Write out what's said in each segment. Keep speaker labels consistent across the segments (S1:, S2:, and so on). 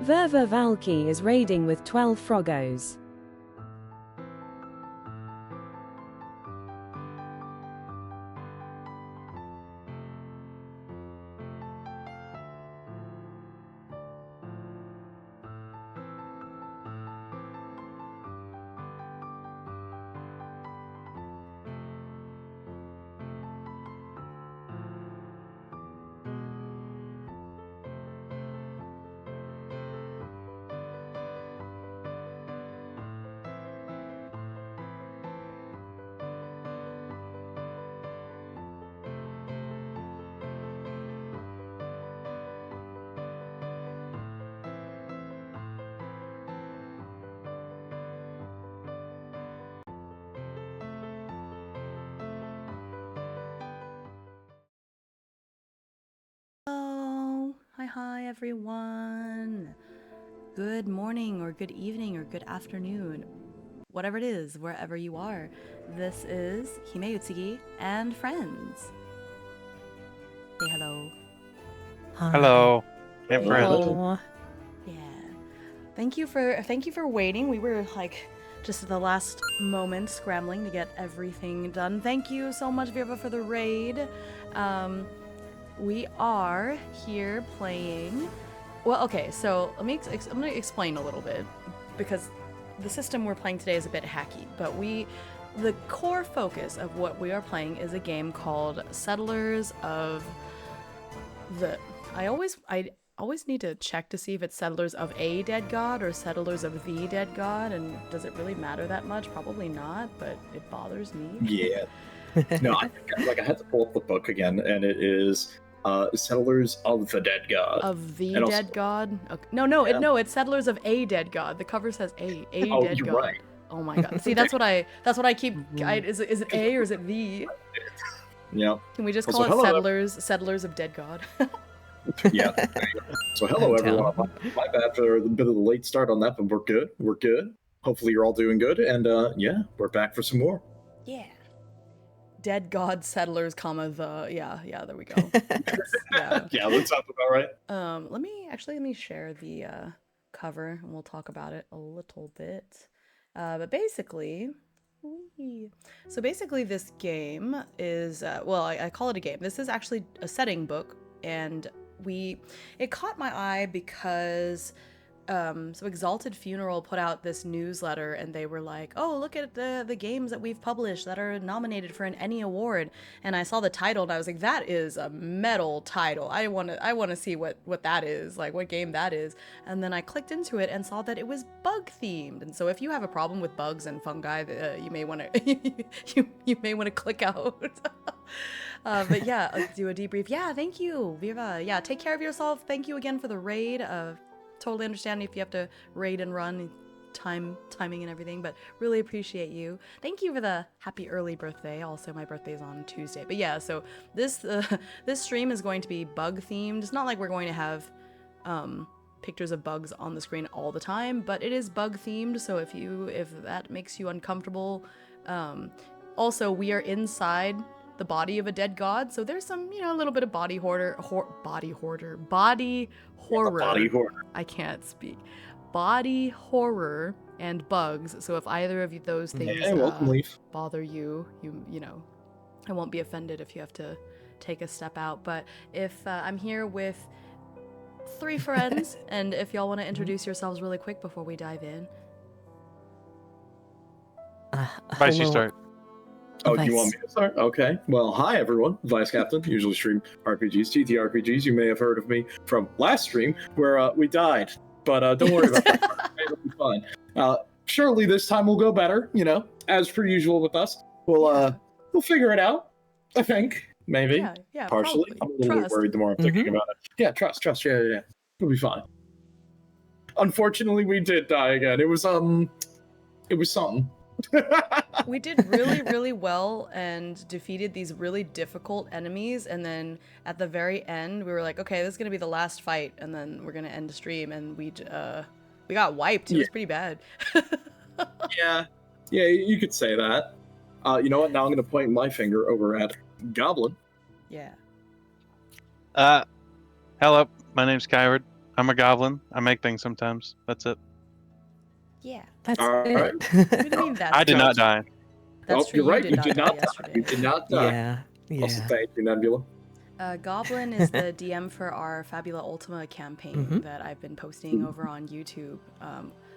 S1: Verva Valky is raiding with 12 Froggos.
S2: Hi everyone. Good morning or good evening or good afternoon. Whatever it is, wherever you are. This is Hime Utsugi and friends. Say hello.
S3: Hi.
S4: Hello. Hey, friends.
S3: Hello.
S2: Yeah. Thank you for waiting. We were like just at the last moment scrambling to get everything done. Thank you so much, Virva, for the raid. We are here playing. Well, okay, so I'm gonna explain a little bit because the system we're playing today is a bit hacky. But the core focus of what we are playing is a game called Settlers of the. I always need to check to see if it's Settlers of a Dead God or Settlers of the Dead God, and does it really matter that much? Probably not, but it bothers me.
S5: Yeah. No, I had to pull up the book again, and it is Settlers of the Dead God.
S2: Of the
S5: And
S2: Dead
S5: also,
S2: God? Okay. No,
S5: yeah.
S2: it's Settlers of a Dead God. The cover says a
S5: Oh,
S2: Dead
S5: you're
S2: God.
S5: right.
S2: Oh my god. See, that's what I keep. Is it A or is it the?
S5: Yeah.
S2: Can we just
S5: Also,
S2: call it
S5: hello,
S2: Settlers of Dead God?
S5: Yeah. So hello everyone. My bad for a bit of the late start on that, but we're good. We're good. Hopefully you're all doing good, and yeah, we're back for some more.
S2: Yeah. Dead God Settlers, the yeah, there we go. Yeah.
S5: Yeah, that sounds about right.
S2: Let me share the cover and we'll talk about it a little bit. But basically, this game is I call it a game. This is actually a setting book, and it caught my eye because so Exalted Funeral put out this newsletter, and they were like, oh, look at the games that we've published that are nominated for an ENnie award. And I saw the title and I was like, that is a metal title. I want to see what that is, like what game that is. And then I clicked into it and saw that it was bug themed. And so if you have a problem with bugs and fungi, you may want to you may want to click out. But yeah, let's do a debrief. Yeah, thank you, Viva. Yeah, take care of yourself. Thank you again for the raid. Totally understand if you have to raid and run, timing and everything, but really appreciate you. Thank you for the happy early birthday. Also, my birthday is on Tuesday. But yeah, so this stream is going to be bug themed. It's not like we're going to have pictures of bugs on the screen all the time, but it is bug themed. So if that makes you uncomfortable, also we are inside the body of a dead god, so there's some, a little bit of body horror. I can't speak. Body horror and bugs. So if either of those things bother you, I won't be offended if you have to take a step out. But if I'm here with 3 friends, and if y'all want to introduce yourselves really quick before we dive in.
S4: Vice, you start.
S5: Oh, you want me to start? Okay. Well, hi everyone. Vice Captain. Usually stream RPGs, TTRPGs. You may have heard of me from last stream where we died, but don't worry about that. It'll be fine. Surely this time will go better. As per usual with us. We'll figure it out. I think maybe.
S2: Yeah.
S5: Partially.
S2: Probably.
S5: I'm a little bit worried the more I'm thinking about it. Yeah, trust. Yeah. It'll be fine. Unfortunately, we did die again. It was something.
S2: We did really, really well and defeated these really difficult enemies, and then at the very end we were like, okay, this is gonna be the last fight, and then we're gonna end the stream, and we got wiped. It was pretty bad.
S5: Yeah, you could say that. You know what? Now I'm gonna point my finger over at Goblin.
S2: Yeah.
S4: Hello, my name's Kyward. I'm a goblin. I make things sometimes. That's it.
S2: Yeah.
S3: That's
S5: All right.
S3: it.
S2: What do you mean that's
S4: I did
S2: true?
S4: not die.
S2: That's
S5: Oh,
S2: true.
S5: you're right.
S2: You
S5: You
S2: did
S5: did
S2: not
S5: not
S2: die
S5: die.
S2: yesterday.
S5: You did not die.
S3: Yeah.
S5: Also,
S3: Yeah.
S5: thank you, Nebula.
S2: Goblin is the DM for our Fabula Ultima campaign that I've been posting over on YouTube.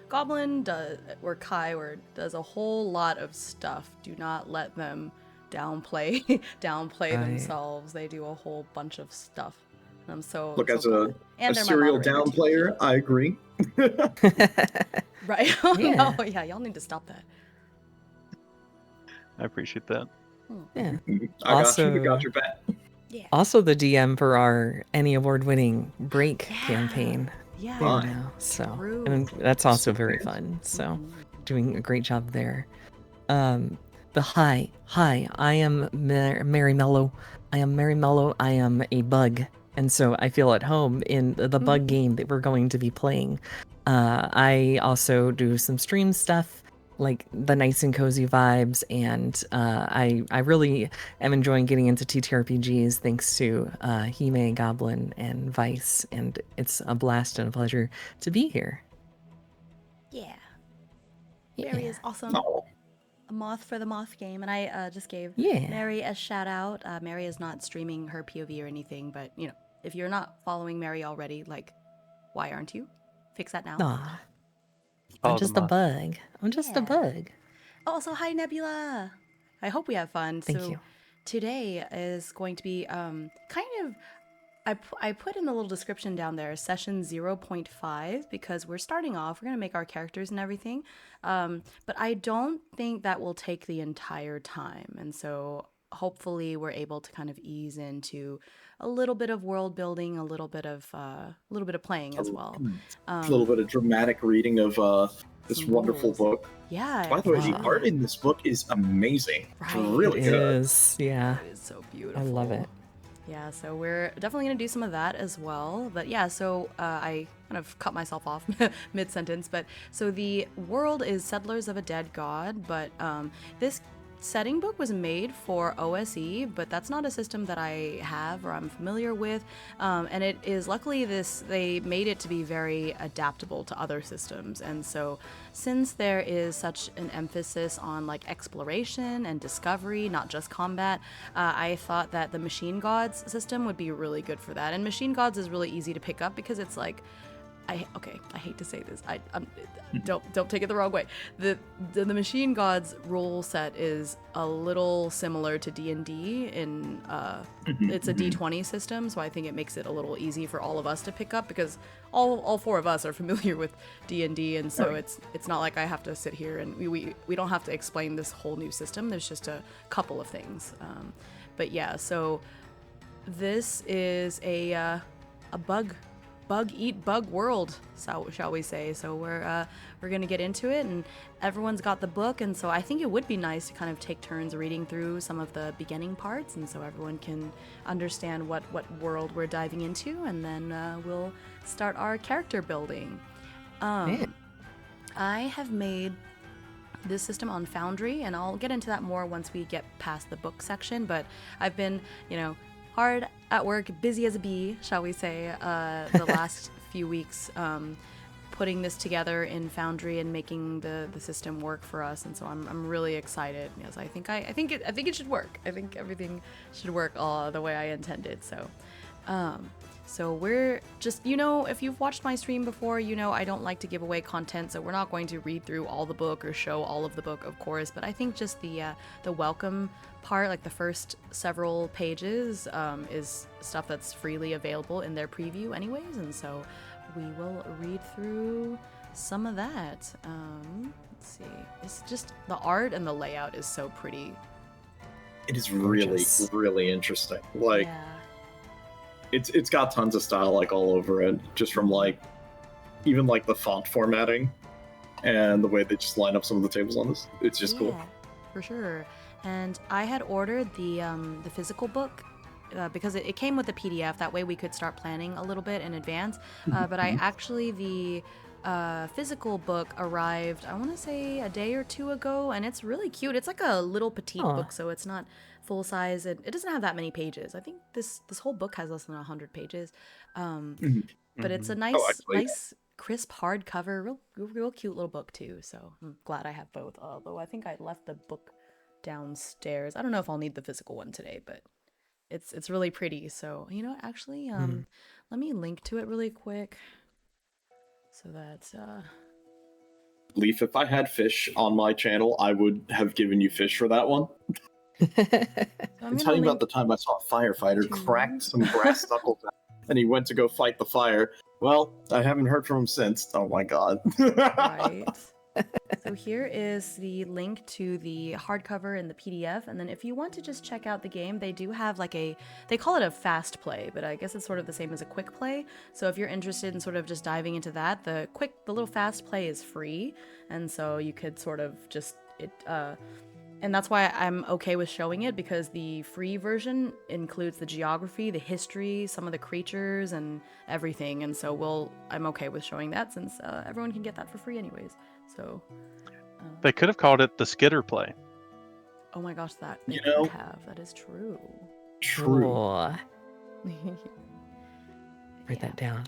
S2: Goblin does, or Kyward does a whole lot of stuff. Do not let them downplay
S3: Right.
S2: themselves. They do a whole bunch of stuff. And I'm so
S5: Look,
S2: so
S5: as a
S2: glad. And they're my
S5: serial
S2: moderator,
S5: down
S2: too.
S5: player, I agree.
S2: Right? Oh
S3: Yeah.
S2: no, yeah, y'all need to stop that.
S4: I appreciate that.
S3: Yeah.
S5: I got you. We
S3: Also-
S5: got your back.
S2: Yeah.
S3: Also the DM for our Annie Award-winning Break campaign.
S2: Yeah.
S3: There
S5: Fine.
S3: now. So,
S2: True.
S3: and that's also very
S5: Super.
S3: fun. So,
S2: Mhm.
S3: doing a great job there. But hi, I am Mary Mello. I am Mary Mello. I am a bug, and so I feel at home in the bug game that we're going to be playing. I also do some stream stuff, like the nice and cozy vibes, and I really am enjoying getting into TTRPGs thanks to Hime, Goblin, and Vice, and it's a blast and a pleasure to be here.
S2: Yeah.
S3: Yeah.
S2: Mary is awesome.
S5: Oh,
S2: A moth for the moth game, and I just gave
S3: Yeah.
S2: Mary a shout out. Mary is not streaming her POV or anything, but you know, if you're not following Mary already, like, why aren't you? Fix that now.
S3: Aw.
S4: Follow
S3: I'm
S4: the
S3: just a
S4: moth.
S3: bug. I'm just a
S2: Yeah.
S3: bug.
S2: Also, hi Nebula. I hope we have fun.
S3: Thank
S2: so
S3: you.
S2: today is going to be kind of. I put in the little description down there, session 0.5, because we're starting off. We're going to make our characters and everything. But I don't think that will take the entire time. And so hopefully we're able to kind of ease into a little bit of world building, a little bit of playing as well.
S5: a little bit of dramatic reading of this
S2: Some
S5: wonderful
S2: rules.
S5: book.
S2: Yeah.
S5: By the way, the
S3: Yeah.
S5: art in this book is amazing. It's
S2: Right.
S5: really
S3: It
S5: good.
S3: is. Yeah.
S2: It is so beautiful.
S3: I love it.
S2: Yeah, so we're definitely going to do some of that as well. But yeah, so I kind of cut myself off mid-sentence. But so the world is Settlers of a Dead God, but this setting book was made for OSE, but that's not a system that I have or I'm familiar with. And it is luckily they made it to be very adaptable to other systems. And so since there is such an emphasis on like exploration and discovery, not just combat, I thought that the Machine Gods system would be really good for that. And Machine Gods is really easy to pick up because it's like, I hate to say this. Don't take it the wrong way. The Machine Gods rule set is a little similar to D&D in it's a D20 system, so I think it makes it a little easy for all of us to pick up because all four of us are familiar with D&D, and so it's not like I have to sit here and we don't have to explain this whole new system. There's just a couple of things. But yeah, so this is a bug eat bug world, so shall we say. So we're gonna get into it, and everyone's got the book, and so I think it would be nice to kind of take turns reading through some of the beginning parts, and so everyone can understand what world we're diving into, and then we'll start our character building. I have made this system on Foundry, and I'll get into that more once we get past the book section, but I've been, hard at work, busy as a bee, shall we say, the last few weeks, putting this together in Foundry and making the system work for us, and so I'm really excited. Yes, I think it should work. I think everything should work the way I intended. So we're just, if you've watched my stream before, I don't like to give away content, so we're not going to read through all the book or show all of the book, of course, but I think just the welcome part, like the first several pages, is stuff that's freely available in their preview anyways, and so we will read through some of that. Let's see. It's just the art and the layout is so pretty.
S5: It is
S3: Gorgeous.
S5: really interesting. Like,
S2: Yeah.
S5: it's got tons of style like all over it, just from like even like the font formatting and the way they just line up some of the tables on this. It's just cool.
S2: For sure. And I had ordered the physical book because it came with a PDF. That way we could start planning a little bit in advance. But the physical book arrived, I want to say a day or two ago, and it's really cute. It's like a little petite
S3: Aw.
S2: book, so it's not full size, and it doesn't have that many pages. I think this whole book has less than 100 pages. but it's a
S4: Mhm.
S2: nice,
S5: actually,
S2: nice, crisp hardcover, real cute little book too. So I'm glad I have both. Although I think I left the book downstairs. I don't know if I'll need the physical one today, but it's really pretty. So you know, actually, let me link to it really quick, so that
S5: Leaf, if I had fish on my channel, I would have given you fish for that one.
S2: so I'm
S5: I'm
S2: gonna
S5: telling you
S2: link
S5: about the time I saw a firefighter
S2: to-
S5: crack some brass knuckles out, and he went to go fight the fire. Well, I haven't heard from him since. Oh my god.
S2: right. So here is the link to the hardcover and the PDF, and then if you want to just check out the game, they do have like they call it a fast play, but I guess it's sort of the same as a quick play. So if you're interested in sort of just diving into that, the little fast play is free, and so you could sort of just and that's why I'm okay with showing it, because the free version includes the geography, the history, some of the creatures, and everything. And so I'm okay with showing that, since everyone can get that for free anyways. So,
S4: They could have called it the Skitter play.
S2: oh my gosh, that they
S5: You
S2: could
S5: know-
S2: have. That is true.
S5: True.
S3: Cool. Write that down.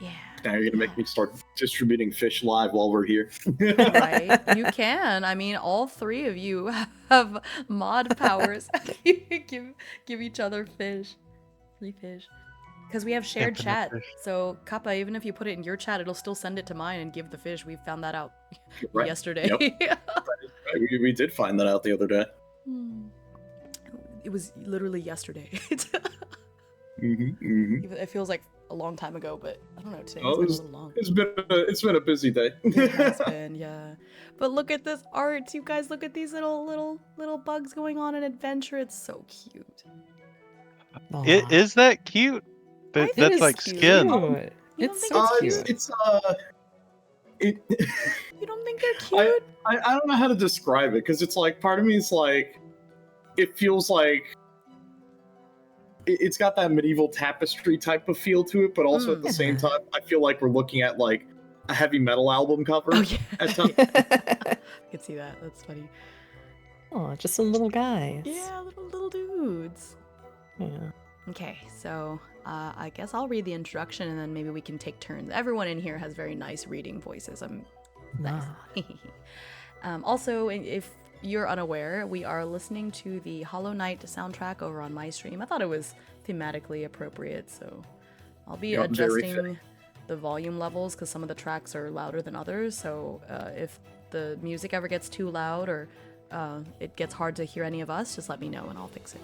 S2: Yeah.
S5: Now you're gonna make me start distributing fish live while we're here.
S2: Right? You can. I mean, all three of you have mod powers. give each other fish. Free fish. Because we have shared
S4: Infinite
S2: chat.
S4: fish.
S2: So, Kappa, even if you put it in your chat, it'll still send it to mine and give the fish. We found that out
S5: Right.
S2: yesterday.
S5: We did find that out the other day.
S2: It was literally yesterday. It feels like a long time ago, but I don't know. Today
S5: Oh,
S2: has been a little long.
S5: It's been a busy day.
S2: It has been, yeah. But look at this art, you guys. Look at these little bugs going on an adventure. It's so cute.
S3: Aw.
S4: Is that cute?
S2: I think
S4: That's
S2: it's
S4: like
S2: cute.
S4: skin.
S2: You
S3: Cute.
S2: don't
S3: It's
S2: think
S3: so
S2: it's
S3: cute.
S2: You don't think they're cute?
S5: I don't know how to describe it, because it's like, part of me is like, it feels like it's got that medieval tapestry type of feel to it, but also at the same time, I feel like we're looking at like a heavy metal album cover.
S2: Oh yeah.
S5: At times.
S2: I can see that. That's funny.
S3: Oh, just some little guys.
S2: Yeah, little dudes.
S3: Yeah.
S2: Okay, so I guess I'll read the introduction, and then maybe we can take turns. Everyone in here has very nice reading voices. Nice. Also, if you're unaware, we are listening to the Hollow Knight soundtrack over on my stream. I thought it was thematically appropriate, so I'll be
S5: Yep, very
S2: adjusting the volume levels, because some of the tracks are louder than others. So if the music ever gets too loud, or it gets hard to hear any of us, just let me know and I'll fix it.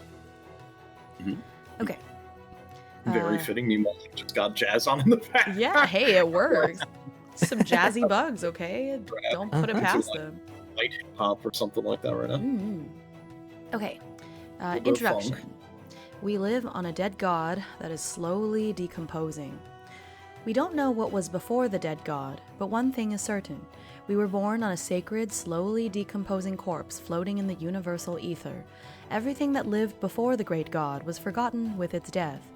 S5: Mhm.
S2: Okay.
S5: Very fitting. Meanwhile, just got jazz on in the back.
S2: Yeah, hey, it works. Some jazzy bugs, okay? Don't put it
S3: Uh-huh.
S2: past them.
S5: Light hip hop or something like that right now.
S2: Okay.
S5: little bit of
S2: Introduction.
S5: funk.
S2: We live on a dead god that is slowly decomposing. We don't know what was before the dead god, but one thing is certain. We were born on a sacred, slowly decomposing corpse floating in the universal ether. Everything that lived before the great god was forgotten with its death.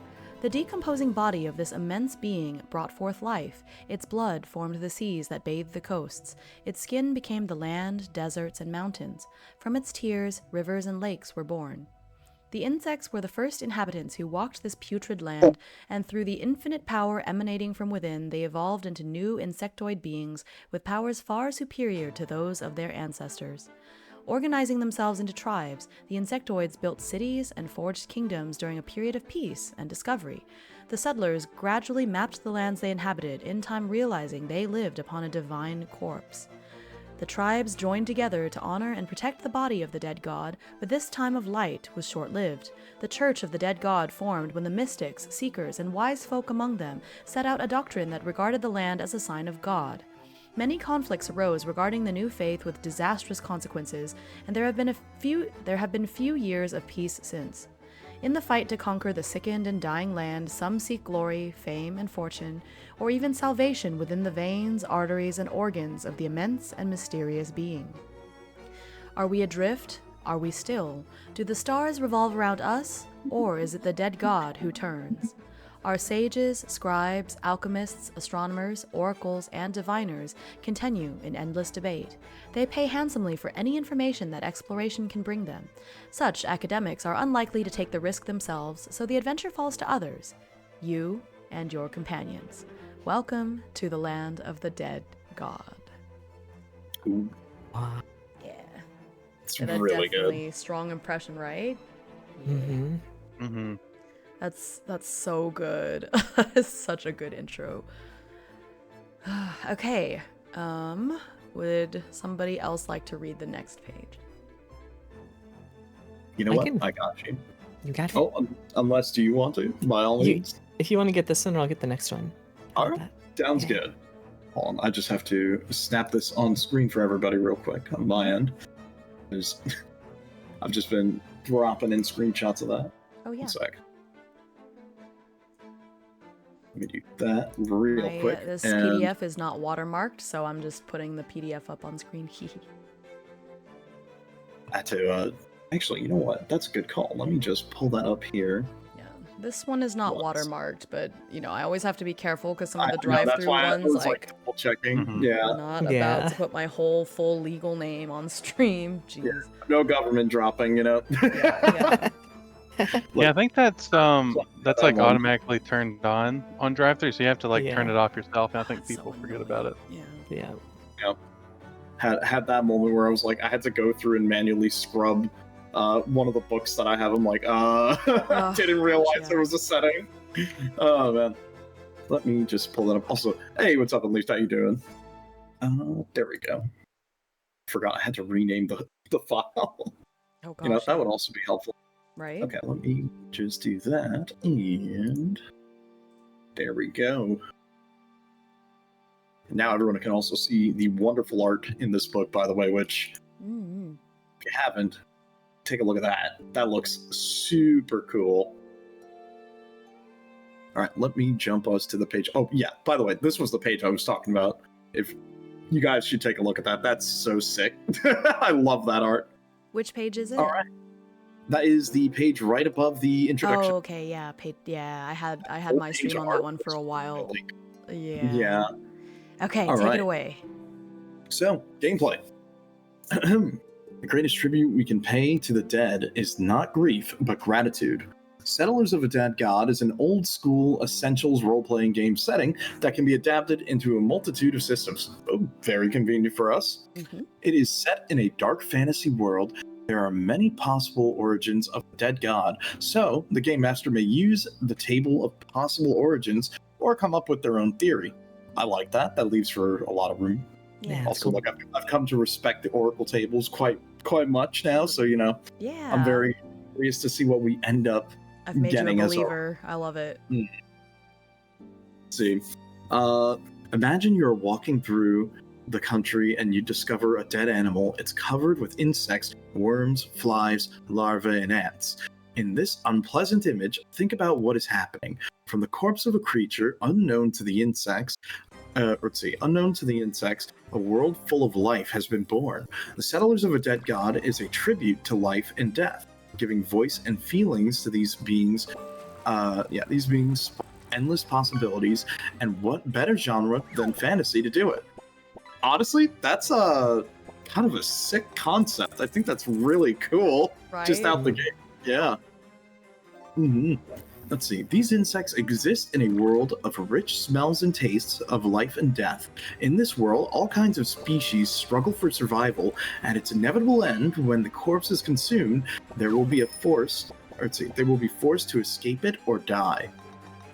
S2: The decomposing body of this immense being brought forth life. Its blood formed the seas that bathed the coasts. Its skin became the land, deserts, and mountains. From its tears, rivers and lakes were born. The insects were the first inhabitants who walked this putrid land, and through the infinite power emanating from within, they evolved into new insectoid beings with powers far superior to those of their ancestors. Organizing themselves into tribes, the insectoids built cities and forged kingdoms during a period of peace and discovery. The settlers gradually mapped the lands they inhabited, in time realizing they lived upon a divine corpse. The tribes joined together to honor and protect the body of the dead god, but this time of light was short-lived. The Church of the Dead God formed when the mystics, seekers, and wise folk among them set out a doctrine that regarded the land as a sign of God. Many conflicts arose regarding the new faith with disastrous consequences, and there have been few years of peace since. In the fight to conquer the sickened and dying land, some seek glory, fame, and fortune, or even salvation within the veins, arteries, and organs of the immense and mysterious being. Are we adrift? Are we still? Do the stars revolve around us, or is it the dead god who turns? Our sages, scribes, alchemists, astronomers, oracles, and diviners continue in endless debate. They pay handsomely for any information that exploration can bring them. Such academics are unlikely to take the risk themselves, so the adventure falls to others. You, and your companions. Welcome to the land of the dead god.
S5: Ooh,
S3: Wow.
S2: Yeah.
S5: it's
S2: That's
S5: really
S2: definitely strong impression, right?
S3: Mm-hmm.
S4: Mm-hmm.
S2: That's so good. It's such a good intro. Okay. Would somebody else like to read the next page?
S5: good. You know
S3: I
S5: what?
S3: can-
S5: I got you.
S3: You got it.
S5: Oh, unless do you want to? By all
S3: You-
S5: means.
S3: If you want to get this one, I'll get the next one. How
S5: All
S3: about
S5: right.
S3: that?
S5: Sounds
S3: Yeah.
S5: good. Hold on, I just have to snap this on screen for everybody real quick on my end. There's, I've just been dropping in screenshots of that.
S2: Oh yeah.
S5: One sec. Let me do that real quick.
S2: This
S5: and
S2: PDF is not watermarked, so I'm just putting the PDF up on screen.
S5: I had to, actually, you know what? That's a good call. Let me just pull that up here.
S2: Yeah, this one is not
S5: Once.
S2: watermarked, but I always have to be careful because some of the
S5: I know, that's
S2: drive-through
S5: why I
S2: ones,
S5: was
S2: like,
S5: double checking.
S4: Mhm.
S5: Yeah,
S2: I'm not about
S3: Yeah.
S2: to put my whole full legal name on stream. Jeez.
S5: no government dropping,
S2: Yeah.
S4: Yeah, I think that's
S5: that
S4: like
S5: one.
S4: automatically turned on drive-through, so you have to like turn
S3: Yeah.
S4: it off yourself. And I think
S2: That's so
S4: people forget about it.
S2: annoying.
S3: Yeah.
S5: Had that moment where I was like, I had to go through and manually scrub one of the books that I have. I'm like, didn't realize
S2: yeah.
S5: there was a setting. Oh man, let me just pull that up. Also, hey, what's up, Unleashed? How you doing? There we go. Forgot I had to rename the file.
S2: Oh gosh.
S5: That would also be helpful.
S2: Right?
S5: Okay, let me just do that, and there we go. Now everyone can also see the wonderful art in this book, by the way, which,
S2: Mm-hmm.
S5: if you haven't, take a look at that. That looks super cool. All right, let me jump us to the page. Oh, yeah, by the way, this was the page I was talking about. If you guys should take a look at that. That's so sick. I love that art.
S2: Which page is it?
S5: All right. That is the page right above the introduction.
S2: Oh, okay, yeah. Yeah, I had
S5: Whole
S2: my
S5: page
S2: stream on
S5: art
S2: that one for a
S5: was
S2: while.
S5: really-
S2: Yeah.
S5: Yeah.
S2: Okay,
S5: All
S2: take
S5: right.
S2: it away.
S5: So, gameplay. The greatest tribute we can pay to the dead is not grief, but gratitude. Settlers of a Dead God is an old-school Essentials role-playing game setting that can be adapted into a multitude of systems. Oh, very convenient for us.
S2: Mm-hmm.
S5: It is set in a dark fantasy world. There are many possible origins of the dead god, so the game master may use the table of possible origins or come up with their own theory. I like that. That leaves for a lot of room.
S2: Yeah.
S3: That's
S5: Also,
S3: cool.
S5: like I've come to respect the oracle tables quite much now, so
S2: Yeah.
S5: I'm very curious to see what we end up
S2: I've made you a
S5: getting as
S2: believer. I love it.
S5: see. Imagine you're walking through the country and you discover a dead animal. It's covered with insects, worms, flies, larvae, and ants. In this unpleasant image, think about what is happening. From the corpse of a creature unknown to the insects, a world full of life has been born. The Settlers of a Dead God is a tribute to life and death, giving voice and feelings to these beings. These beings endless possibilities, and what better genre than fantasy to do it? Honestly, that's a kind of a sick concept. I think that's really cool.
S2: Right?
S5: Just out the gate. Yeah. Let's see. These insects exist in a world of rich smells and tastes of life and death. In this world, all kinds of species struggle for survival. At its inevitable end, when the corpse is consumed, they will be forced to escape it or die.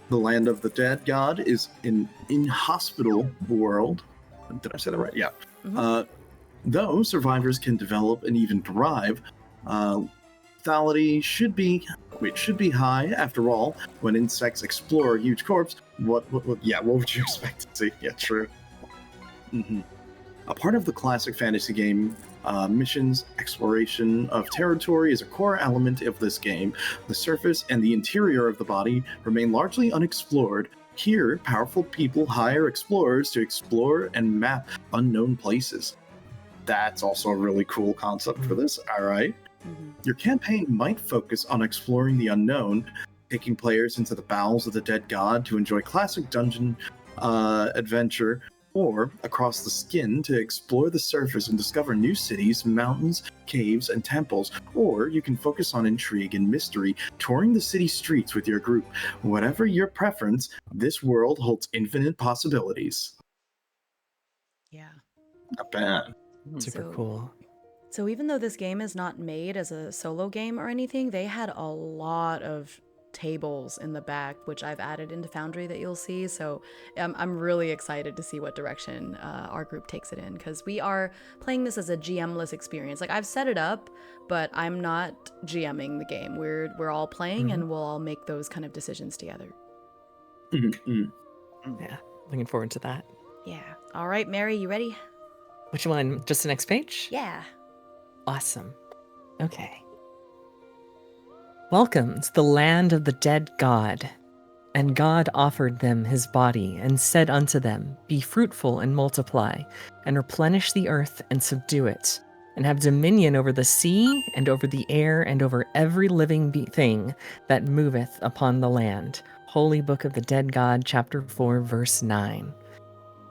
S5: The land of the dead god is an inhospitable world. Did I say that right? Yeah.
S2: Mhm.
S5: Though survivors can develop and even thrive, lethality should be high. After all, when insects explore a huge corpse, what would you expect to see? Yeah, true. A part of the classic fantasy game, missions, exploration of territory is a core element of this game. The surface and the interior of the body remain largely unexplored. Here, powerful people hire explorers to explore and map unknown places. That's also a really cool concept for this. All right. Your campaign might focus on exploring the unknown, taking players into the bowels of the dead god to enjoy classic dungeon adventure or across the skin to explore the surface and discover new cities, mountains, caves, and temples, or you can focus on intrigue and mystery, touring the city streets with your group. Whatever your preference, this world holds infinite possibilities.
S2: Yeah.
S5: Not bad.
S3: Super
S2: So-
S3: cool.
S2: So even though this game is not made as a solo game or anything, they had a lot of tables in the back, which I've added into Foundry that you'll see. So I'm really excited to see what direction our group takes it in, because we are playing this as a GM-less experience. Like, I've set it up, but I'm not GMing the game. We're all playing, and we'll all make those kind of decisions together.
S3: Yeah, looking forward to that.
S2: Yeah. All right, Mary, you ready?
S3: Which one? Just the next page?
S2: Yeah.
S3: Awesome. Okay. Welcome to the land of the dead god. And God offered them his body, and said unto them, Be fruitful and multiply, and replenish the earth and subdue it, and have dominion over the sea, and over the air, and over every living thing that moveth upon the land. Holy Book of the Dead God, chapter 4, verse 9.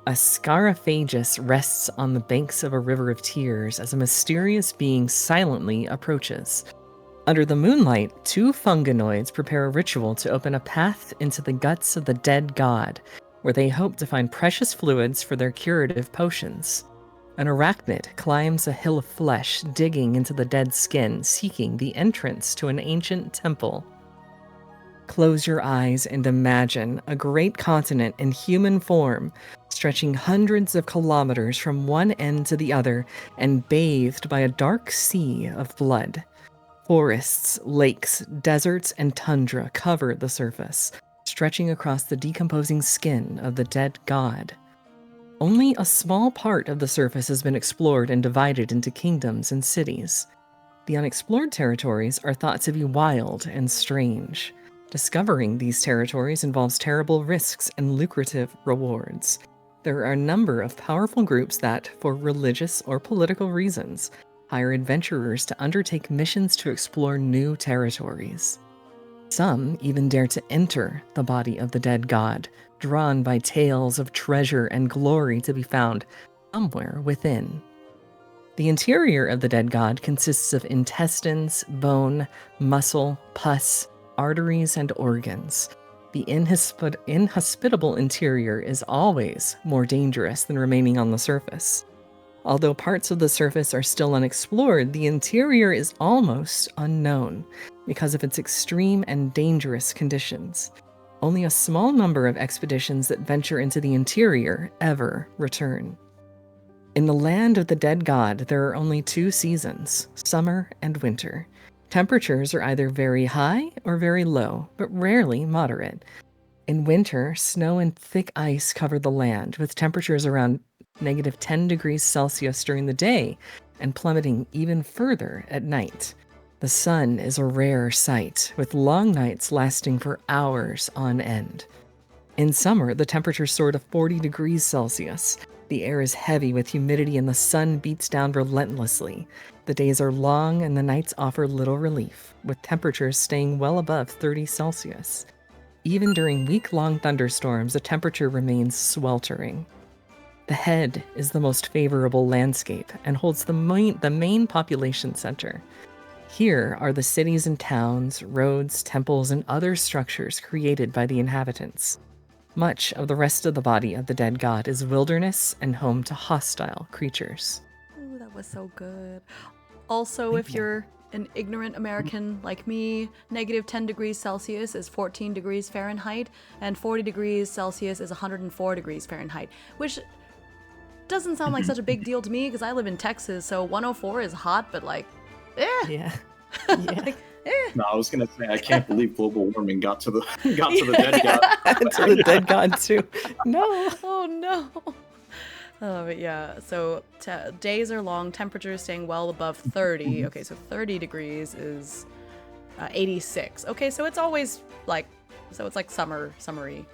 S3: A Scarafagus rests on the banks of a river of tears as a mysterious being silently approaches. Under the moonlight, two funganoids prepare a ritual to open a path into the guts of the dead god, where they hope to find precious fluids for their curative potions. An arachnid climbs a hill of flesh, digging into the dead skin, seeking the entrance to an ancient temple. Close your eyes and imagine a great continent in human form, stretching hundreds of kilometers from one end to the other and bathed by a dark sea of blood. Forests, lakes, deserts, and tundra cover the surface, stretching across the decomposing skin of the dead god. Only a small part of the surface has been explored and divided into kingdoms and cities. The unexplored territories are thought to be wild and strange. Discovering these territories involves terrible risks and lucrative rewards. There are a number of powerful groups that, for religious or political reasons, hire adventurers to undertake missions to explore new territories. Some even dare to enter the body of the dead god, drawn by tales of treasure and glory to be found somewhere within. The interior of the dead god consists of intestines, bone, muscle, pus, arteries, and organs. The inhospitable interior is always more dangerous than remaining on the surface. Although parts of the surface are still unexplored, the interior is almost unknown because of its extreme and dangerous conditions. Only a small number of expeditions that venture into the interior ever return. In the land of the dead god, there are only two seasons, summer and winter. Temperatures are either very high or very low, but rarely moderate. In winter, snow and thick ice cover the land, with temperatures around -10 degrees Celsius during the day and plummeting even further at night. The sun is a rare sight, with long nights lasting for hours on end. In summer, the temperatures soar to 40 degrees Celsius. The air is heavy with humidity and the sun beats down relentlessly. The days are long and the nights offer little relief, with temperatures staying well above 30 Celsius. Even during week-long thunderstorms, the temperature remains sweltering. The head is the most favorable landscape and holds the main population center. Here are the cities and towns, roads, temples, and other structures created by the inhabitants. Much of the rest of the body of the dead god is wilderness and home to hostile creatures.
S2: Ooh, that was so good. Also, if you're an ignorant American like me, -10 degrees Celsius is 14 degrees Fahrenheit, and 40 degrees Celsius is 104 degrees Fahrenheit, which doesn't sound like such a big deal to me because I live in Texas, so 104 is hot, but like,
S3: Yeah.
S2: like,
S5: No, I was gonna say I can't believe global warming got to the dead god.
S3: To the dead god, too. No.
S2: Oh no. Oh, but yeah, so days are long, temperatures staying well above 30. Okay, so 30 degrees is 86. Okay, so it's always like, so it's like summery.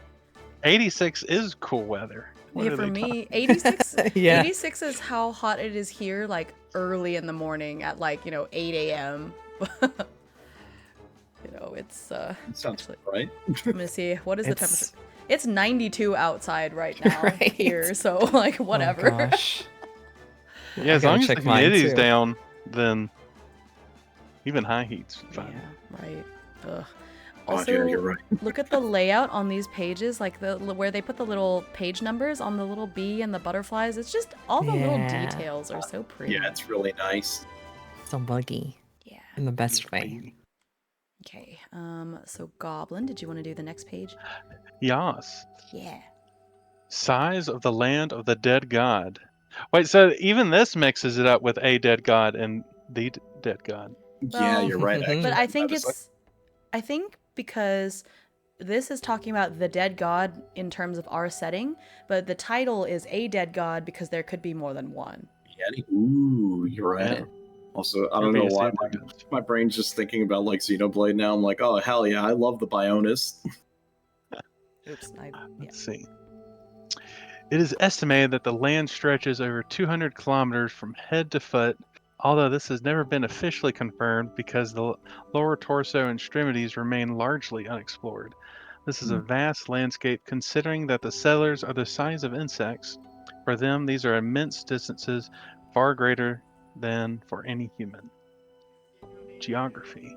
S4: 86 is cool weather. What
S2: Yeah,
S4: are
S2: for
S4: they
S2: me, 86.
S3: Yeah.
S2: 86 is how hot it is here, like early in the morning at like 8 a.m. It's
S5: Sounds
S2: actually,
S5: right.
S2: I'm gonna see what is the
S3: It's-
S2: temperature. It's 92 outside right now
S3: Right.
S2: here, so like whatever.
S3: Oh, gosh.
S4: Yeah, as
S3: gotta
S4: long as the
S3: check mine,
S4: humidity's
S3: too.
S4: down, then even high heat's
S2: Yeah,
S4: fine.
S2: right. Ugh.
S5: Oh,
S2: Also,
S5: yeah, you're right.
S2: look at the layout on these pages, like where they put the little page numbers on the little bee and the butterflies. It's just all the little
S3: Yeah.
S2: details are so pretty.
S5: Yeah, it's really nice.
S3: So buggy
S2: Yeah.
S3: in the best way.
S2: Okay. So Goblin, did you want to do the next page?
S4: Yas.
S2: Yeah.
S4: Size of the land of the dead god. Wait, so even this mixes it up with a dead god and the dead god.
S5: Yeah,
S2: Well,
S5: you're right. Actually,
S2: But I think
S5: That is
S2: I think because this is talking about the dead god in terms of our setting, but the title is a dead god because there could be more than one.
S5: Yeti. Ooh, you're right.
S4: Yeah.
S5: Also, I don't
S4: Could be
S5: know
S4: a
S5: why
S4: super god.
S5: my brain's just thinking about like Xenoblade now. I'm like, oh hell yeah, I love the Bionist.
S2: Oops. Yeah.
S4: Let's see. It is estimated that the land stretches over 200 kilometers from head to foot, although this has never been officially confirmed because the lower torso and extremities remain largely unexplored. This is a vast landscape considering that the settlers are the size of insects. For them, these are immense distances, far greater than for any human. Geography.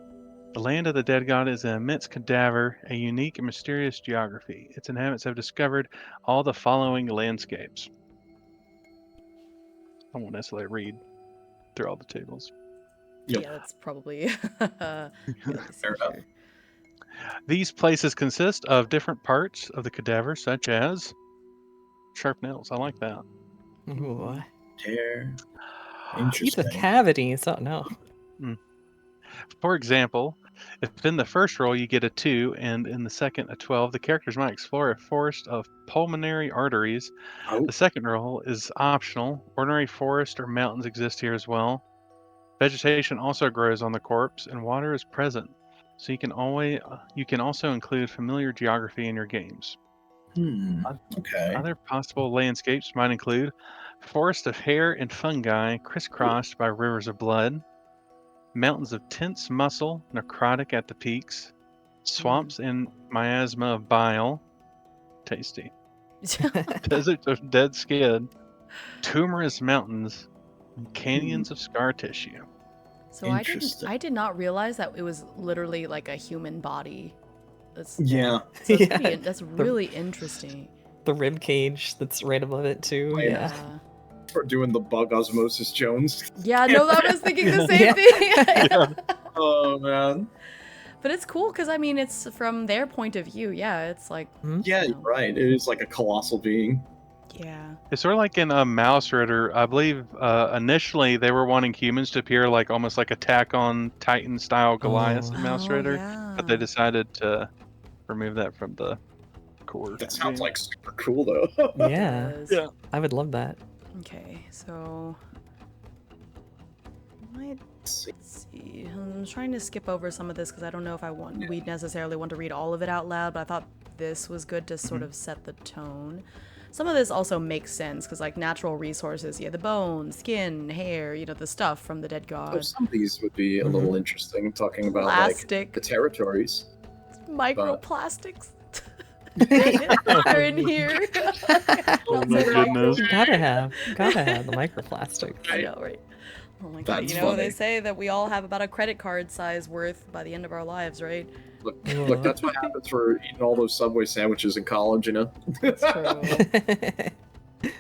S4: The land of the dead god is an immense cadaver, a unique and mysterious geography. Its inhabitants have discovered all the following landscapes. I won't necessarily read through all the tables.
S5: Yep.
S2: Yeah, that's probably. Let me see
S5: Fair enough.
S2: here.
S4: These places consist of different parts of the cadaver, such as sharp nails. I like that.
S3: Ooh.
S5: Hair.
S3: Teeth
S5: Interesting.
S3: with cavities. Oh no.
S4: For example, if in the first roll you get a 2 and in the second a 12, the characters might explore a forest of pulmonary arteries.
S5: Oh,
S4: The second roll is optional. Ordinary forest or mountains exist here as well. Vegetation also grows on the corpse, and water is present. So you can also include familiar geography in your games.
S5: okay.
S4: Other possible landscapes might include forest of hair and fungi crisscrossed by rivers of blood, mountains of tense muscle, necrotic at the peaks, swamps and miasma of bile, tasty, deserts of dead skin, tumorous mountains, and canyons of scar tissue.
S2: So
S5: Interesting.
S2: I did not realize that it was literally like a human body. That's
S5: Yeah.
S2: that's,
S3: Yeah.
S2: that's really interesting.
S3: The rib cage that's right above it too.
S5: Oh,
S3: Yeah.
S5: For doing the bug osmosis Jones.
S2: Yeah, no, I was thinking the same
S3: Yeah.
S2: thing.
S5: Oh man.
S2: But it's cool because I mean, it's from their point of view. Yeah, it's like,
S5: Yeah, you're right. It is like a colossal being.
S2: yeah,
S4: It's sort of like in a Mouse Ritter. I believe initially they were wanting humans to appear like almost like Attack on Titan style Goliath in Mouse Ritter,
S2: yeah.
S4: but they decided to remove that from the core.
S5: That sounds
S4: game.
S5: like super cool though.
S3: Yeah.
S2: Does.
S4: Yeah.
S3: I would love that.
S2: Okay, so let's see. I'm trying to skip over some of this because I don't know if we necessarily want to read all of it out loud, but I thought this was good to sort of set the tone. Some of this also makes sense because like natural resources, the bone, skin, hair, the stuff from the dead god.
S5: Oh, some of these would be a little interesting. Talking about
S2: Plastic.
S5: like the territories.
S2: Microplastics. They're in here.
S4: Oh my goodness.
S3: Gotta have the microplastic.
S2: I know, right? Oh my god!
S5: That's
S2: They
S5: funny.
S2: say that we all have about a credit card size worth by the end of our lives, right?
S5: Look, that's what happens for eating all those Subway sandwiches in college, you know?
S2: That's true.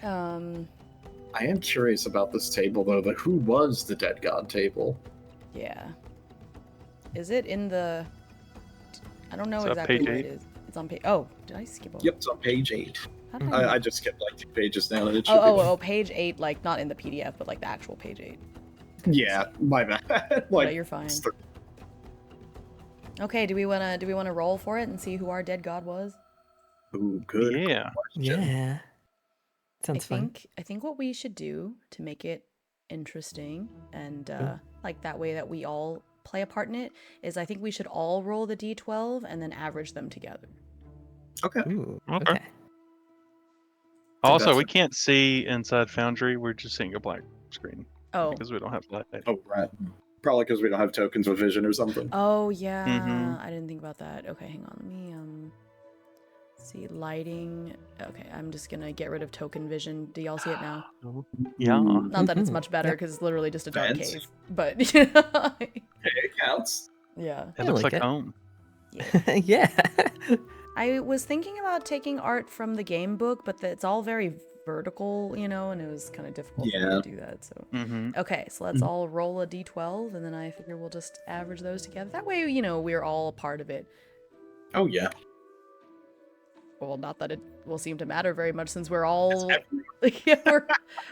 S5: I am curious about this table, though. The who was the dead god table?
S2: Yeah. Is it in the? I don't know
S4: Is that
S2: exactly
S4: page
S2: where
S4: 8?
S2: it is. It's on page. Oh, did I skip over?
S5: Yep, it's on page 8.
S2: How did I
S5: I just skipped like 2 pages down, and it should
S2: Oh, page 8, like not in the PDF, but like the actual page 8.
S5: be. Yeah, my bad.
S2: No,
S5: like,
S2: you're fine. Okay, do we wanna roll for it and see who our dead god was?
S5: Ooh, good.
S4: Yeah.
S5: question.
S3: Yeah. Sounds fun.
S2: I think what we should do to make it interesting and like that way that we all play a part in it is I think we should all roll the d12 and then average them together.
S5: Okay.
S3: Ooh,
S4: Okay.
S3: okay.
S4: Also,
S5: that's
S4: we
S5: it.
S4: can't see inside Foundry. We're just seeing a black screen
S2: Oh.
S4: because we don't have light.
S5: Oh, right. Probably because we don't have tokens with vision or something.
S2: Oh yeah,
S4: Mhm.
S2: I didn't think about that. Okay, hang on. Let me See, lighting. Okay, I'm just gonna get rid of token vision. Do y'all see it now?
S4: Yeah.
S2: Not that it's
S3: Mhm.
S2: much better
S3: Yep.
S2: because it's literally just a dark
S5: Fancy.
S2: cave. But
S5: Hey, it counts.
S2: yeah.
S4: It
S3: I
S4: looks
S3: like
S4: like
S3: it.
S4: home.
S3: Yeah.
S2: I was thinking about taking art from the game book, but it's all very vertical, you know, and it was kind of difficult for me
S5: Yeah.
S2: to do that. So,
S4: Mm-hmm.
S2: okay, so let's all roll a d12, and then I figure we'll just average those together. That way, you know, we're all a part of it.
S5: Oh yeah.
S2: Well, not that it will seem to matter very much since we're all,
S5: It's
S2: yeah,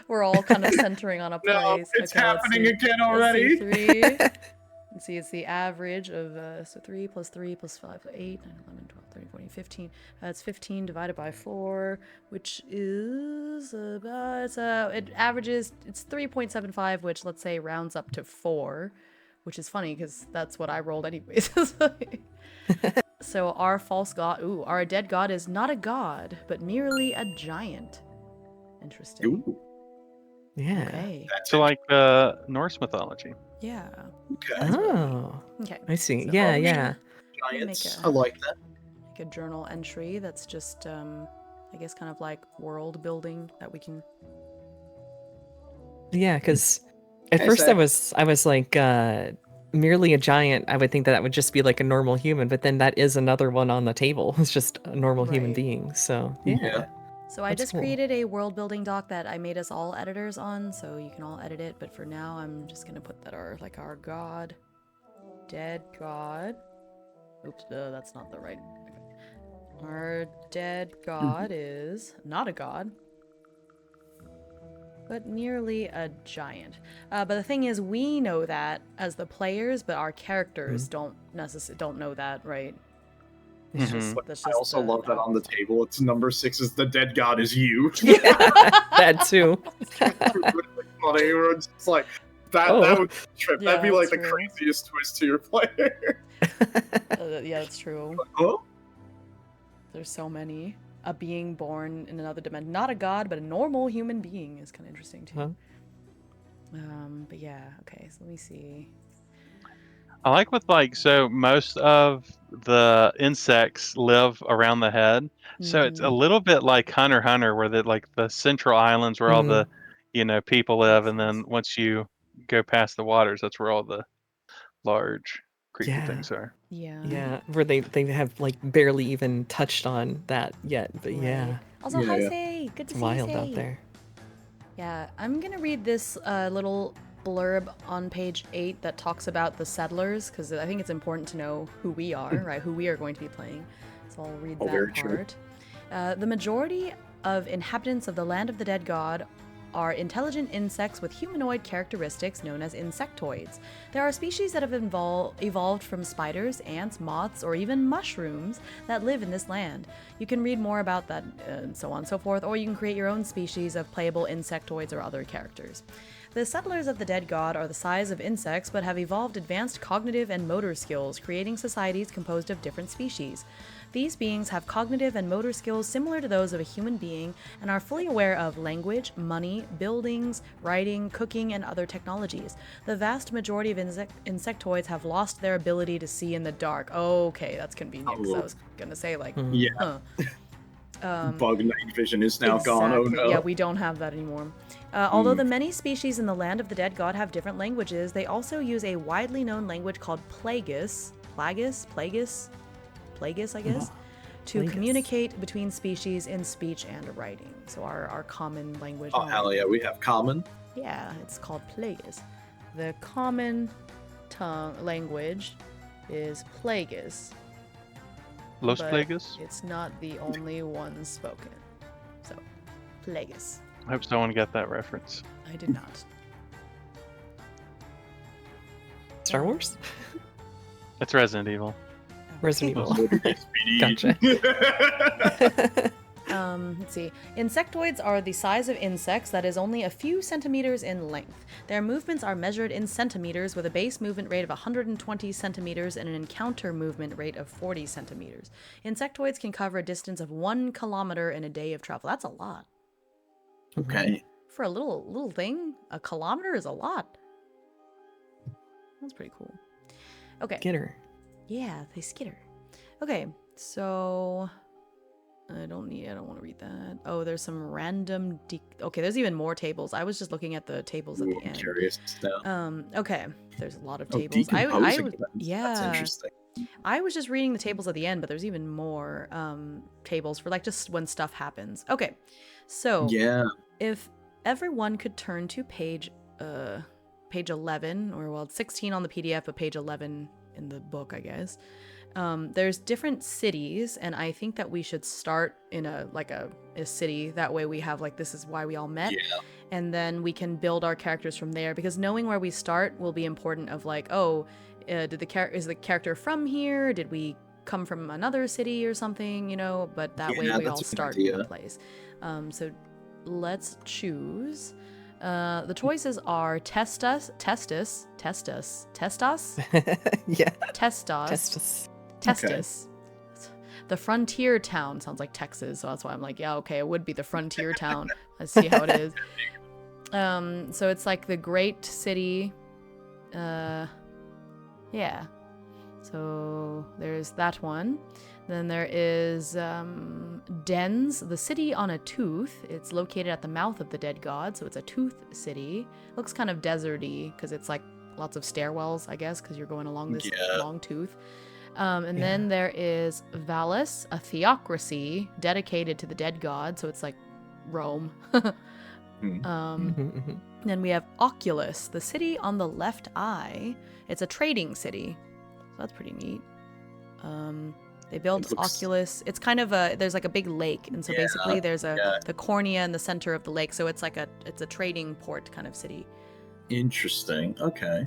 S2: we're all kind of centering on a
S5: No,
S2: place.
S5: it's
S2: Okay, let's
S5: happening
S2: see.
S5: again
S2: Let's
S5: already.
S2: see, 3. Let's see, it's the average of, so 3 plus 3 plus 5, 8, 9, 11, 12, 13, 14, 15. That's 15 divided by 4, which is about, it averages, it's 3.75, which let's say rounds up to 4, which is funny because that's what I rolled anyways. So our false god, our dead god is not a god, but merely a giant. Interesting.
S5: Ooh,
S3: Yeah.
S2: Okay.
S5: that's
S4: So like Norse mythology.
S2: Yeah.
S5: okay.
S2: That's really neat.
S3: Oh,
S2: Okay.
S3: I see.
S2: So
S3: Yeah,
S2: I'll
S3: yeah.
S5: Giants.
S2: make
S5: I like that.
S2: a journal entry that's just, I guess, kind of like world building that we can.
S3: Yeah, because at
S5: Hey,
S3: first
S5: Zach.
S3: I was like, merely a giant. I would think that would just be like a normal human, but then that is another one on the table. It's just a normal human
S2: Right.
S3: being. So yeah.
S5: Yeah.
S2: So I
S3: That's
S2: just
S3: cool.
S2: created a world building doc that I made us all editors on, so you can all edit it. But for now, I'm just gonna put that our god, dead god. Oops, that's not the right. Okay. Our dead god is not a god, but nearly a giant. But the thing is, we know that as the players, but our characters don't know that, right? It's
S4: Mhm.
S2: just that's
S5: I
S2: just
S5: also
S2: the-
S5: love that on the table. It's number 6 is the dead god is you.
S3: That too.
S5: Funny. We're just like that.
S3: Oh.
S5: That would trip.
S2: Yeah,
S5: That'd be like
S2: that's
S5: the
S2: true.
S5: craziest twist to your player.
S2: Yeah, that's true.
S5: Oh,
S2: There's so many. A being born in another dimension, not a god, but a normal human being is kind of interesting too.
S3: Huh?
S2: But yeah, okay. So let me see.
S4: I like with so most of the insects live around the head. So it's a
S2: Mhm.
S4: little bit like Hunter x Hunter where the central islands where all the people live, and then once you go past the waters, that's where all the large creepy
S3: Yeah.
S4: things are.
S2: Yeah.
S3: Yeah, where they have like barely even touched on that yet, but yeah,
S2: Right. Also,
S5: Yeah,
S2: hi
S5: yeah.
S2: Say. Good to
S3: it's
S2: see you,
S3: wild
S2: Say.
S3: out there.
S2: Yeah, I'm gonna read this little blurb on page 8 that talks about the settlers, because I think it's important to know who we are, right? Who we are going to be playing. So I'll read that
S5: very true.
S2: part. The majority of inhabitants of the land of the dead god are intelligent insects with humanoid characteristics known as insectoids. There are species that have evolved from spiders, ants, moths, or even mushrooms that live in this land. You can read more about that and so on and so forth, or you can create your own species of playable insectoids or other characters. The settlers of the dead god are the size of insects but have evolved advanced cognitive and motor skills, creating societies composed of different species. These beings have cognitive and motor skills similar to those of a human being and are fully aware of language, money, buildings, writing, cooking, and other technologies. The vast majority of insectoids have lost their ability to see in the dark. Okay, that's convenient, because I was going to say, like,
S5: Yeah.
S2: huh.
S5: Bug night vision is now gone. Oh no.
S2: Yeah, we don't have that anymore. Although the many species in the land of the dead god have different languages, they also use a widely known language called Plagus, I guess, to
S3: Plagus.
S2: communicate between species in speech and writing. So our common language.
S5: Oh hell yeah, we have common.
S2: Yeah, it's called Plagus. The common language is Plagus.
S4: Los
S2: but
S4: Plagas?
S2: It's not the only one spoken. So, Plagus.
S4: I hope someone got that reference.
S2: I did not.
S3: Star Wars?
S4: It's Resident Evil.
S3: Resident Evil.
S5: Speedy.
S3: Gotcha.
S2: Let's see. Insectoids are the size of insects that is only a few centimeters in length. Their movements are measured in centimeters with a base movement rate of 120 centimeters and an encounter movement rate of 40 centimeters. Insectoids can cover a distance of 1 kilometer in a day of travel. That's a lot.
S5: Okay.
S2: For a little thing, a kilometer is a lot. That's pretty cool. Okay.
S3: Get her.
S2: Yeah, they skitter. Okay, so I don't want to read that. Oh, there's some random okay, there's even more tables. I was just looking at the tables at
S5: Ooh,
S2: the
S5: I'm
S2: end.
S5: curious now.
S2: Okay. There's a lot of
S5: Oh,
S2: tables.
S5: decomposing
S2: was,
S5: events.
S2: yeah.
S5: That's interesting.
S2: I was just reading the tables at the end, but there's even more tables for like just when stuff happens. Okay. So,
S5: Yeah.
S2: if everyone could turn to page 11, or well, it's 16 on the PDF, but page 11 in the book, I guess. There's different cities, and I think that we should start in a city. That way we have like, this is why we all met.
S5: Yeah.
S2: And then we can build our characters from there, because knowing where we start will be important of like, oh, is the character from here? Did we come from another city or something, you know? But that way we all start in one place. So let's choose. The choices are Testus.
S3: Yeah.
S2: Testus.
S3: Okay.
S2: The frontier town sounds like Texas, so that's why I'm like, yeah, okay, it would be the frontier town. Let's see how it is. So it's like the great city. Yeah. So there's that one. Then there is Dens, the city on a tooth. It's located at the mouth of the dead god, so it's a tooth city. Looks kind of deserty because it's like lots of stairwells, I guess, because you're going along this long tooth. And then there is Vallis, a theocracy dedicated to the dead god, so it's like Rome. Then we have Oculus, the city on the left eye. It's a trading city, so that's pretty neat. They built Oculus. It's kind of there's like a big lake, and so basically there's the cornea in the center of the lake, so it's like it's a trading port kind of city.
S5: Interesting. Okay.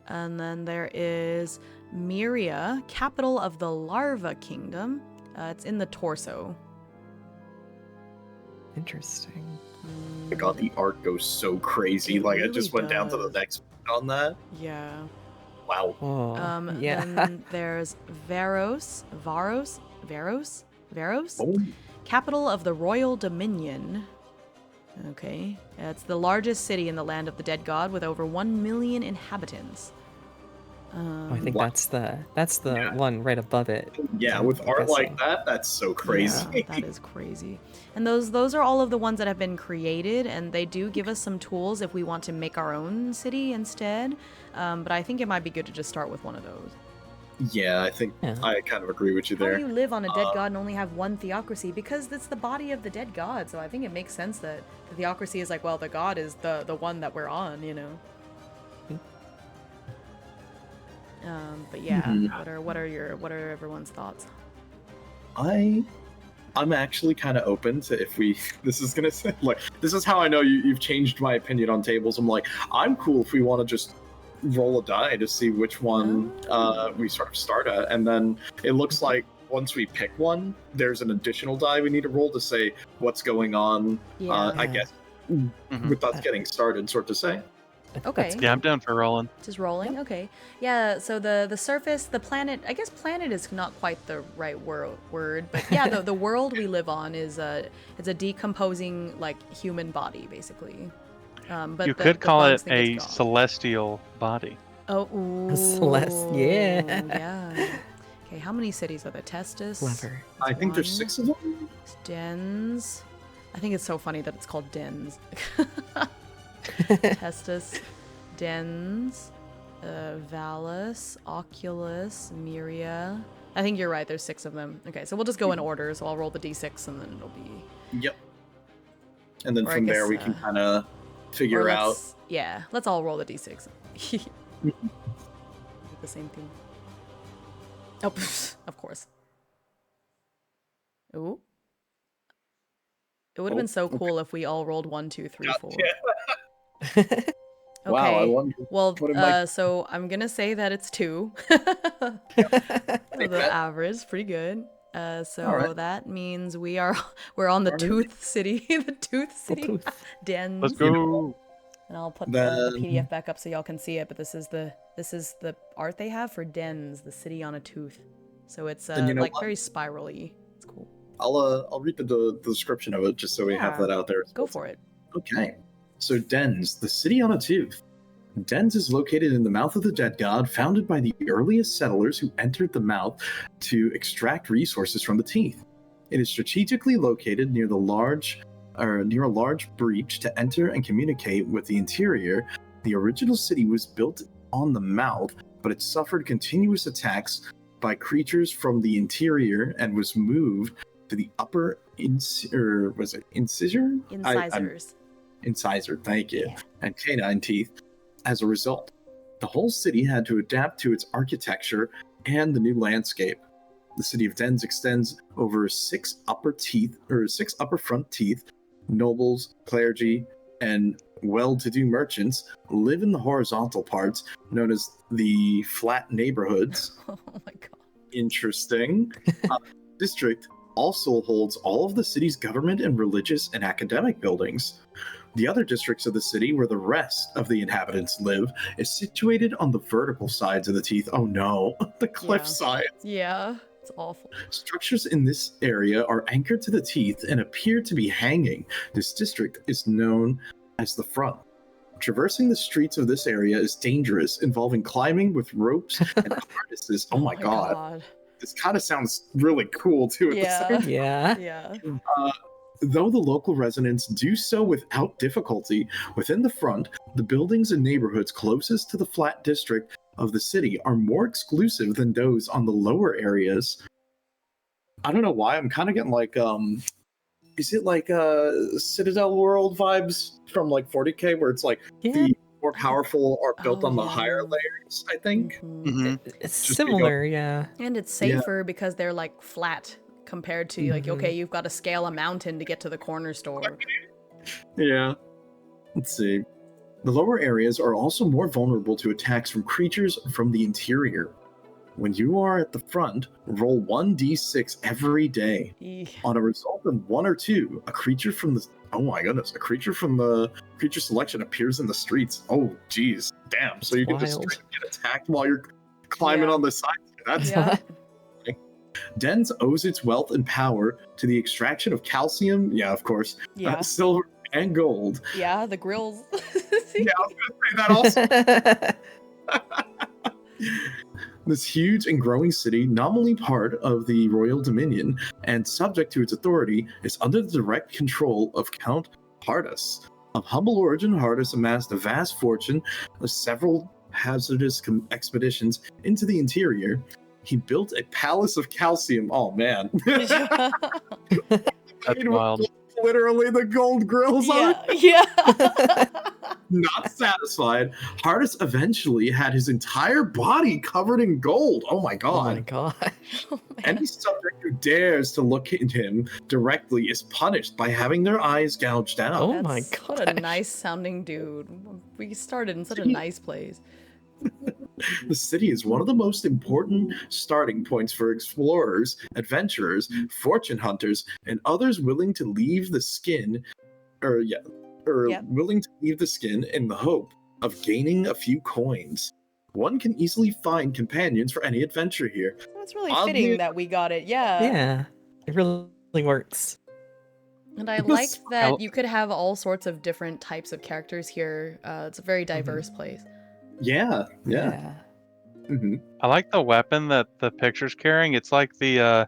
S2: And then there is Myria, capital of the Larva Kingdom. It's in the torso.
S3: Interesting.
S5: Oh my god, the art goes so crazy. Like,
S2: really
S5: I just went down to the next on that.
S2: Yeah.
S5: Wow.
S3: Oh,
S2: Then there's Varos,
S5: Oh.
S2: capital of the Royal Dominion. Okay. It's the largest city in the land of the dead god with over 1 million inhabitants.
S3: I think that's the one right above it.
S5: Yeah,
S3: I'm
S5: with art like
S3: guessing.
S5: that, that's so crazy.
S2: Yeah, that is crazy. And those are all of the ones that have been created, and they do give us some tools if we want to make our own city instead. But I think it might be good to just start with one of those.
S5: Yeah, I think I kind of agree with you
S2: How
S5: there.
S2: do you live on a dead god and only have one theocracy? Because it's the body of the dead god, so I think it makes sense that the theocracy is like, well, the god is the one that we're on, you know. But yeah, what are everyone's thoughts?
S5: I'm actually kind of open to if we. This is gonna say like this is how I know you've changed my opinion on tables. I'm like, I'm cool if we want to just roll a die to see which one we sort of start at, and then it looks like once we pick one, there's an additional die we need to roll to say what's going on. I guess with us getting started, sort of say.
S2: Okay.
S4: Yeah, I'm down for rolling.
S2: Just rolling? Okay. Yeah, so the surface, the planet, I guess planet is not quite the right word, but yeah, the world we live on is it's a decomposing, like, human body, basically. But
S4: you could call it a celestial body.
S2: Oh, ooh.
S3: Yeah.
S2: Yeah. Okay, how many cities are there? Testus?
S3: Clever.
S5: I think there's 6 of them.
S2: Dens. I think it's so funny that it's called Dens. Testus, Dens, Vallis, Oculus, Myria. I think you're right, there's 6 of them. Okay, so we'll just go in order, so I'll roll the d6 and then it'll be...
S5: Yep. And then from there we can kind of figure out...
S2: Yeah, let's all roll the d6. The same thing. Oh, of course. Ooh. It would have been so cool if we all rolled 1, 2, 3, 4.
S5: Okay. Wow, I wonder.
S2: Well, so I'm gonna say that it's 2. The average, pretty good. So that means we're on the Tooth City, the Tooth City Dens.
S4: Let's go.
S2: And I'll put the PDF back up so y'all can see it. But this is the art they have for Dens, the city on a tooth. So it's like very spirally. It's cool.
S5: I'll read the description of it just so we have that out there.
S2: Go for it.
S5: Okay. So Dens, the city on a tooth. Dens is located in the mouth of the dead god, founded by the earliest settlers who entered the mouth to extract resources from the teeth. It is strategically located near a large breach to enter and communicate with the interior. The original city was built on the mouth, but it suffered continuous attacks by creatures from the interior and was moved to the upper incisor. Incisor, thank you.
S2: Yeah.
S5: And canine teeth. As a result, the whole city had to adapt to its architecture and the new landscape. The city of Dens extends over 6 upper front teeth. Nobles, clergy, and well-to-do merchants live in the horizontal parts known as the flat neighborhoods.
S2: Oh my god.
S5: Interesting. District also holds all of the city's government and religious and academic buildings. The other districts of the city, where the rest of the inhabitants live, is situated on the vertical sides of the teeth. Oh no, the cliff sides.
S2: Yeah, it's awful.
S5: Structures in this area are anchored to the teeth and appear to be hanging. This district is known as the Front. Traversing the streets of this area is dangerous, involving climbing with ropes and harnesses. Oh my god. This kind of sounds really cool too at the same time.
S3: Yeah.
S2: Yeah.
S5: Though the local residents do so without difficulty, within the Front, the buildings and neighborhoods closest to the flat district of the city are more exclusive than those on the lower areas. I don't know why, I'm kind of getting like, is it like Citadel World vibes from like 40K, where it's like the more powerful are built on the higher layers, I think?
S2: Mm-hmm.
S3: It's similar, yeah.
S2: And it's safer because they're like flat compared to like, okay, you've got to scale a mountain to get to the corner store.
S5: Yeah. Let's see. The lower areas are also more vulnerable to attacks from creatures from the interior. When you are at the front, roll 1d6 every day. On a result of 1 or 2, a creature from the creature selection appears in the streets. Oh, geez, damn! So you can just get attacked while you're climbing on the side. That's Dens owes its wealth and power to the extraction of calcium. Yeah, of course. Silver and gold.
S2: Yeah, the grills.
S5: Yeah, I was gonna say that also. This huge and growing city, nominally part of the royal dominion and subject to its authority, is under the direct control of Count Hardus. Of humble origin, Hardus amassed a vast fortune with several hazardous expeditions into the interior. He built a palace of calcium. Oh man.
S4: That's wild.
S5: Literally the gold grills on it.
S2: Yeah.
S5: Not satisfied, Hardus eventually had his entire body covered in gold. Oh my god.
S3: Oh my god.
S5: Any subject who dares to look at him directly is punished by having their eyes gouged out.
S3: Oh my god.
S2: What a nice sounding dude. We started in such a nice place.
S5: The city is one of the most important starting points for explorers, adventurers, fortune hunters, and others willing to leave the skin, willing to leave the skin in the hope of gaining a few coins. One can easily find companions for any adventure here.
S2: That's really fitting that we got it. Yeah.
S3: Yeah, it really works.
S2: And I liked that you could have all sorts of different types of characters here. It's a very diverse place.
S5: Yeah. Mm-hmm.
S4: I like the weapon that the picture's carrying. It's like the,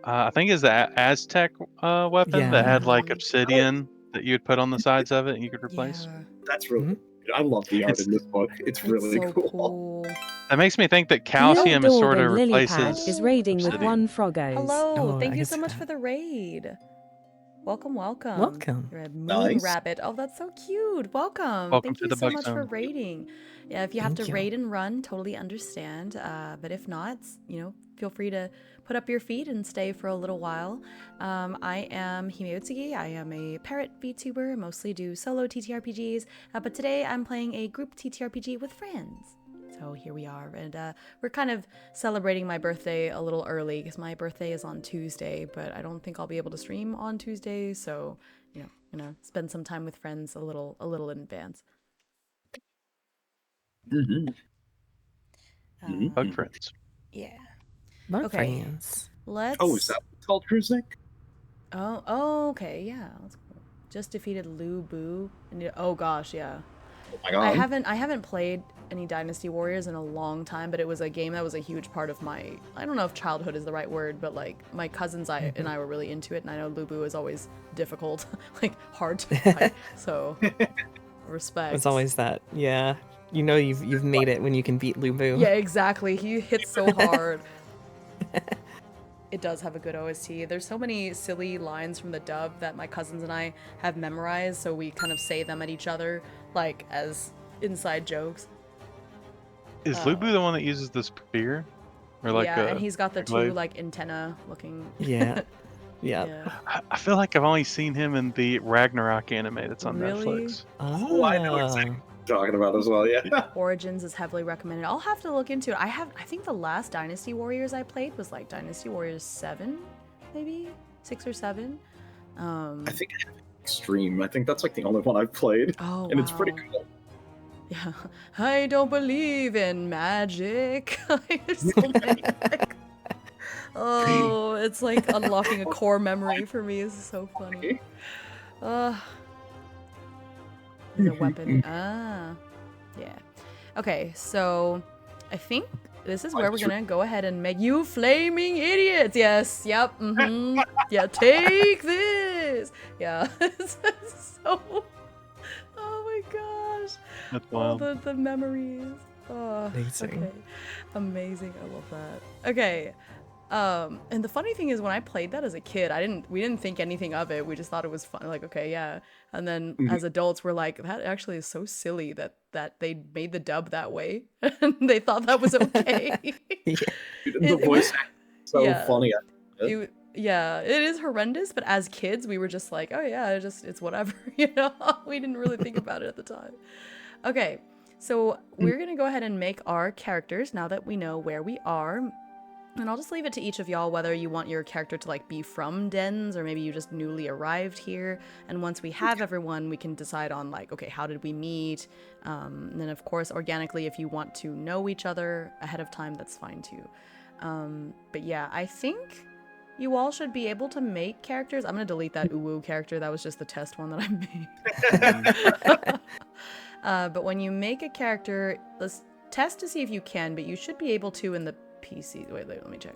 S4: I think it's the Aztec weapon that had like obsidian that you'd put on the sides of it and you could replace.
S2: Yeah.
S5: That's really I love the art in this book. It's really
S2: so cool.
S4: That makes me think that calcium is sort of replaces.
S1: Is raiding with
S4: obsidian.
S1: 1 Frogos.
S2: Hello,
S3: Oh,
S2: thank
S3: I
S2: you
S3: can
S2: so
S3: see
S2: much
S3: that.
S2: for the raid. Welcome.
S3: Welcome.
S2: You're a moon
S5: Nice.
S2: rabbit. Oh, that's so cute. Welcome.
S4: Welcome
S2: Thank
S4: to
S2: you
S4: the
S2: so
S4: bug
S2: much for
S4: zone.
S2: raiding. Yeah, if you have
S3: Thank
S2: to
S3: you.
S2: raid and run, totally understand. But if not, feel free to put up your feet and stay for a little while. I am Hime. I am a parrot VTuber, mostly do solo TTRPGs. But today I'm playing a group TTRPG with friends. So here we are, and we're kind of celebrating my birthday a little early because my birthday is on Tuesday, but I don't think I'll be able to stream on Tuesday, so gonna spend some time with friends a little in advance.
S4: Bug friends.
S2: Yeah.
S3: My
S2: Okay.
S3: friends.
S2: Let's.
S5: Oh, is that what it's called, Cruising?
S2: Oh, okay, yeah. That's cool. Just defeated Lu Bu. And oh gosh, yeah.
S5: Oh my god.
S2: I haven't played any Dynasty Warriors in a long time, but it was a game that was a huge part of my, I don't know if childhood is the right word, but like my cousins and I were really into it, and I know Lubu is always difficult, like hard to fight, so respect.
S3: It's always that, yeah. You know you've made it when you can beat Lubu.
S2: Yeah, exactly. He hits so hard. It does have a good OST. There's so many silly lines from the dub that my cousins and I have memorized, so we kind of say them at each other, like as inside jokes.
S4: Is Lubu the one that uses the spear? Or like
S2: yeah, and he's got the two
S4: blade?
S2: like antenna looking.
S3: Yeah. Yeah.
S2: Yeah.
S4: I feel like I've only seen him in the Ragnarok anime that's on
S2: Really?
S4: Netflix.
S5: Oh, I know exactly what you're talking about as well. Yeah.
S2: Origins is heavily recommended. I'll have to look into it. I think the last Dynasty Warriors I played was like Dynasty Warriors 7, maybe 6 or 7.
S5: I think I have Extreme. I think that's like the only one I've played,
S2: Oh,
S5: and it's pretty
S2: wow.
S5: cool.
S2: Yeah, I don't believe in magic. There's so many. Like, oh, it's like unlocking a core memory for me. This is so funny. The weapon. Ah, yeah. Okay, so I think this is where we're gonna go ahead and make you flaming idiots. Yes. Yep. Yeah. Take this. Yeah. It's so. Oh my gosh.
S4: That's
S2: All
S4: wild.
S2: the memories. Oh,
S3: Amazing.
S2: Okay. Amazing. I love that. Okay. And the funny thing is, when I played that as a kid, we didn't think anything of it. We just thought it was fun. Like, okay, yeah. And then as adults, we're like, that actually is so silly that they made the dub that way, and they thought that was okay.
S3: Yeah.
S5: The voice acting is so
S2: yeah.
S5: funny.
S2: Yeah, it is horrendous, but as kids, we were just like, oh yeah, it's whatever, you know? We didn't really think about it at the time. Okay, so we're gonna go ahead and make our characters now that we know where we are. And I'll just leave it to each of y'all whether you want your character to like be from Dens or maybe you just newly arrived here. And once we have everyone, we can decide on like, okay, how did we meet? And then of course, organically, if you want to know each other ahead of time, that's fine too. But yeah, I think you all should be able to make characters. I'm gonna delete that Uwu character. That was just the test one that I made. But when you make a character, let's test to see if you can, but you should be able to in the PC. Wait, let me check.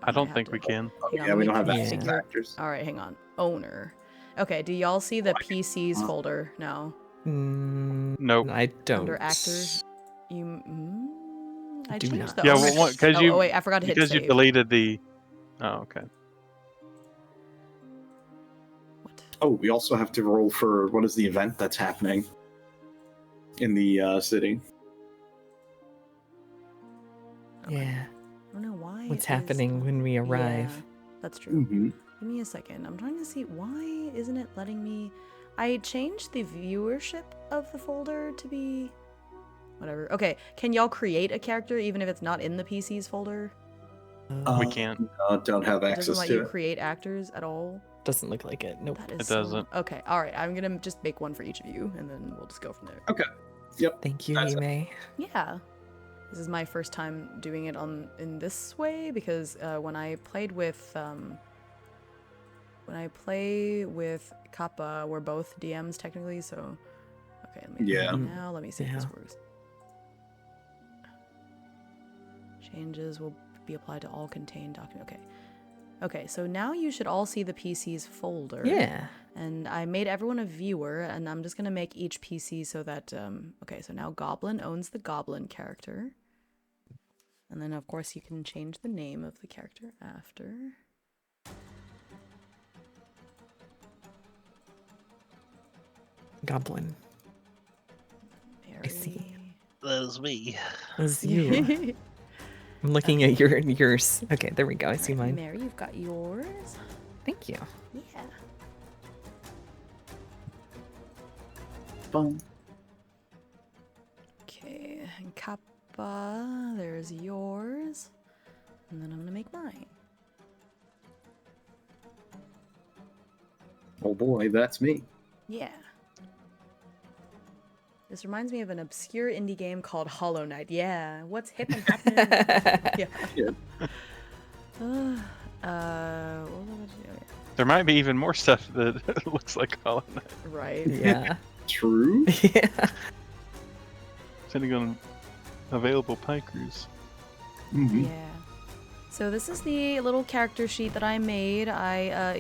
S4: I don't think we can.
S5: Yeah, we don't have
S3: Yeah.
S5: acting actors.
S2: All right, hang on. Owner. Okay, do y'all see the PCs folder now?
S4: Nope.
S3: I don't.
S2: Under actors? I
S3: Do
S2: changed
S3: not.
S2: the
S4: Yeah,
S2: owner.
S4: well, because
S2: oh, wait, I forgot to hit
S4: because you
S2: save.
S4: deleted the. Oh, okay.
S2: What?
S5: Oh, we also have to roll for what is the event that's happening in the city.
S3: Yeah.
S2: I don't know why.
S3: What's
S2: it is-
S3: happening when we arrive?
S2: Yeah, that's true.
S5: Mm-hmm.
S2: Give me a second. I'm trying to see why isn't it letting me. I changed the viewership of the folder to be whatever. Okay, can y'all create a character even if it's not in the PCs folder?
S4: We can't.
S5: Don't have
S2: It
S5: access
S2: doesn't let
S5: to
S2: you
S5: it.
S2: create actors at all.
S3: Doesn't look like it. Nope.
S2: That is
S4: It doesn't.
S2: Okay, all right. I'm gonna just make one for each of you, and then we'll just go from there.
S5: Okay. Yep.
S3: Thank you,
S5: That's it.
S3: Yume.
S2: Yeah, this is my first time doing it in this way because when I played with Kappa, we're both DMs technically. So okay, let me
S5: Yeah.
S2: now let me see if this
S3: Yeah.
S2: works. Changes will be applied to all contained documents. Okay, so now you should all see the PC's folder.
S3: Yeah.
S2: And I made everyone a viewer, and I'm just going to make each PC so that, okay, so now Goblin owns the Goblin character. And then, of course, you can change the name of the character after.
S3: Goblin.
S2: Mary.
S3: I see.
S4: That is me.
S3: That's you. I'm looking at yours. Okay, there we go. I see
S2: Alright,
S3: mine.
S2: Mary, you've got yours.
S3: Thank you.
S2: Yeah.
S5: Boom.
S2: Okay, and Kappa, there's yours. And then I'm going to make mine.
S5: Oh boy, that's me.
S2: Yeah. This reminds me of an obscure indie game called Hollow Knight. Yeah, what's hip and happening? Yeah. What was I about to do?
S4: There might be even more stuff that looks like Hollow Knight.
S2: Right.
S3: Yeah.
S5: True.
S3: Yeah.
S4: depending on available pike crews.
S5: Mhm.
S2: Yeah. So this is the little character sheet that I made.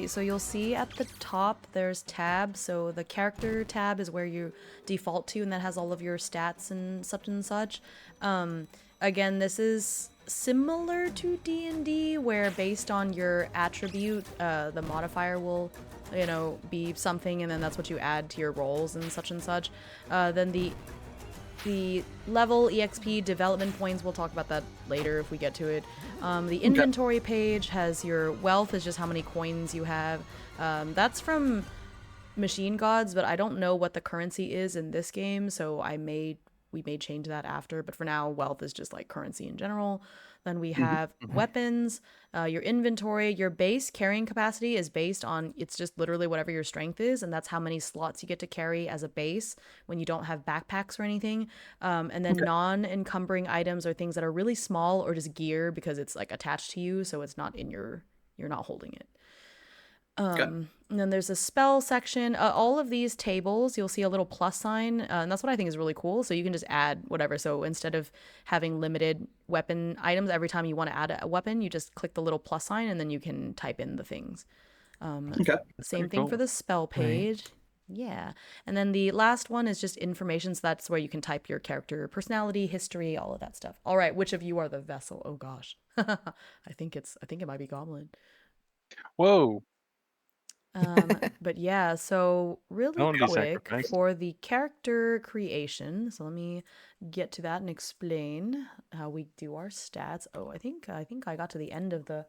S2: So you'll see at the top there's tabs. So the character tab is where you default to, and that has all of your stats and such and such. Again, this is similar to D&D, where based on your attribute, the modifier will, be something, and then that's what you add to your rolls and such and such. Then the level, EXP, development points, we'll talk about that later if we get to it. The inventory page has your wealth, is just how many coins you have. That's from Machine Gods, but I don't know what the currency is in this game, so we may change that after, but for now, wealth is just like currency in general. Then we have weapons, your inventory, your base carrying capacity is based on, it's just literally whatever your strength is, and that's how many slots you get to carry as a base when you don't have backpacks or anything. And then non-encumbering items are things that are really small or just gear because it's like attached to you, so it's not you're not holding it. And then there's a spell section. All of these tables, you'll see a little plus sign, and that's what I think is really cool. So you can just add whatever. So instead of having limited weapon items, every time you want to add a weapon, you just click the little plus sign, and then you can type in the things. Same thing for the spell page. Right. Yeah. And then the last one is just information. So that's where you can type your character personality, history, all of that stuff. All right. Which of you are the vessel? Oh, gosh. I think it might be Goblin.
S4: Whoa.
S2: But yeah, so really quick for the character creation. So let me get to that and explain how we do our stats. Oh, I think I got to the end of the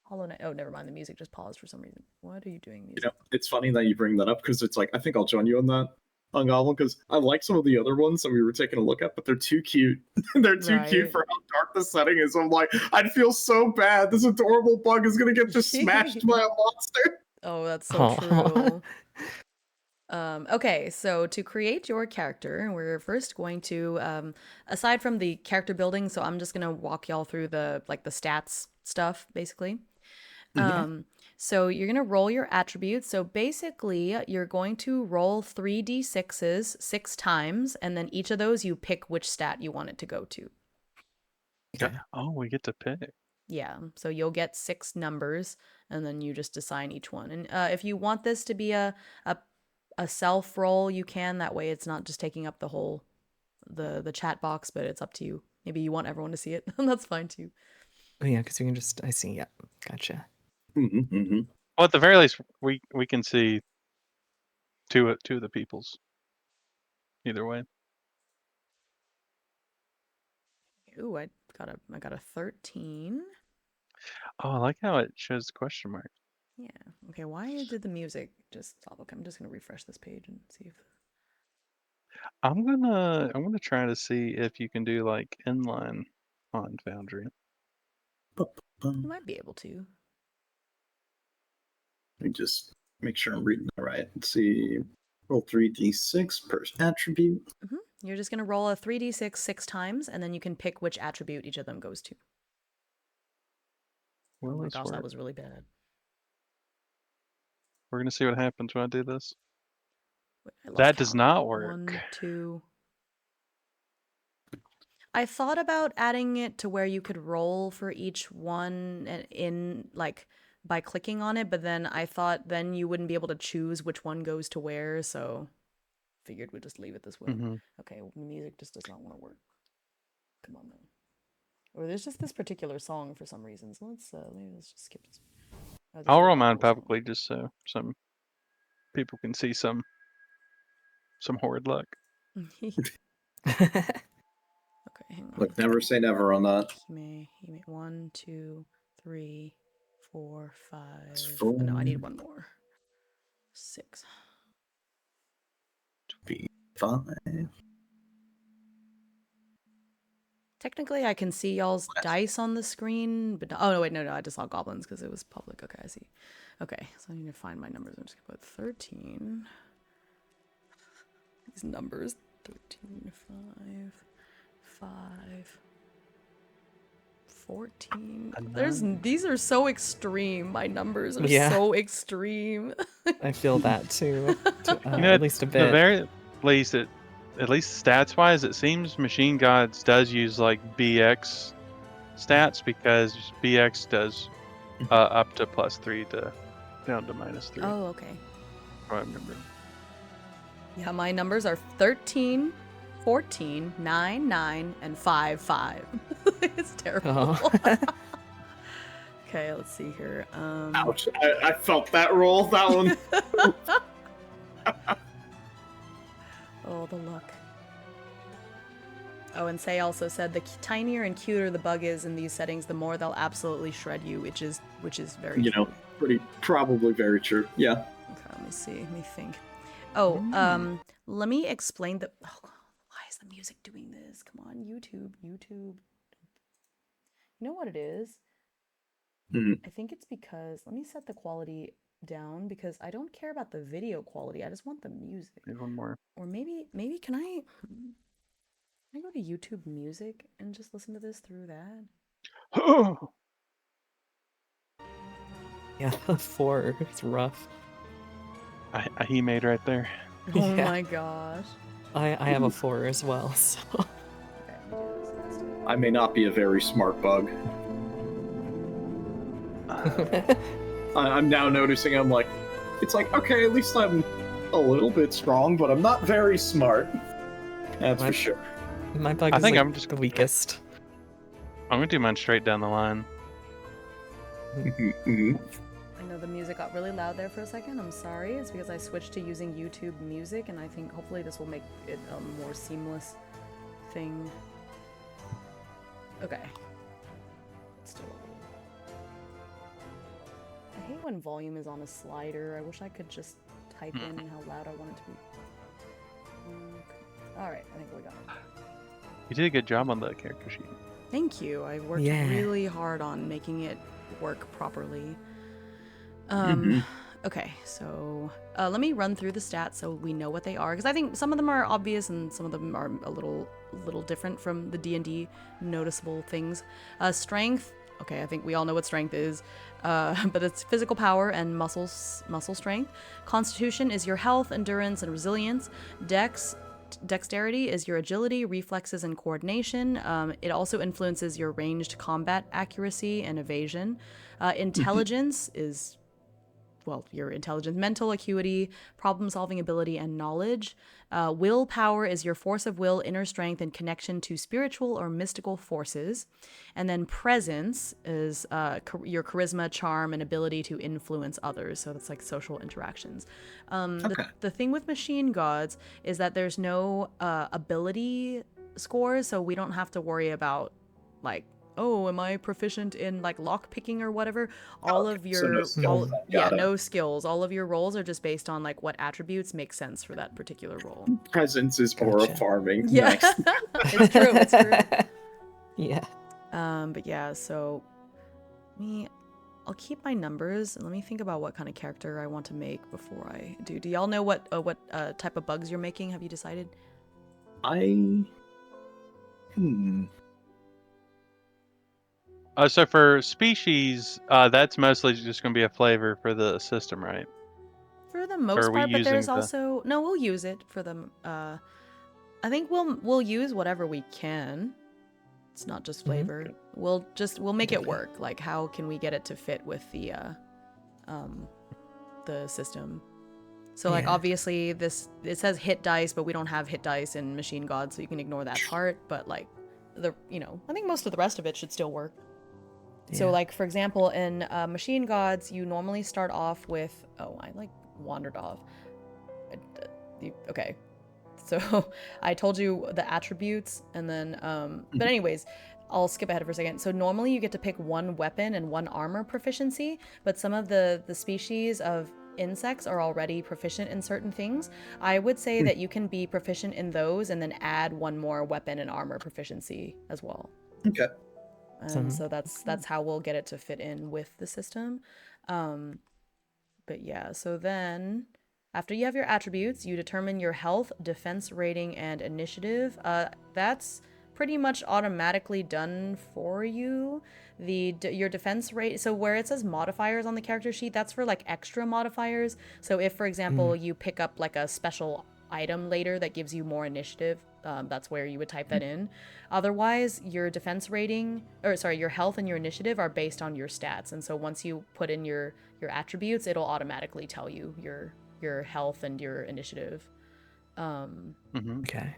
S2: Hollow Knight. Oh, never mind. The music just paused for some reason. What are you doing, music?
S5: It's funny that you bring that up because it's like, I think I'll join you on that on Goblin because I like some of the other ones that we were taking a look at, but they're too cute. They're too cute for how dark the setting is. I'm like, I'd feel so bad. This adorable bug is gonna get just smashed by a monster.
S2: Oh, that's so true. Okay, so to create your character, we're first going to, aside from the character building, so I'm just gonna walk y'all through the stats stuff, basically. So you're gonna roll your attributes. So basically, you're going to roll 3d6s 6 times, and then each of those you pick which stat you want it to go to.
S4: Okay. Oh, we get to pick.
S2: Yeah, so you'll get 6 numbers, and then you just assign each one. And if you want this to be a self roll, you can. That way, it's not just taking up the whole the chat box, but it's up to you. Maybe you want everyone to see it, and that's fine too.
S3: Oh yeah, because you can just I see. Yeah, gotcha.
S4: Well, at the very least, we can see two of the peoples. Either way.
S2: Ooh, I got a 13.
S4: Oh, I like how it shows the question mark.
S2: Yeah. Okay, why did the music just stop? Okay, I'm just gonna refresh this page and see if
S4: I'm gonna try to see if you can do like inline on Foundry.
S2: you might be able to.
S5: Let me just make sure I'm reading that right. Let's see. Roll 3d6 per attribute.
S2: You're just gonna roll a 3d6 6 times, and then you can pick which attribute each of them goes to.
S4: Well,
S2: oh my gosh, that was really bad.
S4: We're gonna see what happens when I do this.
S2: Wait,
S4: that does not work.
S2: 1, 2. I thought about adding it to where you could roll for each one in like by clicking on it, but then I thought then you wouldn't be able to choose which one goes to where, so figured we'd just leave it this way. Okay, well, the music just does not want to work. Come on, man. Or there's just this particular song for some reason, so let's just skip this.
S4: I'll roll mine publicly just so some people can see some horrid luck.
S2: Okay, hang on.
S5: Look, never say never on that.
S2: He may 1, 2, 3, 4, 5.
S5: Oh,
S2: no, I need one more. 6.
S5: 5.
S2: Technically, I can see y'all's dice on the screen, but oh no, wait, no, I just saw goblins because it was public. Okay, I see. Okay, so I need to find my numbers. I'm just gonna put 13. These numbers: 13, 5, 14. These are so extreme. My numbers are so extreme.
S3: I feel that too. At least a bit.
S4: At the very least, at least stats wise, it seems Machine Gods does use like BX stats because BX does up to +3 to down to -3.
S2: Oh, okay.
S4: I remember.
S2: Yeah, my numbers are 13, 14, 9, 9, and 5, 5. It's terrible.
S3: Oh.
S2: Okay, let's see here.
S5: Ouch! I felt that roll. That one.
S2: Oh, the luck. Oh, and Say also said the tinier and cuter the bug is in these settings, the more they'll absolutely shred you, which is very true.
S5: Probably very true. Yeah.
S2: Okay, let me see. Let me think. Oh, let me explain the. Oh, why is the music doing this? Come on, YouTube. You know what it is? I think it's because. Let me set the quality down because I don't care about the video quality. I just want the music.
S4: Maybe one more.
S2: Or maybe can I go to YouTube Music and just listen to this through that?
S3: Yeah, 4. It's rough.
S4: He made right there.
S2: Oh
S3: Yeah.
S2: my gosh.
S3: I have a 4 as well, so.
S2: Okay, let me do this. Let's do it.
S5: I may not be a very smart bug. I'm now noticing. I'm like, it's like, okay, at least I'm a little bit strong, but I'm not very smart. That's for sure.
S3: My bug
S4: I
S3: is
S4: think
S3: like
S4: I'm just
S3: the weakest.
S4: I'm gonna do mine straight down the line.
S2: I know the music got really loud there for a second. I'm sorry. It's because I switched to using YouTube Music, and I think hopefully this will make it a more seamless thing. Okay. Still. I hate when volume is on a slider. I wish I could just type in how loud I want it to be. Okay. Alright, I think we got it.
S4: You did a good job on the character sheet.
S2: Thank you. I worked
S3: Yeah.
S2: really hard on making it work properly. Okay, so let me run through the stats so we know what they are, because I think some of them are obvious and some of them are a little different from the D&D noticeable things. Strength. Okay, I think we all know what strength is, but it's physical power and muscle strength. Constitution is your health, endurance, and resilience. Dexterity is your agility, reflexes, and coordination. It also influences your ranged combat accuracy and evasion. Intelligence is, well, your intelligence, mental acuity, problem-solving ability, and knowledge. Willpower is your force of will, inner strength, and connection to spiritual or mystical forces. And then presence is your charisma, charm, and ability to influence others. So that's like social interactions. The thing with Machine Gods is that there's no ability scores, so we don't have to worry about, like, oh, am I proficient in like lock picking or whatever? All of your
S5: no skills.
S2: no skills. All of your rolls are just based on like what attributes make sense for that particular role.
S5: Presence is aura
S3: Gotcha.
S5: farming.
S2: Yeah,
S5: Nice.
S2: it's true. It's true.
S3: Yeah.
S2: But yeah, so I'll keep my numbers and let me think about what kind of character I want to make before I do. Do y'all know what type of bugs you're making? Have you decided?
S4: So for species, that's mostly just going to be a flavor for the system, right?
S2: For the most
S4: are we
S2: part, but there's
S4: using the-
S2: also no. We'll use it for them. I think we'll use whatever we can. It's not just flavor. We'll make it work. Like, how can we get it to fit with the system? So like,
S3: Yeah.
S2: obviously it says hit dice, but we don't have hit dice in Machine God, so you can ignore that part. But like, I think most of the rest of it should still work. So
S3: Yeah.
S2: like, for example, in Machine Gods, you normally start off with, oh, I like wandered off. Okay. So I told you the attributes and then, but anyways, I'll skip ahead for a second. So normally you get to pick one weapon and one armor proficiency, but some of the species of insects are already proficient in certain things. I would say that you can be proficient in those and then add one more weapon and armor proficiency as well.
S5: Okay.
S2: And so that's how we'll get it to fit in with the system. But yeah, so then after you have your attributes, you determine your health, defense rating, and initiative. That's pretty much automatically done for you. Your defense rate, so where it says modifiers on the character sheet, that's for like extra modifiers. So if, for example, you pick up like a special item later that gives you more initiative, that's where you would type that in. Otherwise, your defense rating, your health and your initiative are based on your stats. And so once you put in your attributes, it'll automatically tell you your health and your initiative.
S3: Okay.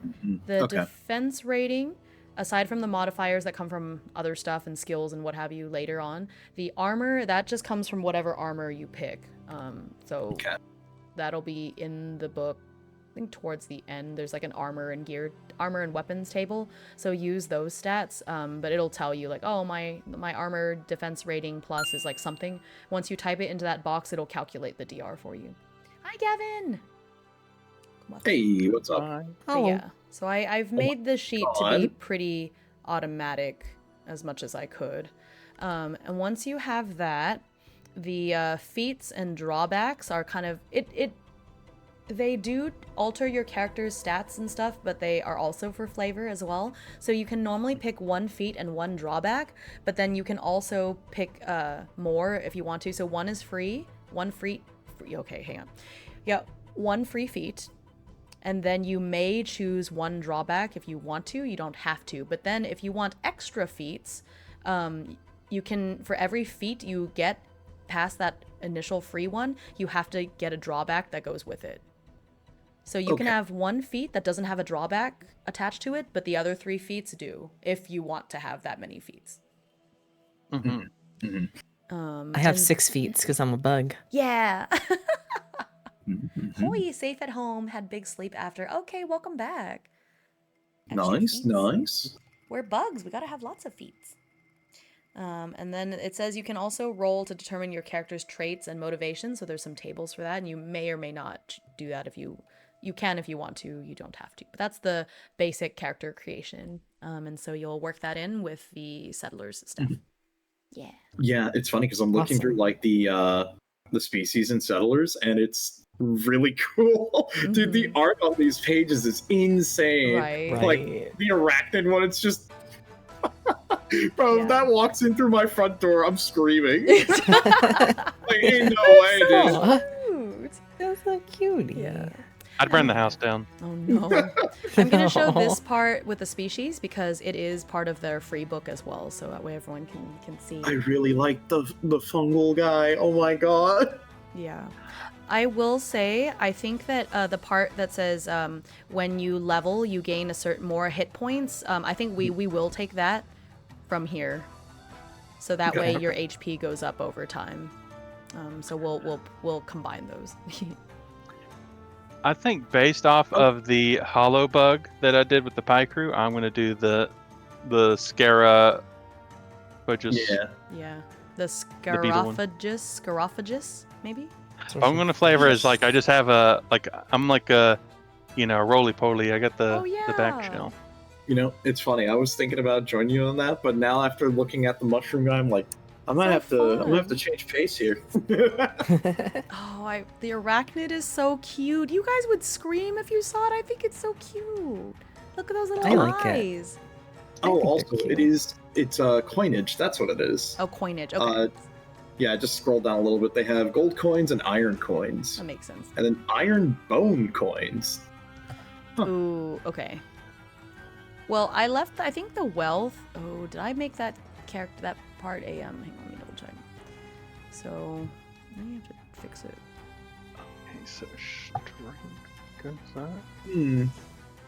S2: The defense rating, aside from the modifiers that come from other stuff and skills and what have you later on, the armor, that just comes from whatever armor you pick. That'll be in the book. I think towards the end, there's like an armor and weapons table. So use those stats, but it'll tell you like, oh, my armor defense rating plus is like something. Once you type it into that box, it'll calculate the DR for you. Hi, Gavin.
S5: Hey, what's up?
S2: Oh yeah. So I've made this sheet to be pretty automatic as much as I could. And once you have that, the feats and drawbacks are kind of they do alter your character's stats and stuff, but they are also for flavor as well. So you can normally pick one feat and one drawback, but then you can also pick more if you want to. So one is free, okay, hang on. Yeah, one free feat. And then you may choose one drawback if you want to. You don't have to. But then if you want extra feats, you can, for every feat you get past that initial free one, you have to get a drawback that goes with it. So you can have one feat that doesn't have a drawback attached to it, but the other 3 feats do, if you want to have that many feats.
S3: I have 6 feats because I'm a bug.
S2: Yeah. Hoy, safe at home, had big sleep after. Okay, welcome back.
S5: Nice.
S2: We're bugs. We gotta have lots of feats. And then it says you can also roll to determine your character's traits and motivations. So there's some tables for that, and you may or may not do that if you can if you want to. You don't have to. But that's the basic character creation. And so you'll work that in with the settlers stuff. Yeah.
S5: Yeah, it's funny because I'm looking through like the species and settlers, and it's really cool. Dude, the art on these pages is insane.
S2: Right.
S5: Like the arachnid one, it's just bro, if that walks in through my front door, I'm screaming. Like, ain't no way, dude.
S3: That's so cute.
S2: Yeah.
S4: I'd burn the house down.
S2: Oh no. I'm gonna show this part with the species because it is part of their free book as well, so that way everyone can see.
S5: I really like the fungal guy. Oh my god.
S2: Yeah. I will say, I think that the part that says when you level, you gain a certain more hit points. I think we will take that from here, so that way your HP goes up over time. So we'll combine those.
S4: I think based off of the hollow bug that I did with the Pie Crew, I'm gonna do the Scara, but just
S2: yeah, the Scarophagus, maybe.
S4: I'm gonna flavor is like I just have I'm like a roly poly. I got the back shell.
S5: You know, it's funny. I was thinking about joining you on that, but now after looking at the mushroom guy, I'm like, I'm gonna have to change pace here.
S2: Oh, the arachnid is so cute. You guys would scream if you saw it. I think it's so cute. Look at those little eyes.
S5: Oh, also, it's coinage. That's what it is.
S2: Oh, coinage. Okay.
S5: Yeah, just scroll down a little bit. They have gold coins and iron coins.
S2: That makes sense.
S5: And then iron bone coins.
S2: Huh. Ooh, okay. Well, I left, I think, the wealth. Oh, did I make that character, that part a, hang on, let me double check. So, I have to fix it.
S4: Okay, so strength. Good side.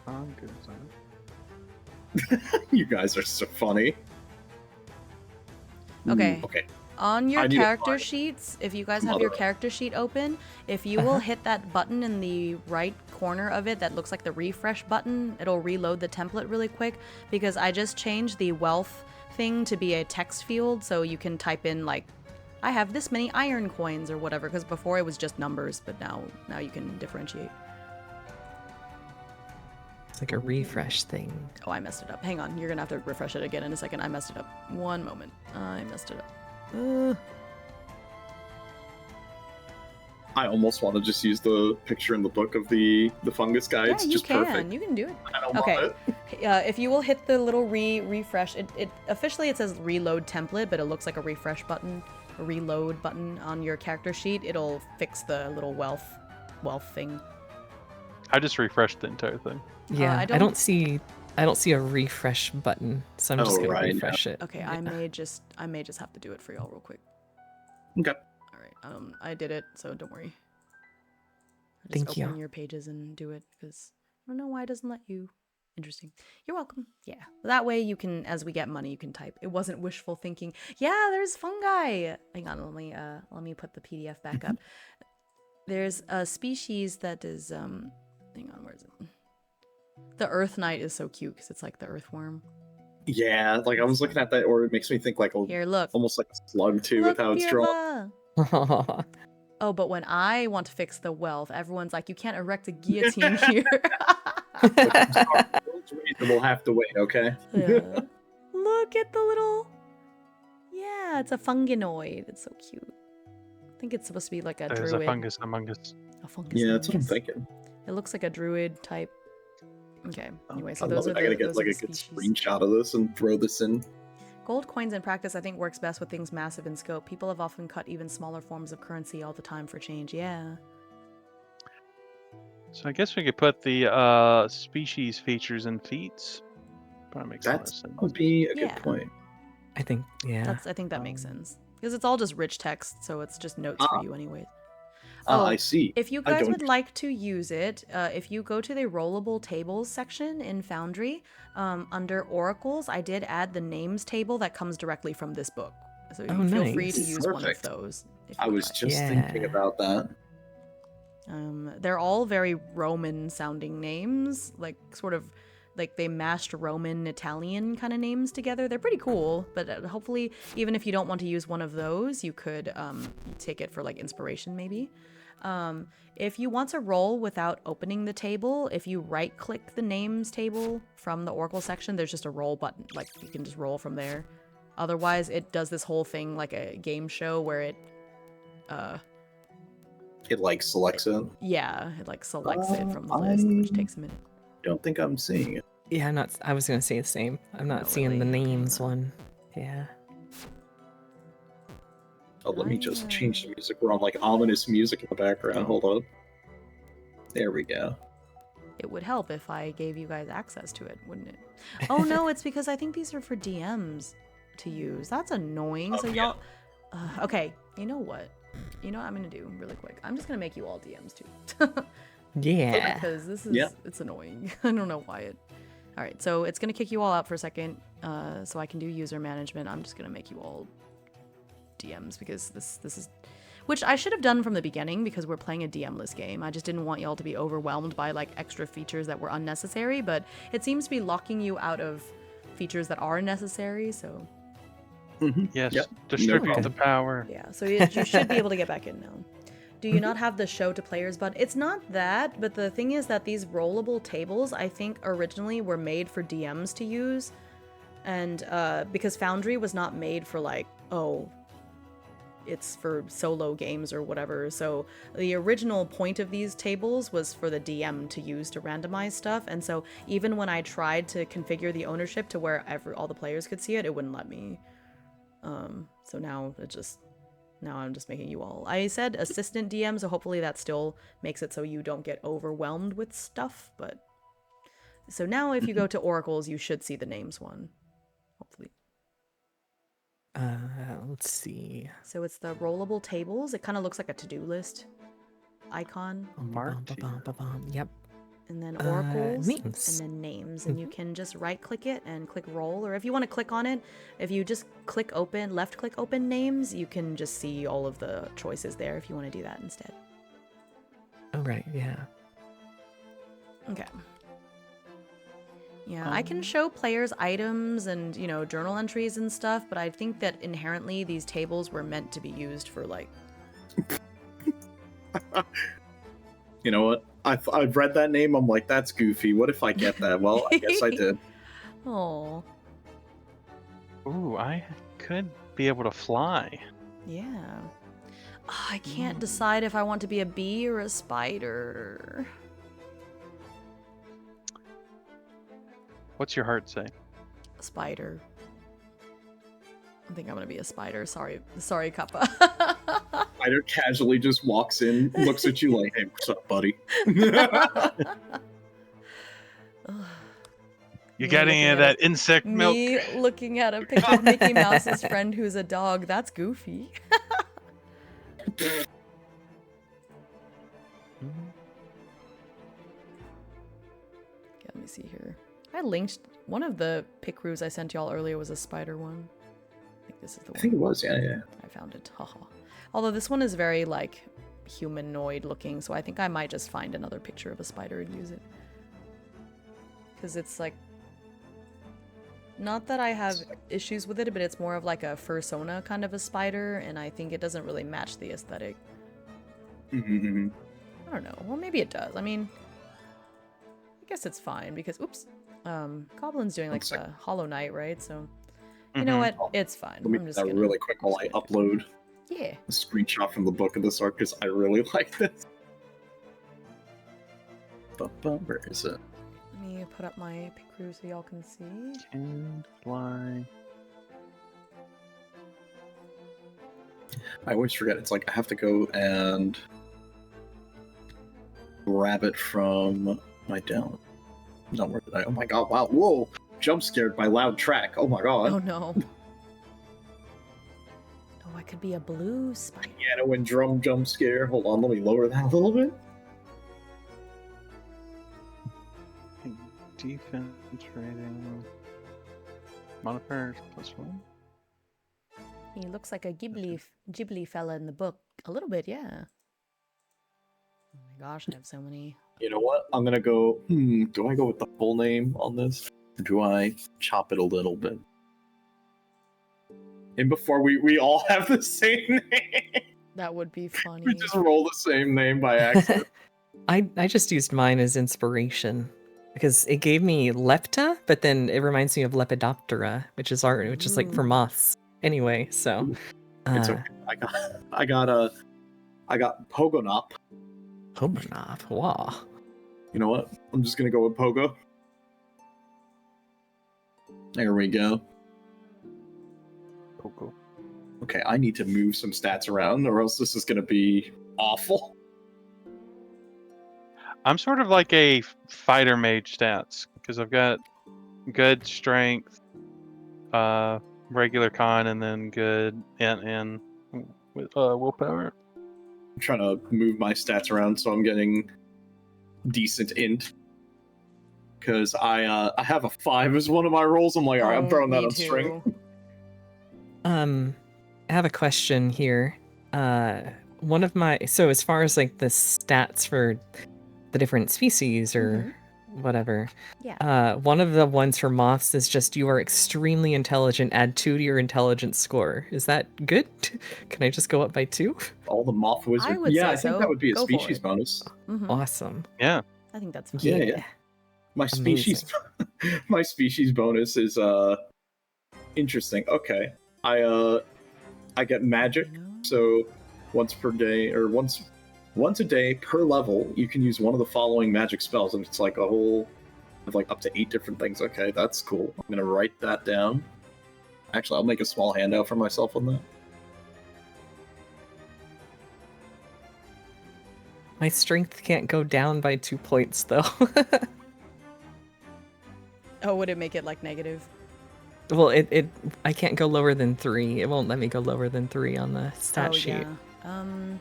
S4: On good side.
S5: You guys are so funny.
S2: Okay.
S5: Okay.
S2: On your character sheets, if you guys have your character sheet open, if you will hit that button in the right corner of it that looks like the refresh button, it'll reload the template really quick, because I just changed the wealth thing to be a text field, so you can type in like, I have this many iron coins or whatever, because before it was just numbers, but now you can differentiate.
S3: It's like a refresh thing.
S2: Oh, I messed it up. Hang on, you're gonna have to refresh it again in a second. I messed it up. One moment. I messed it up.
S5: I almost want to just use the picture in the book of the fungus guy.
S2: Yeah,
S5: it's just perfect.
S2: You can do it.
S5: I don't want it.
S2: If you will hit the little refresh, it officially it says reload template, but it looks like a refresh button, a reload button on your character sheet. It'll fix the little wealth thing.
S4: I just refreshed the entire thing.
S3: Yeah,
S2: I
S3: I
S2: don't-
S3: don't see a refresh button, so I'm just
S5: Oh,
S3: gonna
S5: right,
S3: refresh it.
S2: Okay,
S3: Yeah.
S2: I may just have to do it for y'all real quick.
S5: Okay.
S2: All right. I did it, so don't worry. Just
S3: Thank
S2: open
S3: you.
S2: your pages and do it because I don't know why it doesn't let you. Interesting. You're welcome. Yeah. That way you can, as we get money, you can type. It wasn't wishful thinking. Yeah, there's fungi. Hang on, let me put the PDF back up. There's a species that is hang on, where is it? The Earth Knight is so cute because it's like the earthworm.
S5: Yeah, like I was looking at that, or it makes me think like
S2: Here, look.
S5: almost like a slug too, with how it's drawn.
S2: Pirva. Oh, but when I want to fix the wealth, everyone's like, you can't erect a guillotine here.
S5: We'll have to wait, okay?
S2: Yeah. Look at the little... Yeah, it's a funginoid. It's so cute. I think it's supposed to be like a
S4: There's
S2: druid.
S4: a fungus among us.
S2: A fungus.
S5: Yeah, that's what I'm
S2: fungus.
S5: thinking.
S2: It looks like a druid type. Okay, anyway, so
S5: I
S2: those
S5: love
S2: are
S5: it.
S2: the
S5: I gotta get
S2: those
S5: like
S2: are
S5: a
S2: the
S5: good
S2: species.
S5: screenshot of this and throw this in.
S2: Gold coins in practice, I think, works best with things massive in scope. People have often cut even smaller forms of currency all the time for change. Yeah.
S4: So I guess we could put the species features and feats. Probably makes a lot of sense.
S5: That would be a
S2: Yeah.
S5: good point.
S3: I think, yeah.
S2: I think that makes sense. Because it's all just rich text, so it's just notes for you anyways.
S5: I see.
S2: If you
S5: I
S2: guys
S5: don't-
S2: would like to use it, if you go to the rollable tables section in Foundry, under Oracles, I did add the names table that comes directly from this book. So
S3: Oh,
S2: you feel free to
S3: nice.
S2: use one of
S5: Perfect.
S2: those. if
S5: I
S2: you would
S5: was
S2: like.
S5: just thinking
S3: Yeah.
S5: about that.
S2: They're all very Roman sounding names, like sort of like they mashed Roman Italian kind of names together. They're pretty cool, but hopefully even if you don't want to use one of those, you could take it for like inspiration maybe. If you want to roll without opening the table, if you right click the names table from the Oracle section, there's just a roll button, like you can just roll from there. Otherwise it does this whole thing like a game show where it
S5: It like selects it.
S2: it like selects it from the list, which takes a minute.
S5: Don't think I'm seeing it.
S3: Yeah, I was gonna say the same. I'm not
S2: Oh,
S3: seeing the
S2: really? Okay,
S3: names
S2: no.
S3: one. Yeah.
S5: Oh, let me just change the music. We're on like ominous music in the background. Hold up. There we go.
S2: It would help if I gave you guys access to it, wouldn't it? Oh no, it's because I think these are for DMs to use. That's annoying. So y'all... okay, you know what? You know what I'm going to do really quick? I'm just going to make you all DMs too.
S3: Yeah.
S2: Because this is... It's annoying. I don't know why it... Alright, so it's going to kick you all out for a second so I can do user management. I'm just going to make you all DMs because this is... Which I should have done from the beginning because we're playing a DM-less game. I just didn't want y'all to be overwhelmed by like extra features that were unnecessary, but it seems to be locking you out of features that are necessary, so...
S4: Yes,
S5: Yep.
S4: distribute
S3: No
S4: the power.
S2: Yeah, so you should be able to get back in now. Do you not have the show to players button? It's not that, but the thing is that these rollable tables, I think originally were made for DMs to use. And because Foundry was not made for like, oh, it's for solo games or whatever. So the original point of these tables was for the DM to use to randomize stuff. And so even when I tried to configure the ownership to where all the players could see it, it wouldn't let me. So now I'm just making you all. I said assistant DM, so hopefully that still makes it so you don't get overwhelmed with stuff, but so now if you go to Oracles, you should see the names one. Hopefully.
S3: Let's see.
S2: So it's the rollable tables. It kind of looks like a to-do list icon.
S4: Marked.
S3: Yep.
S2: And then Oracles,
S3: names.
S2: and then names, and you can just right-click it and click roll, or if you want to click on it, if you just click open, left-click open names, you can just see all of the choices there if you want to do that instead.
S3: Oh, right, yeah.
S2: Okay. Yeah, I can show players items and, you know, journal entries and stuff, but I think that inherently these tables were meant to be used for, like...
S5: You know what? I've read that name. I'm like, that's goofy. What if I get that? Well, I guess I did.
S2: Oh,
S4: Ooh, I could be able to fly.
S2: yeah. I can't decide if I want to be a bee or a spider.
S4: What's your heart say?
S2: A spider. I think I'm gonna be a spider. Sorry, Kappa.
S5: spider casually just walks in, looks at you like, "Hey, what's up, buddy?"
S4: You got any of that insect milk?
S2: Me looking at a picture of Mickey Mouse's friend who's a dog. That's goofy. Okay, let me see here. I linked one of the picroos I sent y'all earlier was a spider one. I think this is the one.
S5: I think it was, yeah.
S2: I found it. Haha. Although this one is very like humanoid looking, so I think I might just find another picture of a spider and use it. Because it's like, not that I have issues with it, but it's more of like a fursona kind of a spider, and I think it doesn't really match the aesthetic.
S5: Mm-hmm.
S2: I don't know. Well, maybe it does. I mean, I guess it's fine because, oops, Goblin's doing like a Hollow Knight, right? So, you know what? It's fine.
S5: Let me
S2: I'm
S5: do
S2: just
S5: that
S2: gonna
S5: really quick while I upload
S2: a
S5: screenshot from the book of this art because I really like this. Where is it?
S2: Let me put up my picture so y'all can see.
S4: Can fly.
S5: I always forget. It's like I have to go and grab it from my down. No, where did I? Oh my god! Wow! Whoa! Jump scared by loud track. Oh my god!
S2: Oh no. Oh, I could be a blue spider.
S5: Piano and drum jump scare. Hold on, let me lower that a little bit.
S4: Defense rating. Modifiers +1.
S2: He looks like a Ghibli fella in the book. A little bit, yeah. Oh my gosh, I have so many.
S5: You know what? I'm gonna go. Do I go with the full name on this? Or do I chop it a little bit? And before we all have the same name.
S2: That would be funny.
S5: We just roll the same name by accident.
S3: I just used mine as inspiration because it gave me Lepta, but then it reminds me of Lepidoptera, which is like for moths. Anyway, so
S5: it's okay. I got Pogonop.
S3: Pogonop, wow.
S5: You know what? I'm just gonna go with Pogo. There we go.
S4: Pogo.
S5: Okay, I need to move some stats around, or else this is gonna be awful.
S4: I'm sort of like a fighter mage stats because I've got good strength, regular con, and then good and with willpower.
S5: I'm trying to move my stats around so I'm getting decent int. Because I have a 5 as one of my rolls. I'm like, all right, I'm throwing that on strength.
S3: I have a question here. One of my so as far as like the stats for the different species or whatever, one of the ones for moths is just you are extremely intelligent. Add 2 to your intelligence score. Is that good? Can I just go up by 2?
S5: All the moth wizards. I think that would be a species bonus.
S3: Awesome.
S4: Yeah,
S2: I think that's fine.
S5: Yeah. My species, my species bonus is interesting. Okay, I get magic. So once per day, or once a day per level, you can use one of the following magic spells, and it's like a whole of like up to 8 different things. Okay, that's cool. I'm gonna write that down. Actually, I'll make a small handout for myself on that.
S3: My strength can't go down by 2 points though.
S2: Oh, would it make it like negative?
S3: Well, I can't go lower than 3. It won't let me go lower than 3 on the stat sheet.
S2: Yeah.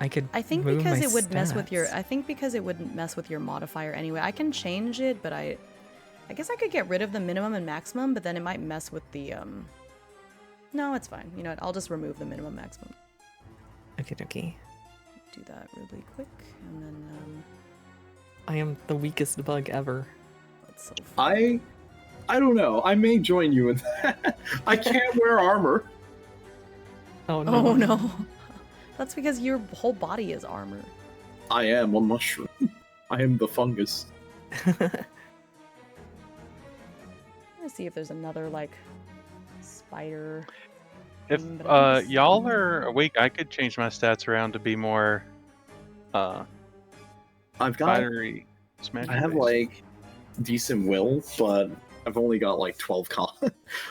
S3: I think
S2: because it would mess with your. I think because it wouldn't mess with your modifier anyway. I can change it, but I guess I could get rid of the minimum and maximum, but then it might mess with the. No, it's fine. You know what? I'll just remove the minimum maximum.
S3: Okay.
S2: Do that really quick, and then.
S3: I am the weakest bug ever.
S2: That's so funny.
S5: I don't know. I may join you in that. I can't wear armor.
S3: Oh no.
S2: Oh no. That's because your whole body is armor.
S5: I am a mushroom. I am the fungus.
S2: Let's see if there's another like spider.
S4: If y'all are awake, I could change my stats around to be more
S5: I've got
S4: fiery.
S5: I have like decent will, but I've only got like 12 con.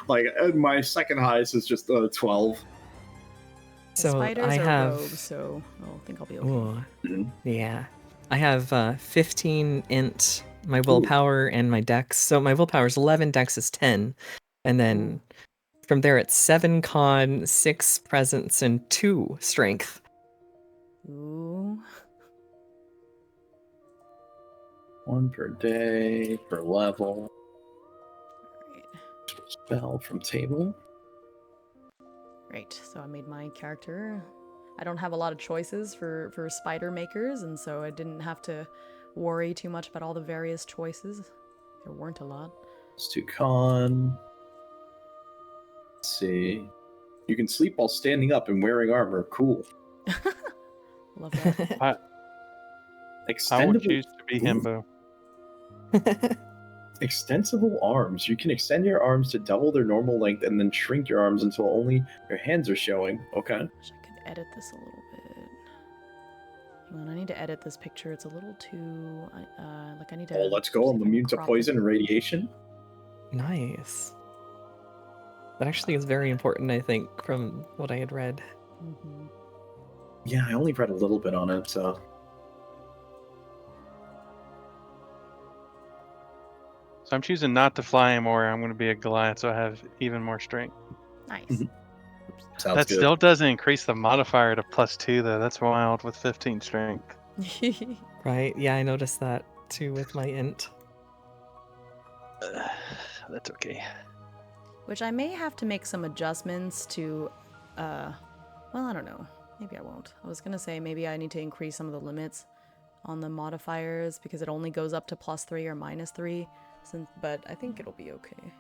S5: Like my second highest is just 12.
S3: So
S2: spiders
S3: I
S2: are
S3: have.
S2: rogues, so I think I'll be okay.
S3: Ooh, yeah. I have 15 int, my willpower, and my dex. So my willpower is 11, dex is 10. And then from there it's 7 con, 6 presence, and 2 strength.
S2: Ooh.
S5: 1 per day, per level.
S2: Right.
S5: Spell from table.
S2: Right, so I made my character. I don't have a lot of choices for spider makers, and so I didn't have to worry too much about all the various choices. There weren't a lot.
S5: It's 2 con. Let's see. You can sleep while standing up and wearing armor. Cool.
S2: Love that.
S4: I
S5: Extendable.
S4: would choose to be
S5: Ooh.
S4: himbo.
S5: Extensible arms. You can extend your arms to double their normal length and then shrink your arms until only your hands are showing. Okay.
S2: Wish I could edit this a little bit. Hang on, I need to edit this picture. It's a little too, like I need to...
S5: Oh, let's go.
S2: see
S5: I'm
S2: if I can
S5: immune to
S2: crop
S5: poison
S2: it.
S5: and radiation.
S3: Nice. That actually is very important, I think, from what I had read.
S2: Mm-hmm.
S5: Yeah, I only read a little bit on it, so...
S4: So I'm choosing not to fly anymore. I'm going to be a Goliath, so I have even more strength.
S2: Nice.
S5: Mhm.
S2: Oops.
S5: Sounds
S4: That
S5: good.
S4: still doesn't increase the modifier to +2, though. That's wild with 15 strength.
S3: Right? Yeah, I noticed that too with my int.
S4: That's okay.
S2: Which I may have to make some adjustments to, well, I don't know. Maybe I won't. I was gonna say maybe I need to increase some of the limits on the modifiers because it only goes up to +3 or -3, but I think it'll be okay.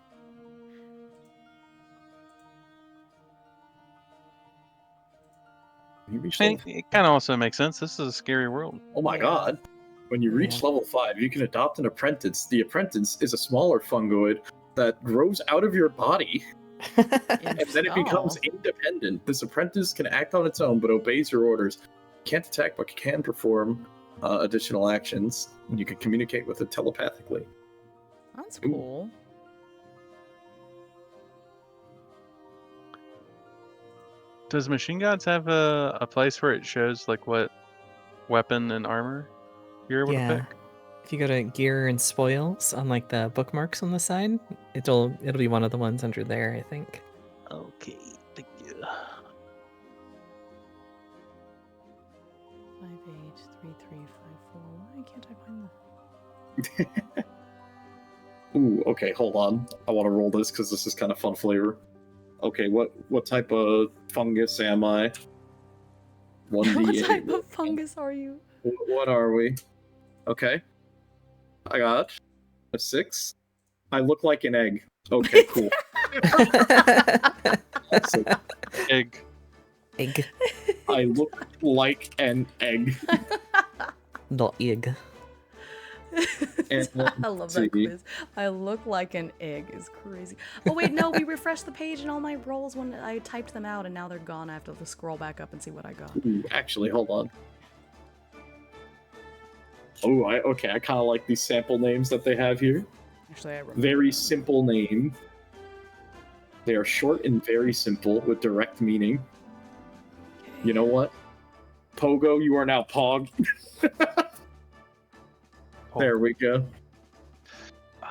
S5: You reach
S4: And
S5: level...
S4: it kind of also makes sense. This is a scary world.
S5: Oh my
S2: Yeah.
S5: god. When you reach
S3: Yeah.
S5: level 5, you can adopt an apprentice. The apprentice is a smaller fungoid that grows out of your body, and then it becomes independent. This apprentice can act on its own, but obeys your orders. Can't attack, but can perform additional actions. You can communicate with it telepathically.
S2: That's cool.
S4: Does Machine Gods have a place where it shows like what weapon and armor you're able to
S3: Yeah.
S4: pick?
S3: If you go to gear and spoils on like the bookmarks on the side, it'll be one of the ones under there, I think.
S4: Okay, thank you.
S2: 583354. Why can't I find the...
S5: Ooh, okay, hold on. I want to roll this because this is kind of fun flavor. Okay, what type of fungus am I? 1d8.
S2: What type of fungus are you?
S5: What are we? Okay. I got a 6. I look like an egg. Okay, cool. So,
S4: Egg.
S3: Egg.
S5: I look like an egg.
S3: Little egg.
S5: And
S2: I love that quiz. I look like an egg is crazy. Oh wait, no, we refreshed the page and all my rolls when I typed them out and now they're gone. I have to scroll back up and see what I got.
S5: Ooh, actually, hold on. Oh, okay. I kind of like these sample names that they have here.
S2: Actually, I remember.
S5: Very simple name. They are short and very simple with direct meaning. You know what? Pogo, you are now Pog. There we go.
S2: I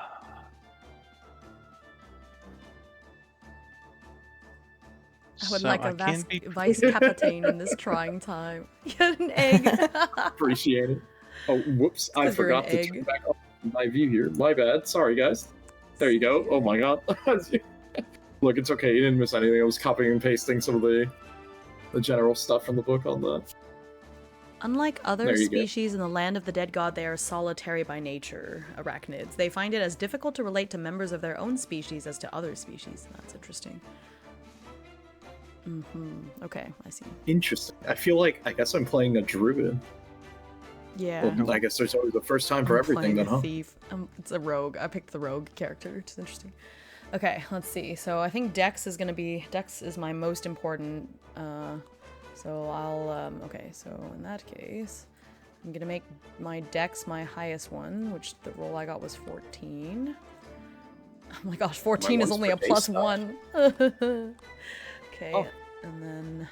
S2: would like a
S4: can be
S5: vice
S2: captain in this trying time. Get an egg.
S5: Appreciate it. Oh, whoops. I
S2: 'Cause you're an
S5: forgot to
S2: egg.
S5: turn back on my view here. My bad. Sorry, guys. There you go. Oh my god. Look, it's okay. You didn't miss anything. I was copying and pasting some of the general stuff from the book on that.
S2: Unlike other
S5: There you go.
S2: species in the land of the dead god, they are solitary by nature, arachnids. They find it as difficult to relate to members of their own species as to other species. That's interesting. Okay, I see.
S5: Interesting. I guess I'm playing a druid.
S2: Yeah.
S5: Well, I guess there's always a first time for
S2: I'm
S5: everything
S2: playing
S5: then,
S2: a
S5: huh?
S2: thief. It's a rogue. I picked the rogue character, which is interesting. Okay, let's see. So I think Dex is my most important. So I'll, okay, so in that case, I'm gonna make my Dex my highest one, which the roll I got was 14. Oh my gosh, 14 is
S5: one's
S2: only
S5: for
S2: a
S5: base
S2: plus
S5: stuff.
S2: 1. Okay,
S5: Oh.
S2: and then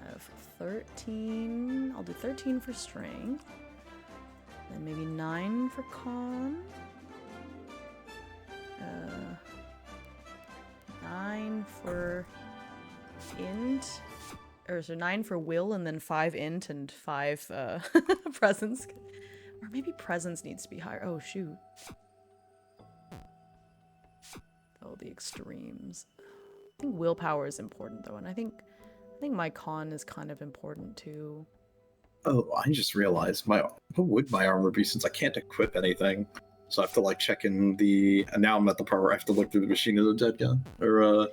S2: I have 13. I'll do 13 for strength. Then maybe 9 for con. 9 for int. Or so 9 for will, and then 5 int and 5 presence. Or maybe presence needs to be higher. Oh, shoot. Oh, the extremes. I think willpower is important, though, and I think my con is kind of important, too.
S5: Oh, I just realized what would my armor be since I can't equip anything? So I have to like check in the. And now I'm at the part where I have to look through the machine of the dead gun. Or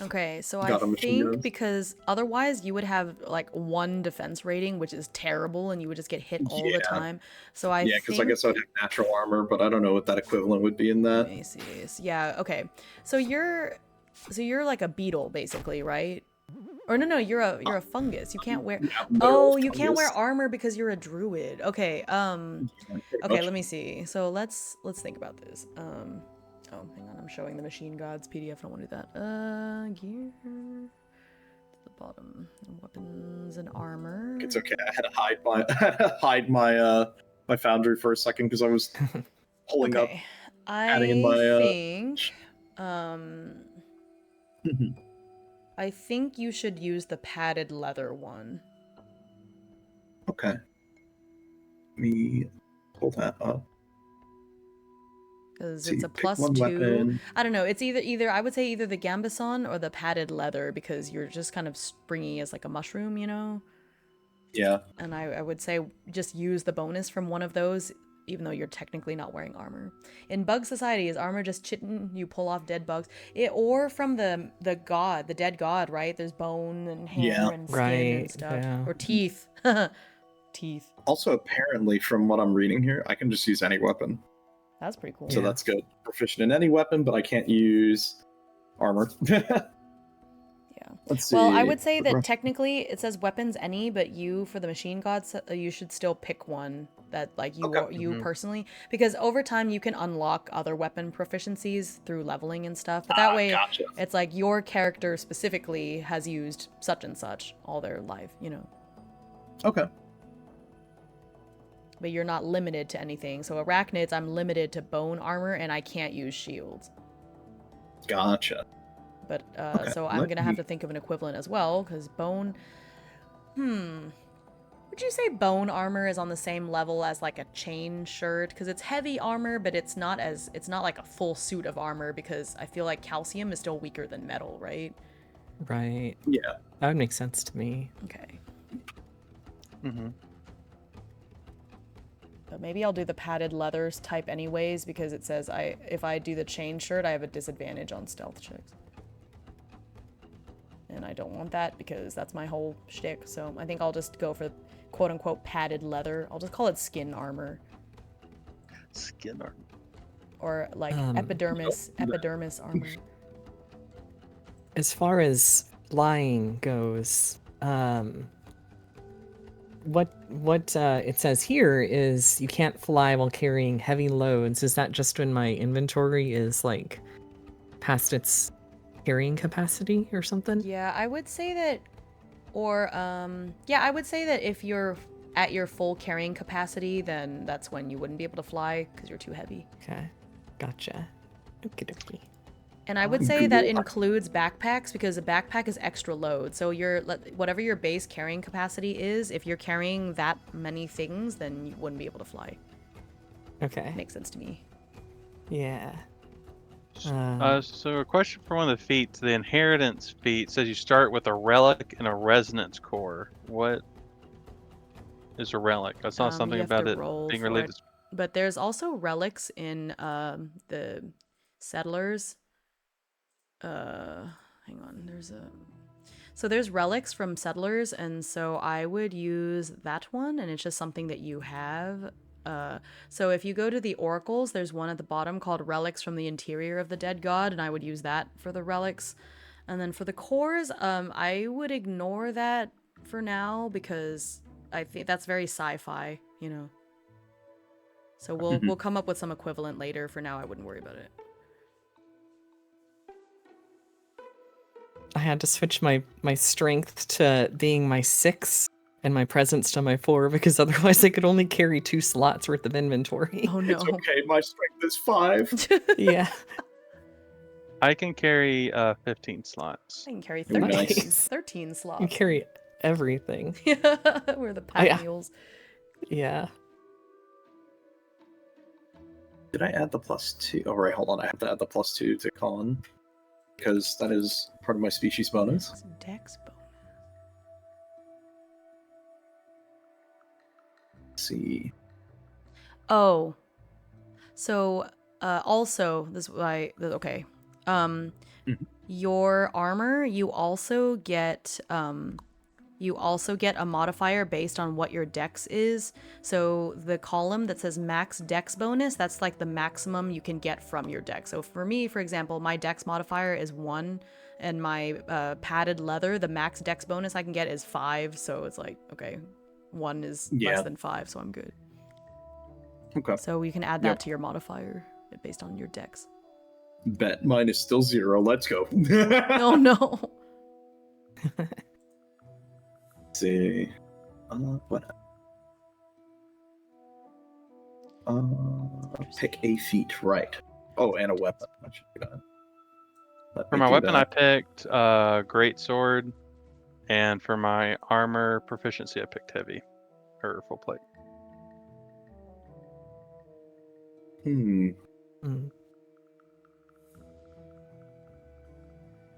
S2: Okay, so
S5: got a
S2: I
S5: machine
S2: think
S5: gun.
S2: because otherwise you would have like 1 defense rating, which is terrible, and you would just get hit all the
S5: Yeah.
S2: time. So I
S5: Yeah, because I
S2: think.
S5: guess I'd have natural armor, but I don't know what that equivalent would be in
S2: Let
S5: that.
S2: me see. Yeah. Okay. So you're like a beetle, basically, right? Or no, you're a fungus. You can't wear.
S5: Yeah,
S2: Oh,
S5: literal
S2: you can't wear
S5: fungus.
S2: armor because you're a druid. Okay.
S5: Yeah, pretty
S2: Okay.
S5: much.
S2: Let me see. So let's think about this. Oh, hang on. I'm showing the machine gods PDF. I don't want to do that. Gear to the bottom. Weapons and armor.
S5: It's okay. I had to hide my foundry for a second because I was pulling up,
S2: Okay.
S5: adding in my.
S2: think. I think you should use the padded leather one.
S5: Okay. Let me pull that up.
S2: Because
S5: See,
S2: it's a
S5: pick one
S2: +2.
S5: weapon.
S2: I don't know. It's either I would say either the gambeson or the padded leather, because you're just kind of springy as like a mushroom, you know?
S5: Yeah.
S2: And I would say just use the bonus from one of those, even though you're technically not wearing armor. In Bug Society, is armor just chitin? You pull off dead bugs? Or from the god, the dead god, right? There's bone and hair
S5: Yeah.
S2: and skin
S3: Right,
S2: and stuff.
S3: yeah.
S2: Or teeth. Teeth.
S5: Also, apparently, from what I'm reading here, I can just use any weapon.
S2: That's pretty cool.
S5: So
S3: Yeah.
S5: that's good. Proficient in any weapon, but I can't use armor.
S2: Yeah.
S5: Let's see.
S2: Well, I would say that technically it says weapons any, but you, for the machine gods, you should still pick one that like you
S5: Okay.
S2: you personally, because over time you can unlock other weapon proficiencies through leveling and stuff. But that way,
S5: Gotcha.
S2: it's like your character specifically has used such and such all their life, you know.
S5: Okay.
S2: But you're not limited to anything. So arachnids, I'm limited to bone armor, and I can't use shields.
S5: Gotcha.
S2: But
S5: Okay,
S2: so I'm
S5: let
S2: gonna have
S5: me-
S2: to think of an equivalent as well, because bone. Would you say bone armor is on the same level as like a chain shirt? Because it's heavy armor, but it's not like a full suit of armor, because I feel like calcium is still weaker than metal, right?
S3: Right.
S5: Yeah.
S3: That would make sense to me.
S2: Okay.
S4: Mm-hmm.
S2: But maybe I'll do the padded leathers type anyways, because it says if I do the chain shirt, I have a disadvantage on stealth checks. And I don't want that because that's my whole shtick. So I think I'll just go for quote-unquote padded leather. I'll just call it skin armor.
S4: Skin armor.
S2: Or like epidermis armor.
S3: As far as flying goes, what it says here is you can't fly while carrying heavy loads. Is that just when my inventory is like past its carrying capacity or something?
S2: Yeah, I would say that, or yeah, I would say that if you're at your full carrying capacity, then that's when you wouldn't be able to fly because you're too heavy.
S3: Okay, gotcha. Okie dokie.
S2: And I would say that includes backpacks, because a backpack is extra load. So whatever your base carrying capacity is, if you're carrying that many things, then you wouldn't be able to fly.
S3: Okay.
S2: Makes sense to me.
S3: Yeah.
S4: So a question for one of the feats. The inheritance feat says you start with a relic and a resonance core. What is a relic? I saw something
S2: you have
S4: about
S2: to
S4: it
S2: roll
S4: being
S2: for
S4: related.
S2: it. But there's also relics in the settlers. Hang on. So there's relics from settlers, and so I would use that one, and it's just something that you have. So if you go to the oracles, there's one at the bottom called Relics from the Interior of the Dead God, and I would use that for the relics. And then for the cores, I would ignore that for now, because I think that's very sci-fi, you know. So we'll come up with some equivalent later. For now, I wouldn't worry about it.
S3: I had to switch my strength to being my 6 and my presence to my 4 because otherwise I could only carry 2 slots worth of inventory.
S2: Oh no.
S5: It's okay. My strength is 5.
S3: Yeah.
S4: I can carry 15 slots.
S2: I can carry
S5: Ooh,
S2: 13,
S5: nice.
S2: 13
S3: You
S2: slots.
S3: carry everything.
S2: We're the pack mules.
S3: Yeah.
S5: Did I add the +2? Oh, right, hold on. I have to add the +2 to con because that is part of my species bonus.
S2: It's Dex bonus.
S5: Let's see.
S2: Oh. So, also, this is why, okay. Your armor, you also get a modifier based on what your dex is. So the column that says max dex bonus, that's like the maximum you can get from your dex. So for me, for example, my dex modifier is 1, and my padded leather, the max dex bonus I can get is 5. So it's like, okay, 1 is less than 5, so I'm good.
S5: Okay.
S2: So you can add that to your modifier based on your dex.
S5: Bet mine is still 0. Let's go.
S2: Oh no.
S5: Let's see. What? Pick a feat, right? Oh, and a weapon. I should do that.
S4: For my weapon, I picked great sword, and for my armor proficiency, I picked heavy or full plate.
S3: Mm.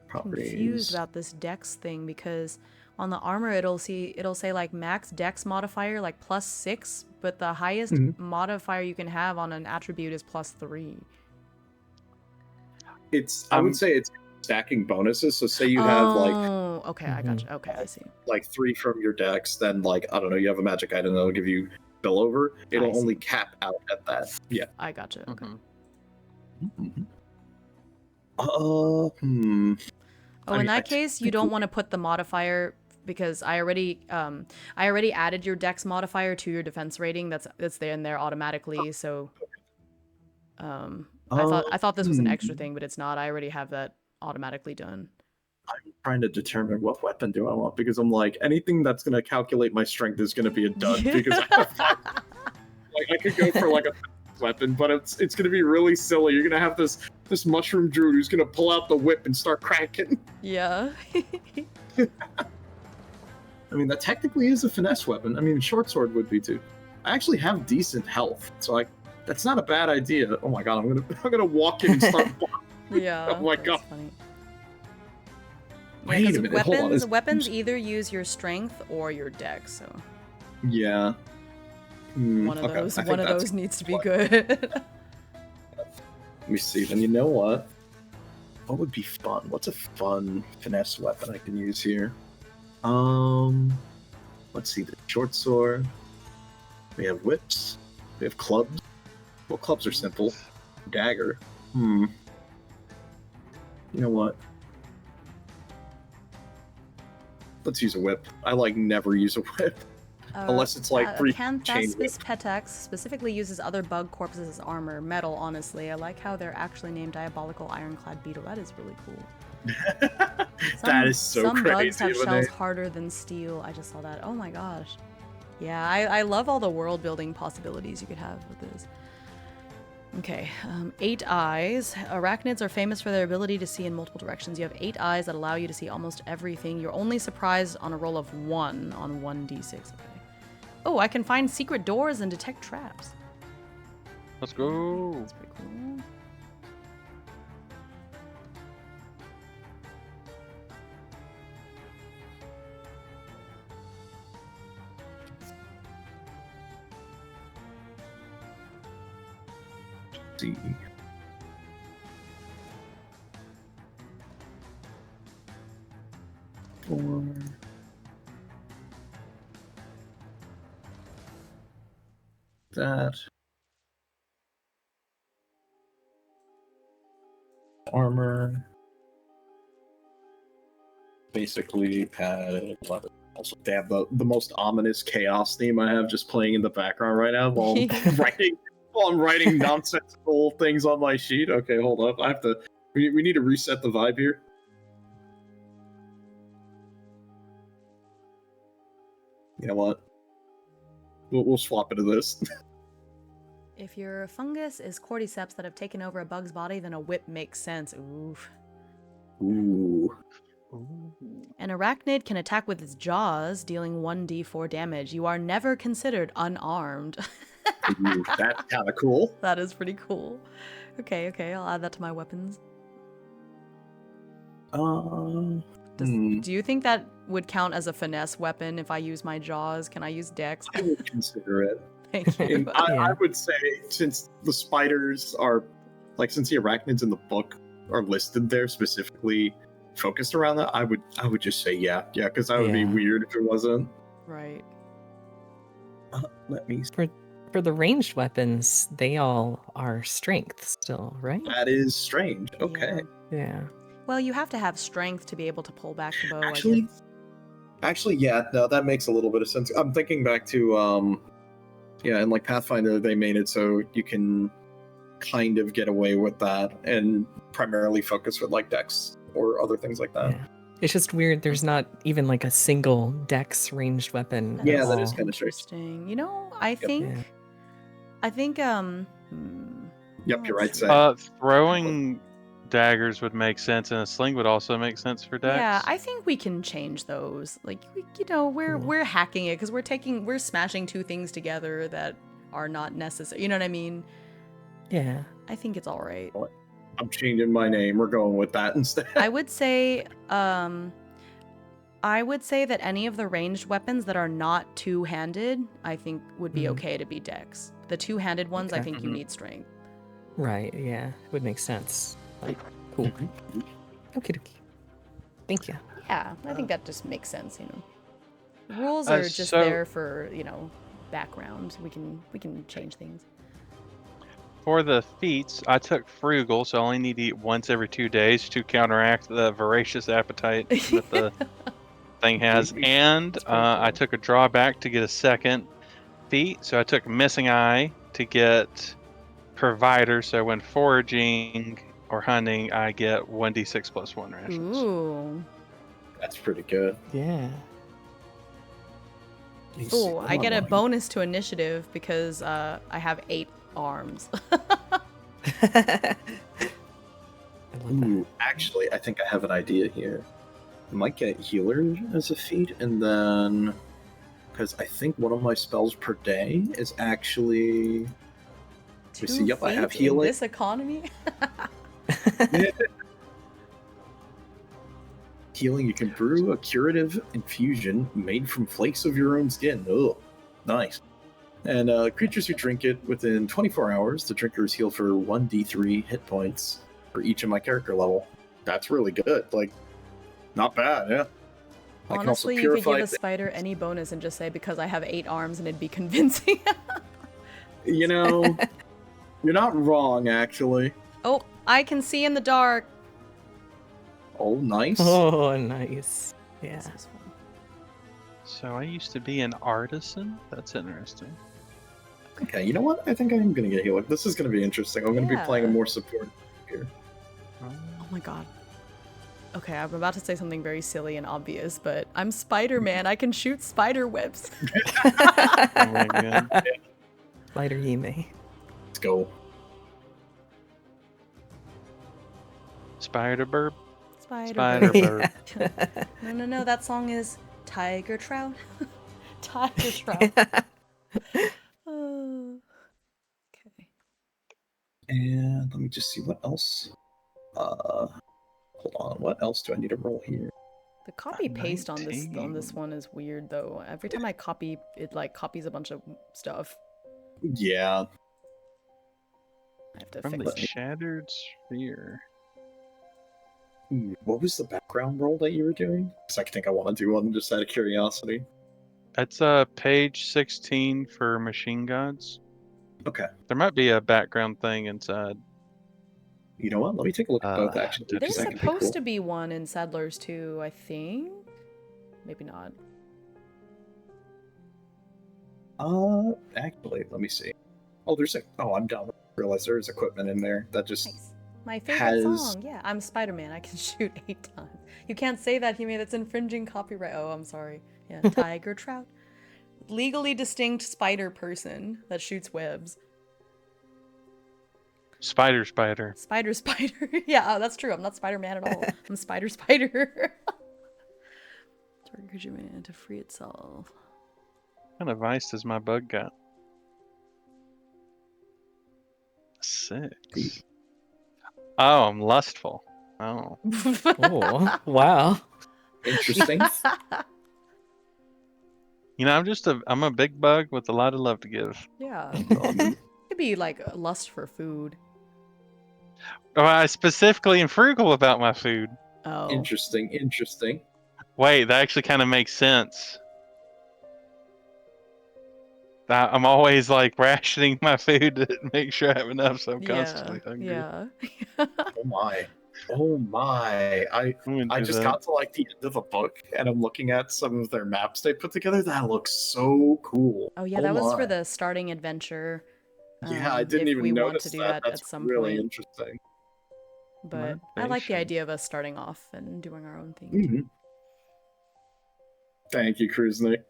S2: Confused about this dex thing because on the armor it'll say like max dex modifier like +6, but the highest modifier you can have on an attribute is +3.
S5: It's I would say it's stacking bonuses. So say you have like
S2: okay, I gotcha. Okay, I see.
S5: Like 3 from your dex, then like I don't know, you have a magic item that'll give you spillover. It'll only cap out at that. Yeah.
S2: I gotcha. Okay. Oh, in that case, you don't want to put the modifier because I already added your dex modifier to your defense rating. That's there in there automatically. So, I thought this was an extra thing, but it's not. I already have that automatically done.
S5: I'm trying to determine what weapon do I want because I'm like anything that's gonna calculate my strength is gonna be a dud because I could go for like a weapon, but it's gonna be really silly. You're gonna have this mushroom druid who's gonna pull out the whip and start cranking.
S2: Yeah.
S5: I mean, that technically is a finesse weapon. I mean, short sword would be too. I actually have decent health, so that's not a bad idea. Oh my god, I'm gonna walk in and start.
S2: Yeah.
S5: Oh my god.
S2: Funny.
S5: Wait a minute. Hold on.
S2: Weapons either use your strength or your dex. So.
S5: Yeah.
S2: One of those needs to be good.
S5: Let me see. Then you know what? What would be fun? What's a fun finesse weapon I can use here? Let's see. The short sword. We have whips. We have clubs. Well, clubs are simple. Dagger. You know what? Let's use a whip. I never use a whip. Unless it's like free chain whip.
S2: Petax specifically uses other bug corpses as armor. Metal, honestly. I like how they're actually named Diabolical Ironclad Beetle. That is really cool.
S5: That is so
S2: some
S5: crazy.
S2: Some bugs have shells harder than steel. I just saw that. Oh my gosh. Yeah, I love all the world building possibilities you could have with this. Okay, 8 eyes. Arachnids are famous for their ability to see in multiple directions. You have 8 eyes that allow you to see almost everything. You're only surprised on a roll of 1 on 1d6. Okay. Oh, I can find secret doors and detect traps.
S4: Let's go.
S2: That's pretty cool.
S5: See. Four. That. Armor. Basically, padded leather. Also, they have the most ominous chaos theme I have just playing in the background right now while I'm writing nonsensical things on my sheet. Okay, hold up. We need to reset the vibe here. You know what? We'll swap into this.
S2: If your fungus is cordyceps that have taken over a bug's body, then a whip makes sense. Oof.
S5: Ooh.
S2: An arachnid can attack with its jaws, dealing 1d4 damage. You are never considered unarmed.
S5: Ooh, that's kind of cool.
S2: That is pretty cool. Okay, I'll add that to my weapons.
S5: Hmm.
S2: Do you think that would count as a finesse weapon if I use my jaws? Can I use dex?
S5: I would consider it.
S2: Thank you.
S5: And I would say, since the spiders are, like, since the arachnids in the book are listed there specifically focused around that, I would just say yeah, because that would be weird if it wasn't.
S2: Right.
S5: Let me.
S3: For the ranged weapons, they all are strength still, right?
S5: That is strange. Okay.
S3: Yeah.
S2: Well, you have to have strength to be able to pull back the bow.
S5: Actually, yeah. No, that makes a little bit of sense. I'm thinking back to and like Pathfinder, they made it so you can kind of get away with that and primarily focus with like dex or other things like that.
S3: Yeah. It's just weird. There's not even like a single dex ranged weapon.
S5: Yeah,
S3: at
S5: that
S3: all.
S5: is kind of strange.
S2: Interesting. You know, I think.
S5: Yep, you're right, Sam.
S4: Throwing daggers would make sense, and a sling would also make sense for dex.
S2: Yeah, I think we can change those. Like, we're hacking it because we're smashing two things together that are not necessary. You know what I mean?
S3: Yeah.
S2: I think it's all right.
S5: I'm changing my name. We're going with that instead.
S2: I would say that any of the ranged weapons that are not two-handed, I think would be okay to be dex. The two-handed ones, I think you need strength.
S3: Right. Yeah. Would make sense. Like, cool. Okay. Thank you.
S2: Yeah, I think that just makes sense. Rules are just there for background. We can change things.
S4: For the feats, I took frugal, so I only need to eat once every 2 days to counteract the voracious appetite that the thing has. And I took a drawback to get a second feat, so I took missing eye to get provider. So when foraging or hunting, I get 1d6 plus 1 rations.
S2: Ooh.
S5: That's pretty good.
S3: Yeah.
S2: Ooh, I get a bonus to initiative because I have 8 arms.
S5: Ooh, actually, I think I have an idea here. I might get healer as a feat, and then because I think one of my spells per day is actually. I have healing.
S2: In this economy.
S5: Healing. You can brew a curative infusion made from flakes of your own skin. Oh, nice. And creatures who drink it within 24 hours, the drinker is healed for 1d3 hit points for each of my character level. That's really good. Like, not bad, yeah.
S2: Honestly, you could give a spider any bonus and just say, because I have 8 arms, and it'd be convincing.
S5: You're not wrong, actually.
S2: Oh, I can see in the dark.
S5: Oh, nice.
S3: Oh, nice. Yeah.
S2: This is fun.
S4: So I used to be an artisan. That's interesting.
S5: Okay, you know what? I think I'm going to get healer. This is going to be interesting. I'm going to be playing a more support here.
S2: Oh my god. Okay, I'm about to say something very silly and obvious, but I'm Spider-Man. I can shoot spider webs.
S4: Oh my god.
S3: Spider Hime.
S5: Let's go.
S4: Spider burb.
S2: Spider
S4: burb.
S2: No. That song is Tiger Trout. Tiger Trout. Oh. Okay.
S5: And let me just see what else. Hold on. What else do I need to roll here?
S2: The copy paste on this one is weird though. Every time I copy, it like copies a bunch of stuff.
S5: Yeah.
S2: I have to
S4: From
S2: fix
S4: the
S2: it.
S4: shattered sphere.
S5: What was the background roll that you were doing? Because I think I want to do one just out of curiosity.
S4: That's page 16 for machine gods.
S5: Okay.
S4: There might be a background thing inside.
S5: You know what? Let me take a look at both, actually.
S2: There's supposed to be one in Settlers too, I think. Maybe not.
S5: Actually, let me see. Oh, I'm down. I realize there's equipment in there that just...
S2: Nice. My favorite song. Yeah, I'm Spider-Man. I can shoot 8 times. You can't say that, Hime. That's infringing copyright. Oh, I'm sorry. Yeah, Tiger Trout. legally distinct spider person that shoots webs.
S4: Spider.
S2: Spider. Yeah, that's true. I'm not Spider-Man at all. I'm Spider. Target creature to free itself.
S4: What kind of vice does my bug got? 6. Oh, I'm lustful. Oh.
S3: Oh, wow.
S5: Interesting.
S4: You know, I'm a big bug with a lot of love to give.
S2: Yeah. It could be like a lust for food.
S4: Oh, I specifically am frugal about my food.
S2: Oh.
S5: Interesting.
S4: Wait, that actually kind of makes sense. I'm always like rationing my food to make sure I have enough, so I'm constantly hungry.
S2: Yeah.
S5: Oh my. I just got to like the end of a book and I'm looking at some of their maps they put together. That looks so cool.
S2: Oh yeah, that was for the starting adventure.
S5: Yeah, I didn't
S2: if
S5: even
S2: we
S5: notice
S2: want to do
S5: that. That's
S2: at some
S5: really
S2: point.
S5: interesting.
S2: But I like the idea of us starting off and doing our own thing.
S5: Mm-hmm. Thank you, Kruznik.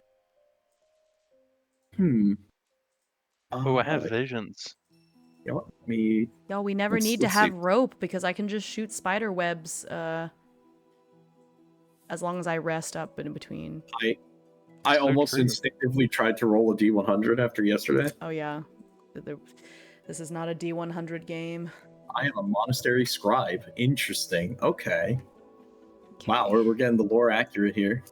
S4: Oh, I have visions.
S5: You know what?
S2: Y'all, we never need to have rope because I can just shoot spider webs as long as I rest up in between.
S5: I almost instinctively tried to roll a D100 after yesterday.
S2: Oh yeah. This is not a D100 game.
S5: I am a monastery scribe. Interesting. Okay. Wow, we're getting the lore accurate here.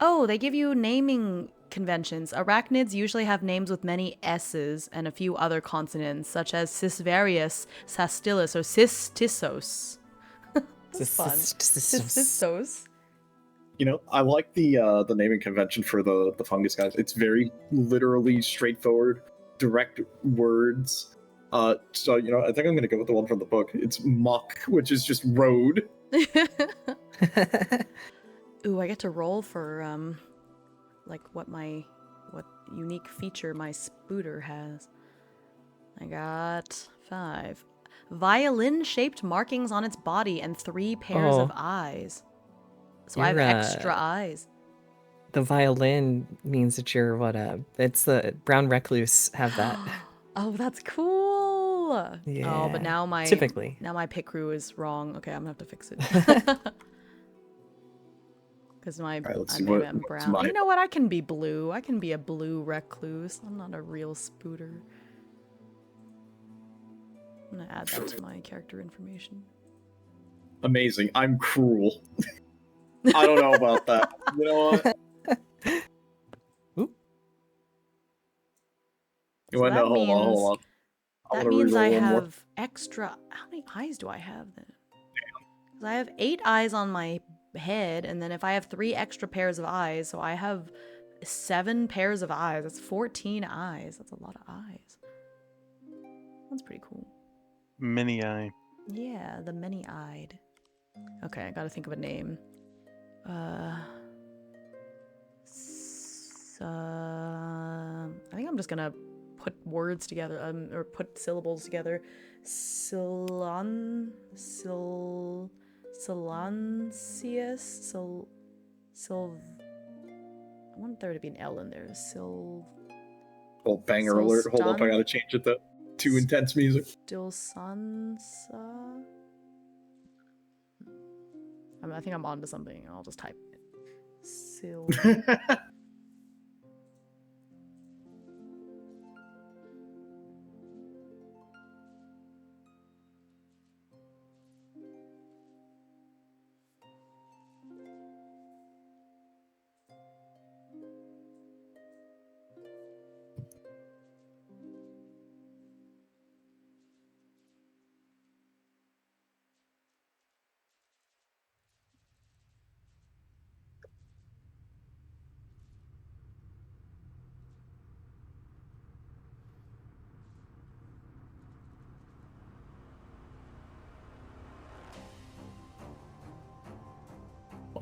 S2: Oh, they give you naming conventions. Arachnids usually have names with many S's and a few other consonants, such as Cisvarius, Sastilus, or Cistissos. That's fun. Cistissos.
S5: You know, I like the naming convention for the fungus guys. It's very literally straightforward, direct words. So, you know, I think I'm going to go with the one from the book. It's muck, which is just road.
S2: Ooh, I get to roll for, like, what unique feature my spooter has. I got 5. Violin-shaped markings on its body and 3 pairs of eyes. So I have extra eyes.
S3: The violin means that you're it's the brown recluse have that.
S2: Oh, that's cool.
S3: Yeah.
S2: Oh, but now my pit crew is wrong. Okay, I'm gonna have to fix it. Because I'm brown. You know what? I can be blue. I can be a blue recluse. I'm not a real spooter. I'm gonna add that to my character information.
S5: Amazing. I'm cruel. I don't know about that. You know what?
S2: So hold on. That means I have extra. How many eyes do I have then? Because I have 8 eyes on my head, and then if I have 3 extra pairs of eyes, so I have 7 pairs of eyes. That's 14 eyes. That's a lot of eyes. That's pretty cool.
S4: Many-eye.
S2: Yeah, the many-eyed. Okay, I gotta think of a name. I think I'm just gonna put words together, or put syllables together. Silancius. I want there to be an L in there.
S5: Oh, banger alert. Hold up, I gotta change it to too intense music.
S2: Stilsansa. I think I'm onto something. I'll just type it.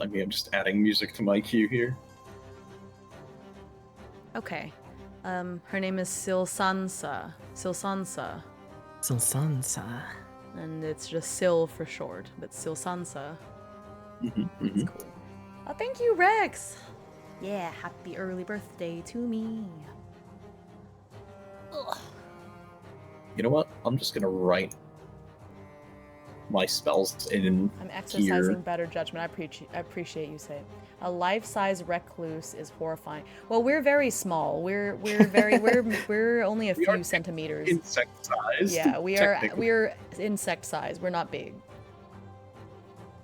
S5: I mean, I'm just adding music to my queue here.
S2: Okay. Her name is Silsansa. Silsansa. And it's just Sil for short, but Silsansa. That's cool. Oh, thank you, Rex. Yeah, happy early birthday to me. Ugh.
S5: You know what? I'm just gonna write my spells in
S2: I'm exercising
S5: here.
S2: better judgment. I appreciate you saying. A life-size recluse is horrifying. Well, we're very small. We're only a
S5: We are
S2: few centimeters.
S5: Insect-sized.
S2: Yeah,
S5: technically.
S2: we're insect size. We're not big.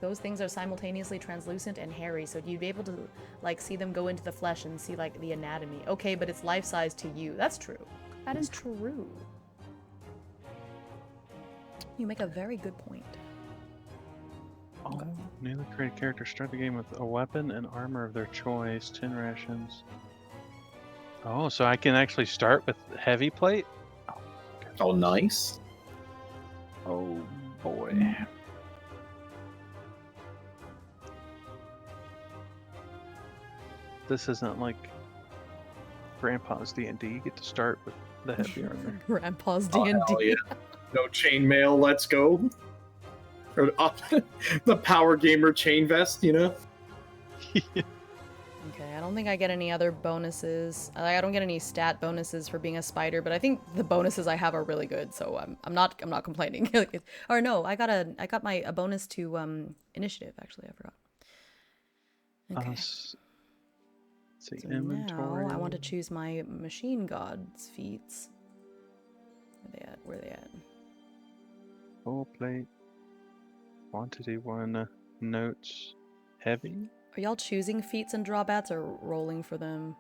S2: Those things are simultaneously translucent and hairy, so you'd be able to like see them go into the flesh and see like the anatomy. Okay, but it's life size to you. That's true. That is true. You make a very good point.
S4: Oh, newly created characters start the game with a weapon and armor of their choice, 10 rations. Oh, so I can actually start with heavy plate?
S5: Oh, nice.
S4: Oh boy. This isn't like Grandpa's D&D. You get to start with the heavy armor.
S2: Grandpa's
S5: Oh,
S2: D&D.
S5: hell yeah. No chainmail, let's go. Or, the power gamer chain vest, you know?
S2: Okay, I don't think I get any other bonuses. I don't get any stat bonuses for being a spider, but I think the bonuses I have are really good, so I'm not complaining. Or no, I got a bonus to initiative. Actually, I forgot. Okay.
S4: Let's see,
S2: So
S4: inventory.
S2: now I want to choose my machine god's feats. Where they at?
S4: Full plate. Quantity 1. Notes. Heavy.
S2: Are y'all choosing feats and drawbacks or rolling for them?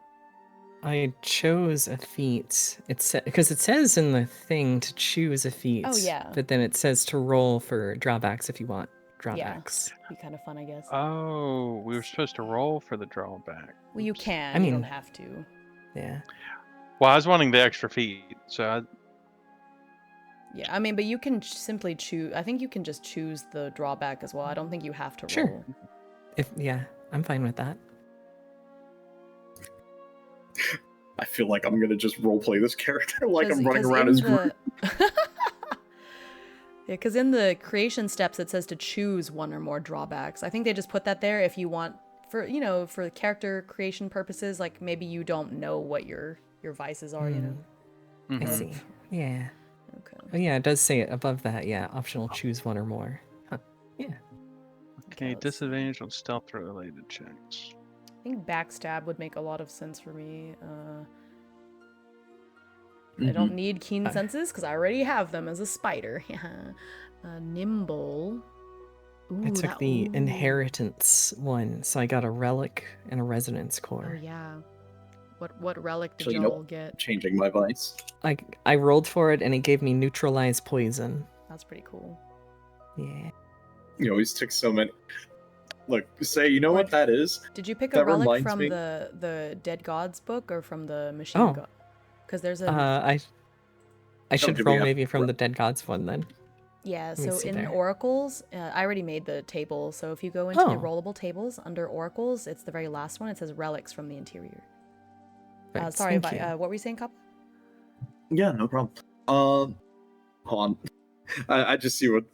S3: I chose a feat. Because it says in the thing to choose a feat.
S2: Oh, yeah.
S3: But then it says to roll for drawbacks if you want drawbacks.
S2: Yeah, be kind of fun, I guess.
S4: Oh, we were supposed to roll for the drawback.
S2: Well, you
S4: Oops.
S2: can.
S3: I
S2: You
S3: mean-
S2: don't have to.
S3: Yeah.
S4: Well, I was wanting the extra feet, so
S2: Yeah, I mean, but you can simply choose. I think you can just choose the drawback as well. I don't think you have to
S3: Sure.
S2: roll.
S3: Yeah, I'm fine with that.
S5: I feel like I'm gonna just roleplay this character like I'm running
S2: 'Cause
S5: around
S2: in
S5: his
S2: the-
S5: group.
S2: Yeah, because in the creation steps it says to choose one or more drawbacks. I think they just put that there if you want for character creation purposes. Like maybe you don't know what your vices are. You know.
S3: I
S4: Mhm.
S3: see. Yeah.
S2: Okay.
S3: Oh, yeah, it does say it above that. Yeah, optional choose one or more. Huh. Yeah.
S4: Okay,
S2: let's see.
S4: disadvantage on stealth related checks.
S2: I think backstab would make a lot of sense for me. I
S5: Mm-hmm.
S2: don't need keen senses because I already have them as a spider. Nimble. Ooh,
S3: I took the inheritance one, so I got a relic and a resonance
S2: Oh
S3: core.
S2: yeah. What relic did
S5: So, you
S2: y'all
S5: know-
S2: get?
S5: Changing my vice.
S3: I rolled for it and it gave me neutralize poison.
S2: That's pretty cool.
S3: Yeah.
S5: You always took so many. Look, you know what that is?
S2: Did you pick a
S5: That
S2: relic
S5: reminds
S2: from
S5: me-
S2: the Dead Gods book or from the Machine
S3: Oh.
S2: God? Because there's a
S3: I should
S5: did we
S3: roll
S5: have-
S3: maybe from the Dead Gods one then.
S2: yeah.
S3: me
S2: So
S3: see
S2: in
S3: there.
S2: oracles, I already made the table. So if you go into the
S3: Oh.
S2: rollable tables under oracles, it's the very last one. It says relics from the interior.
S3: Right,
S2: Sorry,
S3: thank you.
S2: what were you saying, Cup?
S5: Yeah, no problem. Hold on. I just see what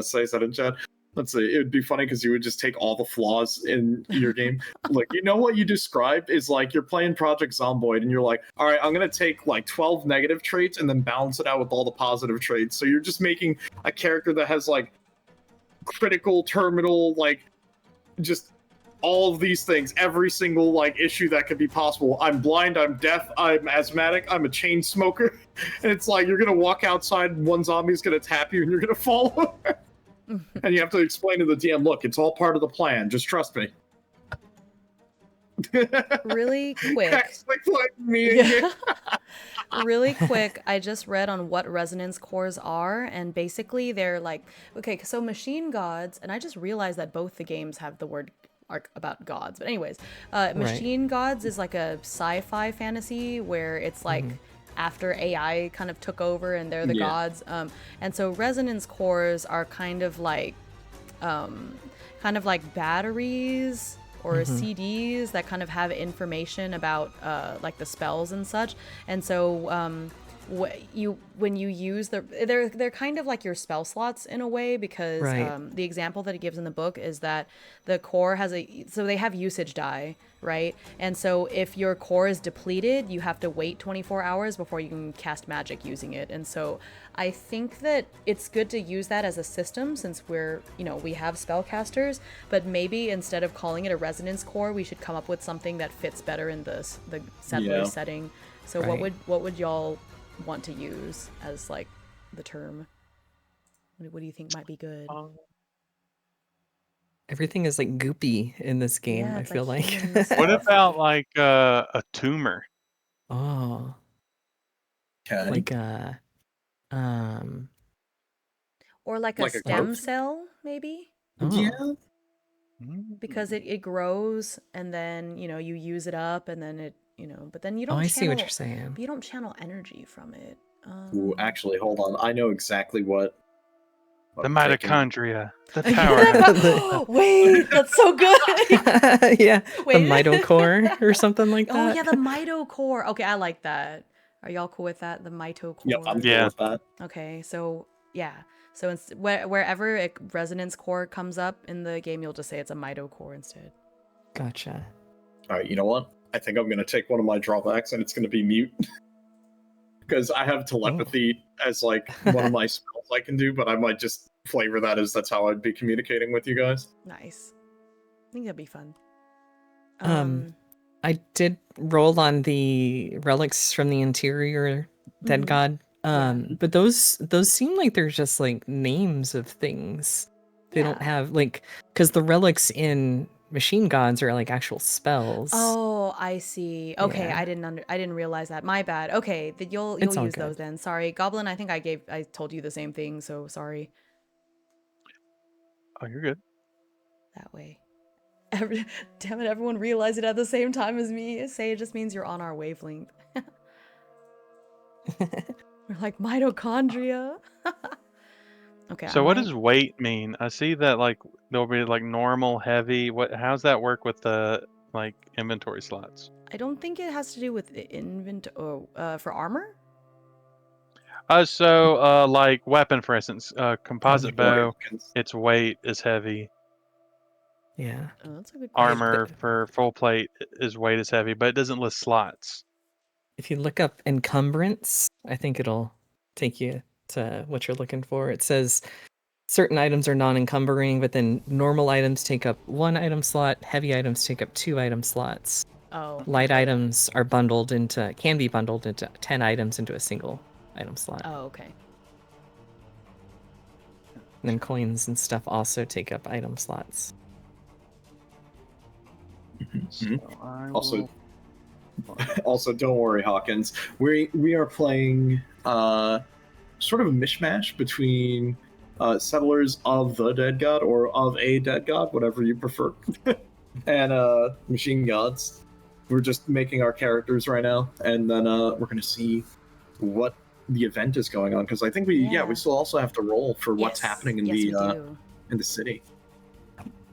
S5: Sai said in chat. Let's see. It would be funny because you would just take all the flaws in your game. Like, you know what you described is like you're playing Project Zomboid and you're like, all right, I'm gonna take like 12 negative traits and then balance it out with all the positive traits. So you're just making a character that has like critical, terminal, like just all of these things, every single like issue that could be possible. I'm blind, I'm deaf, I'm asthmatic, I'm a chain smoker. And it's like you're gonna walk outside and one zombie's gonna tap you and you're gonna fall over. And you have to explain to the DM, look, it's all part of the plan, just trust me.
S2: Really quick.
S5: It's like me
S2: Yeah.
S5: again.
S2: Really quick, I just read on what resonance cores are, and basically they're like, okay, so machine gods, and I just realized that both the games have the word about gods. But anyways, machine gods is like a sci-fi fantasy where it's like after AI kind of took over and they're the
S5: Yeah.
S2: gods. And so resonance cores are kind of like batteries or CDs that kind of have information about like the spells and such. And so when you use they're kind of like your spell slots in a way, because
S3: Right.
S2: the example that it gives in the book is that the core has so they have usage die, right? And so if your core is depleted, you have to wait 24 hours before you can cast magic using it. And so I think that it's good to use that as a system, since we have spellcasters, but maybe instead of calling it a resonance core, we should come up with something that fits better in the settler setting. So
S3: Right.
S2: what would y'all want to use as like the term? What do you think might be good?
S3: Everything is like goopy in this game,
S2: Yeah,
S3: I
S2: it's
S3: feel
S2: like
S3: like.
S2: human
S4: What
S2: stuff.
S4: about like a tumor?
S3: Oh,
S5: Okay.
S3: like um
S2: Or like a
S5: Like a
S2: stem
S5: growth?
S2: cell, maybe?
S5: Yeah.
S3: oh,
S2: Because it grows, and then you use it up, and then it but then you don't
S3: I see what you're
S2: channel,
S3: saying.
S2: but you don't channel energy from it.
S5: Ooh, actually, hold on. I know exactly what.
S4: The
S5: I'm thinking.
S4: mitochondria, the powerhouse.
S2: Wait, that's so good.
S3: Yeah,
S2: Wait.
S3: the mitochore or something like that.
S2: Oh yeah, the mitochore. Okay, I like that. Are y'all cool with that? The mitochore.
S5: Yep, I'm cool
S4: Yeah.
S5: with that.
S2: Okay, so yeah, so wherever a resonance core comes up in the game, you'll just say it's a mitochore instead.
S3: Gotcha.
S5: All right, you know what? I think I'm gonna take one of my drawbacks, and it's gonna be mute, because I have telepathy as like one of my spells I can do, but I might just flavor that as that's how I'd be communicating with you guys.
S2: Nice. I think that'd be fun.
S3: I did roll on the relics from the interior dead
S2: Mhm.
S3: god.
S2: Yeah.
S3: But those seem like they're just like names of things. They don't
S2: Yeah.
S3: have like, because the relics in machine gods are like actual spells.
S2: Oh, I see. Okay,
S3: Yeah.
S2: I didn't realize that. My bad. Okay, you'll
S3: It's all
S2: use those
S3: good.
S2: then. Sorry, Goblin. I think I told you the same thing, so sorry.
S4: Oh, you're good.
S2: That way. Damn it! Everyone realized it at the same time as me. Say it just means you're on our wavelength. We're like mitochondria. Okay.
S4: So what does weight mean? I see that like there'll be like normal, heavy. How's that work with the like inventory slots?
S2: I don't think it has to do with for armor.
S4: Like weapon, for instance, composite bow,
S5: Organs.
S4: its weight is heavy.
S3: Yeah.
S2: Oh, that's a good question.
S4: Armor for full plate is weight is heavy, but it doesn't list slots.
S3: If you look up encumbrance, I think it'll take you to what you're looking for. It says certain items are non-encumbering, but then normal items take up 1 item slot, heavy items take up 2 item slots.
S2: Oh.
S3: Light items can be bundled into 10 items into a single item slot.
S2: Oh, okay.
S3: And then coins and stuff also take up item slots.
S4: So I
S5: Also,
S4: will-
S5: also, don't worry, Hawkins. We are playing sort of a mishmash between settlers of the dead god or of a dead god, whatever you prefer, and machine gods. We're just making our characters right now, and then we're gonna see what the event is going on, because I think we still also have to roll for what's happening in
S2: we
S5: the
S2: do,
S5: in the city.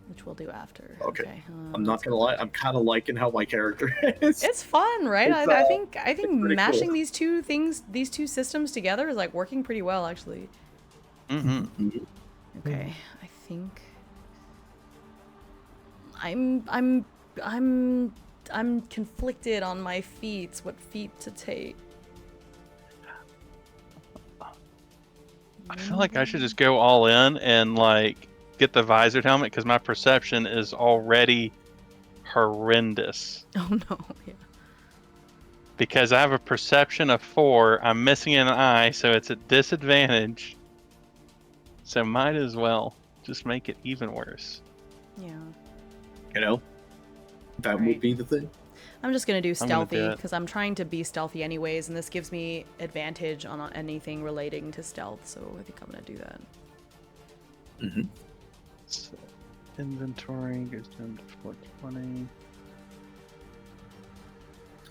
S2: which we'll do after.
S5: Okay. I'm not gonna lie, I'm kind of liking how my character is.
S2: It's fun, right?
S5: It's,
S2: I think
S5: pretty
S2: mashing
S5: cool.
S2: these two systems together is like working pretty well, actually.
S4: Mhm.
S2: Okay, I think I'm conflicted on my feats, what feat to take.
S4: I feel like I should just go all in and like get the visored helmet because my perception is already horrendous.
S2: Oh no, yeah.
S4: Because I have a perception of 4, I'm missing an eye, so it's a disadvantage. So might as well just make it even worse.
S2: Yeah.
S5: You know, that
S2: Right.
S5: would be the thing.
S2: I'm just gonna do
S4: I'm gonna do
S2: stealthy
S4: it.
S2: because I'm trying to be stealthy anyways, and this gives me advantage on anything relating to stealth, so I think I'm gonna do that.
S4: So, inventory goes down to 420.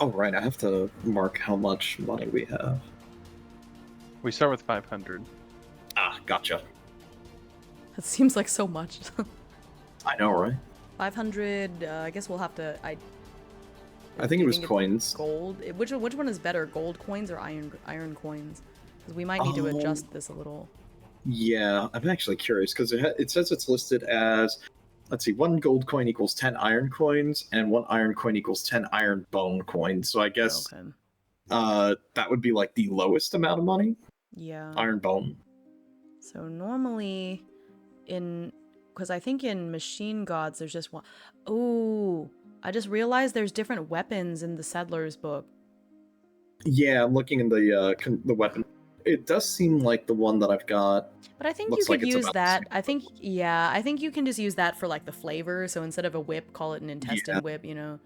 S5: Oh, right, I have to mark how much money we have.
S4: We start with 500.
S5: Ah, gotcha.
S2: That seems like so much.
S5: I know, right?
S2: 500. I guess we'll have to.
S5: I think
S2: Do
S5: it
S2: you
S5: was
S2: it's
S5: coins.
S2: Gold. Which one is better, gold coins or iron coins? Because we might need to adjust this a little.
S5: Yeah, I'm actually curious because it says it's listed as, let's see, 1 gold coin equals 10 iron coins, and 1 iron coin equals 10 iron bone coins. So I guess
S2: Okay.
S5: that would be like the lowest amount of money.
S2: Yeah.
S5: Iron bone.
S2: So normally because I think in Machine Gods there's just one. Oh, I just realized there's different weapons in the Settlers book.
S5: Yeah, I'm looking in the weapon. It does seem like the one that I've got.
S2: But I think you
S5: Looks
S2: could
S5: like it's
S2: use
S5: about the
S2: that.
S5: same.
S2: I think you can just use that for like the flavor. So instead of a whip, call it an intestine
S5: Yeah.
S2: whip, you know?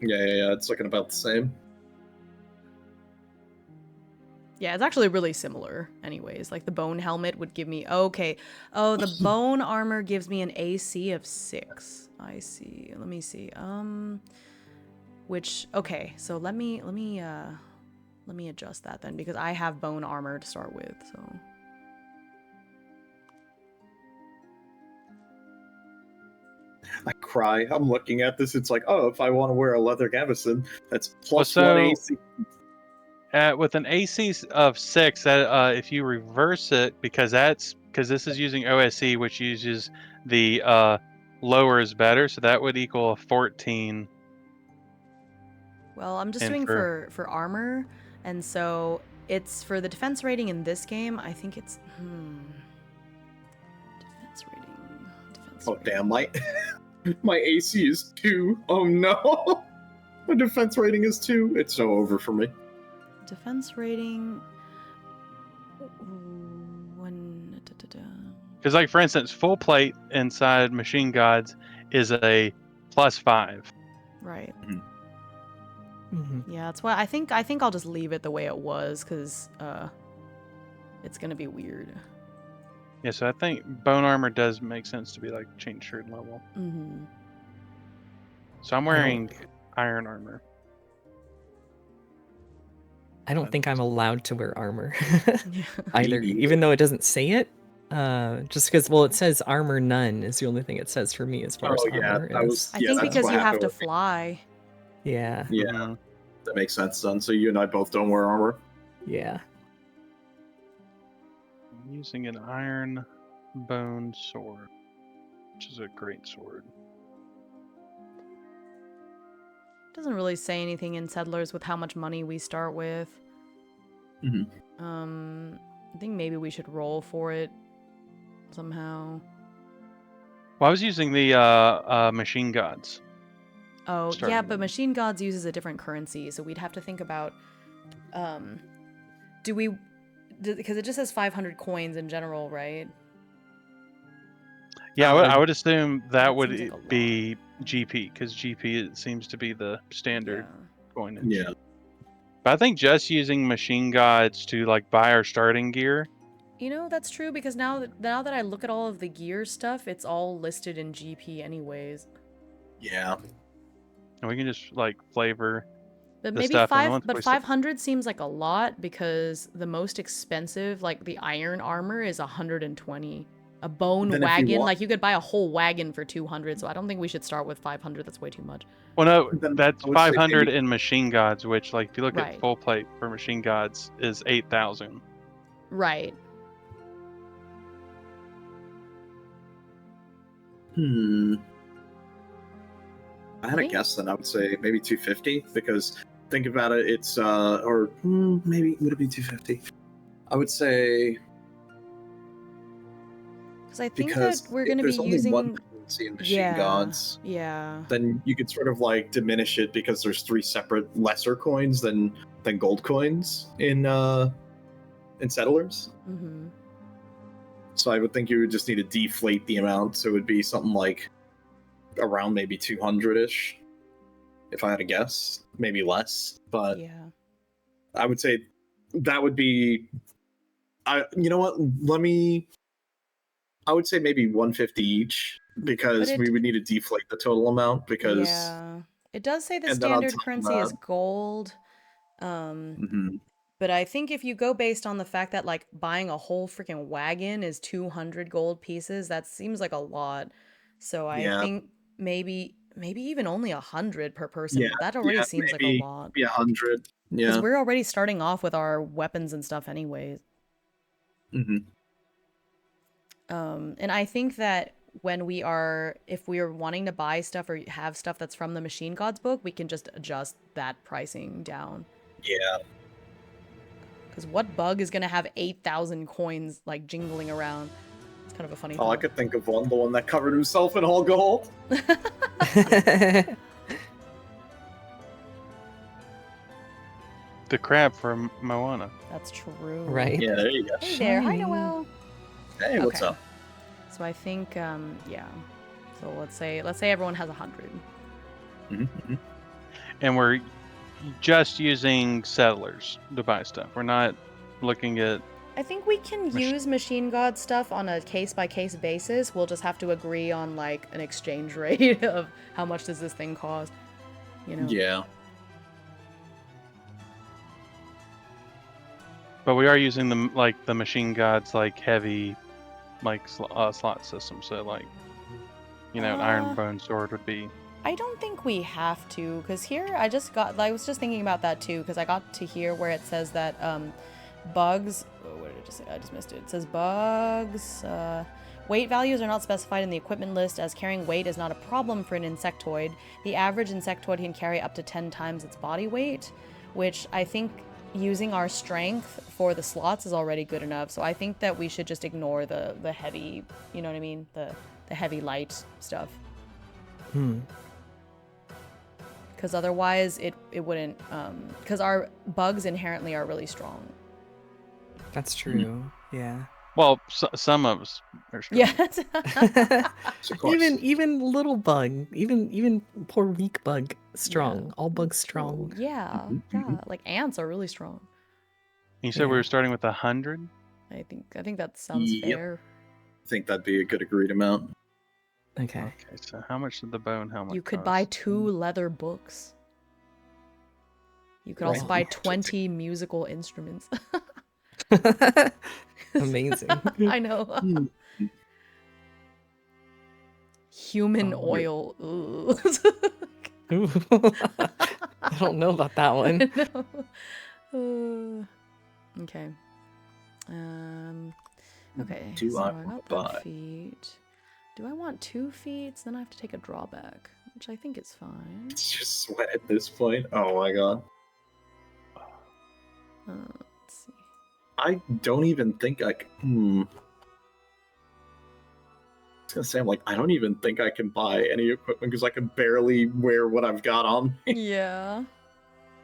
S5: Yeah, it's looking about the same.
S2: Yeah, it's actually really similar anyways. Like the bone helmet would give me, okay. Oh, the bone armor gives me an AC of 6. I see. Let me see. Which, okay. So let me adjust that then because I have bone armor to start with, so.
S5: I cry. I'm looking at this. It's like, oh, if I want to wear a leather gambeson, that's plus
S4: so,
S5: 1 AC.
S4: With an AC of 6, that if you reverse it, because this is using OSE, which uses the lower is better, so that would equal a 14.
S2: Well, I'm just
S4: And
S2: doing for armor, and so it's for the defense rating in this game. I think it's defense rating.
S5: Oh damn, my AC is 2. Oh no, my defense rating is 2. It's so over for me.
S2: Defense rating.
S4: Because, like, for instance, full plate inside Machine Gods is a +5.
S2: Right.
S3: Mm-hmm.
S2: Yeah, that's why I think I'll just leave it the way it was because it's gonna be weird.
S4: Yeah, so I think bone armor does make sense to be like chain shirt level.
S2: Mm-hmm.
S4: So I'm wearing iron armor.
S3: I don't think I'm allowed to wear armor
S2: Yeah.
S3: either, even though it doesn't say it. Just because, well, it says armor none is the only thing it says for me as far as armor is.
S2: I think because you have to fly.
S3: Yeah.
S5: Yeah,
S4: Mm-hmm.
S5: that makes sense then. So you and I both don't wear armor.
S3: Yeah.
S4: I'm using an iron bone sword, which is a great sword.
S2: Doesn't really say anything in Settlers with how much money we start with.
S5: Mm-hmm.
S2: I think maybe we should roll for it somehow.
S4: Well, I was using the Machine Gods.
S2: Oh,
S4: Starting
S2: yeah, but
S4: with.
S2: Machine Gods uses a different currency, so we'd have to think about, because it just says 500 coins in general, right?
S4: Yeah, I would assume that would
S2: seems like a
S4: be GP, because GP it seems to be the standard coinage.
S5: Yeah.
S4: But I think just using Machine Gods to like buy our starting gear.
S2: You know, that's true, because now that I look at all of the gear stuff, it's all listed in GP anyways.
S5: Yeah.
S4: And we can just like flavor
S2: But
S4: the
S2: maybe
S4: stuff.
S2: 500 seems like a lot because the most expensive, like the iron armor, is 120. A bone wagon, like you could buy a whole wagon for 200. So I don't think we should start with 500. That's way too much.
S4: Well, no,
S5: Then
S4: that's
S5: I would say
S4: 500
S5: maybe-
S4: in Machine Gods, which, like, if you look
S2: Right.
S4: at full plate for Machine Gods, is 8,000.
S2: Right.
S5: I had a guess then I would say maybe 250 because think about it, it's or maybe would it be 250? I would say
S2: Because I think
S5: because
S2: that we're going to be
S5: there's only
S2: using
S5: one currency in Machine Gods.
S2: Yeah.
S5: Then you could sort of like diminish it because there's 3 separate lesser coins than gold coins in Settlers.
S2: Mm-hmm.
S5: So I would think you would just need to deflate the amount, so it would be something like around maybe 200-ish, if I had to guess, maybe less. But
S2: yeah,
S5: I would say that would be. You know what? I would say maybe 150 each because we would need to deflate the total amount because.
S2: Yeah, it does say the standard currency is gold. But I think if you go based on the fact that like buying a whole freaking wagon is 200 gold pieces, that seems like a lot. So I think maybe maybe even only 100 per person.
S5: Yeah,
S2: That already
S5: yeah,
S2: seems like a
S5: maybe
S2: lot.
S5: 100.
S2: Because
S5: Yeah.
S2: we're already starting off with our weapons and stuff anyways.
S5: Hmm.
S2: And I think that if we are wanting to buy stuff or have stuff that's from the Machine Gods book, we can just adjust that pricing down.
S5: Yeah.
S2: Because what bug is going to have 8,000 coins, like, jingling around? It's kind of a funny
S5: Oh, I
S2: thought.
S5: could think of one, the one that covered himself in all gold.
S4: The crab from Moana.
S2: That's true.
S3: Right?
S5: Yeah, there you go.
S2: Hey there. Hi,
S3: Shiny.
S2: Noel.
S5: Hey, what's
S2: Okay.
S5: up?
S2: So I think, yeah. So let's say everyone has 100.
S5: Mm-hmm.
S4: And we're just using settlers to buy stuff. We're not looking at.
S2: I think we can use Machine God stuff on a case-by-case basis. We'll just have to agree on, like, an exchange rate of how much does this thing cost, you know?
S5: Yeah.
S4: But we are using the Machine Gods heavy slot system. So an Iron Bone sword would be.
S2: I don't think we have to, because here I was just thinking about that too, because I got to here where it says that bugs, what did it just say? I just missed it. It says bugs, weight values are not specified in the equipment list, as carrying weight is not a problem for an insectoid. The average insectoid can carry up to 10 times its body weight, which I think using our strength for the slots is already good enough. So I think that we should just ignore the heavy, you know what I mean? The heavy light stuff. Because otherwise it wouldn't, because our bugs inherently are really strong.
S3: That's true. Yeah.
S4: Well, some of us are strong.
S2: Yeah.
S5: Of course.
S3: Even little bug, even poor weak bug, strong. All bugs strong.
S2: Yeah, yeah. Like ants are really strong.
S4: You said we were starting with 100.
S2: I think that sounds fair.
S5: I think that'd be a good agreed amount.
S3: Okay.
S4: Okay, so how much did the bone helmet
S2: You could
S4: cost?
S2: buy 2 leather books. You could also buy 20 musical instruments.
S3: Amazing.
S2: I know. Human oil. Ooh.
S3: Ooh. I don't know about that one.
S2: Okay. Okay.
S5: Do
S2: so
S5: I
S2: I got
S5: want
S2: that
S5: to buy?
S2: feat. Do I want 2 feats? Then I have to take a drawback, which I think is fine.
S5: It's just sweat at this point. Oh my god.
S2: Let's see.
S5: I don't even think I can. I was gonna say, I don't even think I can buy any equipment because I can barely wear what I've got on me.
S2: Yeah. You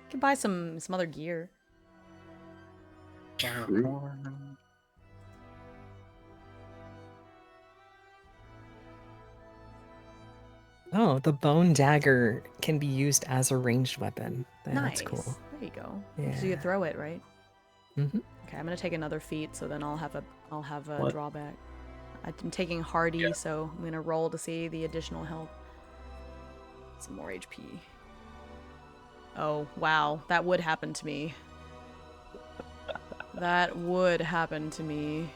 S2: can buy some other gear.
S5: True.
S3: Oh, the bone dagger can be used as a ranged weapon.
S2: Nice.
S3: That's cool.
S2: There you go.
S3: Yeah.
S2: So you could throw it, right?
S3: Mm-hmm.
S2: Okay, I'm gonna take another feat, so then I'll have a
S5: What?
S2: drawback. I'm taking hardy, so I'm gonna roll to see the additional health. Some more HP. Oh wow, that would happen to me. That would happen to me.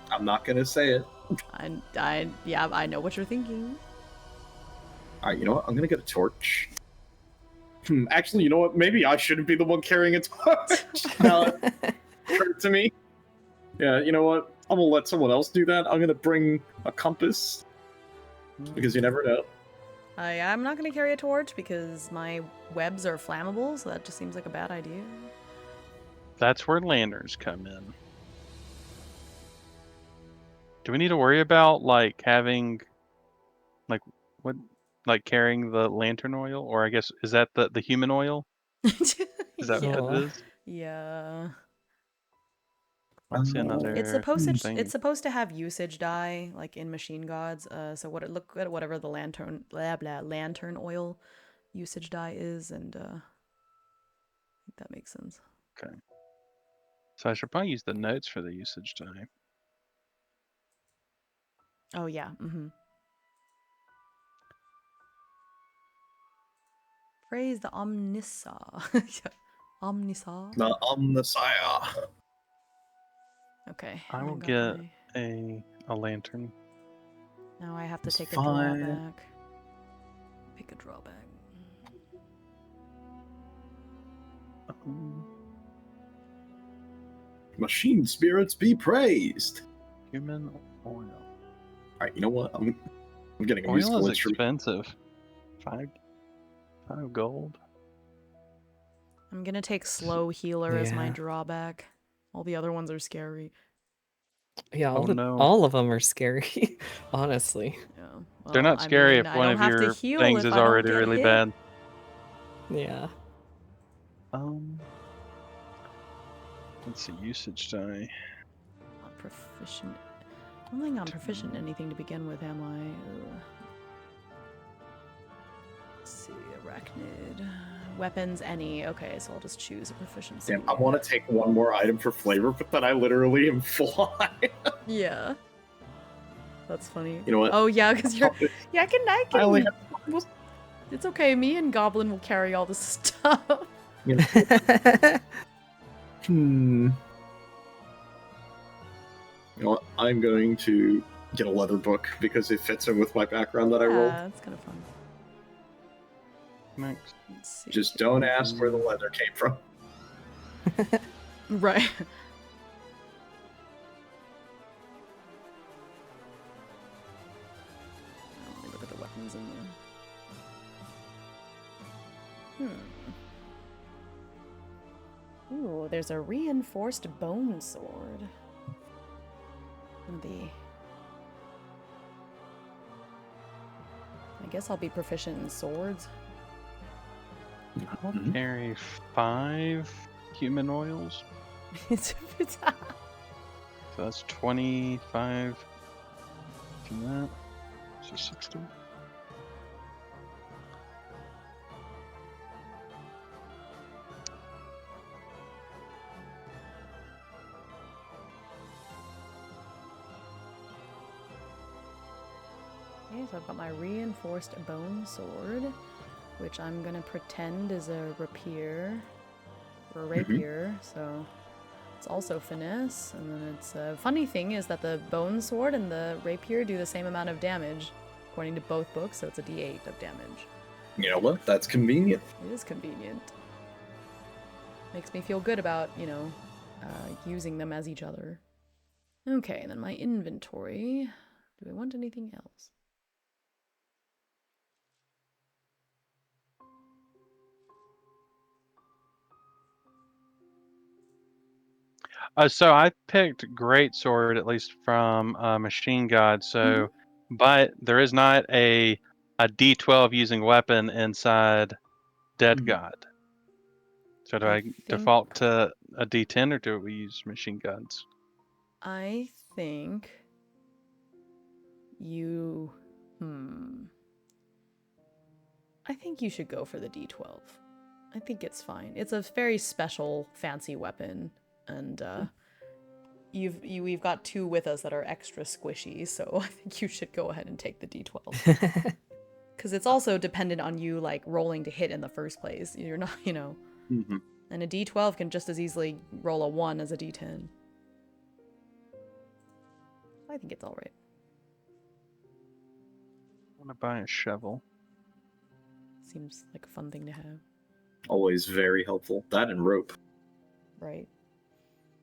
S5: I'm not gonna say it.
S2: Yeah, I know what you're thinking.
S5: Alright, you know what? I'm gonna get a torch. Actually, you know what? Maybe I shouldn't be the one carrying a torch. Now it occurred to me. Yeah, you know what? I'm gonna let someone else do that. I'm gonna bring a compass. Because you never know.
S2: I'm not gonna carry a torch because my webs are flammable, so that just seems like a bad idea.
S4: That's where lanterns come in. Do we need to worry about having carrying the lantern oil, or I guess is that the human oil? Is that
S2: Yeah.
S4: what it is?
S2: Yeah.
S4: Let's see another
S2: It's
S4: thing.
S2: supposed to have usage die, like in Machine Gods. So look at whatever the lantern oil usage die is, and I think that makes sense.
S4: Okay. So I should probably use the notes for the usage die.
S2: Oh yeah. Mm-hmm. Praise the Omnissa. Omnissa.
S5: The Omnissiah.
S2: Okay.
S4: I will
S2: got
S4: get
S2: my-
S4: a lantern.
S2: Now I have to
S5: It's
S2: take a
S5: fine.
S2: drawback. Pick a drawback.
S5: Machine spirits be praised.
S4: Human oil.
S5: Alright, you know what? I'm getting a
S4: Oil
S5: musical
S4: is
S5: instrument.
S4: expensive. Five gold.
S2: I'm gonna take slow healer as my
S3: Yeah.
S2: drawback. All the other ones are scary.
S3: Yeah,
S4: Oh, no.
S3: all of them are scary, honestly.
S2: Yeah.
S4: They're
S2: Well,
S4: not scary if
S2: I
S4: one
S2: don't
S4: of
S2: have to
S4: your
S2: heal
S4: things
S2: if
S4: is
S2: I don't
S4: already
S2: get
S4: really
S2: hit.
S4: bad.
S3: Yeah.
S4: Let's see, usage die.
S2: Not proficient. I don't think I'm proficient in anything to begin with, am I? Ugh. Let's see, arachnid. Weapons, any. Okay, so I'll just choose a proficiency.
S5: Damn, I want to take one more item for flavor, but then I literally am fly.
S2: Yeah. That's funny.
S5: You know what?
S2: Oh yeah, because you're. Yeah, I
S5: I only
S2: can. Well, it's okay. Me and Goblin will carry all the stuff.
S5: You know, you know what? I'm going to get a leather book because it fits in with my background that I rolled.
S2: Yeah, that's kind of fun.
S4: Next.
S2: Let's see.
S5: Just don't ask where the leather came from.
S2: Right. Let me look at the weapons in there. Ooh, there's a reinforced bone sword. I guess I'll be proficient in swords.
S4: I'll carry 5 human oils.
S2: It's
S4: So that's 25. Do that. So 60.
S2: Okay, so I've got my reinforced bone sword, which I'm gonna pretend is a rapier, or a rapier, so it's also finesse. And then it's a funny thing is that the bone sword and the rapier do the same amount of damage, according to both books, so it's a d8 of damage.
S5: You know what? That's convenient.
S2: It is convenient. Makes me feel good about, using them as each other. Okay, and then my inventory. Do I want anything else?
S4: So I picked greatsword at least from Machine God. So, but there is not a D12 using weapon inside Dead God. So do I default to a D10 or do we use Machine Gods?
S2: I think you. I think you should go for the D12. I think it's fine. It's a very special, fancy weapon, and we've got 2 with us that are extra squishy, so I think you should go ahead and take the D12. Because it's also dependent on you, like, rolling to hit in the first place. You're not, And a D12 can just as easily roll a 1 as a D10. I think it's alright.
S4: I want to buy a shovel.
S2: Seems like a fun thing to have.
S5: Always very helpful. That and rope.
S2: Right.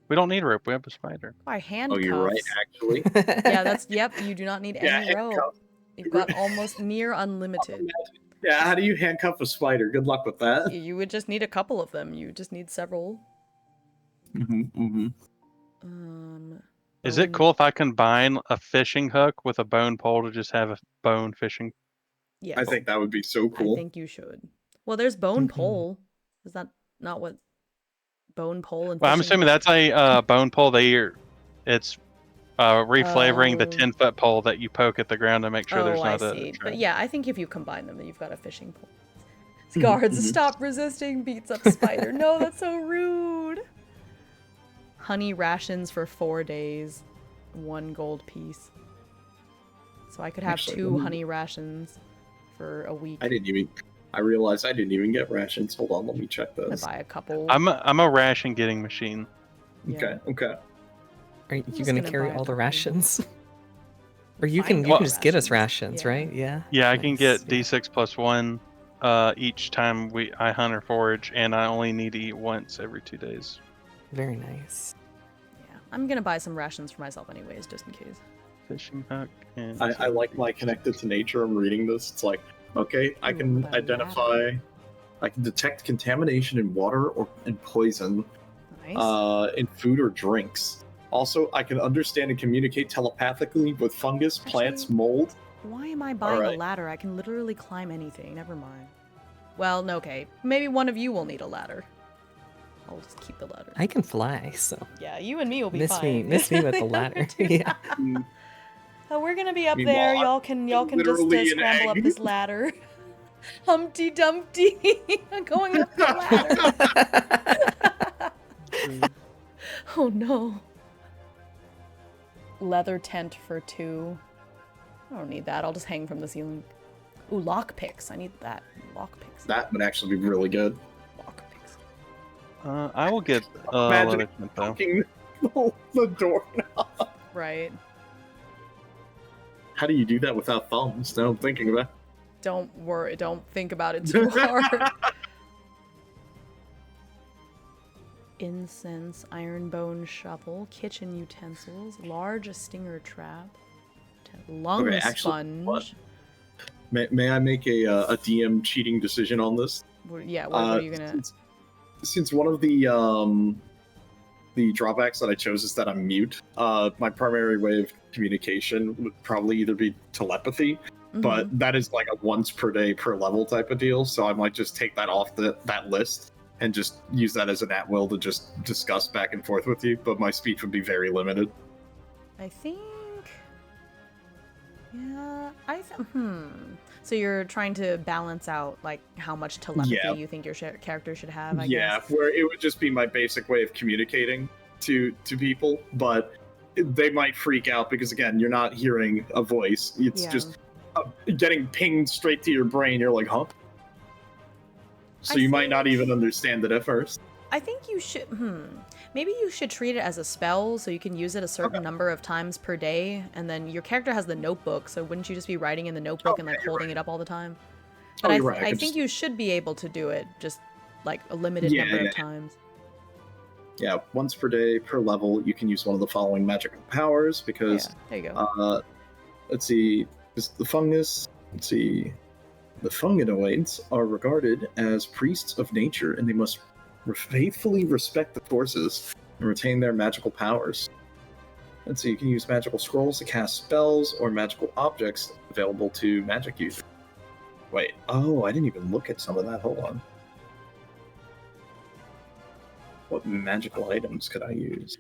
S4: We don't need rope. We have a spider.
S2: By handcuffs.
S5: Oh, you're right, actually.
S2: Yeah, yep, you do not need any rope. You've got almost near unlimited.
S5: Yeah, how do you handcuff a spider? Good luck with that.
S2: You would just need a couple of them. You just need several.
S4: Is it cool if I combine a fishing hook with a bone pole to just have a bone fishing?
S2: Yes.
S5: I think that would be so cool.
S2: I think you should. Well, there's bone pole. Is that not what bone pole and
S4: Well, I'm
S2: fishing
S4: assuming
S2: hook?
S4: that's a bone pole. It's reflavoring the 10-foot pole that you poke at the ground to make sure there's not
S2: I see.
S4: a trap.
S2: But yeah, I think if you combine them, then you've got a fishing pole. Guards, stop resisting, beats up spider. No, that's so rude. Honey rations for 4 days. 1 gold piece. So I could have
S5: Actually,
S2: 2 honey rations for a week.
S5: I realized I didn't even get rations. Hold on, let me check
S2: I
S5: those.
S2: buy a couple.
S4: I'm a ration getting machine.
S2: Yeah.
S5: Okay.
S3: Are you
S2: just
S3: gonna
S2: gonna
S3: carry
S2: buy a
S3: all the
S2: couple.
S3: rations? Or you
S2: find
S3: can
S2: more
S3: just get us
S2: rations.
S3: rations,
S2: Yeah.
S3: right? Yeah.
S4: Yeah, I can get
S3: Nice, yeah.
S4: D6 plus 1 each time I hunt or forage, and I only need to eat once every 2 days.
S3: Very nice.
S2: Yeah, I'm gonna buy some rations for myself anyways, just in case.
S4: Fishing hook and
S5: I like my connected to nature. I'm reading this. It's like, okay, I can
S2: about
S5: identify, I can detect contamination in water or in poison,
S2: Nice.
S5: in food or drinks. Also, I can understand and communicate telepathically with fungus, plants,
S2: Actually,
S5: mold.
S2: Why am I buying a
S5: Alright.
S2: ladder? I can literally climb anything. Never mind. Well, no, okay. Maybe one of you will need a ladder. I'll just keep the ladder.
S3: I can fly, so
S2: Yeah, you and me will be
S3: miss
S2: fine.
S3: me with the ladder. Yeah.
S2: Oh, we're gonna be up
S5: Meanwhile,
S2: there.
S5: I'm
S2: Y'all can just
S5: literally an
S2: scramble up
S5: egg.
S2: this ladder. Humpty Dumpty, going up the ladder. Oh no. Leather tent for 2. I don't need that. I'll just hang from the ceiling. Ooh, lockpicks. I need that. Lockpicks.
S5: That would actually be really good.
S2: Lockpicks.
S4: I will get
S5: Imagine
S4: leather tent, though.
S5: poking the door.
S2: Right.
S5: How do you do that without thumbs? Now I'm thinking about.
S2: Don't worry. Don't think about it too hard. Incense, iron bone shovel, kitchen utensils, large stinger trap, lung
S5: Okay, actually,
S2: sponge.
S5: what? May I make a DM cheating decision on this?
S2: Yeah, what are you gonna?
S5: Since one of the drawbacks that I chose is that I'm mute, my primary way of communication would probably either be telepathy, but that is like a once per day per level type of deal. So I might just take that off that list and just use that as an at-will to just discuss back and forth with you. But my speech would be very limited.
S2: I think. Yeah, So you're trying to balance out like how much telepathy you think your character should have. I guess.
S5: Where it would just be my basic way of communicating to people, but they might freak out because again, you're not hearing a voice. It's just getting pinged straight to your brain. You're like, huh? So you might not even understand it at first.
S2: I think you should. Maybe you should treat it as a spell, so you can use it a certain number of times per day, and then your character has the notebook. So wouldn't you just be writing in the notebook and like holding it up all the time? But I think you should be able to do it just like a limited number of times.
S5: Yeah, once per day per level, you can use one of the following magical powers because.
S2: There you go.
S5: Let's see. The fungus. Let's see. The funginoids are regarded as priests of nature, and they must faithfully respect the forces and retain their magical powers. And so you can use magical scrolls to cast spells or magical objects available to magic users. Wait, oh, I didn't even look at some of that. Hold on. What magical items could I use?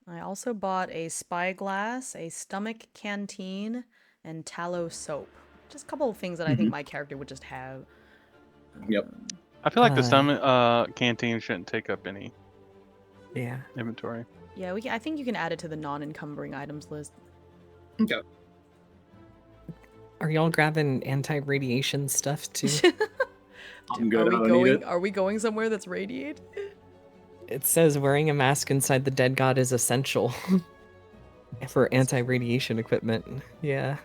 S2: I also bought a spyglass, a stomach canteen, and tallow soap. Just a couple of things that I think my character would just have.
S5: Yep.
S4: I feel like the stomach canteen shouldn't take up any inventory.
S2: Yeah, I think you can add it to the non-encumbering items list.
S5: Okay.
S3: Are y'all grabbing anti-radiation stuff too?
S5: I'm good.
S2: Are we going somewhere that's radiated?
S3: It says wearing a mask inside the dead god is essential for anti-radiation equipment. Yeah.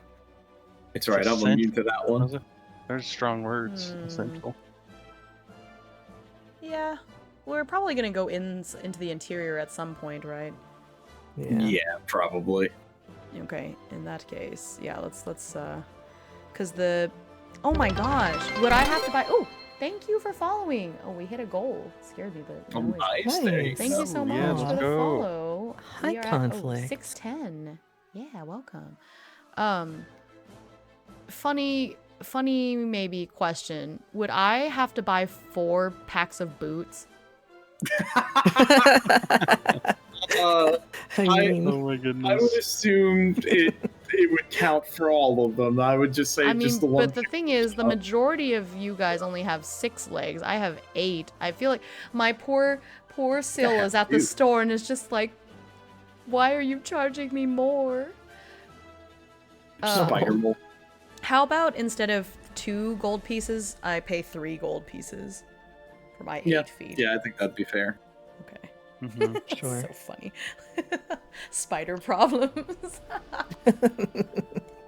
S5: It's right. I'm immune to that one.
S4: There's strong words. Essential.
S2: Yeah, we're probably gonna go into the interior at some point, right?
S5: Yeah, probably.
S2: Okay, in that case, yeah, let's cause oh my gosh, would I have to buy? Oh, thank you for following. Oh, we hit a goal. Scared me, but
S5: nice.
S2: Thank you so much for the follow.
S3: Hi, Conflict.
S2: 610. Yeah, welcome. Funny maybe question. Would I have to buy 4 packs of boots?
S4: Oh my goodness.
S5: I would assume it would count for all of them. I would just say just the one.
S2: But the thing is, the majority of you guys only have 6 legs. I have 8. I feel like my poor Syl is at the store and is just like, why are you charging me more?
S5: Spider-Man.
S2: How about instead of 2 gold pieces, I pay 3 gold pieces for my 8 feet?
S5: Yeah, I think that'd be fair.
S2: Okay.
S4: Mm-hmm.
S3: Sure.
S2: So funny. Spider problems.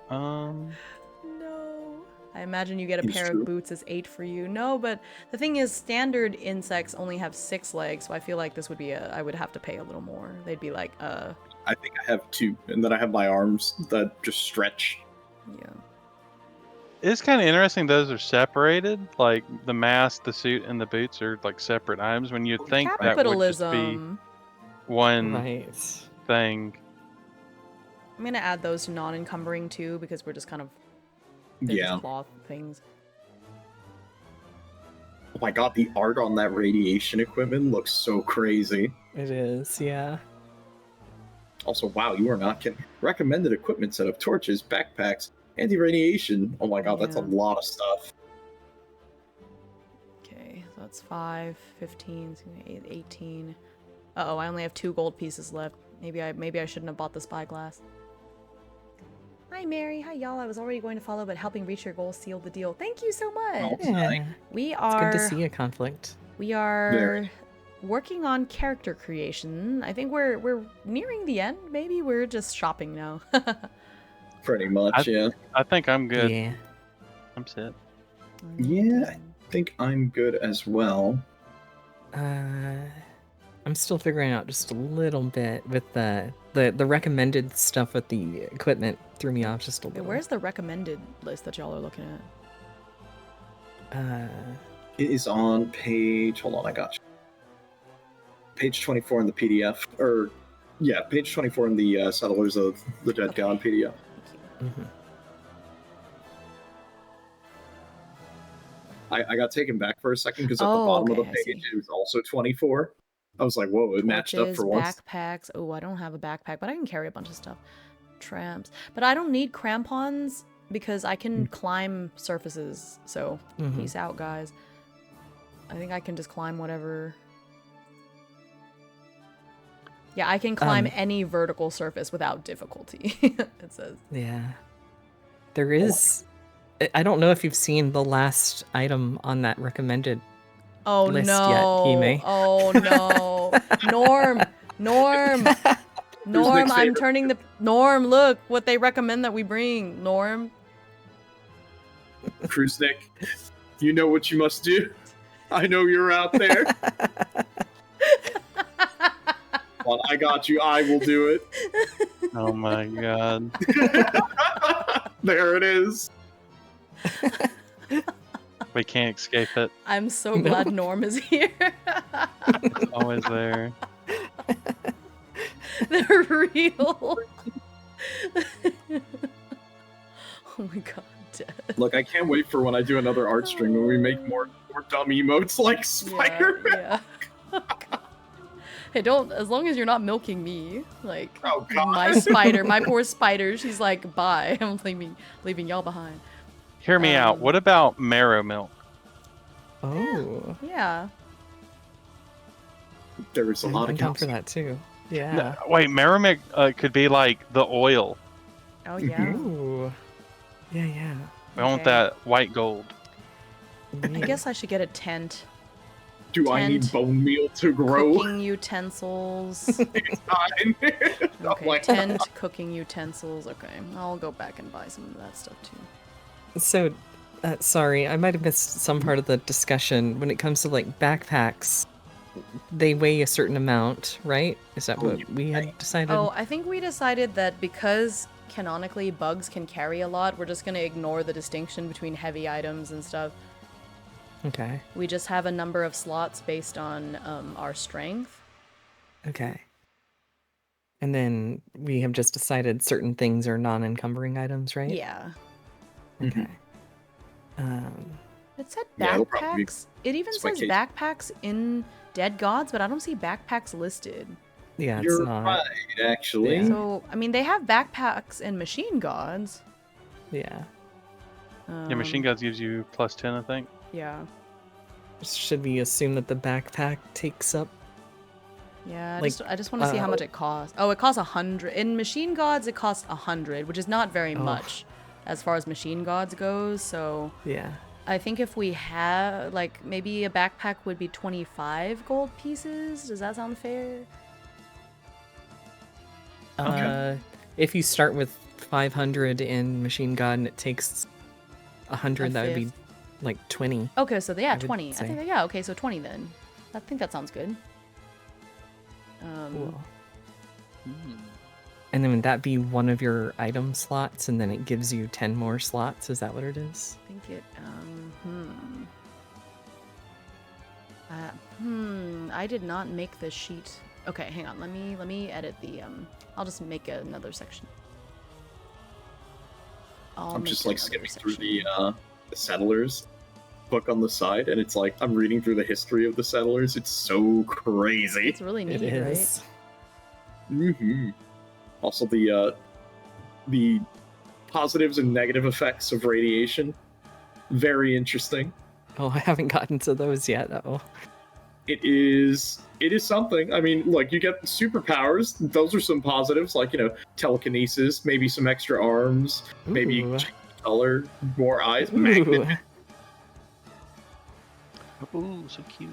S2: No. I imagine you get a
S5: It's
S2: pair
S5: true.
S2: of boots as 8 for you. No, but the thing is, standard insects only have 6 legs, so I feel like this would be I would have to pay a little more. They'd be like,
S5: I think I have 2, and then I have my arms that just stretch.
S2: yeah.
S4: It's kind of interesting those are separated. Like the mask, the suit, and the boots are like separate items. When you'd think that would just be
S2: Capitalism.
S4: one
S3: Right.
S4: thing.
S2: I'm gonna add those to non-encumbering too, because we're just kind of they're
S5: Yeah.
S2: just cloth things.
S5: Oh my god, the art on that radiation equipment looks so crazy.
S3: It is, yeah.
S5: Also, wow, you are not kidding. Recommended equipment set of torches, backpacks, anti-radiation. Oh my god, that's a
S2: Yeah.
S5: lot of stuff.
S2: Okay, so that's 5, 15, 18. Uh-oh, I only have 2 gold pieces left. Maybe I shouldn't have bought the spyglass. Hi Mary, hi y'all. I was already going to follow, but helping reach your goal sealed the deal. Thank you so much.
S3: Yeah.
S2: We
S3: It's
S2: are
S3: good to see a conflict.
S2: we are
S5: Very.
S2: working on character creation. I think we're nearing the end. Maybe we're just shopping now.
S5: Pretty much, yeah.
S4: I think I'm good.
S3: Yeah.
S4: I'm set.
S5: Yeah, I think I'm good as well.
S3: I'm still figuring out just a little bit with the recommended stuff with the equipment threw me off just a
S2: Okay,
S3: little.
S2: where's the recommended list that y'all are looking at?
S5: It is on page. Hold on, I got you. Page 24 in the PDF. Or, yeah, page 24 in the Settlers of the Dead God PDF.
S2: Thank you.
S3: Mhm.
S5: I got taken back for a second because at the
S2: Oh,
S5: bottom of
S2: okay,
S5: the
S2: I
S5: page
S2: see.
S5: it was also 24. I was like, whoa, it matched up
S2: Torches,
S5: for once.
S2: backpacks. Oh, I don't have a backpack, but I can carry a bunch of stuff. Tramps. But I don't need crampons because I can climb surfaces. So,
S3: Mhm.
S2: peace out, guys. I think I can just climb whatever. Yeah, I can climb any vertical surface without difficulty, it says.
S3: Yeah. There is. I don't know if you've seen the last item on that recommended
S2: Oh
S3: list
S2: no.
S3: yet, Hime.
S2: Oh no. Norm. Norm,
S5: Nick's
S2: I'm
S5: favorite.
S2: turning the Norm, look what they recommend that we bring. Norm.
S5: Cruise Nick, you know what you must do. I know you're out there. Well, I got you. I will do it.
S4: Oh my god.
S5: There it is.
S4: We can't escape it.
S2: I'm so glad Norm is here.
S4: It's always there.
S2: They're real. Oh my god, Dad.
S5: Look, I can't wait for when I do another art stream when we make more dumb emotes like Spider-Man.
S2: Yeah. Hey, don't, as long as you're not milking me, like,
S5: Oh, God.
S2: my poor spider, she's like, bye, I'm leaving y'all behind.
S4: Hear me out. What about marrow milk?
S3: Oh.
S2: Yeah.
S5: There is a lot
S3: I'm
S5: of
S3: down for
S5: calcium.
S3: that too. Yeah.
S4: No, wait, marrow milk could be like the oil.
S2: Oh, yeah.
S3: Ooh. Yeah, yeah.
S4: We want
S2: Okay.
S4: that white gold.
S2: I guess I should get a tent.
S5: Do I need
S2: Tent.
S5: bone meal to grow?
S2: Cooking utensils.
S5: Fine.
S2: Okay,
S5: Like-
S2: tent, cooking utensils. Okay, I'll go back and buy some of that stuff too.
S3: So, sorry, I might have missed some part of the discussion. When it comes to like backpacks, they weigh a certain amount, right? Is that what we had decided?
S2: Oh, I think we decided that because canonically bugs can carry a lot, we're just gonna ignore the distinction between heavy items and stuff.
S3: Okay.
S2: We just have a number of slots based on our strength.
S3: Okay. And then we have just decided certain things are non-encumbering items, right?
S2: Yeah.
S3: Okay.
S2: It said
S5: Yeah, it'll probably be
S2: backpacks. It even
S5: it's my
S2: says
S5: case.
S2: backpacks in Dead Gods, but I don't see backpacks listed.
S3: Yeah, it's
S5: You're
S3: not.
S5: right, actually.
S3: Yeah.
S2: So, I mean, they have backpacks in Machine Gods.
S3: Yeah.
S4: Yeah, machine guns gives you +10, I think.
S2: Yeah.
S3: Should we assume that the backpack takes up?
S2: Yeah,
S3: Like,
S2: I just want to see how much it costs. Oh, it costs 100. In Machine Gods, it costs 100, which is not very much as far as Machine Gods goes. So,
S3: Yeah.
S2: I think if we have, like, maybe a backpack would be 25 gold pieces. Does that sound fair?
S3: If you start with 500 in Machine Gun, and it takes 100, that would be like 20.
S2: Okay, so yeah,
S3: I would
S2: 20. I
S3: say.
S2: think, yeah, okay, so 20 then. I think that sounds good.
S3: Cool. And then would that be one of your item slots, and then it gives you 10 more slots? Is that what it is?
S2: I think it, I did not make the sheet. Okay, hang on. Let me edit the, I'll just make another section.
S5: I'm just like skimming through the settlers book on the side, and it's like I'm reading through the history of the settlers. It's so crazy.
S2: It's really neat,
S3: It is.
S2: right?
S5: Also, the positives and negative effects of radiation, very interesting.
S3: Oh, I haven't gotten to those yet. Oh,
S5: It is something. I mean, like, you get superpowers. Those are some positives, like, telekinesis, maybe some extra arms, maybe you
S3: Ooh.
S5: can change color, more eyes,
S3: Ooh.
S5: magnet.
S4: Ooh, so cute.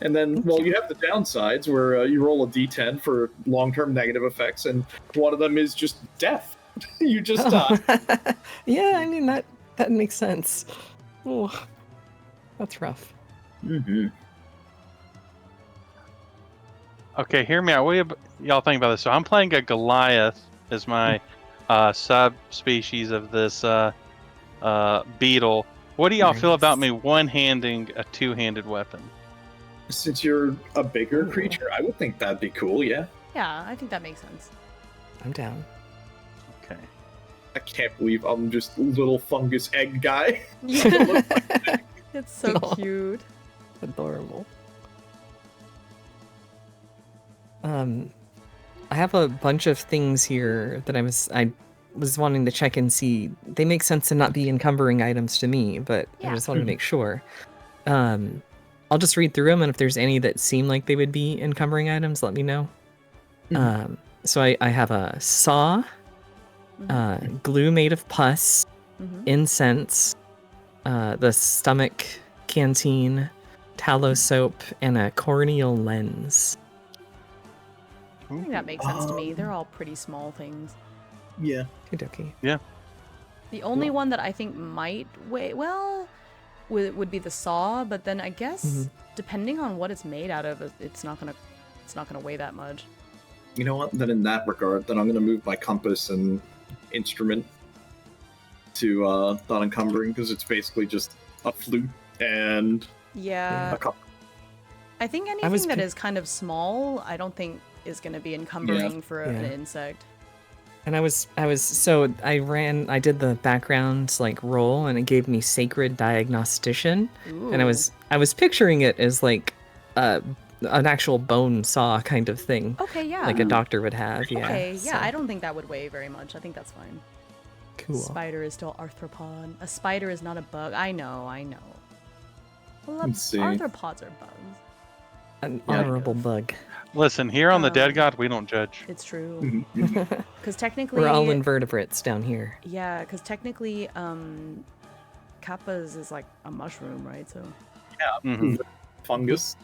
S5: And then, well, you have the downsides where you roll a d10 for long-term negative effects, and one of them is just death. You just die.
S3: Yeah, I mean that makes sense. Oh, that's rough.
S4: Okay, hear me out. What do y'all think about this? So I'm playing a Goliath as my subspecies of this beetle. What do y'all feel
S3: Nice.
S4: about me one-handing a two-handed weapon?
S5: Since you're a bigger
S3: Ooh.
S5: creature, I would think that'd be cool, yeah.
S2: Yeah, I think that makes sense.
S3: I'm down.
S4: Okay.
S5: I can't believe I'm just little fungus egg guy.
S2: It's so
S3: No.
S2: cute.
S3: Adorable. I have a bunch of things here that I was wanting to check and see. They make sense to not be encumbering items to me, but I
S2: Yeah.
S3: just wanted to make sure. I'll just read through them, and if there's any that seem like they would be encumbering items, let me know. So I have a saw, glue made of pus, incense, the stomach canteen, tallow soap, and a corneal lens.
S2: I think that makes sense to me. They're all pretty small things.
S5: Yeah.
S3: Okie
S2: The only one that I think might weigh, well, would be the saw, but then I guess depending on what it's made out of, it's not gonna weigh that much.
S5: You know what? Then in that regard, then I'm gonna move my compass and instrument to non-encumbering, because it's basically just a flute and
S2: Yeah.
S5: a compass.
S2: I think
S3: was
S2: anything that
S3: pi-
S2: is kind of small, I don't think is going to be encumbering for an
S3: Yeah.
S2: insect.
S3: And I did the background like roll, and it gave me Sacred Diagnostician, and I was picturing it as like an actual bone saw kind of thing,
S2: Okay, yeah.
S3: like a doctor would have. Yeah.
S2: Okay, yeah,
S3: so,
S2: I don't think that would weigh very much. I think that's fine.
S3: cool.
S2: Spider is still arthropod. A spider is not a bug. I know. Well,
S5: Let's see.
S2: arthropods are bugs.
S3: An
S5: Yeah.
S3: honorable bug.
S4: Listen, here on the Dead God, we don't judge.
S2: It's true. Because technically...
S3: We're all invertebrates down here.
S2: Yeah, because technically, Kappa's is like a mushroom, right? So...
S4: Mhm.
S5: Fungus.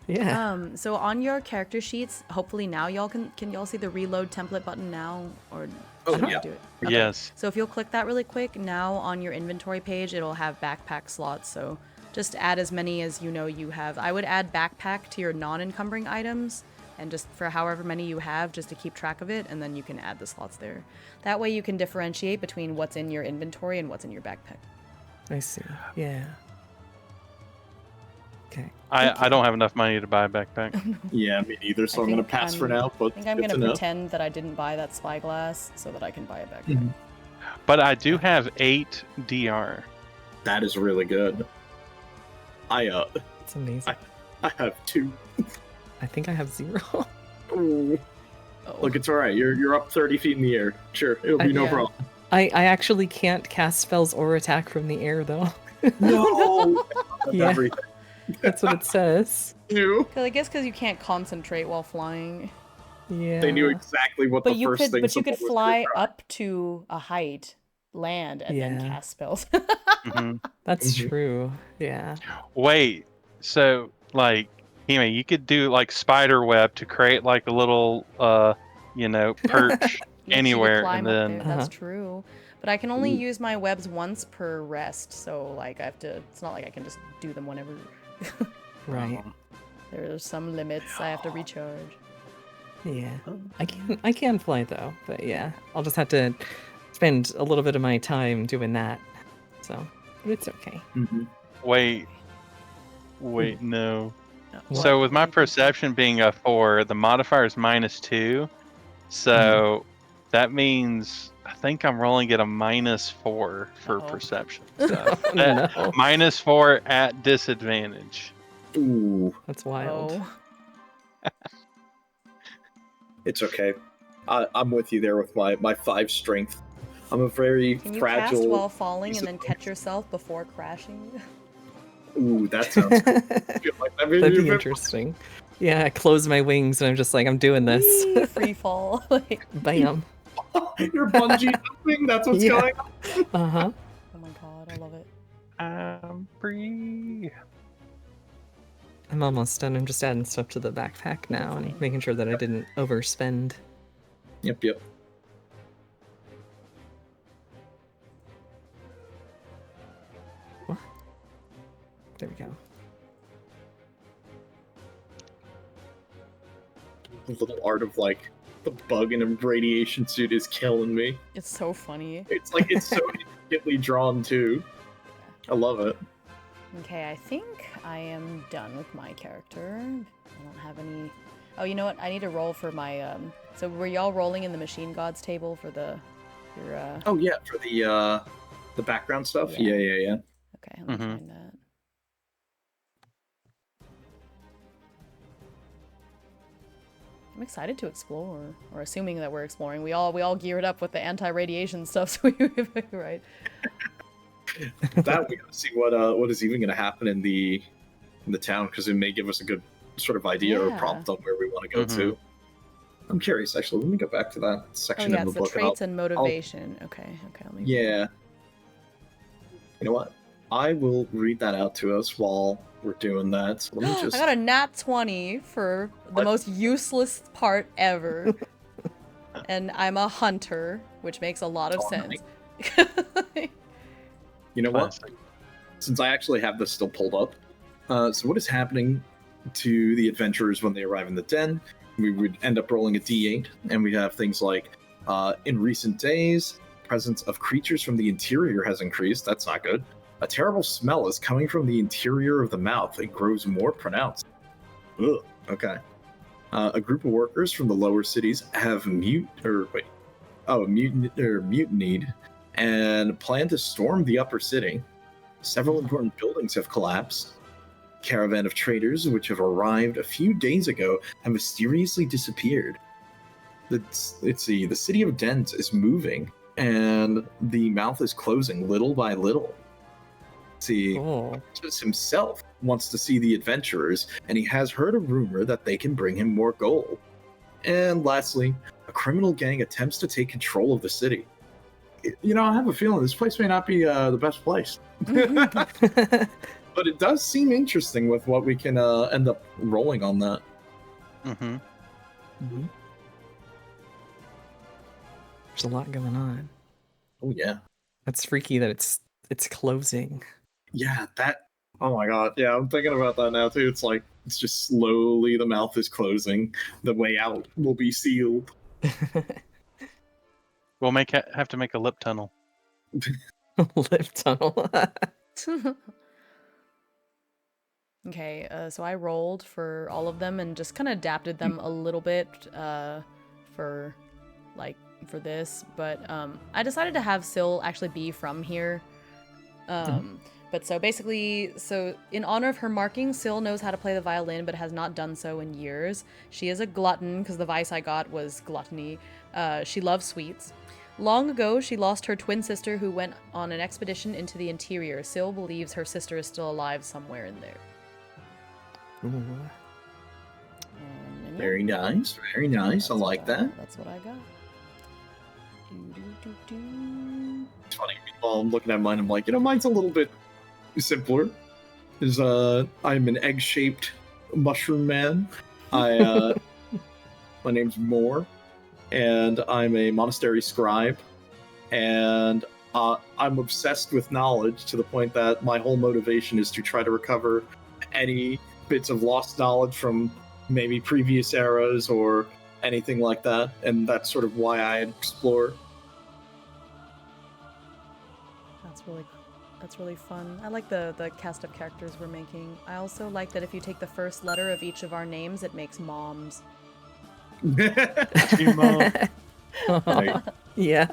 S3: Yeah.
S2: So on your character sheets, hopefully now y'all can y'all see the reload template button now, or
S5: Oh,
S2: should I
S5: yeah.
S2: do it?
S4: Yes.
S2: So if you'll click that really quick, now on your inventory page, it'll have backpack slots. So just add as many as you have. I would add backpack to your non-encumbering items, and just for however many you have, just to keep track of it, and then you can add the slots there. That way you can differentiate between what's in your inventory and what's in your backpack.
S3: I see. Yeah. Okay.
S4: I don't have enough money to buy a backpack.
S5: Yeah, me neither, so
S2: I
S5: I'm gonna
S2: think
S5: pass for
S2: I'm-
S5: now, but
S2: I think I'm
S5: good
S2: gonna
S5: to know.
S2: pretend that I didn't buy that spyglass so that I can buy a backpack.
S4: But I do have 8 DR.
S5: That is really good.
S3: It's amazing.
S5: I have 2.
S3: I think I have 0.
S5: Ooh.
S2: Oh.
S5: Look, it's alright. You're up 30 feet in the air. Sure, it'll be no
S2: Yeah.
S5: problem.
S3: I actually can't cast spells or attack from the air though.
S5: No!
S3: Yeah.
S5: Everything.
S3: That's what it says.
S5: New.
S2: I guess because you can't concentrate while flying.
S3: Yeah.
S5: They knew exactly what
S2: But
S5: the
S2: you
S5: first
S2: could,
S5: thing
S2: but you could
S5: someone was
S2: fly
S5: gonna try.
S2: up to a height. land and then
S3: Yeah.
S2: cast spells.
S4: Mhm.
S3: That's
S5: Mhm.
S3: true. Yeah.
S4: Wait, so like, you could do like spider web to create like a little, perch
S2: Yeah, 'cause you could
S4: anywhere,
S2: climb
S4: and
S2: up
S4: then
S2: there. That's
S3: Uh-huh.
S2: true. But I can only
S5: Ooh.
S2: use my webs once per rest, so like I have to. It's not like I can just do them whenever.
S3: Right.
S2: There's some limits. I have to recharge.
S3: Yeah. I can fly though, but yeah, I'll just have to spend a little bit of my time doing that. So, but it's okay.
S5: Mhm.
S4: wait, no.
S2: What?
S4: So with my
S2: What do you think?
S4: perception being a 4, the modifier is -2. So that means I think I'm rolling at a -4 for
S2: Uh-oh.
S4: perception.
S3: Oh,
S4: So
S3: no.
S4: -4 at disadvantage.
S5: Ooh,
S3: That's wild.
S2: Oh.
S5: it's okay. I'm with you there with my 5 strength. I'm a very
S2: Can you
S5: fragile.
S2: cast while falling
S5: piece
S2: and
S5: of
S2: then catch yourself before crashing?
S5: Ooh, that sounds cool. I feel like that may
S3: That'd
S5: be a
S3: be
S5: bit-
S3: interesting. Yeah, I close my wings and I'm just like, I'm doing this.
S2: Whee! Free fall. Like,
S3: Bam.
S5: You're bungee jumping. That's what's
S3: Yeah.
S5: going on.
S3: Uh-huh.
S2: oh my god, I love it.
S4: I'm free.
S3: I'm almost done. I'm just adding stuff to the backpack now
S2: Fine.
S3: and making sure that I didn't overspend.
S5: Yep.
S3: There we go.
S5: The little art of like the bug in a radiation suit is killing me.
S2: It's so funny.
S5: It's like it's so intricately drawn too. I love it.
S2: Okay, I think I am done with my character. I don't have any. Oh, you know what? I need to roll for my. So were y'all rolling in the machine gods table for your?
S5: Oh yeah, for the background stuff.
S2: Yeah.
S5: Yeah.
S2: Okay, let me
S4: Mhm.
S2: find that. I'm excited to explore, or assuming that we're exploring. We all geared up with the anti-radiation stuff, so right.
S5: That we gotta see what is even gonna happen in the town, because it may give us a good sort of idea or
S2: Yeah.
S5: prompt on where we want to go
S4: Mhm.
S5: to. I'm curious, actually. Let me go back to that
S2: Oh
S5: section
S2: yeah,
S5: in the
S2: it's the
S5: book.
S2: traits and motivation. Okay. Let me.
S5: Yeah. You know what? I will read that out to us while we're doing that. So let me just.
S2: I got a nat 20 for the
S5: What?
S2: most useless part ever. And I'm a hunter, which makes a lot of sense.
S5: You know what?
S4: Classic.
S5: Since I actually have this still pulled up, so what is happening to the adventurers when they arrive in the den? We would end up rolling a d8, and we have things like, in recent days, presence of creatures from the interior has increased. That's not good. A terrible smell is coming from the interior of the mouth. It grows more pronounced. Ugh. Okay. A group of workers from the lower cities have mutinied and plan to storm the upper city. Several important buildings have collapsed. Caravan of traders, which have arrived a few days ago, have mysteriously disappeared. The city of Dent is moving, and the mouth is closing little by little.
S3: Cool.
S5: Just himself wants to see the adventurers, and he has heard a rumor that they can bring him more gold. And lastly, a criminal gang attempts to take control of the city. You know, I have a feeling this place may not be the best place. But it does seem interesting with what we can end up rolling on that.
S4: Mhm.
S3: Mhm. There's a lot going on.
S5: Oh yeah.
S3: That's freaky that it's closing.
S5: Yeah, that. Oh my god. Yeah, I'm thinking about that now too. It's like it's just slowly the mouth is closing. The way out will be sealed.
S4: We'll have to make a lip tunnel.
S3: Lip tunnel.
S2: Okay, so I rolled for all of them and just kind of adapted them a little bit for this, but I decided to have Syl actually be from here. But so basically, in honor of her marking, Syl knows how to play the violin, but has not done so in years. She is a glutton, because the vice I got was gluttony. She loves sweets. Long ago, she lost her twin sister, who went on an expedition into the interior. Syl believes her sister is still alive somewhere in there.
S3: Ooh.
S2: And yeah,
S5: Very nice. Very nice. I
S2: that's
S5: like
S2: what
S5: that.
S2: That's what I got.
S5: It's funny. While I'm looking at mine, I'm like, mine's a little bit simpler. I'm an egg-shaped mushroom man. My name's Moore, and I'm a monastery scribe, and I'm obsessed with knowledge to the point that my whole motivation is to try to recover any bits of lost knowledge from maybe previous eras or anything like that, and that's sort of why I explore.
S2: That's really fun. I like the cast of characters we're making. I also like that if you take the first letter of each of our names, it makes moms.
S5: Right.
S3: Yeah.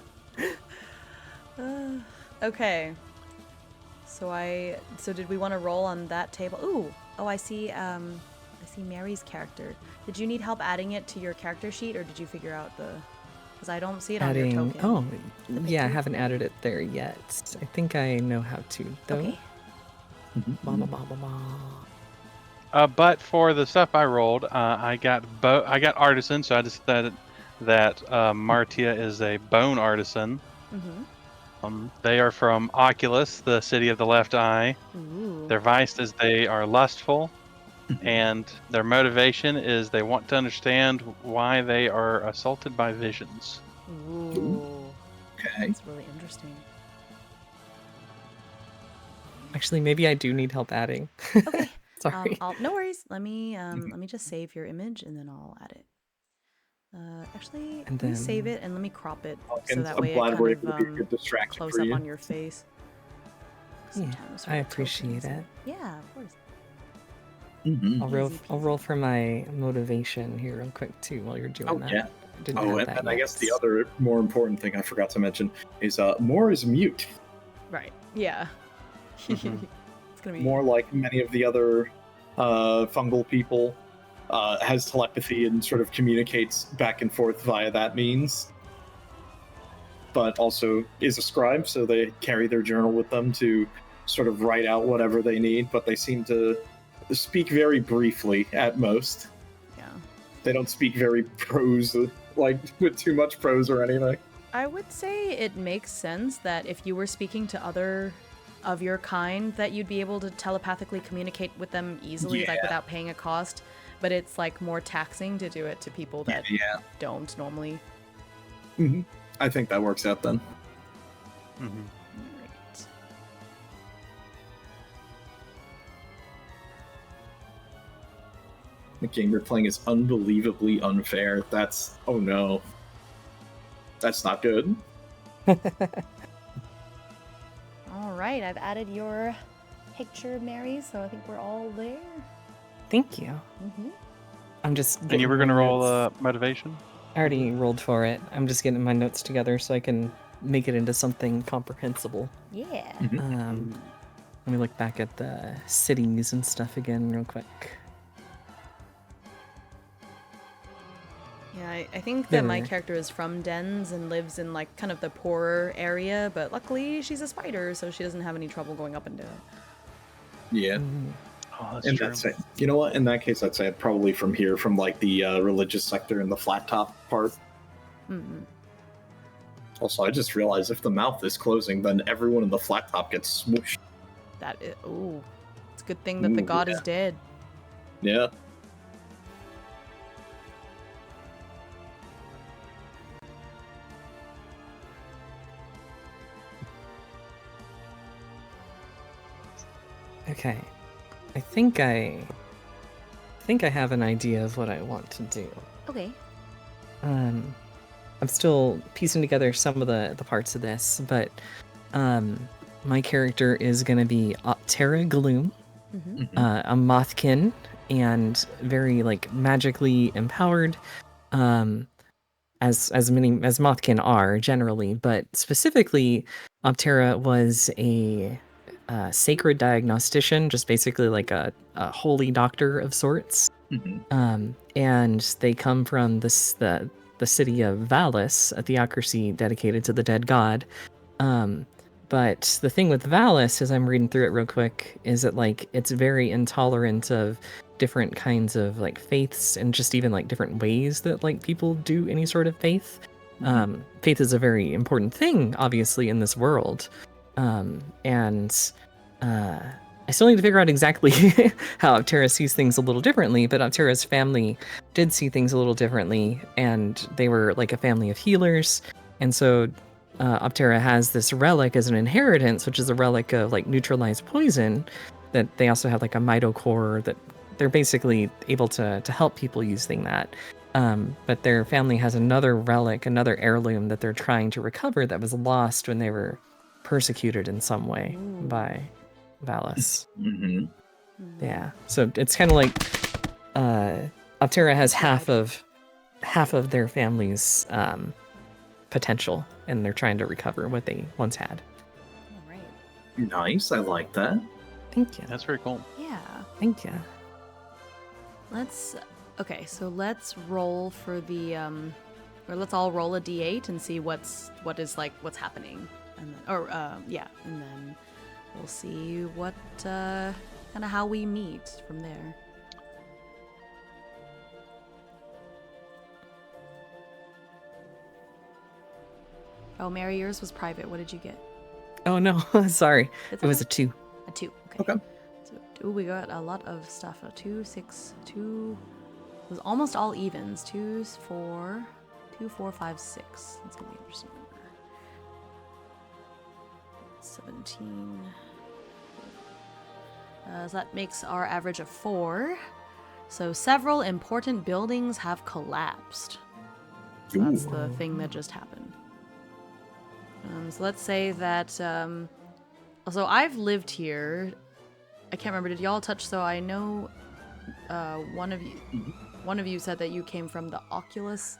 S2: Okay. So did we want to roll on that table? Oh, I see Mary's character. Did you need help adding it to your character sheet, or did you figure out because I don't see it on your token.
S3: Oh, yeah, I haven't added it there yet. I think I know how to, though.
S2: Okay.
S4: But for the stuff I rolled, I got artisan, so I decided that Martia is a bone artisan.
S2: Mm-hmm.
S4: They are from Oculus, the city of the left eye.
S2: Ooh.
S4: Their vice is they are lustful, and their motivation is they want to understand why they are assaulted by visions.
S2: Ooh.
S5: Okay.
S2: That's really interesting.
S3: Actually, maybe I do need help adding.
S2: Okay.
S3: Sorry.
S2: No worries. Let me just save your image and then I'll add it. Actually,
S3: And
S2: let me save
S3: then-
S2: it and let me crop it so
S5: And
S2: that
S5: I'm
S2: way it
S5: glad
S2: kind
S5: we're
S2: of
S5: able to be a good distraction
S2: close
S5: for
S2: up
S5: you.
S2: on your face.
S3: Yeah,
S2: Sometimes
S3: I
S2: with
S3: appreciate
S2: tokens.
S3: it.
S2: Yeah, of course.
S5: Mm-hmm.
S3: I'll
S2: Easy
S3: roll
S2: peasy.
S3: for my motivation here real quick too while you're doing
S5: Oh,
S3: that.
S5: yeah.
S3: I didn't
S5: Oh,
S3: have
S5: and
S3: that
S5: I
S3: yet.
S5: guess the other more important thing I forgot to mention is Moore is mute.
S2: Right. Yeah.
S4: Mhm.
S2: It's gonna be
S5: More like many of the other fungal people, has telepathy and sort of communicates back and forth via that means. But also is a scribe, so they carry their journal with them to sort of write out whatever they need, but they seem to speak very briefly at most.
S2: Yeah.
S5: They don't speak very prose, like with too much prose or anything.
S2: I would say it makes sense that if you were speaking to other of your kind, that you'd be able to telepathically communicate with them easily, like
S5: Yeah.
S2: without paying a cost. But it's like more taxing to do it to people that
S5: Yeah.
S2: don't normally.
S5: Hmm. I think that works out then.
S4: Mhm.
S2: Right.
S5: The game you're playing is unbelievably unfair. Oh no. That's not good.
S2: All right, I've added your picture, Mary, so I think we're all there.
S3: Thank you.
S2: Mm-hmm.
S3: I'm just.
S4: And you
S3: getting
S4: were going to
S3: my
S4: roll
S3: notes.
S4: motivation?
S3: I already rolled for it. I'm just getting my notes together so I can make it into something comprehensible.
S2: Yeah.
S3: Let me look back at the cities and stuff again real quick.
S2: Yeah, I think that my
S3: There.
S2: character is from Dens and lives in like kind of the poorer area, but luckily she's a spider, so she doesn't have any trouble going up and down.
S5: Yeah.
S4: Oh, that's
S5: And
S4: true.
S5: that's it. You know what? In that case, I'd say probably from here, from like the religious sector and the flat top part.
S2: Mm-hmm.
S5: Also, I just realized if the mouth is closing, then everyone in the flat top gets smooshed.
S2: That is, ooh, it's a good thing that the
S5: Ooh,
S2: god
S5: yeah.
S2: is dead.
S5: Yeah.
S3: Okay. I think I have an idea of what I want to do.
S2: Okay.
S3: I'm still piecing together some of the parts of this, but my character is going to be Optera Gloom,
S2: Mm-hmm.
S3: a Mothkin, and very like magically empowered, as many as Mothkin are generally, but specifically, Optera was a sacred diagnostician, just basically like a holy doctor of sorts.
S5: Mhm.
S3: And they come from the city of Valis, a theocracy dedicated to the dead god. But the thing with Valis, as I'm reading through it real quick, is that like it's very intolerant of different kinds of like faiths and just even like different ways that like people do any sort of faith. Faith is a very important thing, obviously, in this world. I still need to figure out exactly how Aptera sees things a little differently, but Aptera's family did see things a little differently, and they were like a family of healers. And so Aptera has this relic as an inheritance, which is a relic of like neutralized poison, that they also have like a mitocore that they're basically able to help people using that. But their family has another relic, another heirloom that they're trying to recover that was lost when they were persecuted in some way by Valis.
S5: Mm-hmm.
S3: Yeah. So it's kind of like Aptera has half of their family's potential, and they're trying to recover what they once had.
S2: All right.
S5: Nice. I like that.
S3: Thank you.
S4: That's very cool.
S2: Yeah.
S3: Thank you.
S2: Okay, so let's roll for the or let's all roll a d8 and see what's happening, and then and then we'll see what kind of how we meet from there. Oh, Mary, yours was private. What did you get?
S3: Oh no, sorry.
S2: It's
S3: It was
S2: okay.
S3: a 2.
S2: A 2. Okay.
S5: Okay.
S2: So we got a lot of stuff. A 2, 6, 2. It was almost all evens. 2, 4, 2, 4, 5, 6. That's gonna be interesting. 17. So that makes our average of 4. So several important buildings have collapsed. So that's the thing that just happened. So let's say that. So I've lived here. I can't remember. Did y'all touch? So I know one of you said that you came from the Oculus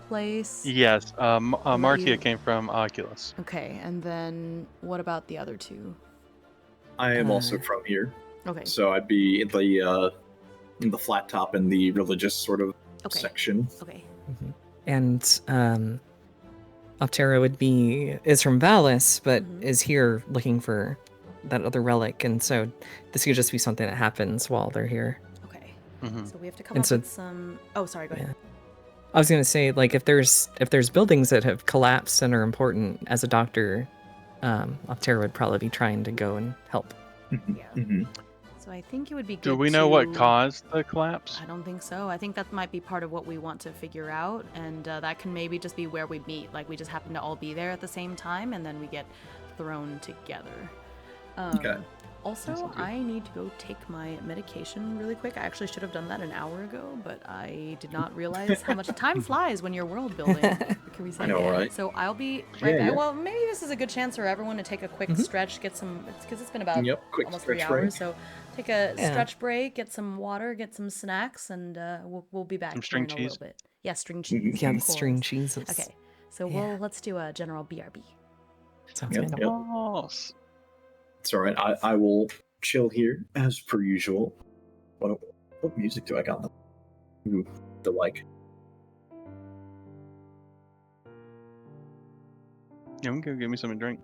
S2: place.
S4: Yes, Martia
S2: you-
S4: came from Oculus.
S2: Okay, and then what about the other two?
S5: I am also from here,
S2: Okay.
S5: so I'd be in the flat top in the religious sort of
S2: Okay.
S5: section.
S2: Okay.
S3: And Aptera is from Valis, but is here looking for that other relic, and so this could just be something that happens while they're here.
S2: Okay.
S4: Mhm.
S2: So we have to come
S3: And
S2: up
S3: so-
S2: with some. Oh, sorry. Go ahead.
S3: I was gonna say, like, if there's buildings that have collapsed and are important, as a doctor, Aptera would probably be trying to go and help.
S2: Yeah.
S5: Mm-hmm.
S2: So I think it would be good.
S4: Do we know what
S2: to-
S4: caused the collapse?
S2: I don't think so. I think that might be part of what we want to figure out, and that can maybe just be where we meet. Like we just happen to all be there at the same time, and then we get thrown together.
S5: Okay.
S2: Also,
S4: sounds good.
S2: I need to go take my medication really quick. I actually should have done that an hour ago, but I did not realize how much time flies when you're world building. Can we say?
S5: I know, right?
S2: So I'll be right
S5: Yeah,
S2: back.
S5: yeah.
S2: Well, maybe this is a good chance for everyone to take a quick stretch, get some, because it's been about
S5: Yep, quick
S2: almost 3
S5: stretch
S2: hours.
S5: break.
S2: So take a
S3: Yeah.
S2: stretch break, get some water, get some snacks, and we'll be back
S4: Some
S2: here
S4: string
S2: in a
S4: cheese.
S2: little bit. Yeah, string cheese.
S3: Yeah,
S2: of
S3: the string
S2: course.
S3: cheeses.
S2: Okay, so
S3: Yeah.
S2: let's do a general BRB.
S3: Sounds
S5: Yep,
S3: good.
S5: yep.
S4: Yes.
S5: It's all right. I will chill here as per usual. What music do I got? Ooh, the like.
S4: Yeah, we can go get me something to drink.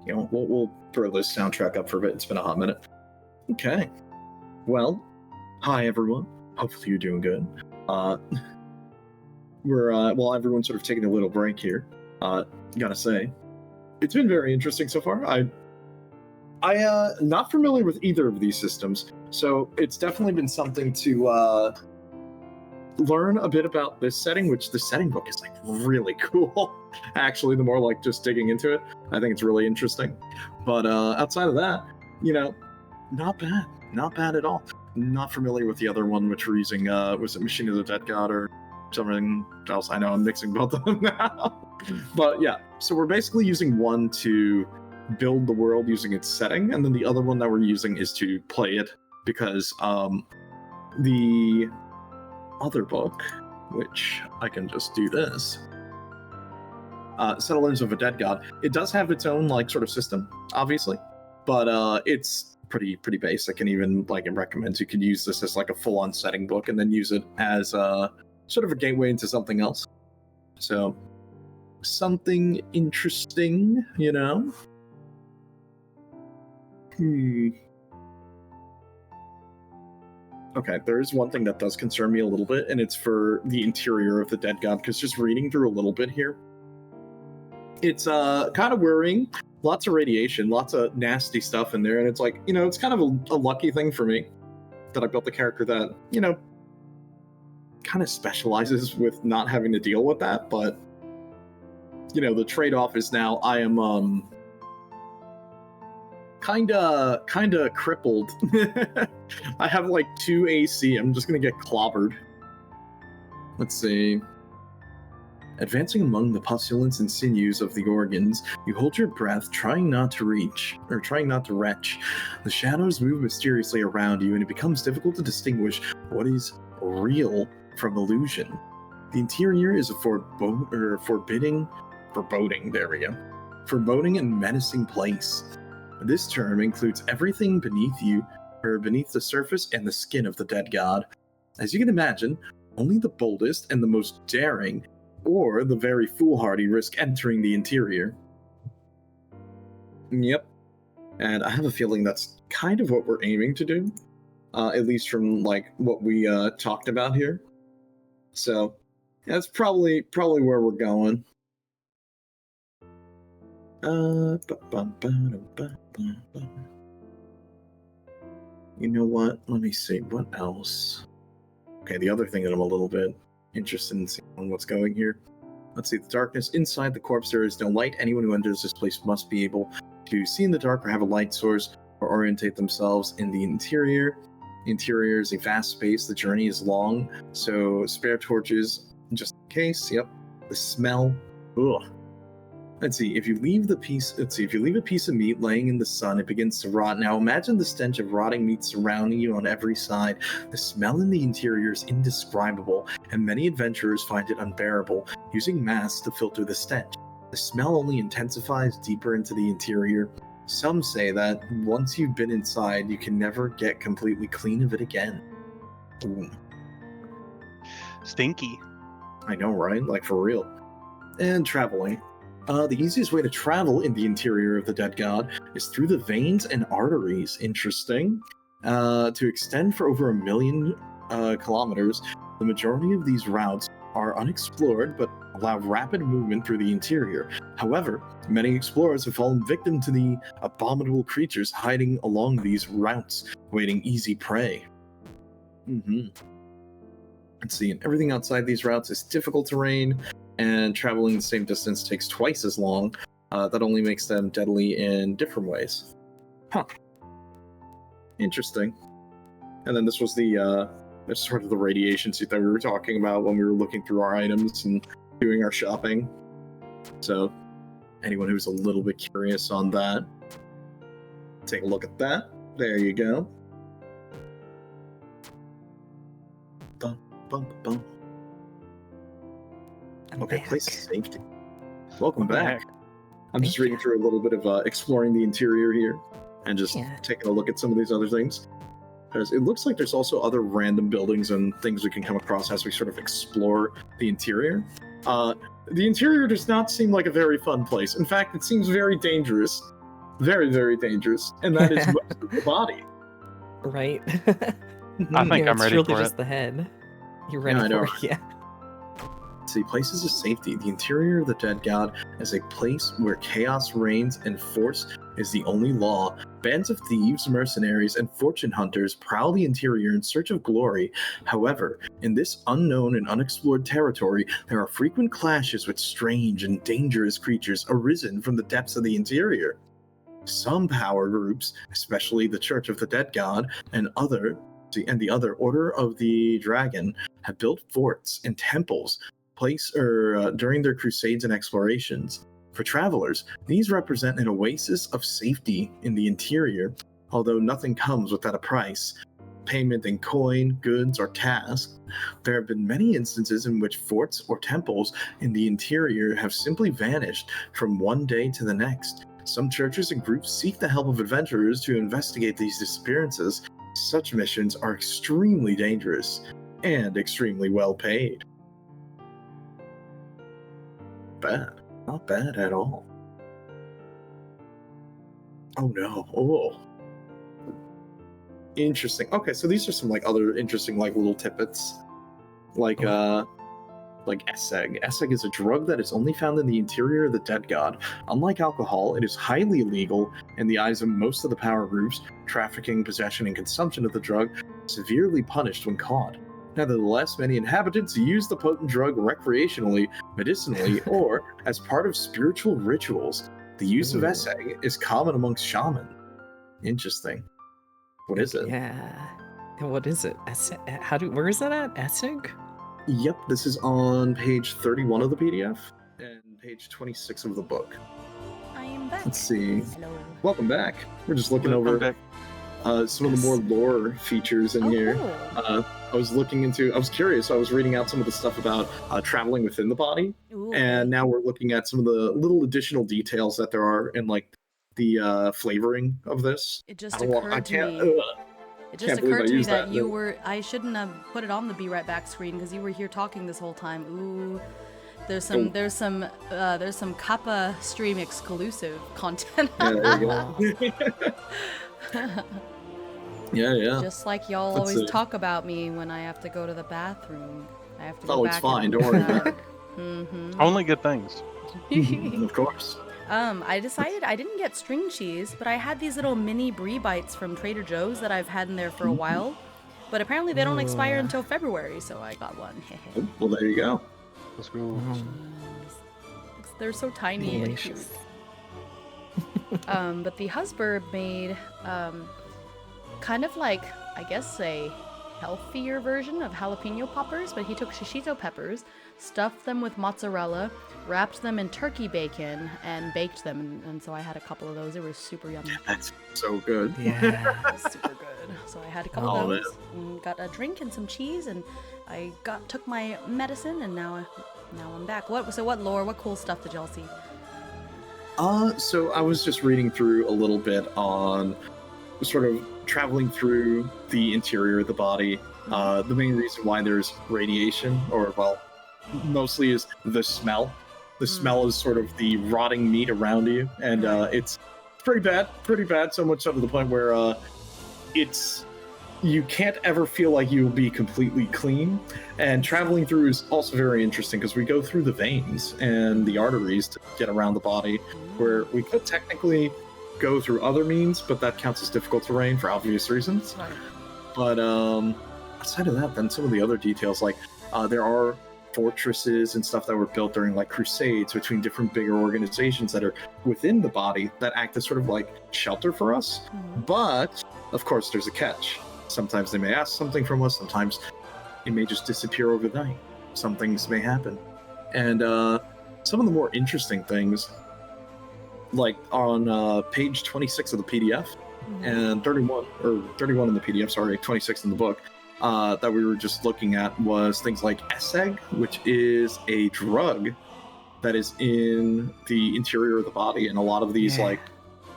S5: You know, we'll throw this soundtrack up for a bit. It's been a hot minute. Okay. Well, hi everyone. Hopefully you're doing good. While everyone's sort of taking a little break here, gotta say, it's been very interesting so far. I not familiar with either of these systems, so it's definitely been something to learn a bit about this setting, which the setting book is like really cool. Actually, the more like just digging into it, I think it's really interesting. But outside of that, not bad at all. Not familiar with the other one, which we're using. Was it Machine of the Dead God or something else? I know I'm mixing both of them now. But yeah, so we're basically using one to build the world using its setting, and then the other one that we're using is to play it, because the other book, which I can just do this, Settlers of a Dead God, it does have its own like sort of system, obviously, but it's pretty basic, and even like it recommends you can use this as like a full-on setting book and then use it as sort of a gateway into something else. So something interesting, Okay, there is one thing that does concern me a little bit, and it's for the interior of the dead god, because just reading through a little bit here, it's kind of worrying. Lots of radiation, lots of nasty stuff in there, and it's like, it's kind of a lucky thing for me that I built a character that, kind of specializes with not having to deal with that, but, the trade-off is now I am, kinda crippled. I have like 2 AC. I'm just gonna get clobbered. Let's see. Advancing among the pustules and sinews of the organs, you hold your breath, trying not to retch. The shadows move mysteriously around you, and it becomes difficult to distinguish what is real from illusion. The interior is a foreboding and menacing place. This term includes everything beneath the surface and the skin of the dead god. As you can imagine, only the boldest and the most daring, or the very foolhardy, risk entering the interior. Yep. And I have a feeling that's kind of what we're aiming to do, at least from like what we talked about here. So that's probably where we're going. You know what? Let me see. What else? Okay, the other thing that I'm a little bit interested in seeing what's going here. Let's see. The darkness inside the corpse. There is no light. Anyone who enters this place must be able to see in the dark or have a light source or orientate themselves in the interior. The interior is a vast space. The journey is long, so spare torches just in case. Yep. The smell. Ugh. Let's see, if you leave a piece of meat laying in the sun, it begins to rot. Now imagine the stench of rotting meat surrounding you on every side. The smell in the interior is indescribable, and many adventurers find it unbearable, using masks to filter the stench. The smell only intensifies deeper into the interior. Some say that once you've been inside, you can never get completely clean of it again. Ooh.
S4: Stinky.
S5: I know, right? Like, for real. And traveling. The easiest way to travel in the interior of the dead god is through the veins and arteries. Interesting. To extend for over 1 million kilometers, the majority of these routes are unexplored but allow rapid movement through the interior. However, many explorers have fallen victim to the abominable creatures hiding along these routes, waiting easy prey. Let's see, everything outside these routes is difficult terrain, and traveling the same distance takes twice as long. That only makes them deadly in different ways. Huh. Interesting. And then this was the sort of the radiation suit that we were talking about when we were looking through our items and doing our shopping. So, anyone who's a little bit curious on that, take a look at that. There you go. Bum, bum, bum. Okay,
S3: back.
S5: place of safety. Welcome back. I'm just
S3: Thank
S5: reading
S3: you.
S5: through a little bit of exploring the interior here and just
S3: Yeah.
S5: taking a look at some of these other things. Because it looks like there's also other random buildings and things we can come across as we sort of explore the interior. The interior does not seem like a very fun place. In fact, it seems very dangerous. Very, very dangerous. And that is most of the body.
S3: Right?
S4: I think I'm
S3: it's
S4: ready
S3: really
S4: for
S3: just
S4: it.
S3: the head. You're ready
S5: I know,
S3: for it, yeah.
S5: See, places of safety. The interior of the dead god is a place where chaos reigns and force is the only law. Bands of thieves, mercenaries, and fortune hunters prowl the interior in search of glory. However, in this unknown and unexplored territory, there are frequent clashes with strange and dangerous creatures arisen from the depths of the interior. Some power groups, especially the Church of the Dead God and the other Order of the Dragon, have built forts and temples during their crusades and explorations. For travelers, these represent an oasis of safety in the interior, although nothing comes without a price. Payment in coin, goods, or tasks. There have been many instances in which forts or temples in the interior have simply vanished from one day to the next. Some churches and groups seek the help of adventurers to investigate these disappearances. Such missions are extremely dangerous and extremely well paid. Bad. Not bad at all. Oh no. Oh. Interesting. Okay, so these are some like other interesting like little tidbits. Like Esseg. Esseg is a drug that is only found in the interior of the dead god. Unlike alcohol, it is highly illegal in the eyes of most of the power groups. Trafficking, possession, and consumption of the drug are severely punished when caught. Nevertheless, many inhabitants use the potent drug recreationally, medicinally, or as part of spiritual rituals. The use of Esseg is common amongst shaman. Interesting. What is it?
S3: Yeah. And what is it? Where is that at? Essig?
S5: Yep, this is on page 31 of the PDF and page 26 of the book.
S2: I am back.
S5: Let's see.
S2: Hello.
S5: Welcome back. We're just looking over some of the more lore features in here.
S2: Cool.
S5: I was curious. I was reading out some of the stuff about traveling within the body,
S2: Ooh.
S5: and now we're looking at some of the little additional details that there are in like the flavoring of this.
S2: It just occurred to me. It just occurred to me that you were. I shouldn't have put it on the Be Right Back screen because you were here talking this whole time. Ooh, there's some Kappa stream exclusive content.
S5: Yeah, there you go. Yeah.
S2: Just like y'all always talk about me when I have to go to the bathroom. I have to go back.
S5: It's fine. Don't worry about it.
S4: Only good things.
S5: Of course.
S2: I decided I didn't get string cheese, but I had these little mini brie bites from Trader Joe's that I've had in there for a while. But apparently they don't expire until February, so I got one.
S5: Well, there you go.
S4: Let's go.
S2: They're so tiny and cute. But the husband made kind of like, I guess, a healthier version of jalapeno poppers, but he took shishito peppers, stuffed them with mozzarella, wrapped them in turkey bacon, and baked them. And so I had a couple of those. They were super yummy.
S5: That's so good.
S3: Yeah.
S2: Super good. So I had a couple of those, and got a drink and some cheese, and I took my medicine, and now I'm back. What lore? What cool stuff did y'all see?
S5: So I was just reading through a little bit on sort of traveling through the interior of the body. The main reason why there's radiation, or well, mostly is the smell. The smell is sort of the rotting meat around you, and it's pretty bad, so much so to the point where you can't ever feel like you'll be completely clean. And traveling through is also very interesting because we go through the veins and the arteries to get around the body, where we could technically go through other means, but that counts as difficult terrain for obvious reasons.
S2: Right.
S5: But outside of that, then some of the other details, like there are fortresses and stuff that were built during like crusades between different bigger organizations that are within the body that act as sort of like shelter for us. But of course there's a catch. Sometimes they may ask something from us, sometimes it may just disappear overnight. Some things may happen. And some of the more interesting things, like on page 26 of the PDF and 31 in the PDF, sorry, 26 in the book, that we were just looking at was things like Esseg, which is a drug that is in the interior of the body, and a lot of these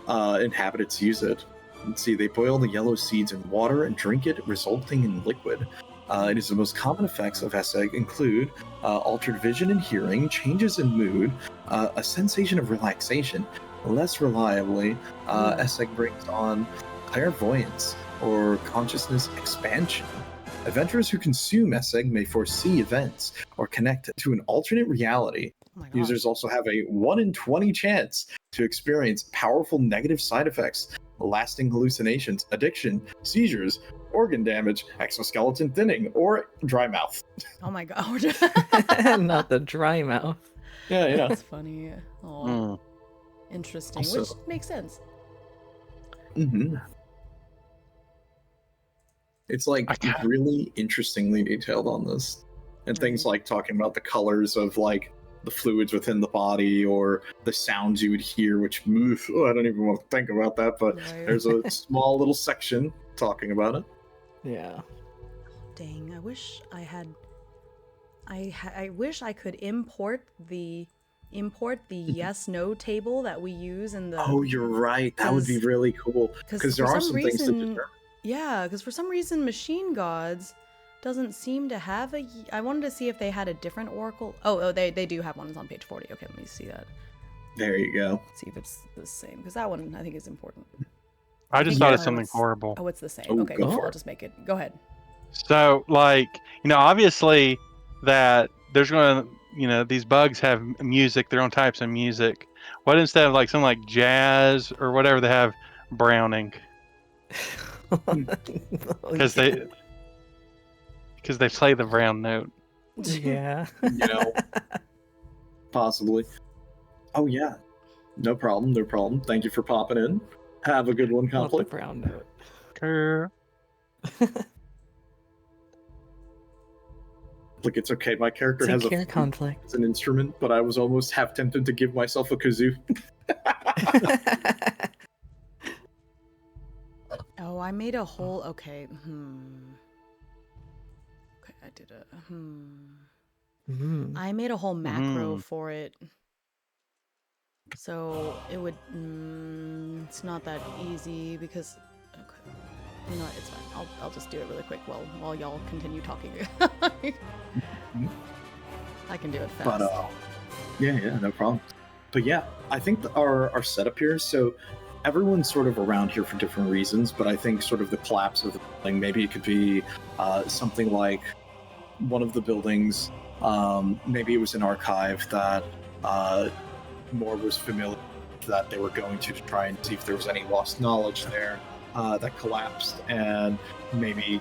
S5: inhabitants use it. Let's see, they boil the yellow seeds in water and drink it, resulting in liquid. It is the most common effects of Esseg include altered vision and hearing, changes in mood, a sensation of relaxation. Less reliably, Esseg brings on clairvoyance or consciousness expansion. Adventurers who consume Esseg may foresee events or connect to an alternate reality. Users also have a 1 in 20 chance to experience powerful negative side effects, lasting hallucinations, addiction, seizures, organ damage, exoskeleton thinning, or dry mouth.
S2: Oh my god.
S3: Not the dry mouth.
S5: Yeah.
S2: That's funny. Oh, interesting.
S5: Also,
S2: which makes sense.
S5: It's like really interestingly detailed on this. And things like talking about the colors of like the fluids within the body, or the sounds you would hear, which I don't even want to think about that, but there's a small little section talking about it.
S3: Yeah.
S2: Dang, I wish I had. I wish I could import the yes/no table that we use in the.
S5: Oh, you're right. That would be really cool because there are some things to determine.
S2: Yeah, because for some reason, Machine Gods doesn't seem to have a. I wanted to see if they had a different oracle. Oh, they do have one. It's on page 40. Okay, let me see that.
S5: There you go.
S2: See if it's the same, because that one I think is important.
S4: I just
S2: think
S4: thought
S2: you
S4: of
S2: know
S4: something
S2: it's-
S4: horrible.
S2: Oh, it's the same.
S5: Oh,
S2: Okay,
S5: go
S2: cool.
S5: for
S2: I'll
S5: it.
S2: just make it. Go ahead.
S4: So, like, obviously that there's going to, these bugs have music, their own types of music. What instead of like something like jazz or whatever, they have browning? Because they play the brown note.
S3: Yeah.
S5: Possibly. Oh yeah, no problem, no problem. Thank you for popping in. Have a good one,
S3: Not the
S5: Conflict.
S3: brown note.
S4: Grr.
S5: Like, it's okay. My character
S3: Take
S5: has
S3: care,
S5: a flute
S3: conflict.
S5: as an instrument, but I was almost half tempted to give myself a kazoo.
S2: Oh, I made a whole. Okay. Okay, I did a. I made a whole macro for it. So it would. It's not that easy because. Okay. You know what? It's fine. I'll just do it really quick while y'all continue talking. I can do it fast.
S5: But yeah, no problem. But yeah, I think our setup here. So everyone's sort of around here for different reasons, but I think sort of the collapse of the building. Maybe it could be something like one of the buildings. Maybe it was an archive that Moore was familiar with, that they were going to try and see if there was any lost knowledge there. That collapsed, and maybe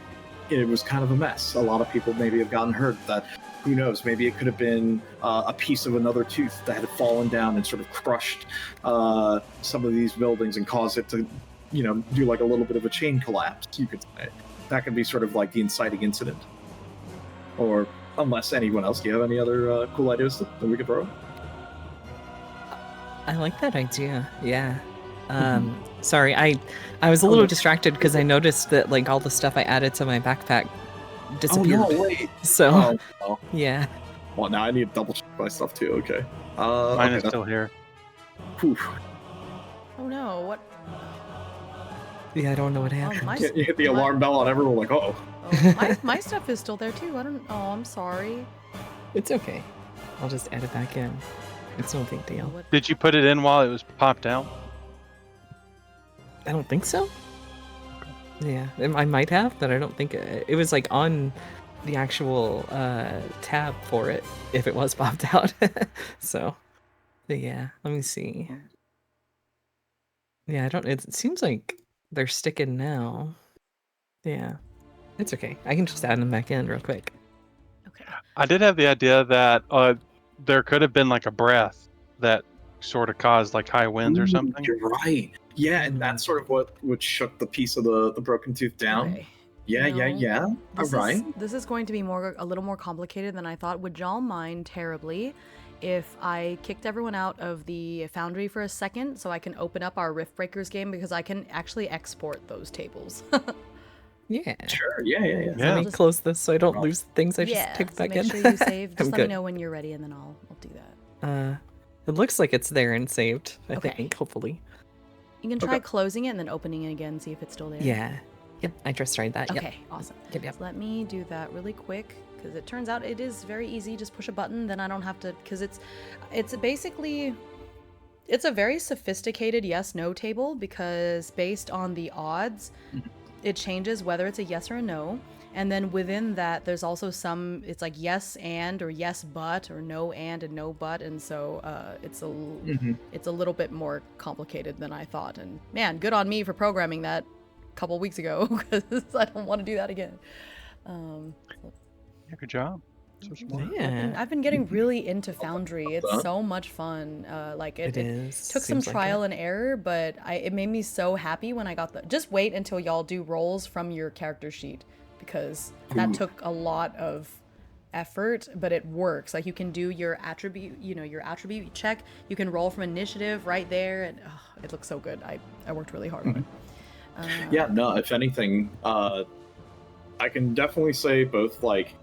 S5: it was kind of a mess. A lot of people maybe have gotten hurt. That, who knows, maybe it could have been a piece of another tooth that had fallen down and sort of crushed some of these buildings and caused it to, do like a little bit of a chain collapse, you could say. That could be sort of like the inciting incident. Or, unless anyone else, do you have any other cool ideas that we could throw?
S3: I like that idea. Yeah. Sorry, I was a little distracted because I noticed that like all the stuff I added to my backpack disappeared.
S5: Oh, no, wait.
S3: So
S5: Oh.
S3: yeah.
S5: Well, now I need to double check my stuff too. Okay.
S4: Mine is
S5: okay,
S4: still here.
S5: Whew.
S2: Oh no! What?
S3: Yeah, I don't know what
S2: Oh,
S3: happened.
S5: You hit the alarm bell on everyone, like, oh.
S2: My stuff is still there too. I don't. Oh, I'm sorry.
S3: It's okay. I'll just add it back in. It's no big deal.
S2: What?
S4: Did you put it in while it was popped out?
S3: I don't think so. Yeah, I might have, but I don't think it was like on the actual tab for it if it was popped out. So, but yeah, let me see. Yeah, I don't. It seems like they're sticking now. Yeah, it's okay. I can just add them back in real quick.
S2: Okay.
S4: I did have the idea that there could have been like a breath that sort of caused like high winds or something.
S5: You're right. Yeah, and that's sort of what shook the piece of the broken tooth down.
S2: Okay.
S5: Yeah. All right.
S2: This is going to be a little more complicated than I thought. Would y'all mind terribly if I kicked everyone out of the Foundry for a second so I can open up our Rift Breakers game, because I can actually export those tables.
S3: Yeah.
S5: Sure. Yeah.
S3: Let me
S2: just-
S3: close this so I don't lose things I just picked
S2: so
S3: back
S2: make
S3: in.
S2: sure you save. Just
S3: I'm
S2: let me
S3: good.
S2: know when you're ready, and then I'll do that.
S3: It looks like it's there and saved. I
S2: Okay.
S3: think, hopefully.
S2: You can try
S5: Okay.
S2: closing it and then opening it again, see if it's still there.
S3: Yeah. Yep. I just tried that.
S2: Okay, awesome.
S3: Yep.
S2: So let me do that really quick, because it turns out it is very easy. Just push a button, then I don't have to, because it's basically, it's a very sophisticated yes/no table, because based on the odds, it changes whether it's a yes or a no. And then within that, there's also it's like yes and, or yes but, or no and no but, and so it's a little bit more complicated than I thought. And man, good on me for programming that a couple weeks ago, because I don't want to do that again.
S4: Yeah, good job. So smart.
S3: Yeah.
S2: I've been getting really into Foundry. It's so much fun.
S3: It is.
S2: Took some
S3: Seems like
S2: trial
S3: it.
S2: and error, but it made me so happy when I got just wait until y'all do rolls from your character sheet, because that took a lot of effort, but it works. Like, you can do your attribute, your attribute check. You can roll from initiative right there, and it looks so good. I worked really hard on it.
S5: Yeah. No. If anything, I can definitely say both, like,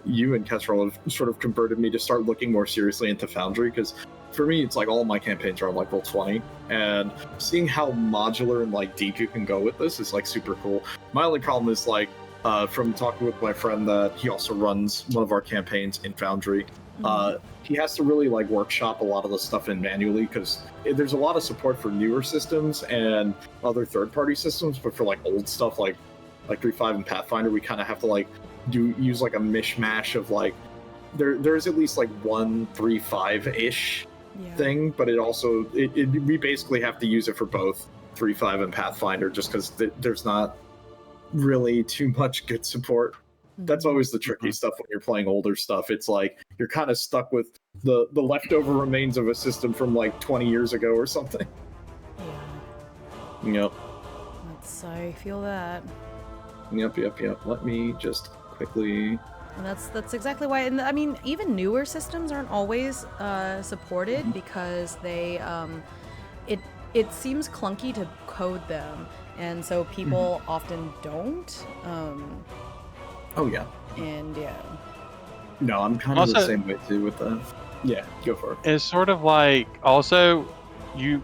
S5: you and Kestrel have sort of converted me to start looking more seriously into Foundry, because for me, it's like all my campaigns are on like Roll20, and seeing how modular and like deep you can go with this is like super cool. My only problem is, like, from talking with my friend that he also runs one of our campaigns in Foundry, He has to really like workshop a lot of the stuff in manually because there's a lot of support for newer systems and other third-party systems, but for like old stuff like 3.5 and Pathfinder, we kind of have to like use like a mishmash of like there's at least like 1.3.5-ish thing, but it also we basically have to use it for both 3.5 and Pathfinder just because there's not really too much good support. That's always the tricky stuff when you're playing older stuff. It's like you're kind of stuck with the leftover remains of a system from like 20 years ago or something.
S2: Yeah.
S5: Yep.
S2: I feel that.
S5: Yep. Let me just quickly.
S2: And that's exactly why. And I mean, even newer systems aren't always supported because they it seems clunky to code them, and so people often don't.
S5: Oh yeah.
S2: And yeah.
S5: No, I'm kind of the same way too with that. Yeah, go for it.
S4: It's sort of like also you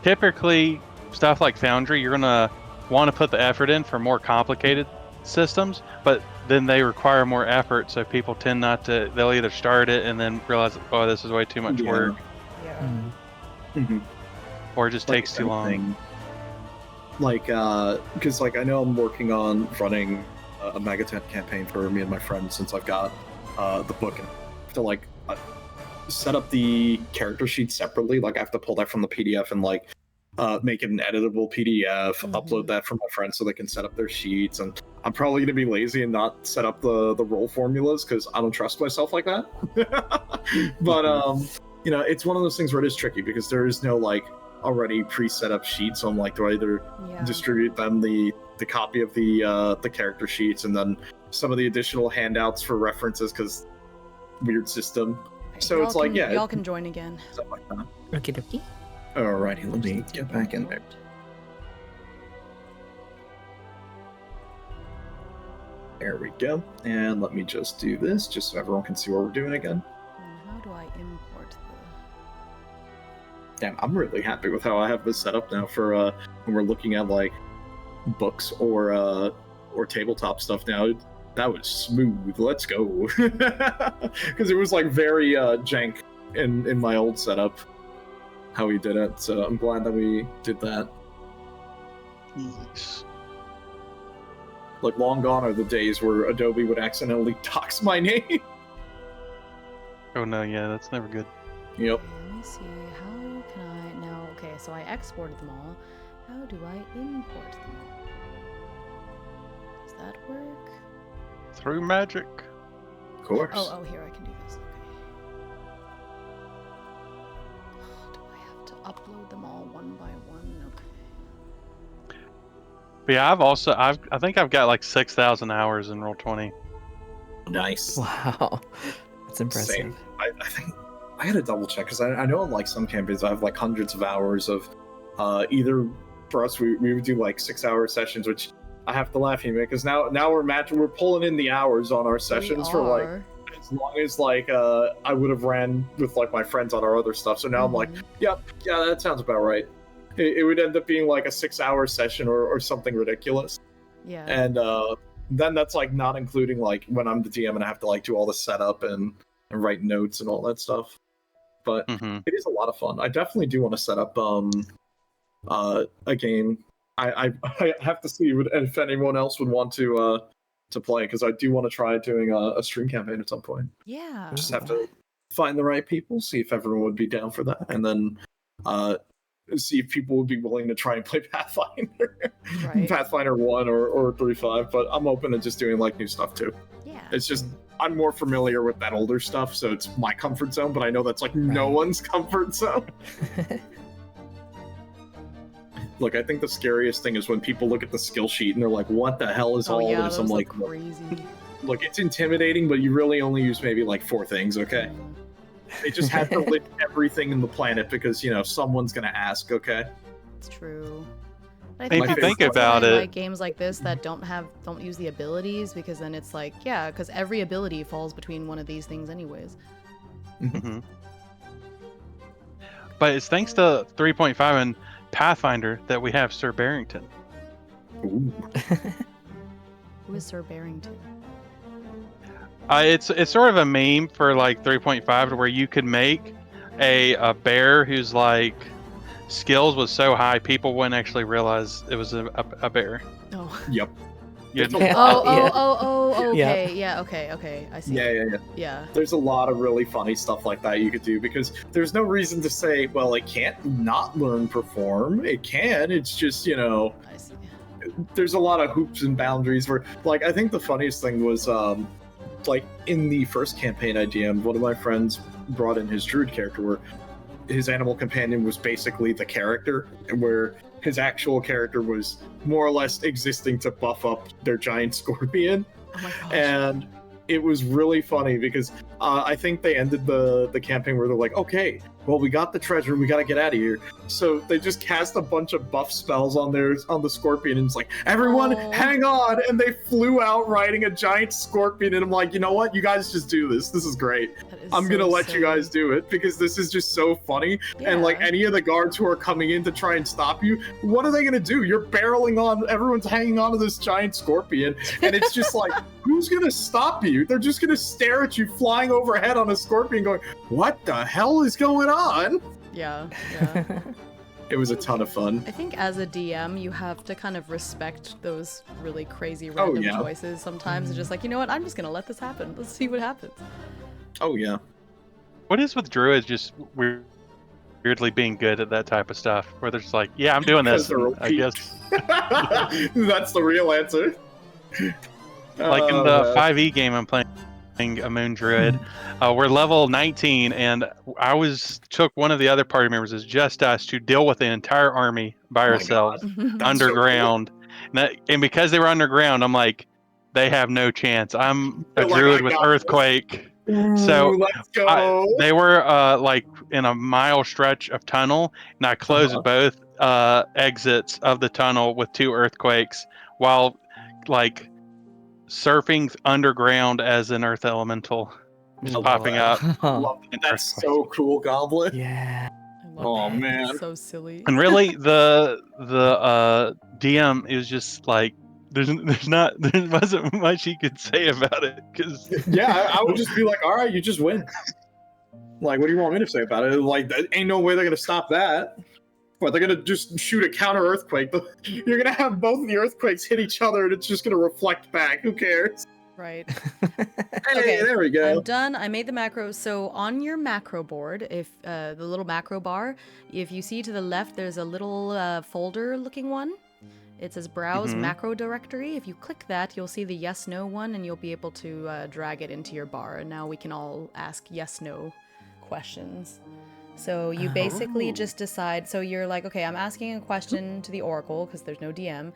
S4: typically stuff like Foundry, you're gonna want to put the effort in for more complicated systems, but then they require more effort, so people tend not to. They'll either start it and then realize, oh, this is way too much work.
S2: Yeah.
S4: Or it just takes too long.
S5: Like, because like I know I'm working on running a Megatent campaign for me and my friends since I've got the book, and to like set up the character sheet separately. Like I have to pull that from the PDF and like make it an editable PDF, upload that for my friends so they can set up their sheets. And I'm probably gonna be lazy and not set up the roll formulas because I don't trust myself like that. But you know, it's one of those things where it is tricky because there is no like already pre-set up sheet. So I'm like, do I either distribute them the copy of the character sheets and then some of the additional handouts for references because weird system. So it's like, yeah,
S2: y'all can join again.
S5: Something like that.
S3: Okie dokie.
S5: Alrighty, let me get back in there. There we go. And let me just do this just so everyone can see what we're doing again.
S2: How do I import
S5: Damn, I'm really happy with how I have this set up now for when we're looking at like books or tabletop stuff now. That was smooth. Let's go. Because it was like very jank in my old setup how we did it. So I'm glad that we did that.
S4: Yes.
S5: Like long gone are the days where Adobe would accidentally dox my name.
S4: Oh no, yeah, that's never good.
S5: Yep.
S2: Let me see. How can I now? Okay, so I exported them all. How do I import them all? Does that work?
S4: Through magic.
S5: Of course.
S2: Oh, here I can do this. Okay. Do I have to upload them all one by one? Okay.
S4: But yeah, I think I've got like 6,000 hours in Roll20.
S5: Nice.
S3: Wow. That's impressive.
S5: Same. I think I gotta double check because I know in like some campaigns I have like hundreds of hours of either for us we would do like 6-hour sessions, which I have to laugh at because now we're pulling in the hours on our sessions for like as long as like I would have ran with like my friends on our other stuff. So now I'm like, yeah, that sounds about right. It would end up being like a 6-hour session or something ridiculous.
S2: Yeah.
S5: And then that's like not including like when I'm the DM and I have to like do all the setup and write notes and all that stuff. But it is a lot of fun. I definitely do want to set up a game. I have to see if anyone else would want to play because I do want to try doing a stream campaign at some point.
S2: Yeah.
S5: I just have to find the right people, see if everyone would be down for that, and then see if people would be willing to try and play Pathfinder, Pathfinder 1 or 3.5. But I'm open to just doing like new stuff too.
S2: Yeah.
S5: It's just I'm more familiar with that older stuff, so it's my comfort zone. But I know that's like no one's comfort zone. Look, I think the scariest thing is when people look at the skill sheet and they're like, "What the hell is all this?" I'm like,
S2: crazy.
S5: Look, it's intimidating, but you really only use maybe like 4 things, okay? They just have to list everything in the planet because, you know, someone's going to ask, okay?
S2: It's true. But I
S4: If you
S2: that's
S4: think
S2: why
S4: about
S2: I
S4: it-
S2: like games like this that don't use the abilities because then it's like, yeah, because every ability falls between one of these things anyways.
S4: But it's thanks to 3.5 and Pathfinder that we have Sir Barrington.
S5: Ooh.
S2: Who is Sir Barrington?
S4: It's sort of a meme for like 3.5 to where you could make a bear whose like skills was so high people wouldn't actually realize it was a bear.
S2: Oh.
S5: Yep.
S4: You'd-
S5: There's a
S2: Oh,
S5: lot-
S3: Yeah.
S2: okay. Yeah, okay. I see.
S5: Yeah.
S2: Yeah.
S5: There's a lot of really funny stuff like that you could do because there's no reason to say, well, it can't not learn perform. It can. It's just,
S2: I see.
S5: there's a lot of hoops and boundaries where, like, I think the funniest thing was, like, in the first campaign I DM'd, one of my friends brought in his druid character where his animal companion was basically the character, and where his actual character was more or less existing to buff up their giant scorpion.
S2: Oh my gosh.
S5: And it was really funny because I think they ended the campaign where they're like, okay, well, we got the treasure, we gotta get out of here. So they just cast a bunch of buff spells on the scorpion, and it's like, everyone,
S2: Oh.
S5: hang on! And they flew out riding a giant scorpion, and I'm like, you know what? You guys just do this. This is great.
S2: That is
S5: I'm gonna
S2: so
S5: let you
S2: silly.
S5: guys do it because this is just so funny. And like
S2: Yeah.
S5: any of the guards who are coming in to try and stop you, what are they gonna do? You're barreling on, everyone's hanging onto this giant scorpion, and it's just like, who's gonna stop you? They're just gonna stare at you flying overhead on a scorpion going, what the hell is going on?
S2: Yeah.
S5: It was a ton of fun.
S2: I think as a DM, you have to kind of respect those really crazy random
S5: yeah.
S2: choices sometimes. It's just like, you know what? I'm just gonna let this happen. Let's see what happens.
S5: Oh yeah.
S4: What is with druids just weirdly being good at that type of stuff? Where they're just like, yeah, I'm doing
S5: Because
S4: this.
S5: they're
S4: and I
S5: OP.
S4: guess
S5: That's the real answer.
S4: like in
S5: Oh,
S4: the
S5: man.
S4: 5e game I'm playing a moon druid, we're level 19, and I took one of the other party members as just us to deal with the entire army by
S5: Oh my
S4: ourselves
S5: That's so
S4: underground. And because they were underground, I'm like, they have no chance. I'm a
S5: You're like,
S4: druid
S5: I
S4: with
S5: got this.
S4: earthquake.
S5: Ooh,
S4: So,
S5: let's go.
S4: They were like in a mile stretch of tunnel, and I closed
S5: Uh-huh.
S4: both exits of the tunnel with 2 earthquakes while like surfing underground as an earth elemental, just
S5: Oh,
S4: popping
S5: wow.
S4: up.
S5: Love it. That's so cool, Goblin.
S3: Yeah.
S2: I love
S5: Oh,
S2: that.
S5: man.
S2: It's so silly.
S4: And really, the DM is just like there wasn't much he could say about it because
S5: Yeah, I would just be like, all right, you just win. Like, what do you want me to say about it? Like, there ain't no way they're gonna stop that. What, they're gonna just shoot a counter earthquake? You're gonna have both of the earthquakes hit each other, and it's just gonna reflect back. Who cares?
S2: Right.
S5: Hey,
S2: Okay,
S5: there we go.
S2: I'm done. I made the macro. So on your macro board, if the little macro bar, if you see to the left, there's a little folder-looking one. It says Browse
S4: Mhm.
S2: Macro Directory. If you click that, you'll see the yes/no one, and you'll be able to drag it into your bar. And now we can all ask yes/no questions. So you basically just decide. So you're like, okay, I'm asking a question to the Oracle because there's no DM.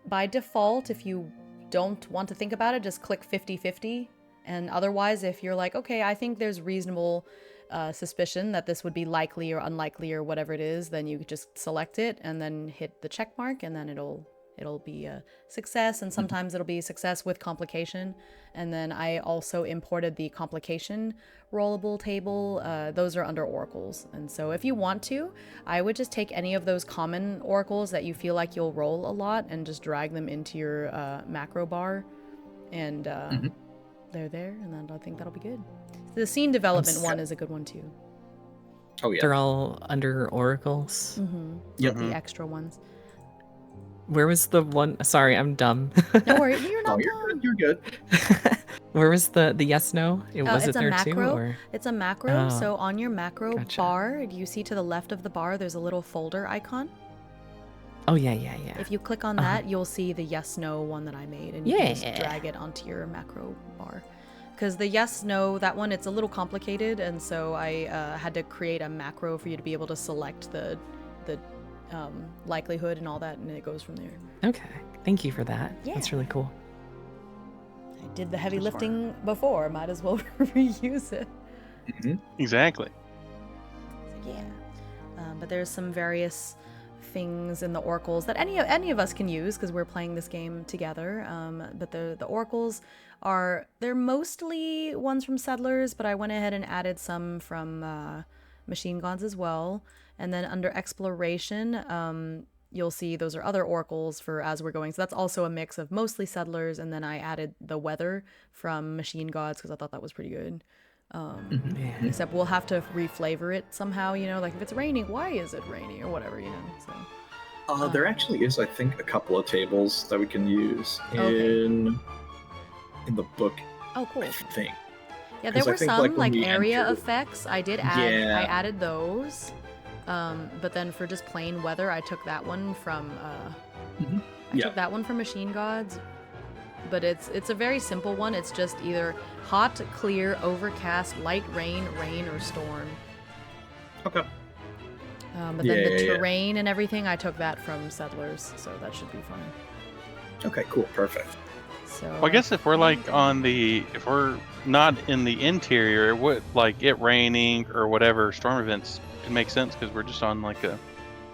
S2: By default, if you don't want to think about it, just click 50-50. And otherwise, if you're like, okay, I think there's reasonable suspicion that this would be likely or unlikely or whatever it is, then you just select it and then hit the check mark, and then it'll be a success, and sometimes it'll be a success with complication. And then I also imported the complication rollable table. Those are under oracles, and so if you want to, I would just take any of those common oracles that you feel like you'll roll a lot and just drag them into your macro bar, and they're there, and then I think that'll be good. The scene development one is a good one too.
S5: Oh yeah.
S3: They're all under oracles.
S5: Yep.
S2: The extra ones.
S3: Where was the one? Sorry, I'm dumb.
S2: No worry, you're
S5: Oh,
S2: not
S5: you're
S2: done.
S5: good. You're good.
S3: Where was the yes no? Was
S2: It's
S3: it
S2: a
S3: there
S2: macro.
S3: too? Or?
S2: It's a macro.
S3: Oh,
S2: So on your macro
S3: gotcha.
S2: bar, you see to the left of the bar, there's a little folder icon.
S3: Oh yeah.
S2: If you click on that, you'll see the yes no one that I made, and you can just drag it onto your macro bar. Because the yes no, that one, it's a little complicated, and so I had to create a macro for you to be able to select the likelihood and all that, and it goes from there.
S3: Okay. Thank you for that.
S2: Yeah.
S3: That's really cool.
S2: I did the heavy lifting before, might as well reuse it.
S4: exactly.
S2: Yeah. But there's some various things in the oracles that any of us can use because we're playing this game together. But the oracles they're mostly ones from Settlers, but I went ahead and added some from Machine Guns as well. And then under exploration, you'll see those are other oracles for as we're going. So that's also a mix of mostly settlers, and then I added the weather from Machine Gods because I thought that was pretty good.
S3: Yeah.
S2: Except we'll have to reflavor it somehow, like if it's raining, why is it raining or whatever, so.
S5: There actually is, I think, a couple of tables that we can use
S2: Okay.
S5: in the book,
S2: Oh, cool.
S5: I think.
S2: Yeah, there
S5: 'Cause I
S2: were
S5: think,
S2: some
S5: like, when we
S2: area
S5: enter-
S2: effects. I did add.
S5: Yeah.
S2: I added those. But then for just plain weather, I took that one from.
S5: Mhm.
S2: I took that one from Machine Gods. But it's a very simple one. It's just either hot, clear, overcast, light rain, rain, or storm.
S5: Okay.
S2: But then the terrain and everything, I took that from Settlers, so that should be fine.
S5: Okay, cool, perfect.
S2: So.
S4: Well, I guess if we're if we're not in the interior, it would it raining or whatever storm events could make sense because we're just on like a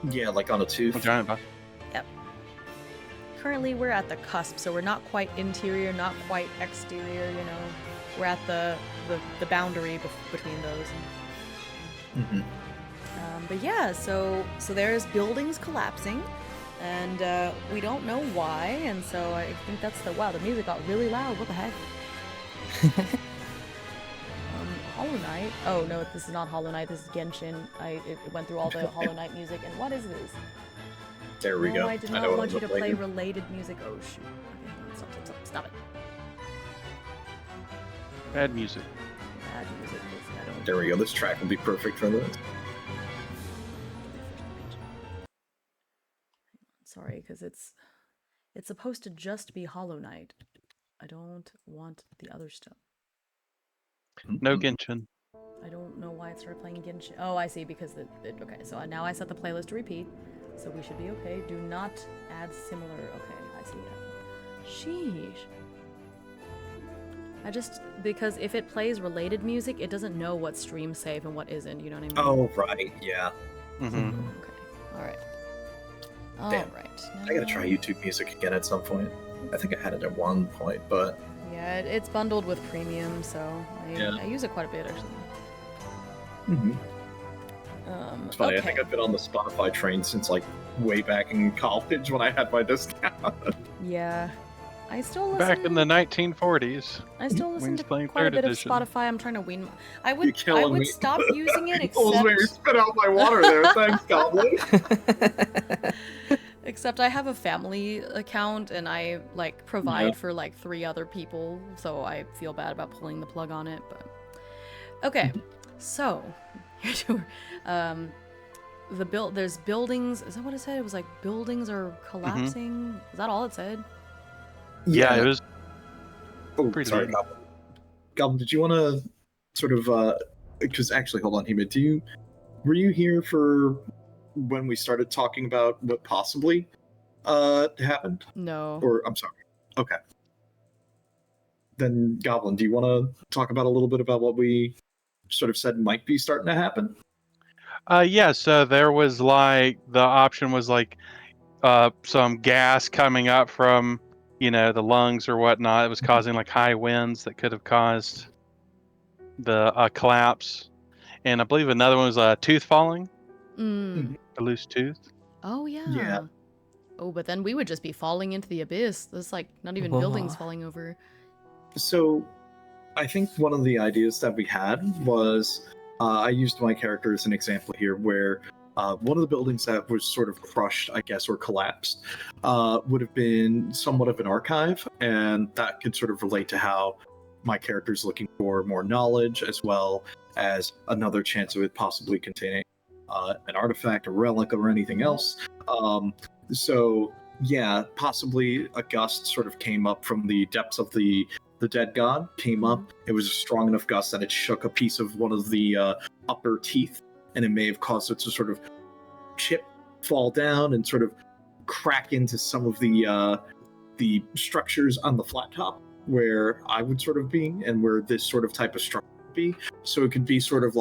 S5: On a tooth.
S4: giant box.
S2: Currently, we're at the cusp, so we're not quite interior, not quite exterior. We're at the boundary between those.
S5: Mm-hmm.
S2: But yeah, so there's buildings collapsing, and we don't know why, and so I think that's the music got really loud. What the heck? Hollow Knight. Oh no, this is not Hollow Knight. This is Genshin. It went through all the Hollow Knight music, and what is this?
S5: There we go.
S2: I did
S5: know
S2: not
S5: what
S2: want you
S5: I'm
S2: to play
S5: playing.
S2: related music. Oh shoot. Okay, stop it.
S4: Bad music.
S2: Bad music. I don't.
S5: There we go. This track will be perfect for this.
S2: Sorry, because it's supposed to just be Hollow Knight. I don't want the other stuff.
S4: No Genshin.
S2: I don't know why it started playing Genshin. Oh, I see, because okay, so now I set the playlist to repeat, so we should be okay. Do not add similar. Okay, I see what happened. Sheesh. Because if it plays related music, it doesn't know what's stream safe and what isn't, you know what I mean?
S5: Oh, right, yeah.
S4: Mm-hmm.
S2: Okay, alright.
S5: Damn.
S2: Alright.
S5: I gotta try YouTube Music again at some point. I think I had it at one point, but...
S2: Yeah, it's bundled with premium, so I use it quite a bit, actually.
S5: Mm-hmm. It's funny,
S2: okay.
S5: I think I've been on the Spotify train since, way back in college when I had my discount.
S2: Yeah. I still listen...
S4: Back in the 1940s.
S2: I still listen
S4: Wayne's
S2: to
S4: playing
S2: quite a
S4: third
S2: bit
S4: edition.
S2: of Spotify. I'm trying to wean... I
S5: You're
S2: would
S5: killing me.
S2: stop using it,
S5: Almost made me
S2: except...
S5: spit out my water there. Thanks, Goblin.
S2: Except I have a family account, and I, provide for, 3 other people, so I feel bad about pulling the plug on it, but... Okay, so... there's buildings... Is that what it said? It was buildings are collapsing? Is that all it said?
S4: Yeah, it was.
S5: Oh,
S4: pretty
S5: sorry,
S4: late.
S5: Goblin. Goblin, did you want to sort of... Because actually, hold on, Hima, were you here for when we started talking about what possibly happened?
S2: No.
S5: Or, I'm sorry. Okay. Then, Goblin, do you want to talk about a little bit about what we sort of said might be starting to happen?
S4: Yeah, so there was the option was some gas coming up from, the lungs or whatnot. It was causing high winds that could have caused the collapse. And I believe another one was a tooth falling,
S2: Mm.
S4: a loose tooth.
S2: Oh, yeah.
S5: Yeah.
S2: Oh, but then we would just be falling into the abyss. There's not even buildings falling over.
S5: So, I think one of the ideas that we had was, I used my character as an example here, where one of the buildings that was sort of crushed, I guess, or collapsed, would have been somewhat of an archive, and that could sort of relate to how my character's looking for more knowledge, as well as another chance of it possibly containing an artifact, a relic, or anything else. So, yeah, possibly a gust sort of came up from the depths of the dead god, came up. It was a strong enough gust that it shook a piece of one of the upper teeth, and it may have caused it to sort of chip, fall down, and sort of crack into some of the structures on the flat top, where I would sort of be, and where this sort of type of structure would be. So it could be sort of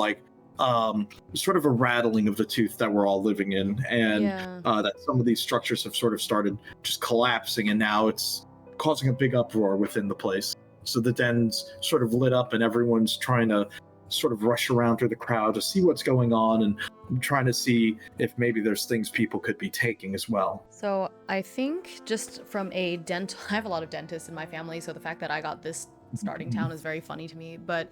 S5: sort of a rattling of the tooth that we're all living in, and that some of these structures have sort of started just collapsing, and now it's causing a big uproar within the place. So the den's sort of lit up, and everyone's trying to sort of rush around through the crowd to see what's going on, and I'm trying to see if maybe there's things people could be taking as well.
S2: So I think just from a dental, I have a lot of dentists in my family, so the fact that I got this starting town is very funny to me. But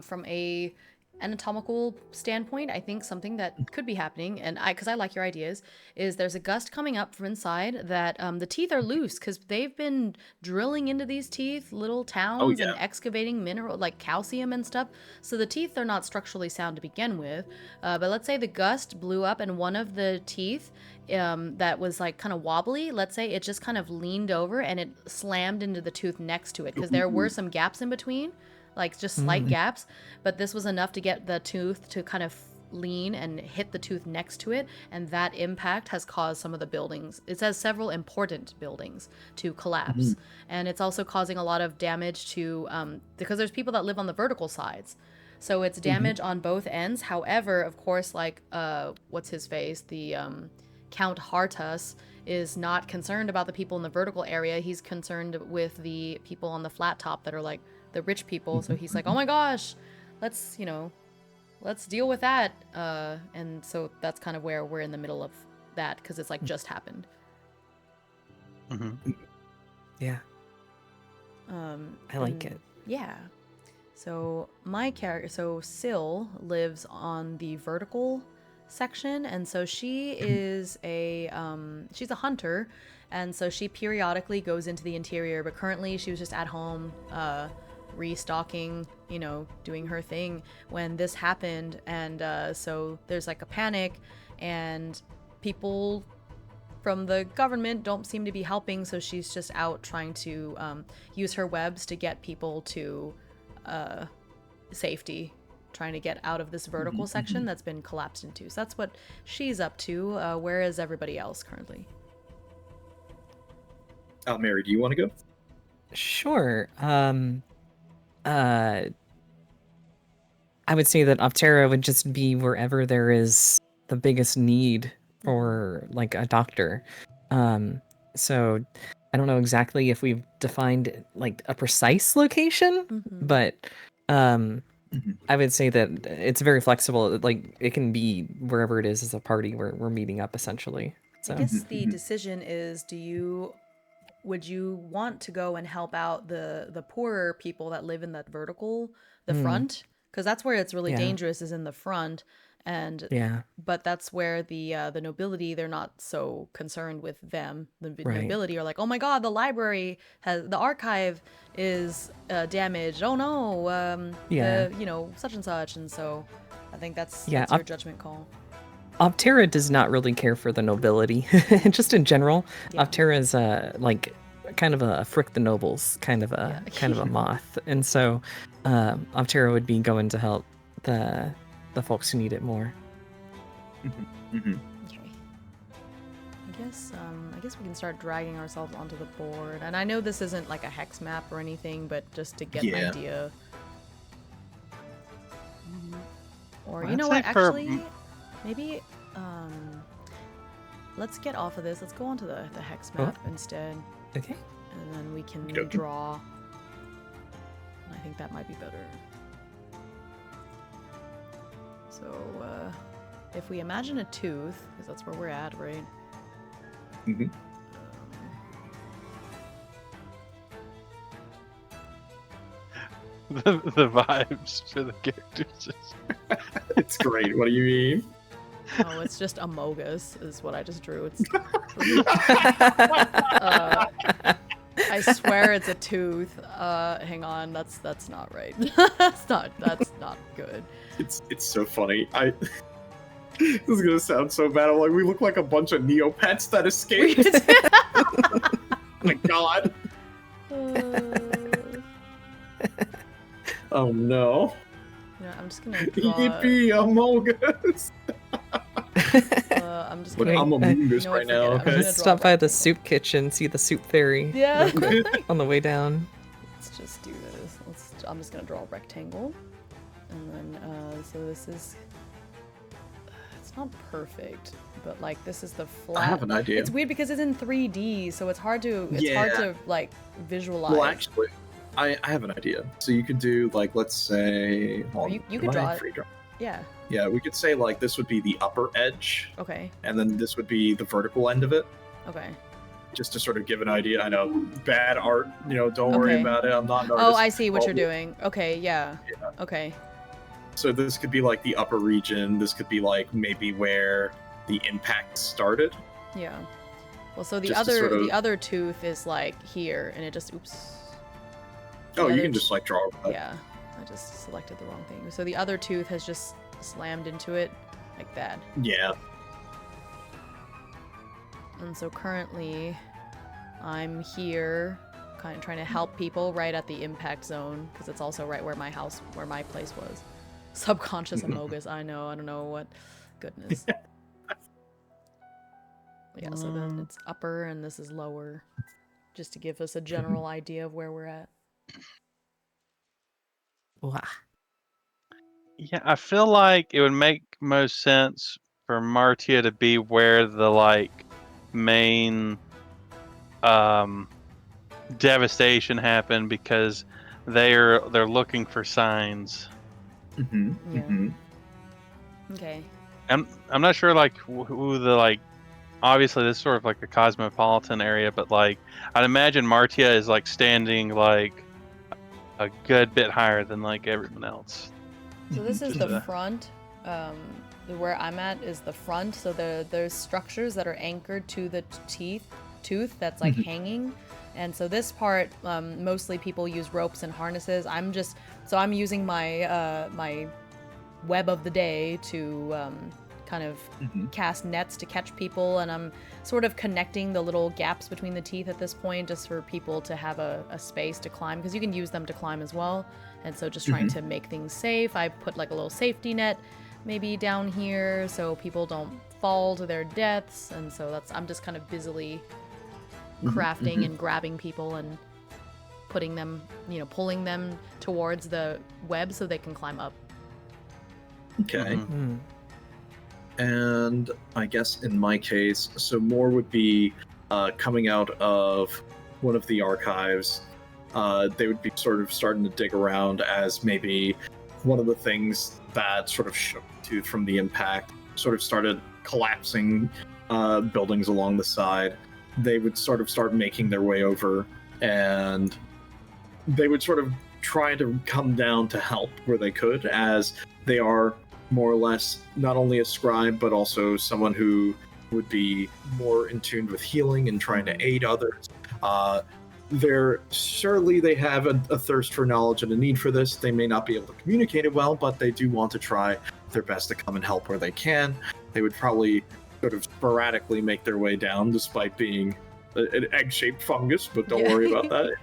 S2: from a anatomical standpoint, I think something that could be happening, and because I like your ideas, is there's a gust coming up from inside that the teeth are loose because they've been drilling into these teeth, little towns, and excavating mineral like calcium and stuff. So the teeth are not structurally sound to begin with. But let's say the gust blew up and one of the teeth that was like kind of wobbly, let's say it just kind of leaned over and it slammed into the tooth next to it because there were some gaps in between, like just slight gaps, but this was enough to get the tooth to kind of lean and hit the tooth next to it, and that impact has caused some of the buildings, it says several important buildings, to collapse. And it's also causing a lot of damage to because there's people that live on the vertical sides, so it's damage on both ends. However, of course, like what's his face, the Count Hartus is not concerned about the people in the vertical area. He's concerned with the people on the flat top that are like the rich people. So he's like, oh my gosh, let's deal with that. And so that's kind of where we're in the middle of that, because it's like just happened.
S3: Yeah. I like it.
S2: Yeah. So my character, so Syl lives on the vertical section, and so she is she's a hunter, and so she periodically goes into the interior, but currently she was just at home restocking, doing her thing when this happened. And so there's like a panic, and people from the government don't seem to be helping, so she's just out trying to use her webs to get people to safety, trying to get out of this vertical section that's been collapsed into. So that's what she's up to. Where is everybody else currently?
S5: Mary, do you want to go?
S3: Sure. I would say that Optera would just be wherever there is the biggest need for like a doctor. So I don't know exactly if we've defined like a precise location, but I would say that it's very flexible. Like it can be wherever it is as a party where we're meeting up essentially. So
S2: I guess the decision is, would you want to go and help out the poorer people that live in that vertical, the front? Because that's where it's really dangerous, is in the front. And but that's where the nobility, they're not so concerned with them. The nobility are like, oh my god, the library the archive is damaged. Oh no, such and such. And so I think that's your judgment call.
S3: Optera does not really care for the nobility, just in general. Optera is like kind of a frick the nobles kind of a moth, and so Optera would be going to help the folks who need it more.
S2: Okay. I guess we can start dragging ourselves onto the board. And I know this isn't like a hex map or anything, but just to get an idea. Or you know what? Actually, maybe let's get off of this. Let's go onto the hex map instead.
S3: Okay.
S2: And then we can draw. I think that might be better. So, if we imagine a tooth, because that's where we're at, right?
S4: The vibes for the characters.
S5: It's great. What do you mean?
S2: Oh, it's just Amogus is what I just drew. It's I swear it's a tooth. Hang on, that's not right. that's not good.
S5: It's so funny. This is gonna sound so bad. I'm like, we look like a bunch of Neopets that escaped. Oh my god. Oh no.
S2: Yeah, I'm just gonna draw...
S5: Yippee, Amogus!
S2: I'm just
S5: gonna... I'm a Moongus right now, okay?
S3: Stop by the soup kitchen, see the soup fairy.
S2: Yeah.
S3: On the way down.
S2: Let's just do this. I'm just gonna draw a rectangle. And then, so this is... It's not perfect, but like this is the flat...
S5: I have an idea.
S2: It's weird because it's in 3D, so it's hard to like visualize.
S5: Well, actually, I have an idea. So you could do like, let's say,
S2: you could draw it. Yeah.
S5: Yeah, we could say like this would be the upper edge.
S2: Okay.
S5: And then this would be the vertical end of it.
S2: Okay.
S5: Just to sort of give an idea. I know, bad art. Don't worry about it. I'm not an artist.
S2: Oh, I see what you're doing. Okay, yeah. Okay.
S5: So this could be like the upper region. This could be like maybe where the impact started.
S2: Yeah. Well, so the
S5: Just
S2: the other tooth is like here, and it just oops.
S5: Oh, you can just like draw.
S2: Yeah, I just selected the wrong thing. So the other tooth has just slammed into it like that.
S5: Yeah.
S2: And so currently, I'm here, kind of trying to help people right at the impact zone, because it's also right where my place was. Subconscious Amogus, I don't know what. Goodness. Yeah, so then it's upper and this is lower, just to give us a general idea of where we're at.
S3: Wow.
S4: Yeah, I feel like it would make most sense for Martia to be where the like main devastation happened, because they're looking for signs.
S2: Yeah. Okay.
S4: I'm not sure like who the like. Obviously, this is sort of like a cosmopolitan area, but like I'd imagine Martia is like standing like a good bit higher than like everyone else.
S2: So this is the front. Where I'm at is the front. So there's structures that are anchored to the tooth that's like hanging. And so this part, mostly people use ropes and harnesses. I'm using my my web of the day to kind of cast nets to catch people, and I'm sort of connecting the little gaps between the teeth at this point, just for people to have a space to climb, because you can use them to climb as well. And so just trying to make things safe, I put like a little safety net maybe down here so people don't fall to their deaths. And so I'm just kind of busily crafting and grabbing people and putting them, pulling them towards the web so they can climb up.
S5: Okay. And I guess in my case, so more would be coming out of one of the archives. They would be sort of starting to dig around, as maybe one of the things that sort of shook the tooth from the impact sort of started collapsing buildings along the side. They would sort of start making their way over, and they would sort of try to come down to help where they could, as they are more or less not only a scribe, but also someone who would be more in tune with healing and trying to aid others. Surely they have a thirst for knowledge and a need for this. They may not be able to communicate it well, but they do want to try their best to come and help where they can. They would probably sort of sporadically make their way down, despite being an egg-shaped fungus, but don't worry about that.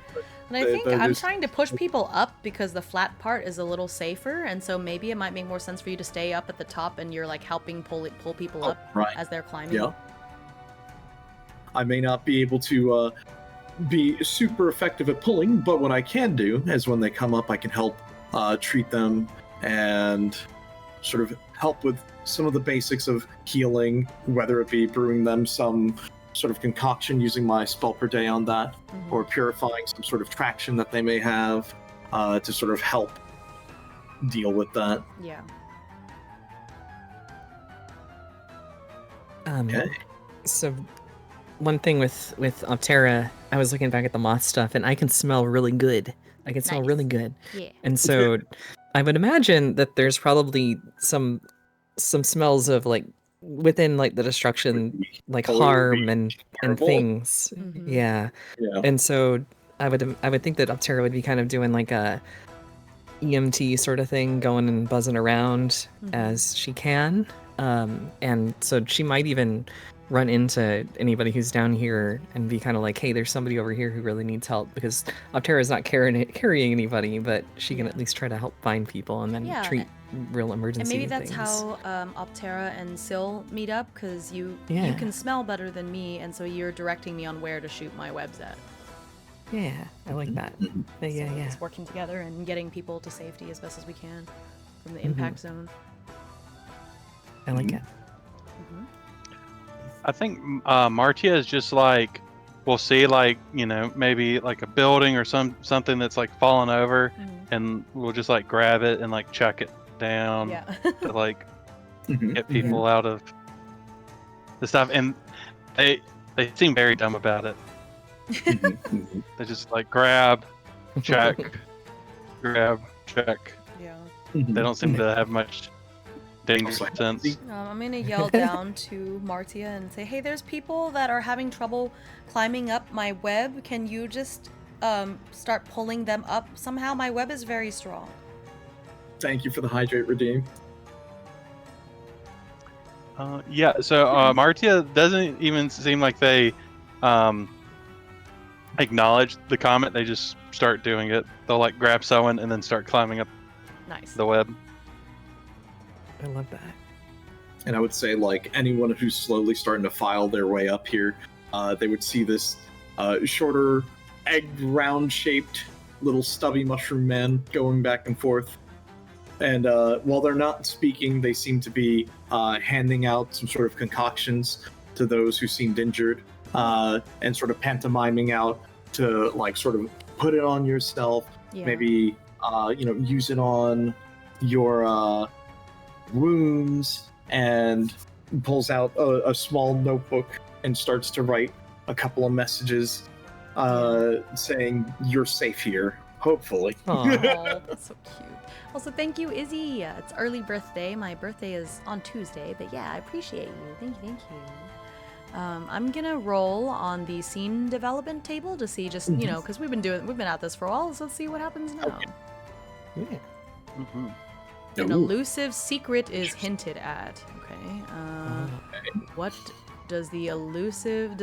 S2: And I think I'm trying to push people up because the flat part is a little safer, and so maybe it might make more sense for you to stay up at the top, and you're like helping pull people up as they're climbing.
S5: Yeah. I may not be able to be super effective at pulling, but what I can do is when they come up, I can help treat them and sort of help with some of the basics of healing, whether it be brewing them some sort of concoction using my spell per day on that, or purifying some sort of traction that they may have to sort of help deal with that.
S2: Yeah.
S5: Okay.
S3: So one thing with Optera, I was looking back at the moth stuff, and I can smell really good. I can smell really good.
S2: Yeah.
S3: And so I would imagine that there's probably some smells of like within like the destruction, like harm and things. Yeah. And so I would think that Optera would be kind of doing like a EMT sort of thing, going and buzzing around as she can. And so she might even run into anybody who's down here and be kind of like, hey, there's somebody over here who really needs help, because Optera is not carrying anybody, but she can at least try to help find people and then treat real emergency
S2: And maybe that's
S3: things.
S2: how Optera and Syl meet up, because you can smell better than me, and so you're directing me on where to shoot my webs at.
S3: Yeah, I like that. Yeah.
S2: It's working together and getting people to safety as best as we can from the impact zone.
S3: I like it.
S4: I think Martia is just like we'll see like, you know, maybe like a building or something that's like fallen over, and we'll just like grab it and like chuck it down
S2: Yeah.
S4: to like
S5: Mhm.
S4: get people out of the stuff. And they seem very dumb about it.
S5: Mhm. Mhm.
S4: They just like grab, check, grab, check.
S2: Yeah.
S5: Mhm.
S4: They don't seem to have much danger sense.
S2: I'm gonna yell down to Martia and say, "Hey, there's people that are having trouble climbing up my web. Can you just start pulling them up somehow? My web is very strong."
S5: Thank you for the hydrate redeem.
S4: Yeah, so Martia doesn't even seem like they acknowledge the comment. They just start doing it. They'll like grab someone and then start climbing up
S2: Nice.
S4: the web.
S3: I love that.
S5: And I would say, like, anyone who's slowly starting to file their way up here, they would see this shorter, egg round-shaped little stubby mushroom man going back and forth. And while they're not speaking, they seem to be handing out some sort of concoctions to those who seemed injured, and sort of pantomiming out to, like, sort of put it on yourself,
S2: Yeah.
S5: maybe, use it on your wounds, and pulls out a small notebook and starts to write a couple of messages saying, "You're safe here, hopefully."
S3: Aw.
S2: Aw, that's so cute. Also, thank you, Izzy. It's early birthday. My birthday is on Tuesday, but yeah, I appreciate you. Thank you. I'm gonna roll on the scene development table to see, just you know, because we've been at this for a while, so let's see what happens now.
S3: Yeah.
S4: Mm-hmm.
S2: An
S5: Ooh.
S2: elusive secret is hinted at. Okay. What does the elusive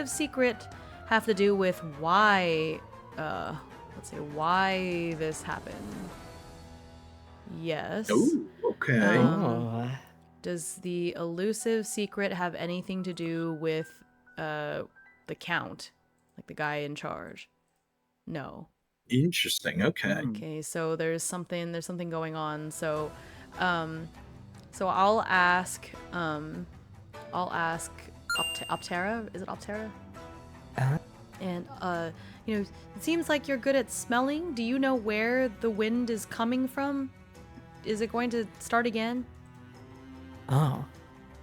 S2: secret have to do with why? Let's say why this happened. Yes.
S5: Oh, okay.
S3: Oh.
S2: Does the elusive secret have anything to do with the count, like the guy in charge? No.
S5: Interesting. Okay.
S2: Okay, so there's something going on. So I'll ask Optera. Is it Optera?
S3: Uh-huh.
S2: And it seems like you're good at smelling. Do you know where the wind is coming from? Is it going to start again?
S3: Oh.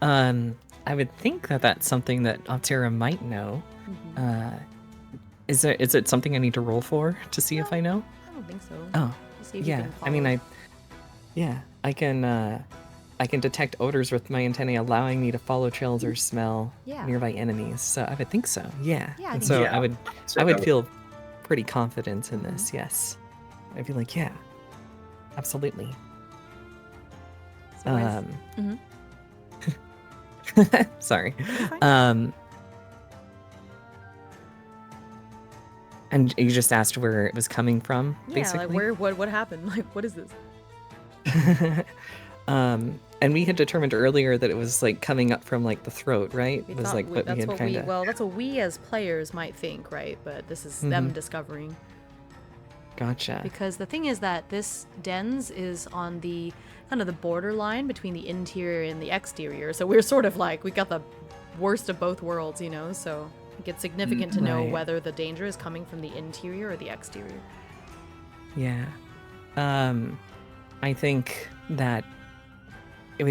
S3: I would think that that's something that Optera might know. Is it something I need to roll for to see if I know?
S2: I don't think so.
S3: Oh.
S2: See if you
S3: Yeah.
S2: can
S3: I mean,
S2: follow.
S3: I can detect odors with my antennae, allowing me to follow trails or smell
S2: Yeah.
S3: nearby enemies. So I would think so. Yeah.
S2: Yeah, I
S3: And
S2: think
S3: so
S5: so.
S3: I would
S5: So
S3: I would
S5: that
S3: feel pretty confident in this. Yes. I'd be like, yeah, absolutely.
S2: So where's-
S3: Sorry.
S2: fine.
S3: And you just asked where it was coming from,
S2: Yeah,
S3: basically.
S2: like what happened? Like, what is this?
S3: And we had determined earlier that it was like coming up from like the throat, right?
S2: We
S3: It was
S2: thought
S3: like what we had kind of.
S2: well, that's what we as players might think, right? But this is them discovering.
S3: Gotcha.
S2: Because the thing is that this dens is on the kind of the borderline between the interior and the exterior. So we're sort of like, we got the worst of both worlds, you know? So it gets significant to know
S3: Right.
S2: whether the danger is coming from the interior or the exterior.
S3: Yeah. I think that it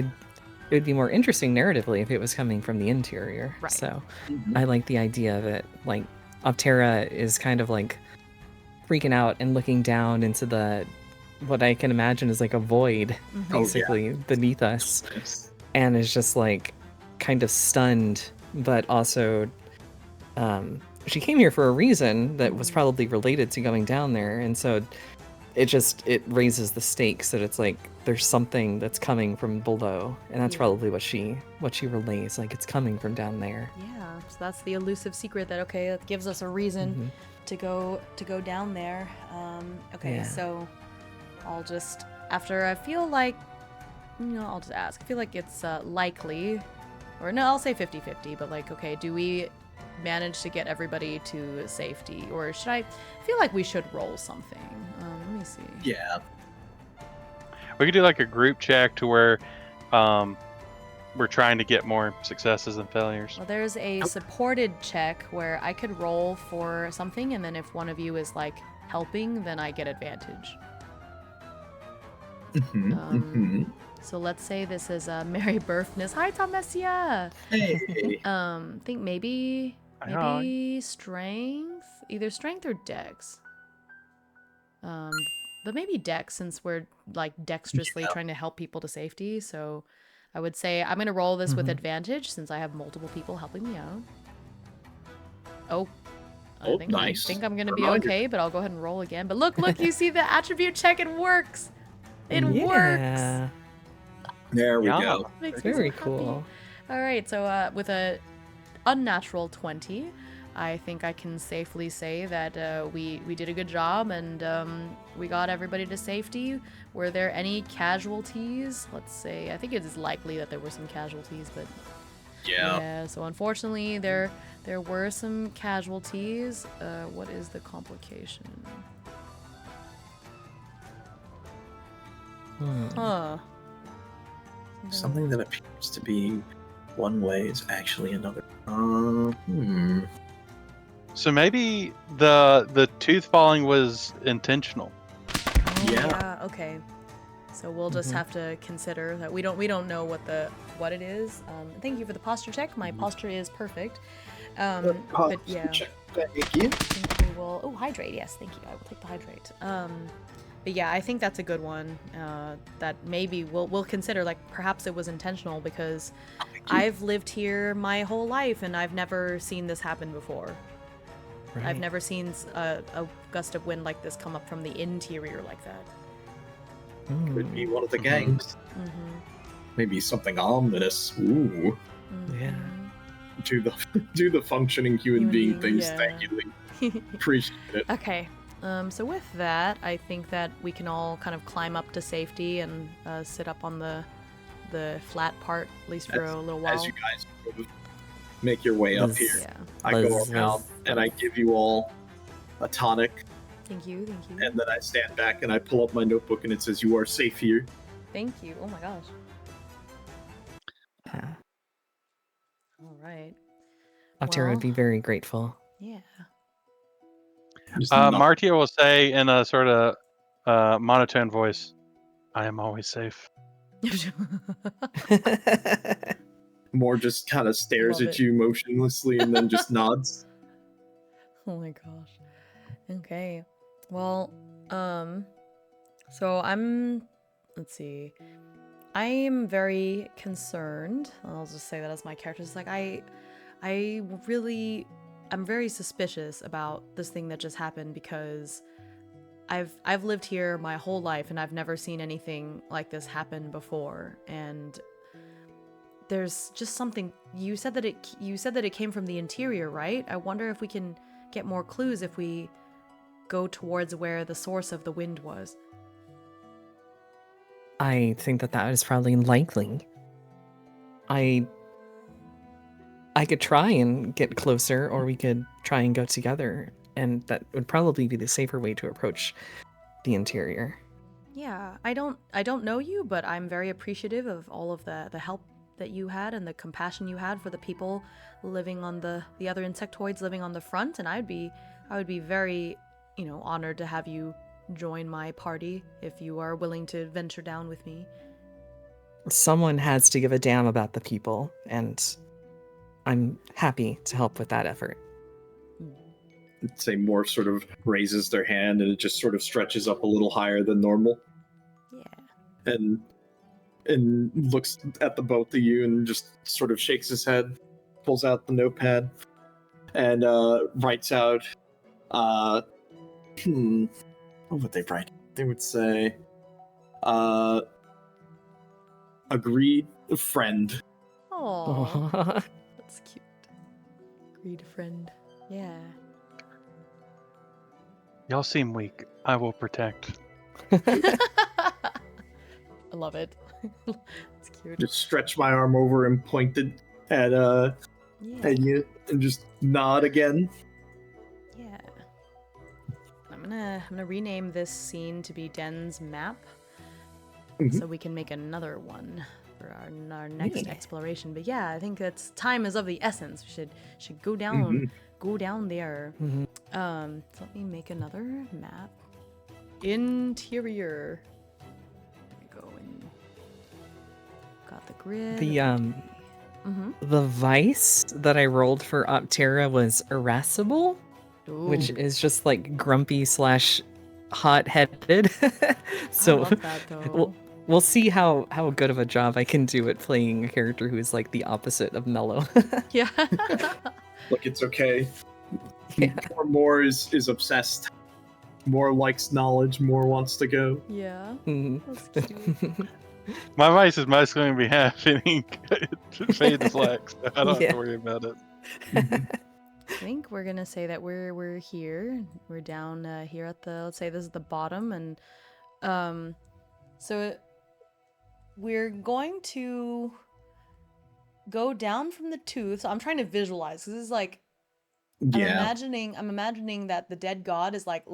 S3: would be more interesting narratively if it was coming from the interior.
S2: Right.
S3: So
S5: Mhm.
S3: I like the idea that like Optera is kind of like freaking out and looking down into the what I can imagine is like a void
S5: Oh, yeah.
S3: basically beneath us,
S5: Yes.
S3: and is just like kind of stunned, but also she came here for a reason that was probably related to going down there, and so it raises the stakes that it's like there's something that's coming from below, and that's
S2: Yeah.
S3: probably what she relays, like it's coming from down there.
S2: Yeah, so that's the elusive secret that, okay, that gives us a reason to go down there. Okay,
S3: Yeah.
S2: so I'll just, after I feel like, I'll just ask. I feel like it's likely, or no, I'll say 50-50, but like, okay, do we manage to get everybody to safety, or should I feel like we should roll something? Let me see.
S5: Yeah.
S4: We could do like a group check to where we're trying to get more successes and failures.
S2: Well, there's a supported check where I could roll for something, and then if one of you is like helping, then I get advantage. So let's say this is a Merry Birthmas. Hi, Thomesia!
S5: Hey.
S2: Think maybe
S4: Hi.
S2: strength, either strength or dex. But maybe dex, since we're like dexterously trying to help people to safety. So I would say I'm gonna roll this with advantage since I have multiple people helping me out. Oh.
S5: Nice.
S2: I think I'm gonna be okay, but I'll go ahead and roll again. But look, you see the attribute check, it works. It works.
S5: There we go.
S2: Makes me so
S3: Very
S2: happy.
S3: cool.
S2: All right, so with a unnatural 20, I think I can safely say that we did a good job and we got everybody to safety. Were there any casualties? Let's say, I think it is likely that there were some casualties, but yeah. So unfortunately, there were some casualties. What is the complication? Huh.
S5: Something that appears to be one way is actually another.
S4: So maybe the tooth falling was intentional.
S2: Oh,
S5: Yeah.
S2: Okay. So we'll just have to consider that we don't know what it is. Thank you for the posture check. My posture is perfect. But yeah.
S5: Check. Thank you.
S2: I think we will. Oh, hydrate. Yes, thank you. I will take the hydrate. But yeah, I think that's a good one. That maybe we'll consider, like, perhaps it was intentional because I've lived here my whole life and I've never seen this happen before.
S3: Right.
S2: I've never seen a gust of wind like this come up from the interior like that.
S5: Could be one of the gangs. Maybe something ominous. Ooh.
S3: Yeah.
S5: Do the functioning human being things.
S2: yeah.
S5: Thank you, Lee. Appreciate it.
S2: Okay. So with that, I think that we can all kind of climb up to safety and sit up on the flat part, at least for a little while.
S5: As you guys sort of make your way up here,
S2: Yeah.
S5: I go around and I give you all a tonic,
S2: Thank you.
S5: and then I stand back and I pull up my notebook and it says, "You are safe here."
S2: Thank you. Oh my gosh.
S3: Yeah.
S2: All right.
S3: Octara would be very grateful.
S2: Yeah.
S4: Martia will say in a sort of monotone voice, "I am always safe."
S5: More just kind of stares
S2: Love
S5: at
S2: it.
S5: you motionlessly and then just nods.
S2: Oh my gosh. Okay. Well, so let's see. I am very concerned. I'll just say that as my character. It's like I'm very suspicious about this thing that just happened because I've lived here my whole life and I've never seen anything like this happen before, and there's just something. You said that it came from the interior, right? I wonder if we can get more clues if we go towards where the source of the wind was.
S3: I think that is probably likely. I could try and get closer, or we could try and go together, and that would probably be the safer way to approach the interior.
S2: Yeah, I don't know you, but I'm very appreciative of all of the help that you had and the compassion you had for the people living on the other insectoids living on the front, and I would be very, honored to have you join my party if you are willing to venture down with me.
S3: Someone has to give a damn about the people, and I'm happy to help with that effort.
S5: I'd say more sort of raises their hand and it just sort of stretches up a little higher than normal.
S2: Yeah.
S5: And looks at the both of you and just sort of shakes his head, pulls out the notepad, and writes out, what would they write? They would say, agreed friend.
S2: Oh, that's cute. Agreed friend. Yeah.
S4: Y'all seem weak. I will protect.
S2: I love it. It's cute.
S5: Just stretch my arm over and point it at you and just nod again.
S2: Yeah. I'm gonna rename this scene to be Den's map, so we can make another one for our next
S3: Yeah.
S2: exploration. But yeah, I think that's time is of the essence. We should go down there.
S3: Mhm.
S2: So let me make another map. Interior. There we go. And got the grid.
S3: The vice that I rolled for Optera was irascible, which is just like grumpy / hot-headed. So
S2: I love that though.
S3: we'll see how good of a job I can do at playing a character who is like the opposite of mellow.
S2: Yeah.
S5: Look, it's okay.
S3: Yeah.
S5: More is obsessed. More likes knowledge. More wants to go.
S2: Yeah.
S3: Mhm.
S2: That's cute.
S4: My vice is mostly going to be happening fade to black, so I don't have
S3: Yeah.
S4: to worry about it.
S2: I think we're gonna say that we're here. We're down here at the, let's say this is the bottom, and so we're going to go down from the tooth. So I'm trying to visualize. This is like I'm imagining that the dead god is like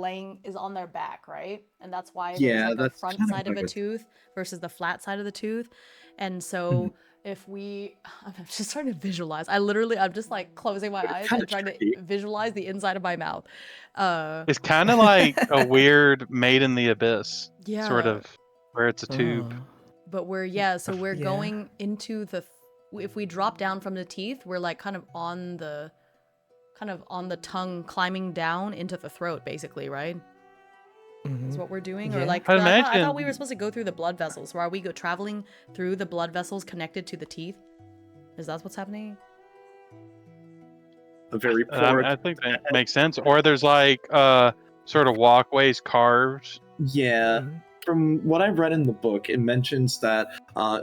S2: is on their back, right? And that's why there's like a
S5: that's
S2: front
S5: kind of
S2: side of
S5: like
S2: a tooth versus the flat side of the tooth. And so if I'm just trying to visualize. I'm just like closing my eyes and trying to visualize the inside of my mouth.
S4: It's kind of like a weird Made in the Abyss,
S2: Yeah.
S4: sort of, where it's a tube.
S3: Oh.
S2: But we're going into if we drop down from the teeth, we're like kind of on the tongue, climbing down into the throat, basically, right? Is what we're doing, or
S3: Yeah.
S2: like I thought we were supposed to go through the blood vessels. So are we traveling through the blood vessels connected to the teeth? Is that what's happening?
S5: A very poor.
S4: I think that makes sense. Or there's like sort of walkways carved.
S5: Yeah.
S3: Mhm.
S5: From what I've read in the book, it mentions that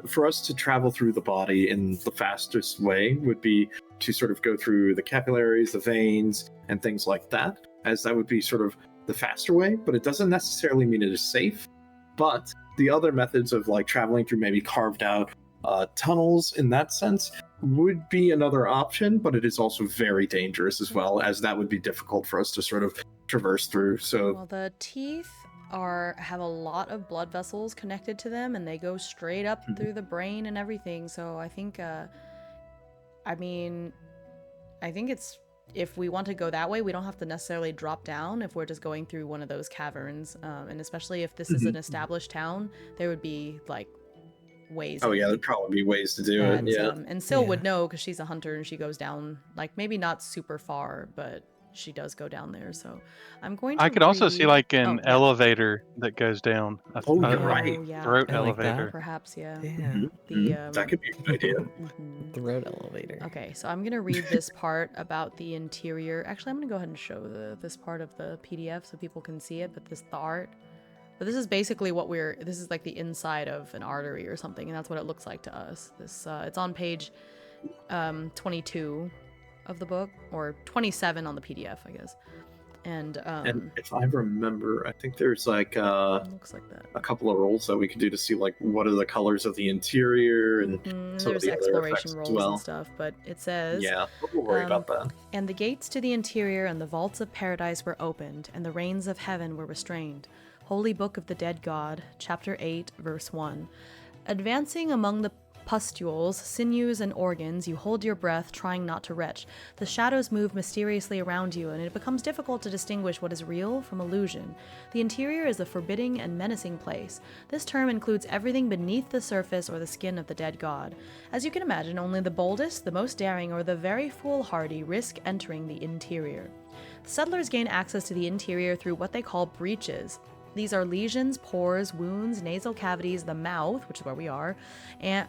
S5: for us to travel through the body in the fastest way would be to sort of go through the capillaries, the veins, and things like that, as that would be sort of the faster way, but it doesn't necessarily mean it is safe. But the other methods of like traveling through maybe carved out tunnels in that sense would be another option, but it is also very dangerous as well, as that would be difficult for us to sort of traverse through. So
S2: Well, the teeth have a lot of blood vessels connected to them, and they go straight up through the brain and everything. So I think it's, if we want to go that way, we don't have to necessarily drop down if we're just going through one of those caverns. And especially if this is an established town, there would be like ways.
S5: oh yeah, there'd probably be ways to do it. Yeah.
S2: And Syl would know because she's a hunter and she goes down, like maybe not super far, but she does go down there. So I'm going to
S4: I could also see like an
S2: yeah.
S4: elevator that goes down.
S5: Oh, you're right.
S2: Yeah.
S4: Throat
S3: I like that.
S4: elevator.
S2: Perhaps, yeah.
S3: Yeah.
S5: That could be a good idea.
S3: The road elevator.
S2: Okay, so I'm gonna read this part about the interior. Actually, I'm gonna go ahead and show this part of the PDF so people can see it. But the art. But this is basically this is like the inside of an artery or something, and that's what it looks like to us. This it's on page 22 of the book, or 27 on the PDF, I guess. And
S5: if I remember, I think there's like
S2: looks like that.
S5: a couple of rolls that we could do to see like what are the colors of the interior and some of
S2: There's
S5: the other
S2: exploration
S5: effects
S2: rolls
S5: as well.
S2: and stuff, but it says,
S5: Yeah, we'll worry about that.
S2: "And the gates to the interior and the vaults of paradise were opened, and the reins of heaven were restrained." Holy Book of the Dead God, Chapter 8, Verse 1. Advancing among the pustules, sinews, and organs, you hold your breath, trying not to retch. The shadows move mysteriously around you, and it becomes difficult to distinguish what is real from illusion. The interior is a forbidding and menacing place. This term includes everything beneath the surface or the skin of the dead god. As you can imagine, only the boldest, the most daring, or the very foolhardy risk entering the interior. The settlers gain access to the interior through what they call breaches. These are lesions, pores, wounds, nasal cavities, the mouth, which is where we are,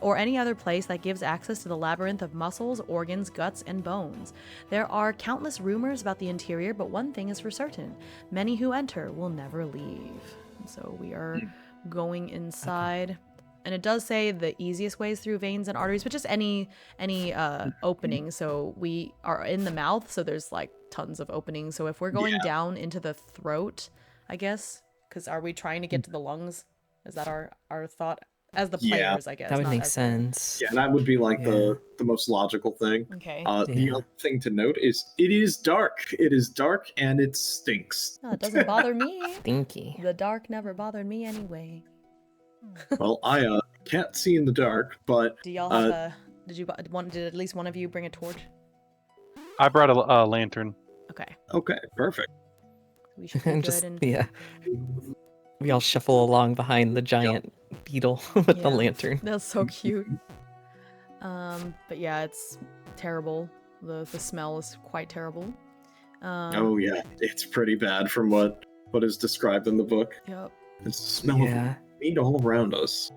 S2: or any other place that gives access to the labyrinth of muscles, organs, guts, and bones. There are countless rumors about the interior, but one thing is for certain. Many who enter will never leave. So we are going inside. And it does say the easiest ways through veins and arteries, but just any opening. So we are in the mouth, so there's like tons of openings. So if we're going down into the throat, I guess... Because are we trying to get to the lungs? Is that our thought as the players, I guess?
S3: That would make sense.
S5: Yeah, that would be like the most logical thing.
S2: Okay.
S5: The other thing to note is it is dark. It is dark and it stinks.
S2: No, it doesn't bother me.
S3: Stinky.
S2: The dark never bothered me anyway.
S5: Well, I can't see in the dark, but
S2: Do y'all have a? Did at least one of you bring a torch?
S4: I brought a lantern.
S2: Okay,
S5: okay, perfect.
S2: we should be
S3: And
S2: good.
S3: just
S2: And
S3: yeah, we all shuffle along behind the giant beetle with the
S2: Yeah.
S3: lantern.
S2: That's so cute. But yeah, it's terrible. The smell is quite terrible.
S5: Oh yeah, it's pretty bad from what is described in the book.
S2: Yep.
S5: It's the smell
S3: Yeah.
S5: of meat all around us.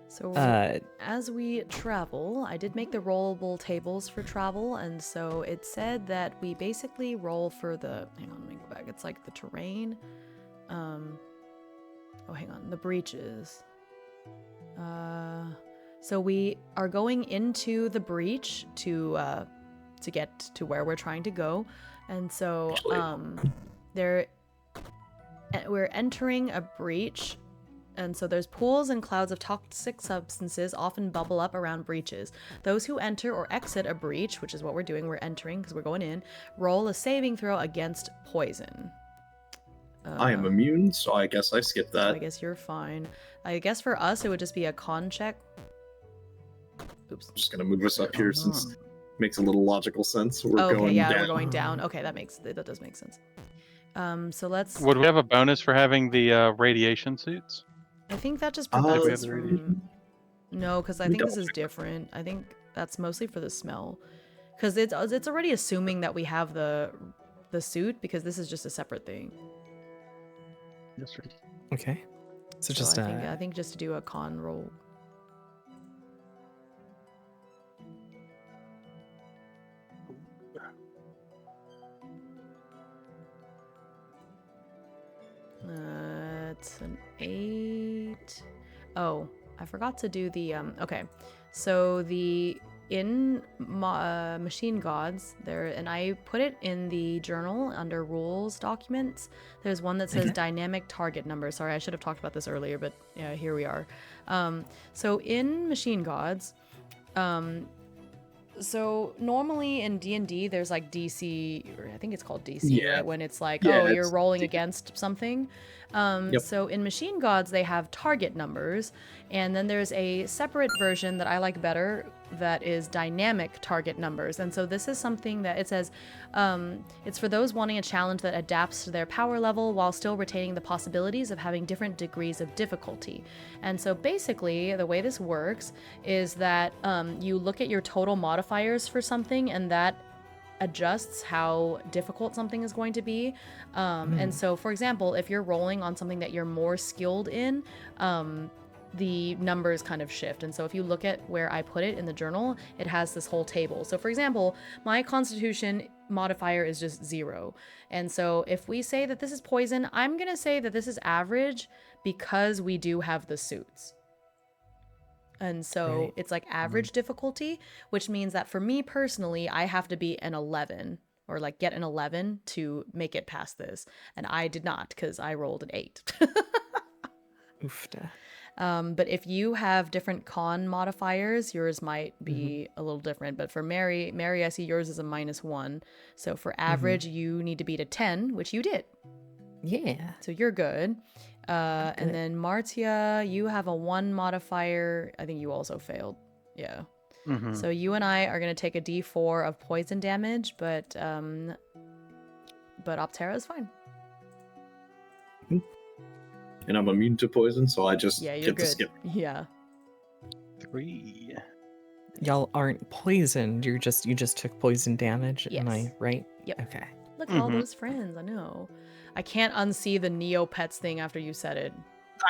S2: So
S3: Uh,
S2: as we travel, I did make the rollable tables for travel, and so it said that we basically roll for the. Hang on, let me go back. It's like the terrain. Oh, hang on, the breaches. So we are going into the breach to get to where we're trying to go, and so we're entering a breach. And so there's pools and clouds of toxic substances often bubble up around breaches. Those who enter or exit a breach, which is what we're doing, we're entering because we're going in, roll a saving throw against poison.
S5: I am immune, so I guess I skipped
S2: So
S5: that.
S2: I guess you're fine. I guess for us it would just be a con check. Oops.
S5: I'm just gonna move us up here since it makes a little logical sense. We're
S2: Okay,
S5: going
S2: yeah,
S5: down.
S2: we're going down. Okay, that does make sense. So let's.
S4: Would we have a bonus for having the radiation suits?
S2: I think that just
S5: Oh,
S2: prevents
S4: we have
S2: us
S4: the
S2: from.
S4: radiation?
S2: No, because I
S5: We
S2: think this
S5: double
S2: is
S5: check that.
S2: different. I think that's mostly for the smell, because it's already assuming that we have the suit, because this is just a separate thing.
S4: Yes, sir.
S3: okay. So
S2: So
S3: just
S2: I think just to do a con roll. It's an 8. Oh, I forgot to do the okay. So the Machine Gods there, and I put it in the journal under rules documents. There's one that says dynamic target number. Sorry, I should have talked about this earlier, but yeah, here we are. So in Machine Gods, so normally in D&D there's like DC, or I think it's called DC,
S5: Yeah.
S2: right? When it's like,
S5: Yeah,
S2: oh, you're
S5: it's
S2: rolling
S5: DC.
S2: against something.
S5: Yep.
S2: So in Machine Gods they have target numbers, and then there's a separate version that I like better that is dynamic target numbers. And so this is something that it says, it's for those wanting a challenge that adapts to their power level while still retaining the possibilities of having different degrees of difficulty. And so basically the way this works is that you look at your total modifiers for something, and that adjusts how difficult something is going to be. And so, for example, if you're rolling on something that you're more skilled in, the numbers kind of shift. And so if you look at where I put it in the journal, it has this whole table. So for example, my constitution modifier is just 0. And so if we say that this is poison, I'm going to say that this is average because we do have the suits. And so
S3: Right.
S2: it's like average difficulty, which means that for me personally, I have to be an 11 or like get an 11 to make it past this. And I did not, because I rolled an 8.
S3: oofda.
S2: But if you have different con modifiers, yours might be a little different. But for Mary, I see yours is a -1. So for average, you need to beat a 10, which you did.
S3: Yeah.
S2: So you're good. And then Martia, you have a 1 modifier. I think you also failed. Yeah.
S4: Mm-hmm.
S2: So you and I are going to take a d4 of poison damage, but Optera is fine.
S5: And I'm immune to poison, so I just
S2: Yeah, you're
S5: get to
S2: good.
S5: skip.
S2: Yeah.
S4: 3.
S3: Y'all aren't poisoned. You just took poison damage. Am I
S2: Yes.
S3: right?
S2: Yep.
S3: Okay.
S2: Look at all those friends. I know. I can't unsee the Neopets thing after you said it.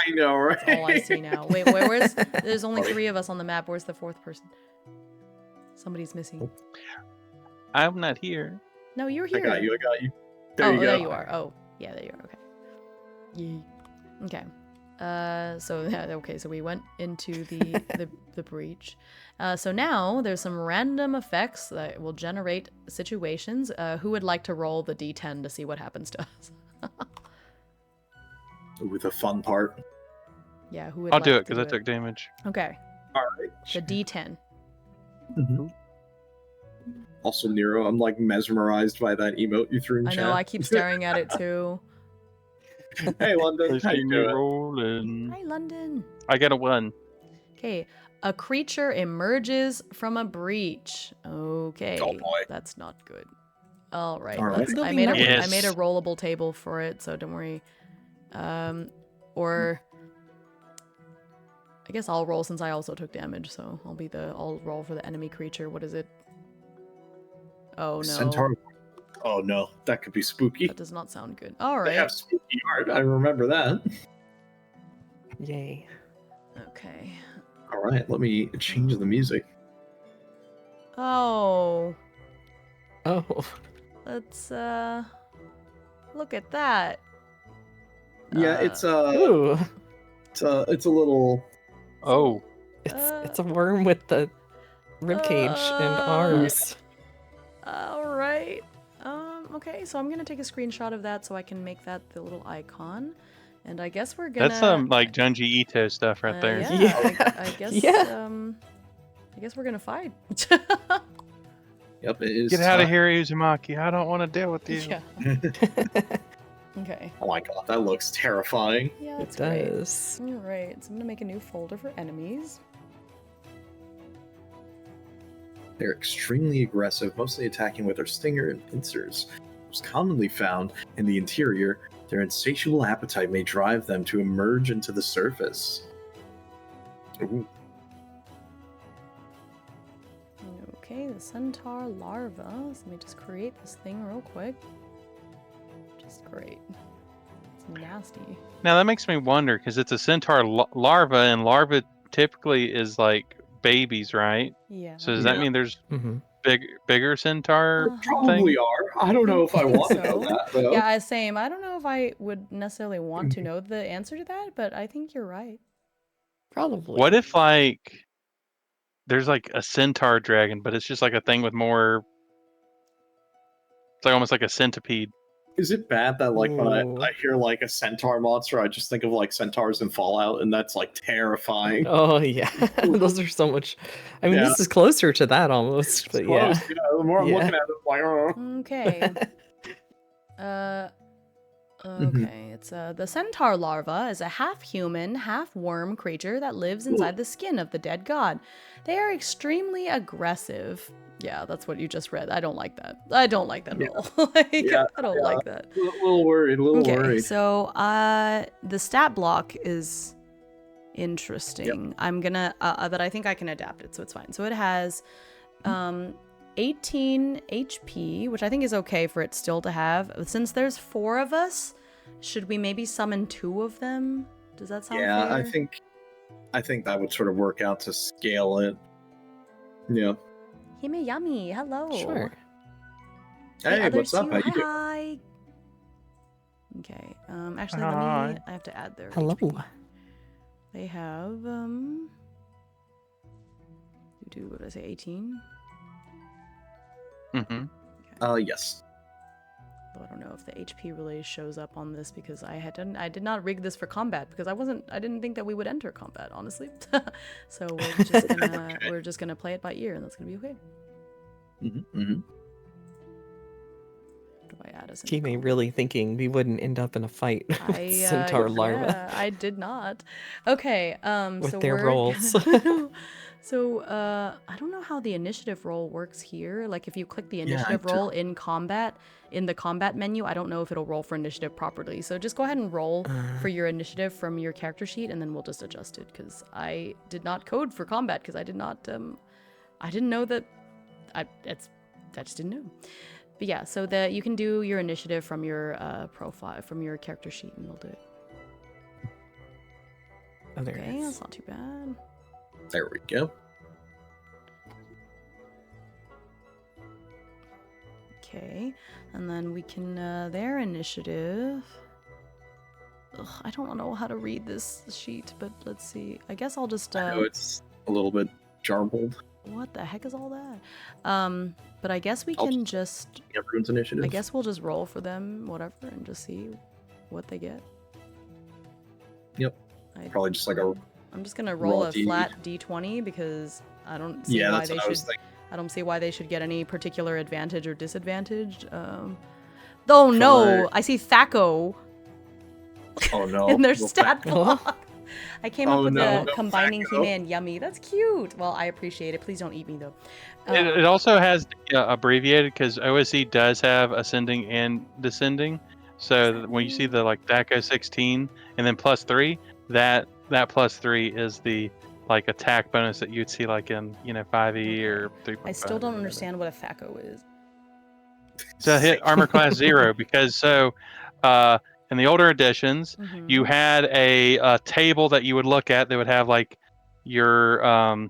S5: I know, right?
S2: That's all I see now. Wait, where's... There's only 3 of us on the map. Where's the 4th person? Somebody's missing.
S4: I'm not here.
S2: No, you're
S5: I
S2: here.
S5: got you. There
S2: Oh,
S5: you go.
S2: there you are. Oh, yeah, there you are. Okay. Yee. Okay. So yeah, okay. So we went into the breach. So now there's some random effects that will generate situations. Who would like to roll the D10 to see what happens to us?
S5: Ooh, the fun part.
S2: Yeah, who would
S4: I'll
S2: like
S4: do it
S2: to
S4: because I took damage.
S2: Okay,
S5: All right.
S2: the D10.
S5: Also, Nero, I'm like mesmerized by that emote you threw in
S2: I
S5: chat.
S2: know. I keep staring at it too.
S5: Hey, London.
S4: Please
S5: How
S4: keep
S5: you
S4: me
S5: doing?
S4: rolling.
S2: Hi, London.
S4: I got a 1.
S2: Okay, a creature emerges from a breach. Okay,
S5: Oh, boy.
S2: that's not good. All right,
S5: All right.
S2: let's. I
S1: Building
S2: made
S1: numbers.
S2: I made a rollable table for it, so don't worry. Or I guess I'll roll since I also took damage, so I'll roll for the enemy creature. What is it? Oh no,
S5: Centaur. Oh no, that could be spooky.
S2: that does not sound good. All
S5: They have
S2: right,
S5: spooky art. I remember that.
S3: Yay.
S2: okay.
S5: All right, let me change the music.
S2: Oh,
S3: Oh.
S2: let's look at that.
S5: Yeah, it's
S3: Ooh.
S5: it's a little.
S4: Oh,
S3: It's a worm with the ribcage and arms.
S2: All right. Okay, so I'm gonna take a screenshot of that so I can make that the little icon, and I guess we're gonna.
S4: that's some like Junji Ito stuff right there.
S2: Yeah.
S3: Yeah.
S2: I guess.
S3: Yeah.
S2: I guess we're gonna fight.
S5: Yep, it is.
S4: Get out of
S5: time.
S4: here, Uzumaki. I don't want to deal with you.
S2: Yeah. Okay.
S5: Oh my god, that looks terrifying.
S2: Yeah,
S3: It
S2: that's great.
S3: does.
S2: All right, so I'm gonna make a new folder for enemies.
S5: They're extremely aggressive, mostly attacking with their stinger and pincers. Most commonly found in the interior, their insatiable appetite may drive them to emerge into the surface. Ooh.
S2: Okay, the centaur larva. So let me just create this thing real quick. Just great. It's nasty.
S4: Now that makes me wonder because it's a centaur larva, and larva typically is like babies, right?
S2: Yeah.
S4: So does
S5: Yeah.
S4: that mean there's
S3: Mm-hmm.
S4: bigger centaur
S5: Probably are. I don't know if I want to know
S2: So,
S5: that, though.
S2: Yeah, same. I don't know if I would necessarily want to know the answer to that, but I think you're right.
S3: Probably.
S4: What if like there's like a centaur dragon, but it's just like a thing with more. It's like almost like a centipede.
S5: Is it bad that like when
S3: Ooh.
S5: I hear like a centaur monster, I just think of like centaurs in Fallout, and that's like terrifying.
S3: Oh yeah, those are so much. I mean,
S5: Yeah.
S3: this is closer to that almost, but yeah.
S5: Close, the more I'm
S3: Yeah.
S5: looking at it, I'm like, oh.
S2: Okay. Okay, it's the centaur larva is a half-human, half-worm creature that lives inside the skin of the dead god. They are extremely aggressive. Yeah, that's what you just read. I don't like that. I don't like that at all. Like,
S5: Yeah,
S2: I don't like that.
S5: A little worried, a little
S2: Okay,
S5: worried.
S2: so the stat block is interesting. I'm gonna, but I think I can adapt it, so it's fine. So it has 18 HP, which I think is okay for it still to have. Since there's 4 of us, should we maybe summon 2 of them? Does that sound
S5: Yeah,
S2: fair?
S5: I think that would sort of work out to scale it. Yeah.
S2: Himeyami, hello.
S3: Sure.
S5: Hey,
S2: others
S5: what's up?
S2: too,
S5: How you doing?
S2: hi. Okay. Actually,
S4: Hi.
S2: I have to add their
S3: Hello.
S2: HP. They have what did I say? 18.
S4: Mm-hmm.
S5: Yes.
S2: Though I don't know if the HP really shows up on this because I did not rig this for combat because I didn't think that we would enter combat, honestly. So we're just gonna play it by ear, and that's gonna be okay.
S5: Mm-hmm.
S2: Do I add us?
S3: Kime really thinking we wouldn't end up in a fight with
S2: I
S3: centaur larva
S2: yeah, I did not. Okay.
S3: with
S2: So
S3: their
S2: we're
S3: rolls.
S2: So I don't know how the initiative roll works here. Like if you click the
S5: I
S2: initiative roll in combat, in the combat menu, I don't know if it'll roll for initiative properly. So just go ahead and roll for your initiative from your character sheet, and then we'll just adjust it because I did not code for combat because I did not. I didn't know that. I just didn't know. But yeah, so you can do your initiative from your profile, from your character sheet, and we'll do it.
S3: Oh, there
S2: Okay,
S3: it
S2: that's
S3: is.
S2: not too bad.
S5: There we go.
S2: Okay, and then we can their initiative. Ugh, I don't know how to read this sheet, but let's see. I guess I'll just.
S5: I know it's a little bit jarbled.
S2: What the heck is all that? But I guess we
S5: I'll
S2: can just.
S5: Everyone's initiative.
S2: I guess we'll just roll for them, whatever, and just see what they get.
S5: Yep. Probably just like a.
S2: I'm just gonna roll
S5: raw
S2: a
S5: D.
S2: flat D20 because I don't see
S5: Yeah,
S2: why
S5: that's
S2: they
S5: what I was
S2: should.
S5: thinking.
S2: I don't see why they should get any particular advantage or disadvantage. Oh no!
S5: For-
S2: I see Thaco.
S5: Oh no.
S2: in their
S5: Little
S2: stat
S5: fat-
S2: block. I came up
S5: Oh,
S2: with
S5: no.
S2: a
S5: No
S2: combining
S5: Facco.
S2: He-Man yummy. That's cute. Well, I appreciate it. Please don't eat me though.
S4: It also has abbreviated because OSE does have ascending and descending. So when you see the like THACO 16 and then +3, that +3 is the like attack bonus that you'd see like in 5e or 3.5.
S2: I still don't understand what a Facco is.
S4: To hit armor class 0 because in the older editions you had a table that you would look at that would have like your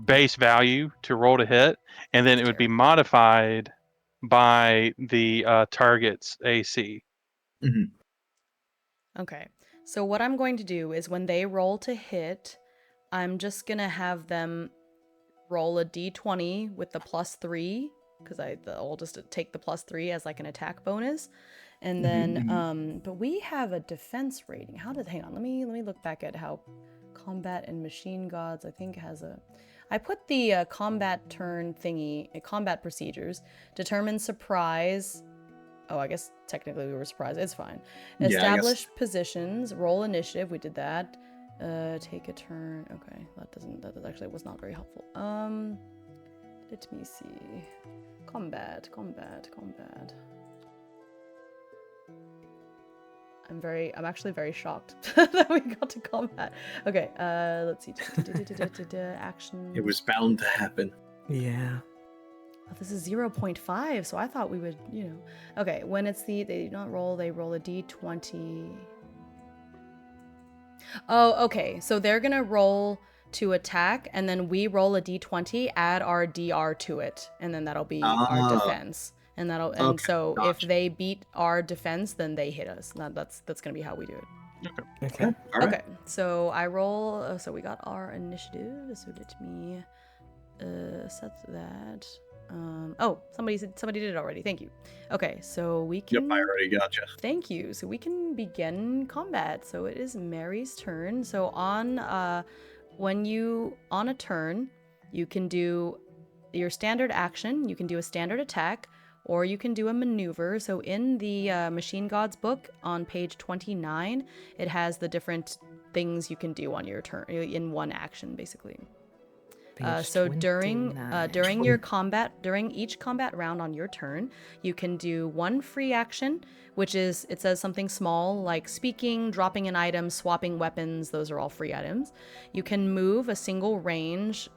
S4: base value to roll to hit, and then it would be modified by the target's AC.
S2: Okay. So what I'm going to do is when they roll to hit, I'm just going to have them roll a d20 with the +3 because I'll just take the +3 as like an attack bonus. And then but we have a defense rating. Hang on, let me look back at how combat and machine gods I think has a I put the combat turn thingy, combat procedures, determine surprise. Oh, I guess technically we were surprised. It's fine.
S5: Yeah,
S2: Establish positions, roll initiative. We did that. Take a turn. Okay, that actually was not very helpful. Let me see. Combat. I'm actually very shocked that we got to combat. Okay, let's see. Action.
S5: It was bound to happen.
S3: Yeah.
S2: Oh, this is 0.5, so I thought we would, Okay, when it's they do not roll, they roll a d20. Oh, okay, so they're gonna roll to attack, and then we roll a d20, add our dr to it, and then that'll be our defense. And so if they beat our defense, then they hit us. That's gonna be how we do it.
S3: Okay.
S5: All right.
S2: Okay, so I roll. So we got our initiative. So let me set that. Oh, somebody did it already. Thank you. Okay, so we can.
S5: Yep, I already got you.
S2: Thank you. So we can begin combat. So it is Mary's turn. So on a turn, you can do your standard action. You can do a standard attack, or you can do a maneuver. So in the Machine Gods book on page 29, it has the different things you can do on your turn in one action, basically. So during each combat round on your turn, you can do one free action, which is, it says something small like speaking, dropping an item, swapping weapons. Those are all free items. You can move a single range,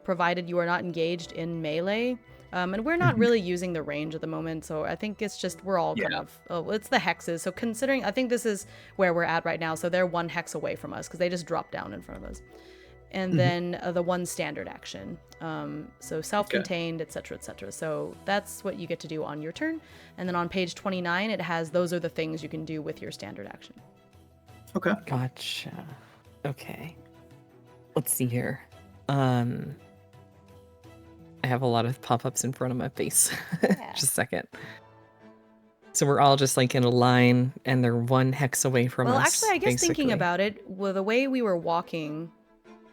S2: provided you are not engaged in melee. And we're not really using the range at the moment, so I think it's just we're all kind of it's the hexes. So considering, I think this is where we're at right now. So they're one hex away from us because they just dropped down in front of us. And then the one standard action. So self-contained, etc., etc. So that's what you get to do on your turn. And then on page 29, it has those are the things you can do with your standard action.
S5: Okay.
S3: Gotcha. Okay. Let's see here. I have a lot of pop-ups in front of my face. Just a second. So we're all just like in a line, and they're one hex away from us.
S2: Well, actually, I guess
S3: basically.
S2: thinking about it, well, the way we were walking,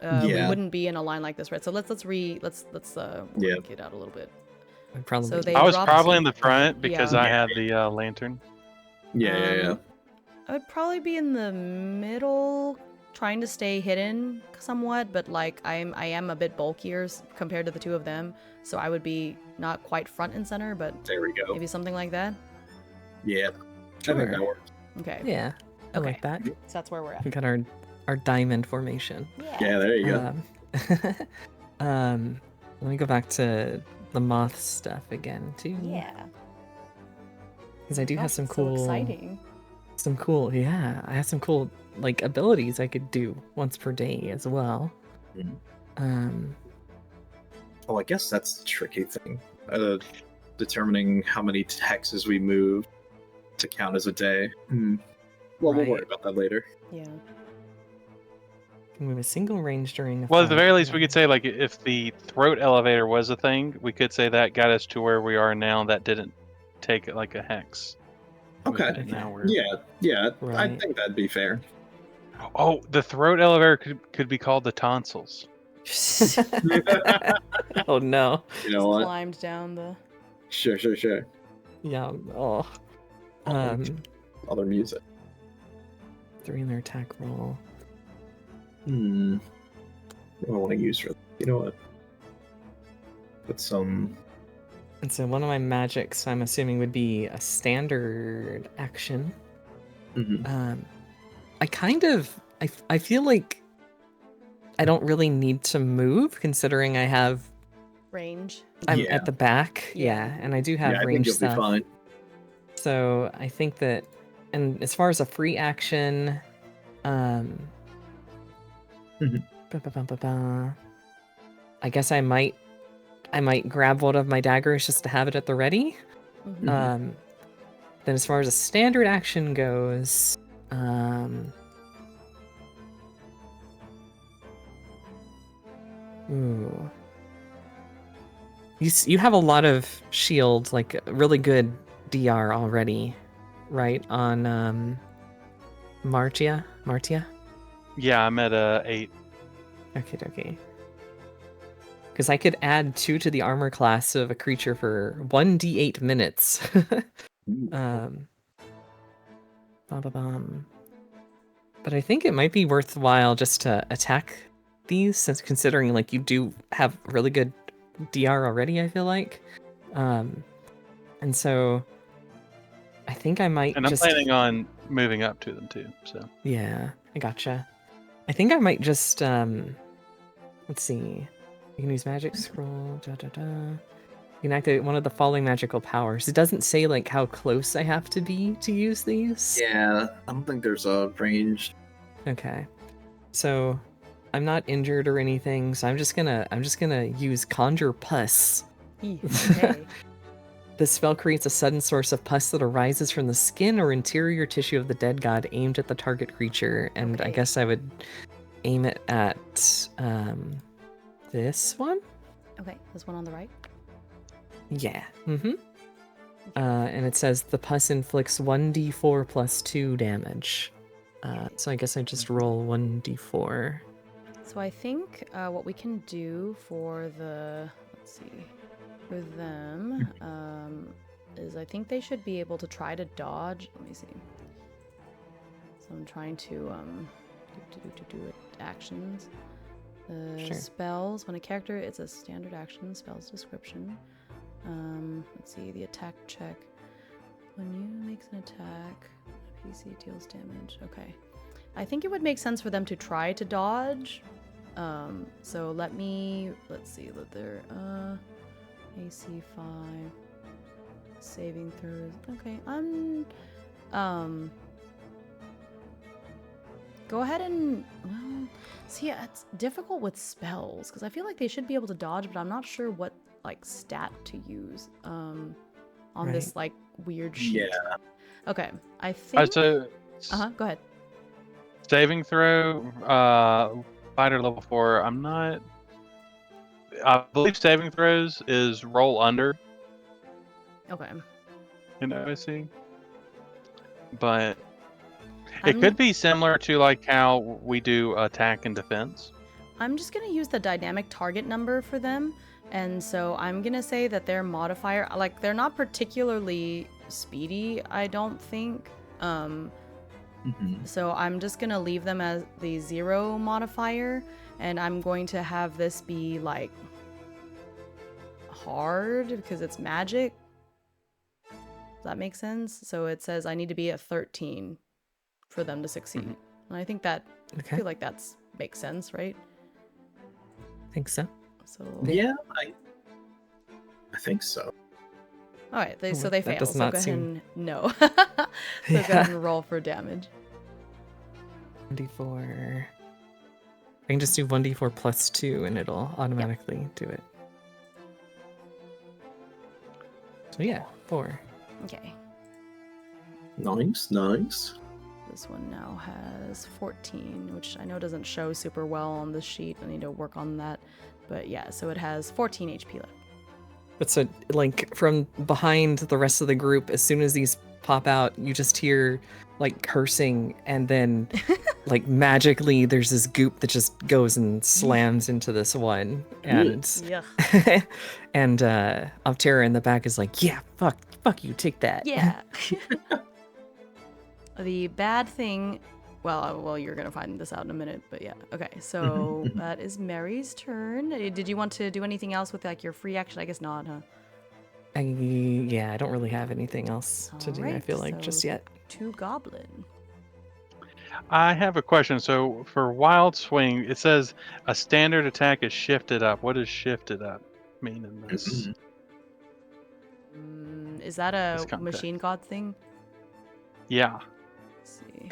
S2: we wouldn't be in a line like this, right? So let's work it out a little bit.
S3: Probably.
S2: So they
S4: I was
S2: dropped
S4: probably
S2: to-
S4: in the front because
S2: Yeah.
S4: I had the lantern.
S5: Yeah.
S2: I would probably be in the middle, trying to stay hidden somewhat, but like I am a bit bulkier compared to the two of them, so I would be not quite front and center, but
S5: There we go.
S2: maybe something like that.
S5: Yeah.
S3: Sure.
S5: I think that works.
S2: Okay.
S3: Yeah. I
S2: Okay.
S3: like that.
S2: So that's where we're at.
S3: We got our diamond formation.
S5: Yeah, there you go.
S3: Let me go back to the moth stuff again too.
S2: Yeah.
S3: Because I do have some cool.
S2: So exciting.
S3: I have some cool like abilities I could do once per day as well.
S5: Well, I guess that's the tricky thing. Determining how many hexes we move to count as a day. Well, we'll worry
S3: Right.
S5: about that later.
S2: Yeah.
S3: Can move a single range during.
S4: Well, at the very least, we could say like if the throat elevator was a thing, we could say that got us to where we are now. That didn't take like a hex.
S5: Okay.
S4: And now we're...
S5: Yeah. I
S3: Right.
S5: think that'd be fair.
S4: Oh, the throat elevator could be called the tonsils.
S3: Oh no.
S5: You know what?
S2: Climbed down the.
S5: Sure.
S3: Yeah. Oh.
S5: Other music.
S3: 3 in their attack roll.
S5: What do I want to use for that? You know what? Put some.
S3: And so one of my magics, I'm assuming, would be a standard action. I feel like I don't really need to move, considering I have.
S2: Range.
S3: I'm at the back,
S2: Yeah.
S3: and I do have
S5: I
S3: range
S5: think you'll
S3: stuff.
S5: be fine.
S3: So I think that, and as far as a free action, I guess I might grab one of my daggers just to have it at the ready. Then as far as a standard action goes, ooh. You have a lot of shield, like really good DR already, right? On Martia?
S4: Yeah, I'm at 8.
S3: Okay. Because I could add 2 to the armor class of a creature for 1d8 minutes. But I think it might be worthwhile just to attack these, since considering like you do have really good DR already, I feel like. And so I think I might
S4: And I'm planning on moving up to them too, so.
S3: Yeah, I gotcha. I think I might just, let's see. You can use magic scroll, You can activate one of the following magical powers. It doesn't say like how close I have to be to use these.
S5: Yeah, I don't think there's a range.
S3: Okay. So I'm not injured or anything, so I'm just gonna use Conjure Pus.
S2: Okay.
S3: This spell creates a sudden source of pus that arises from the skin or interior tissue of the dead god aimed at the target creature, and I guess I would aim it at this one?
S2: Okay, this one on the right?
S3: Yeah. And it says the pus inflicts 1d4 plus 2 damage. So I guess I just roll 1d4.
S2: So I think what we can do for the, let's see, for them, is I think they should be able to try to dodge. Let me see. So I'm trying to do it actions.
S3: Sure.
S2: Spells. When a character, it's a standard action. Spells description. Let's see the attack check. When you makes an attack, PC deals damage. Okay. I think it would make sense for them to try to dodge. So let's see, let their AC 5 saving throws. Okay, go ahead and, well, see, it's difficult with spells because I feel like they should be able to dodge, but I'm not sure what like stat to use on this like weird sheet.
S5: Yeah.
S2: Okay, I think.
S4: So,
S2: Go ahead.
S4: saving throw, fighter level 4. I believe saving throws is roll under
S2: Okay.
S4: in OSC, but it could be similar to like how we do attack and defense.
S2: I'm just gonna use the dynamic target number for them, and so I'm gonna say that their modifier, like they're not particularly speedy, I don't think. So I'm just gonna leave them as the 0 modifier, and I'm going to have this be like hard because it's magic. Does that make sense? So it says I need to be a 13 for them to succeed. And I think that I feel like that's makes sense, right?
S3: I think so.
S2: So
S5: yeah, I think so.
S2: All right, so they fail.
S3: Does
S2: So
S3: not
S2: go ahead
S3: seem...
S2: and no. So go ahead and roll for damage.
S3: 1d4. I can just do 1d4 plus 2 and it'll automatically do it. So yeah, 4.
S2: Okay.
S5: Nice.
S2: This one now has 14, which I know doesn't show super well on the sheet. I need to work on that. But yeah, so it has 14 HP left.
S3: But so, like, from behind the rest of the group, as soon as these pop out, you just hear, like, cursing, and then, like, magically there's this goop that just goes and slams into this one. And, and Optera in the back is like, yeah, fuck you, take that.
S2: Yeah. The bad thing Well, you're gonna find this out in a minute, but yeah. Okay, so that is Mary's turn. Did you want to do anything else with like your free action? I guess not, huh?
S3: Yeah, I don't really have anything else to do, I
S2: Alright,
S3: feel like, just
S2: so
S3: yet.
S2: 2 goblin.
S4: I have a question. So for Wild Swing, it says a standard attack is shifted up. What does shifted up mean in this?
S2: Is that a
S4: This context.
S2: machine god thing?
S4: Yeah.
S2: Let's see.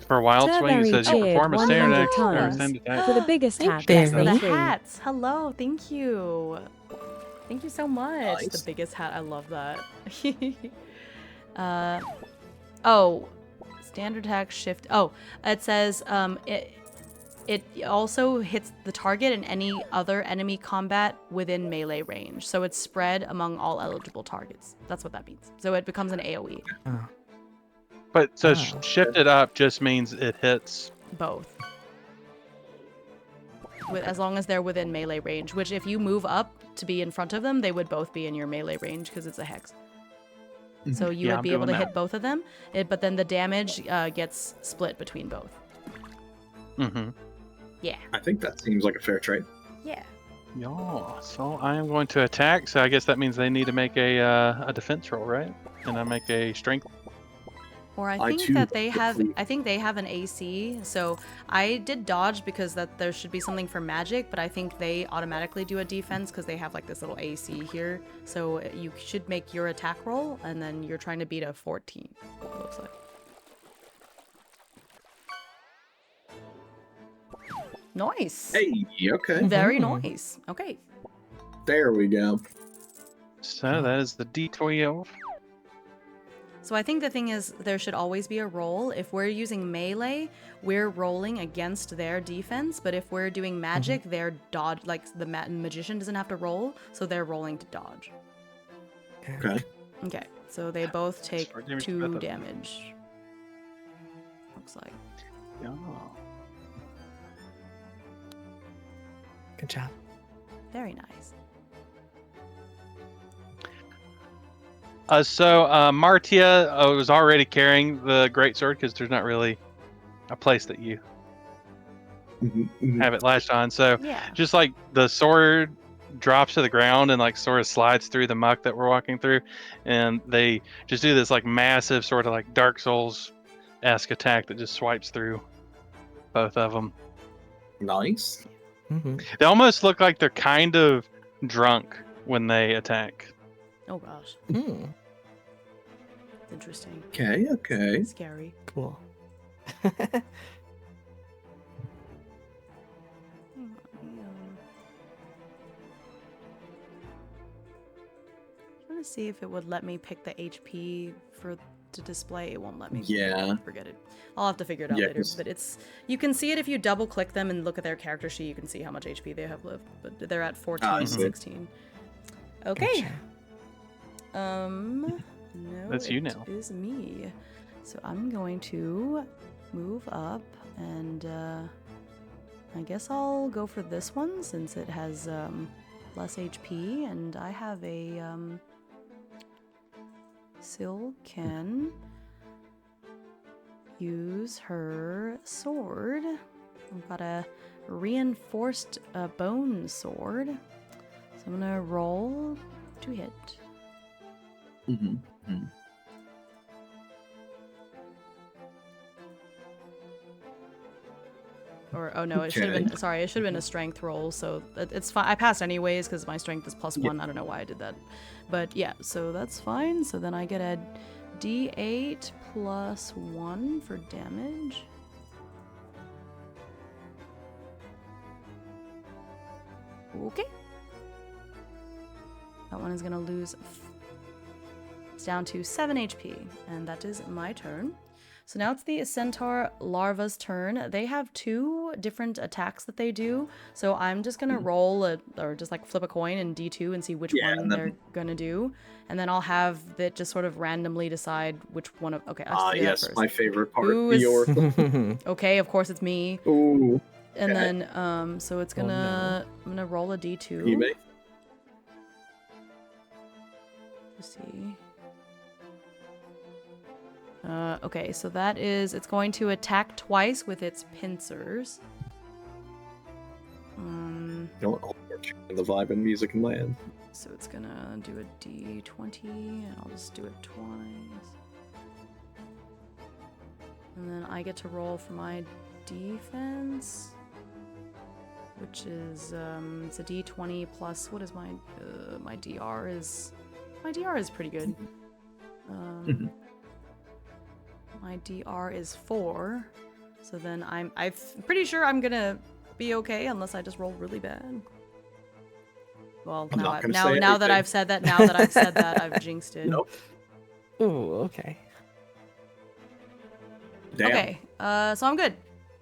S4: For Wild Swing, it
S1: Turberry
S4: says you
S1: cheered
S4: perform a standard
S1: 100 times.
S4: standard attack.
S1: For the biggest
S2: Thank
S1: hat,
S2: you
S1: that's
S2: for the
S1: the free.
S2: hats. Hello, thank you. Thank you so much.
S5: Nice.
S2: The biggest hat, I love that. Oh, standard attack shift. Oh, it says it also hits the target and any other enemy combat within melee range. So it's spread among all eligible targets. That's what that means. So it becomes an AoE.
S3: Oh.
S4: But so
S3: Oh.
S4: shifted up just means it hits.
S2: Both. As long as they're within melee range, which if you move up to be in front of them, they would both be in your melee range because it's a hex. So you
S4: Yeah,
S2: would
S4: I'm
S2: be able to
S4: doing
S2: hit both of them, but then the damage gets split between both.
S4: Mm-hmm.
S2: Yeah.
S5: I think that seems like a fair trade.
S2: Yeah.
S4: Yeah. So I am going to attack. So I guess that means they need to make a defense roll, right? And I make a strength.
S2: Or
S5: I
S2: I think
S5: too
S2: that they have.
S5: believe-
S2: I think they have an AC. So I did dodge because that there should be something for magic, but I think they automatically do a defense because they have like this little AC here. So you should make your attack roll, and then you're trying to beat a 14. It looks like. Nice.
S5: Hey, okay.
S2: Very
S3: Mhm.
S2: nice. Okay.
S5: There we go.
S4: So that is the D12.
S2: So I think the thing is there should always be a roll. If we're using melee, we're rolling against their defense, but if we're doing magic, they're dodge, like the magician doesn't have to roll, so they're rolling to dodge.
S5: Okay.
S2: Okay, so they both take
S4: Sword damage to
S2: 2
S4: both of them.
S2: damage. Looks like.
S4: Yeah.
S3: Good job.
S2: Very nice.
S4: Martia was already carrying the greatsword because there's not really a place that you have it lashed on. So
S2: Yeah.
S4: just like the sword drops to the ground and like sort of slides through the muck that we're walking through, and they just do this like massive sort of like Dark Souls-esque attack that just swipes through both of them.
S5: Nice.
S3: Mm-hmm.
S4: They almost look like they're kind of drunk when they attack.
S2: Oh gosh.
S3: Hmm.
S2: Interesting.
S5: Okay, okay.
S2: Scary.
S3: Cool.
S2: I'm trying to see if it would let me pick the HP to display. It won't let me.
S5: Yeah.
S2: Forget it. I'll have to figure it out
S5: Yeah,
S2: later.
S5: 'cause-
S2: But you can see it if you double click them and look at their character sheet. You can see how much HP they have left. But they're at 14
S5: I
S2: and
S5: see.
S2: 16. Okay.
S3: Gotcha.
S2: No,
S4: That's you
S2: it
S4: now.
S2: is me. So I'm going to move up and I guess I'll go for this one since it has less HP and I have a Syl can use her sword. I've got a reinforced bone sword. So I'm gonna roll to hit. Or oh no, it should have
S5: Okay.
S2: been. Sorry, it should have been a strength roll. So it's fine. I passed anyways because my strength is +1. I don't know why I did that, but yeah. So that's fine. So then I get a D8 +1 for damage. Okay. That one is gonna lose. It's down to 7 HP, and that is my turn. So now it's the centaur larva's turn. They have 2 different attacks that they do. So I'm just gonna roll or just like flip a coin and D2 and see which one
S5: and then-
S2: they're gonna do, and then I'll have it just sort of randomly decide which one of. Okay, I'll do that
S5: Yes,
S2: first.
S5: my favorite part.
S2: Who is-
S5: Your
S2: Okay, of course it's me.
S5: Ooh,
S2: And
S5: Okay.
S2: then so it's gonna I'm gonna roll a D2.
S5: you may.
S2: Let's see. Okay, so it's going to attack twice with its pincers.
S5: The vibe and music in my head.
S2: So it's gonna do a D20, and I'll just do it twice. And then I get to roll for my defense, which is it's a D20 plus what is my DR is. My DR is pretty good. My DR is 4, so then I'm pretty sure I'm gonna be okay unless I just roll really bad. Well, now that I've said that, I've jinxed it.
S5: Nope.
S3: Ooh, okay.
S5: Damn.
S2: Okay, so I'm good.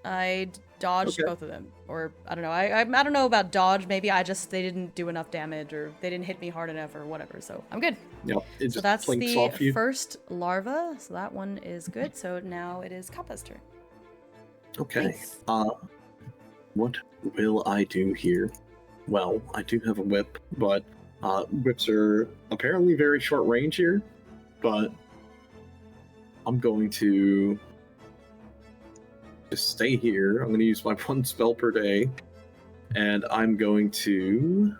S2: I dodged both of them, or I don't know. I don't know about dodge. Maybe they didn't do enough damage, or they didn't hit me hard enough, or whatever. So I'm good.
S5: Yep.
S2: So that's the first larva. So that one is good. So now it is Kappa's turn.
S5: Okay.
S2: Thanks.
S5: What will I do here? Well, I do have a whip, but whips are apparently very short range here. But I'm going to just stay here. I'm going to use my 1 spell per day, and I'm going to.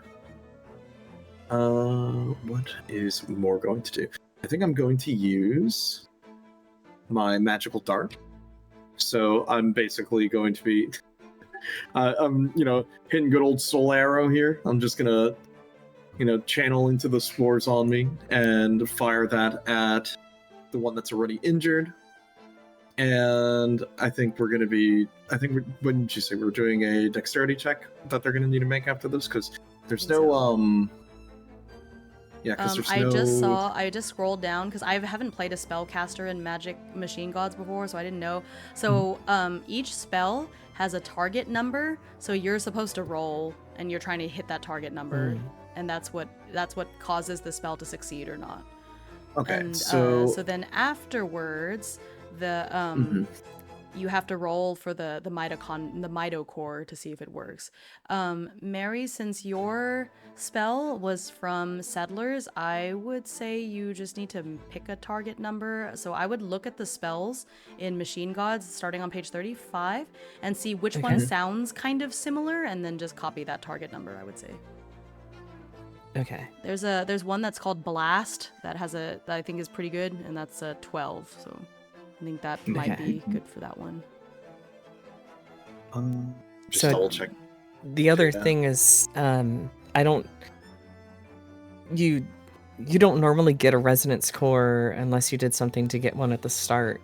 S5: What is more going to do? I think I'm going to use my magical dart. So I'm basically going to be. I'm, hitting good old soul arrow here. I'm just gonna, channel into the spores on me and fire that at the one that's already injured. And I think wouldn't you say we're doing a dexterity check that they're gonna need to make after this? Because there's no,
S2: I just scrolled down because I haven't played a spellcaster in Magic Machine Gods before, so I didn't know. So each spell has a target number, so you're supposed to roll, and you're trying to hit that target number, and that's what causes the spell to succeed or not.
S5: Okay,
S2: and,
S5: so
S2: then afterwards, you have to roll for the mitocore to see if it works. Mary, since your spell was from Settlers, I would say you just need to pick a target number. So I would look at the spells in Machine Gods starting on page 35 and see which one sounds kind of similar, and then just copy that target number, I would say.
S3: Okay.
S2: There's one that's called Blast that I think is pretty good, and that's a 12. So I think that might be good for that one.
S5: Just
S3: So
S5: double check.
S3: the other thing is, you don't normally get a resonance core unless you did something to get one at the start,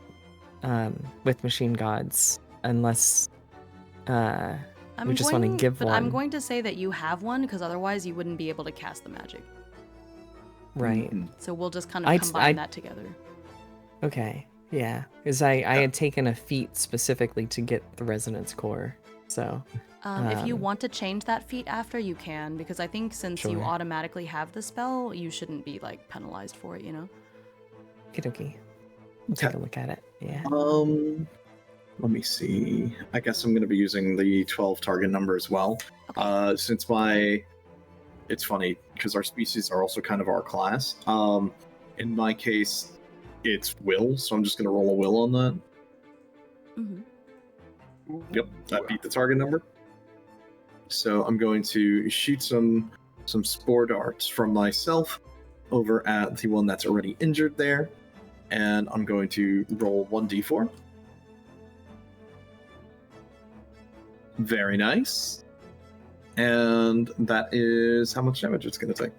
S3: with Machine Gods, unless we just want to give one.
S2: I'm going to say that you have one, because otherwise you wouldn't be able to cast the magic.
S3: Right.
S2: So we'll just kind of combine that together.
S3: Okay. Yeah, because I had taken a feat specifically to get the resonance core, so.
S2: If you want to change that feat after, you can, because I think since you automatically have the spell, you shouldn't be penalized for it,
S3: Okie. We'll take a look at it. Yeah.
S5: Let me see. I guess I'm going to be using the 12 target number as well.
S2: Okay.
S5: Since it's funny because our species are also kind of our class. In my case, it's will, so I'm just going to roll a will on that. Yep, that beat the target number. So I'm going to shoot some spore darts from myself over at the one that's already injured there, and I'm going to roll 1d4. Very nice. And that is how much damage it's going to take.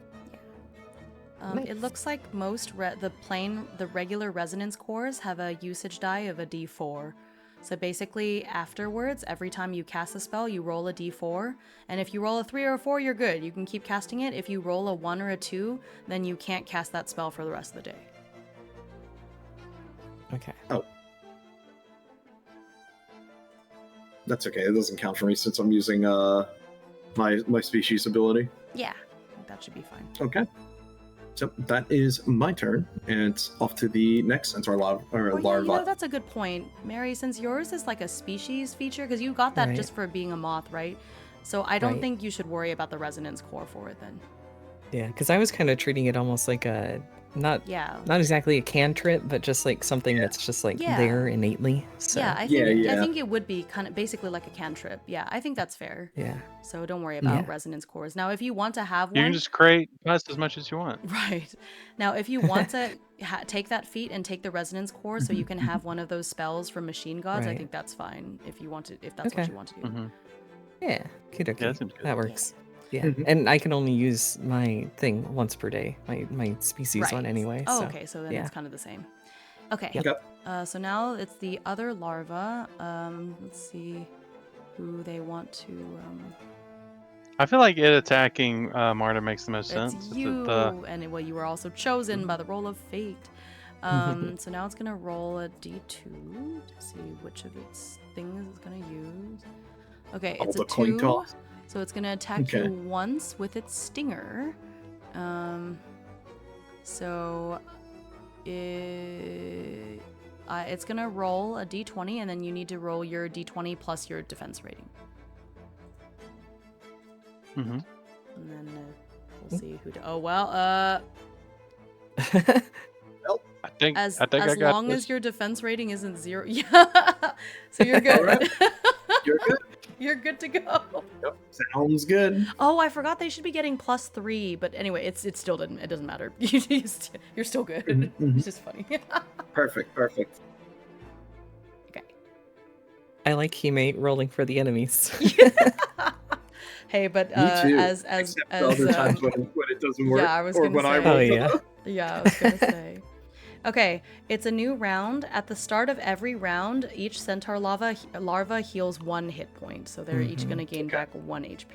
S2: It looks like most the regular resonance cores have a usage die of a d4. So basically, afterwards, every time you cast a spell, you roll a d4, and if you roll a 3 or a 4, you're good. You can keep casting it. If you roll a 1 or a 2, then you can't cast that spell for the rest of the day.
S3: Okay.
S5: Oh. That's okay. It doesn't count for me since I'm using my species ability.
S2: Yeah, that should be fine.
S5: Okay. So that is my turn, and it's off to the next centaur larva.
S2: That's a good point. Mary, since yours is like a species feature, because you got that just for being a moth, right? So I don't think you should worry about the resonance core for it then.
S3: Yeah, because I was kind of treating it almost like a not exactly a cantrip, but just like something that's just like there innately. So.
S2: Yeah, I think it would be kind of basically like a cantrip. Yeah, I think that's fair.
S3: Yeah.
S2: So don't worry about resonance cores. Now, if you want to have one,
S4: You can just create just as much as you want.
S2: Right. Now, if you want to take that feat and take the resonance core, so you can have one of those spells from Machine Gods, I think that's fine. If you want to, if that's what you want to do.
S4: Mm-hmm.
S3: Yeah. Okay.
S4: Yeah, that seems good.
S3: That works. Yeah, and I can only use my thing once per day, my species one anyway.
S2: Oh,
S3: so,
S2: okay, so then it's kind of the same. Okay.
S3: Yep.
S2: So now it's the other larva. Let's see who they want to.
S4: I feel like it attacking Marta makes the most sense.
S2: It's you, and well, you were also chosen by the roll of fate. So now it's gonna roll a d2 to see which of its things it's gonna use. Okay, it's a 2. So it's going to attack you once with its stinger. So it's going to roll a d20, and then you need to roll your d20 plus your defense rating.
S4: Mm-hmm.
S2: And then we'll see who. Oh well.
S4: I think
S2: as
S4: I got
S2: long
S4: this.
S2: as your defense rating isn't 0, yeah. So you're good.
S5: Right. You're good.
S2: You're good to go.
S5: Yep. Sounds good.
S2: Oh, I forgot they should be getting +3, but anyway, it still didn't. It doesn't matter. You're still good.
S5: Mm-hmm.
S2: It's just funny.
S5: Perfect.
S2: Okay.
S3: I like Himate rolling for the enemies.
S2: Hey, but
S5: Me too.
S2: as
S5: other times when it doesn't work.
S2: Yeah, I was gonna say.
S3: I roll.
S2: Yeah, I was gonna say. Okay, it's a new round. At the start of every round, each centaur larva heals 1 hit point, so they're each going to gain back 1 HP.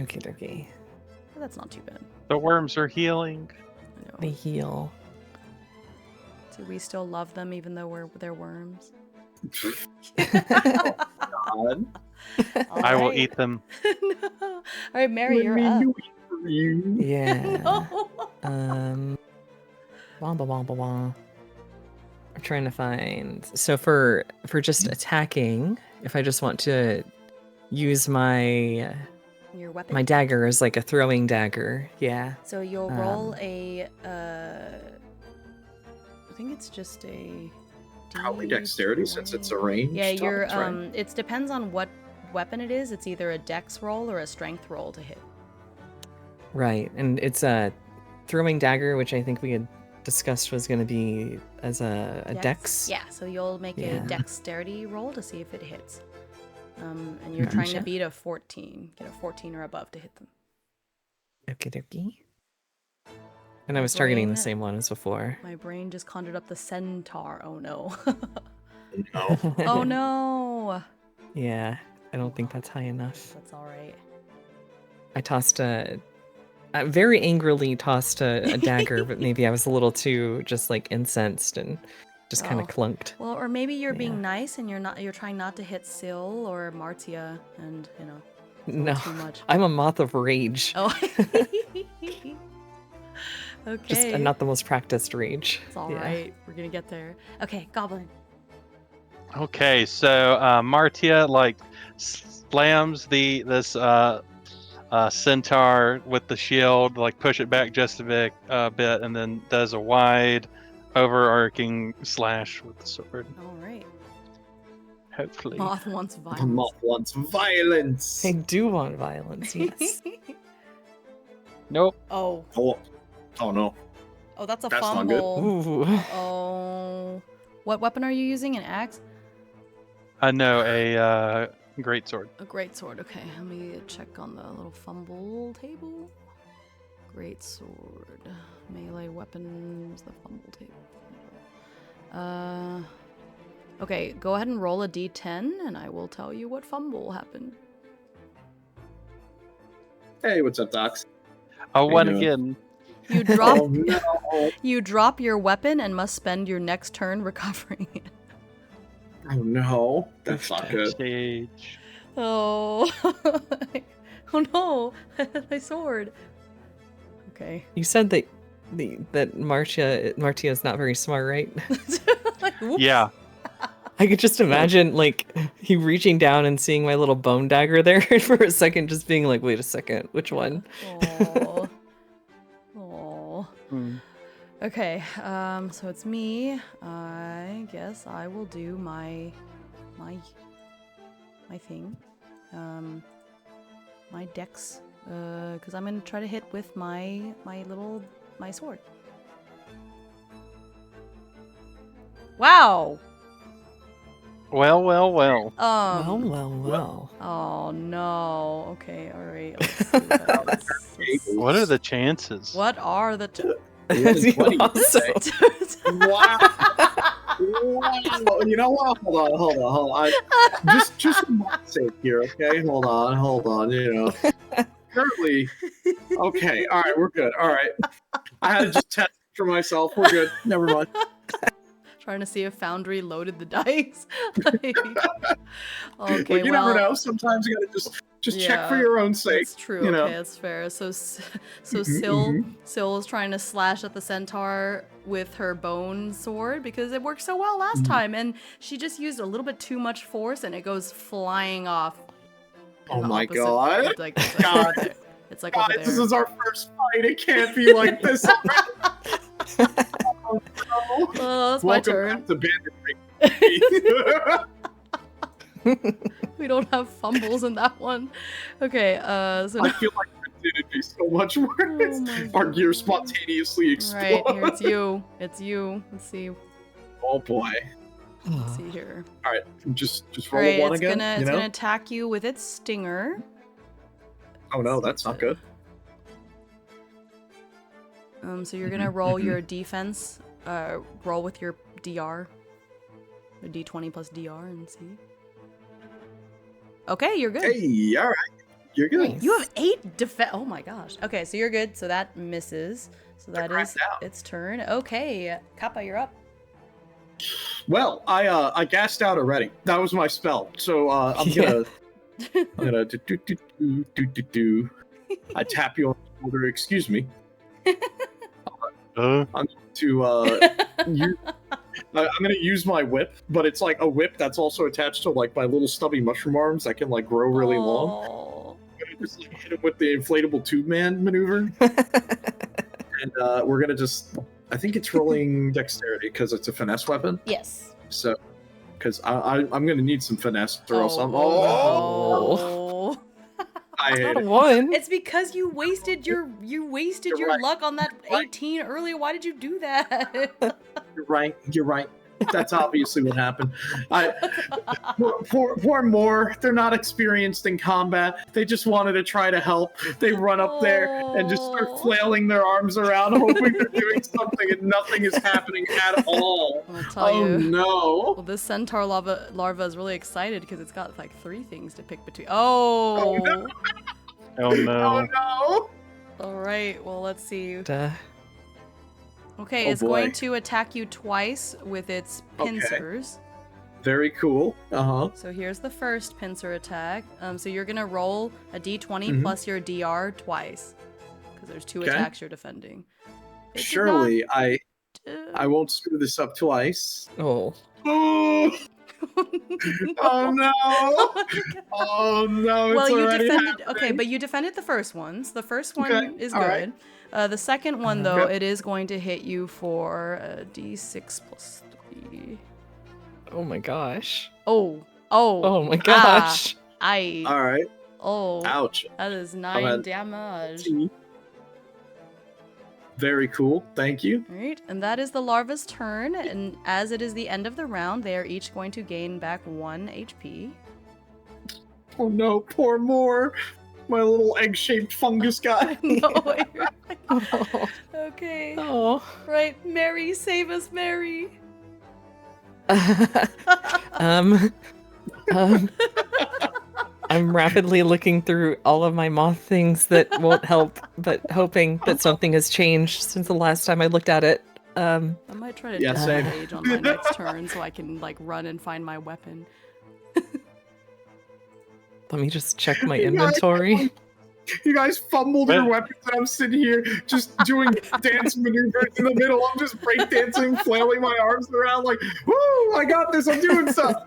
S3: Okay.
S2: But that's not too bad.
S4: The worms are healing.
S2: I know.
S3: They heal.
S2: Do we still love them even though they're worms?
S5: God.
S4: I will eat them.
S2: No. All right, Mary, you're up.
S3: Yeah.
S2: No.
S3: I'm trying to find. So for just attacking, if I just want to use my
S2: Your weapon.
S3: my dagger as like a throwing dagger, yeah.
S2: So you'll roll a. I think it's just a.
S5: Probably dexterity since it's a range.
S2: Yeah, you're.
S5: Right?
S2: It depends on what weapon it is. It's either a dex roll or a strength roll to hit.
S3: Right, and it's a throwing dagger, which I think we had discussed was going to be as a dex.
S2: Yeah, so you'll make a dexterity roll to see if it hits. And you're trying to beat a 14. Get a 14 or above to hit them.
S3: Okie dokie. And I was targeting the same one as before.
S2: My brain just conjured up the centaur. Oh no.
S5: No.
S2: Oh no.
S3: Yeah, I don't think that's high enough.
S2: That's all right.
S3: I tossed I very angrily tossed a dagger, but maybe I was a little too just like incensed and just kind of clunked.
S2: Well, or maybe you're being nice and you're trying not to hit Syl or Martia, and
S3: no,
S2: too much.
S3: I'm a moth of rage.
S2: Oh. Okay.
S3: Just not the most practiced rage.
S2: It's all right. We're gonna get there. Okay, Goblin.
S4: Okay, so Martia slams this centaur with the shield, push it back just a bit, and then does a wide, overarching slash with the sword.
S2: All right.
S4: Hopefully.
S2: Moth wants violence.
S5: The moth wants violence.
S3: I do want violence, yes.
S4: Nope.
S2: Oh.
S5: Oh no.
S2: Oh, that's a
S5: That's
S2: fumble.
S5: not good.
S3: Ooh.
S2: Oh. What weapon are you using? An axe?
S4: No, a great sword.
S2: A great sword. Okay, let me check on the little fumble table. Great sword. Melee weapons, the fumble table. Okay, go ahead and roll a d10 and I will tell you what fumble happened.
S5: Hey, what's up, Docs?
S4: One again.
S2: You drop
S5: Oh, no.
S2: you drop your weapon and must spend your next turn recovering it.
S5: Oh no, that's not good.
S4: Stage.
S2: Oh. Oh no. My sword. Okay.
S3: You said that Martia is not very smart, right?
S2: Like, whoops.
S4: Yeah.
S3: I could just imagine like he reaching down and seeing my little bone dagger there for a second, just being like, "Wait a second, which one?"
S2: Oh. Oh.
S4: Hmm.
S2: Okay. So it's me. I guess I will do my thing. My dex. Because I'm gonna try to hit with my sword. Wow.
S4: Well.
S3: Well.
S2: Oh no. Okay. All right. Let's see
S4: What are the chances?
S2: what are the?
S5: Really funny.
S3: Also,
S5: Wow. Wow. You know what? Hold on. Just for my sake here, okay? Hold on. You know, currently, okay. All right, we're good. All right, I had to just test for myself. We're good. Never mind.
S2: Trying to see if Foundry loaded the dice. Okay,
S5: Like, you never know. Sometimes you gotta just check for
S2: Yeah,
S5: your own sake.
S2: That's true.
S5: You know.
S2: Okay, that's fair. So
S5: Mhm,
S2: Syl is trying to slash at the centaur with her bone sword because it worked so well last time, and she just used a little bit too much force, and it goes flying off. in
S5: Oh
S2: the
S5: my
S2: opposite-
S5: god.
S2: It's like over there. It's like over
S5: Guys, this
S2: there.
S5: is our first fight. It can't be like this. Oh, no.
S2: Oh, it's my
S5: Welcome
S2: turn.
S5: back to Bandit Ring.
S2: We don't have fumbles in that one. Okay, so
S5: I feel like it'd be so much worse.
S2: Oh my
S5: Our gear spontaneously explodes.
S2: right, here it's you. It's you. Let's see.
S5: Oh boy.
S2: Let's see here.
S5: All right, just
S2: All
S5: roll
S2: right,
S5: one
S2: it's
S5: again.
S2: gonna
S5: you know?
S2: gonna attack you with its stinger.
S5: Oh no, that's not good.
S2: So you're gonna roll your defense. Roll with your DR. A D20 plus DR and see. Okay, you're good.
S5: Hey, all right, you're good.
S3: Nice.
S2: You have 8 defense. Oh my gosh. Okay, so you're good. So that misses. So that
S5: cracked
S2: is
S5: out.
S2: its turn. Okay, Kappa, you're up.
S5: Well, I gassed out already. That was my spell. So I'm gonna do. I tap you on the shoulder. Excuse me. I'm going to use my whip, but it's like a whip that's also attached to like my little stubby mushroom arms that can like grow really long.
S2: Oh.
S5: I'm gonna just like, hit him with the inflatable tube man maneuver, and we're gonna just. I think it's rolling dexterity because it's a finesse weapon.
S2: Yes.
S5: So, because I'm gonna need some finesse, or else I'm.
S2: Oh.
S5: I hate
S3: Not a
S5: it.
S3: one.
S2: It's because you wasted your
S5: You're right.
S2: luck on that
S5: Right.
S2: 18 earlier. Why did you do that?
S5: You're right. That's obviously what happened. Poor Moore. They're not experienced in combat. They just wanted to try to help. They run up there and just start
S2: Oh.
S5: flailing their arms around, hoping they're doing something, and nothing is happening at all.
S2: I'll tell
S5: Oh
S2: you.
S5: no!
S2: Well, this centaur larva is really excited because it's got like 3 things to pick between. Oh.
S5: no.
S4: Oh no.
S5: Oh no!
S2: All right. Well, let's see.
S3: Duh.
S2: Okay,
S5: Oh,
S2: it's
S5: boy.
S2: going to attack you twice with its
S5: Okay.
S2: pincers.
S5: Very cool.
S2: So here's the first pincer attack. So you're gonna roll a d20
S5: Mhm.
S2: plus your DR twice, because there's 2
S5: Okay.
S2: attacks you're defending. It did
S5: Surely I
S2: not,
S5: won't screw this up twice.
S3: Oh.
S5: Oh, oh no!
S2: Oh my God.
S5: Oh no!
S2: Well,
S5: it's
S2: you
S5: already
S2: defended.
S5: happening.
S2: Okay, but you defended the first one. So the first one
S5: Okay,
S2: is
S5: all
S2: good.
S5: right.
S2: The second one, though,
S5: Okay.
S2: it is going to hit you for a d6 plus 3.
S3: Oh my gosh.
S2: Oh.
S3: Oh my gosh.
S2: I.
S5: All right.
S2: Oh.
S5: Ouch.
S2: That is
S5: I'm
S2: 9
S5: at-
S2: damage.
S5: Very cool. Thank you.
S2: Alright, and that is the larva's turn, and as it is the end of the round, they are each going to gain back 1 HP.
S5: Oh no, poor Moore. My little egg-shaped fungus guy.
S2: No, you're-
S3: Oh.
S2: okay.
S3: Oh.
S2: Right, Mary, save us, Mary.
S3: um, I'm rapidly looking through all of my moth things that won't help, but hoping that something has changed since the last time I looked at it.
S2: I might try to
S5: Yeah, same.
S2: disengage on my next turn so I can like run and find my weapon.
S3: Let me just check my inventory.
S5: You guys fumbled your weapons, and I'm sitting here just doing dance maneuvers in the middle. I'm just breakdancing, flailing my arms around like, woo, I got this, I'm doing stuff.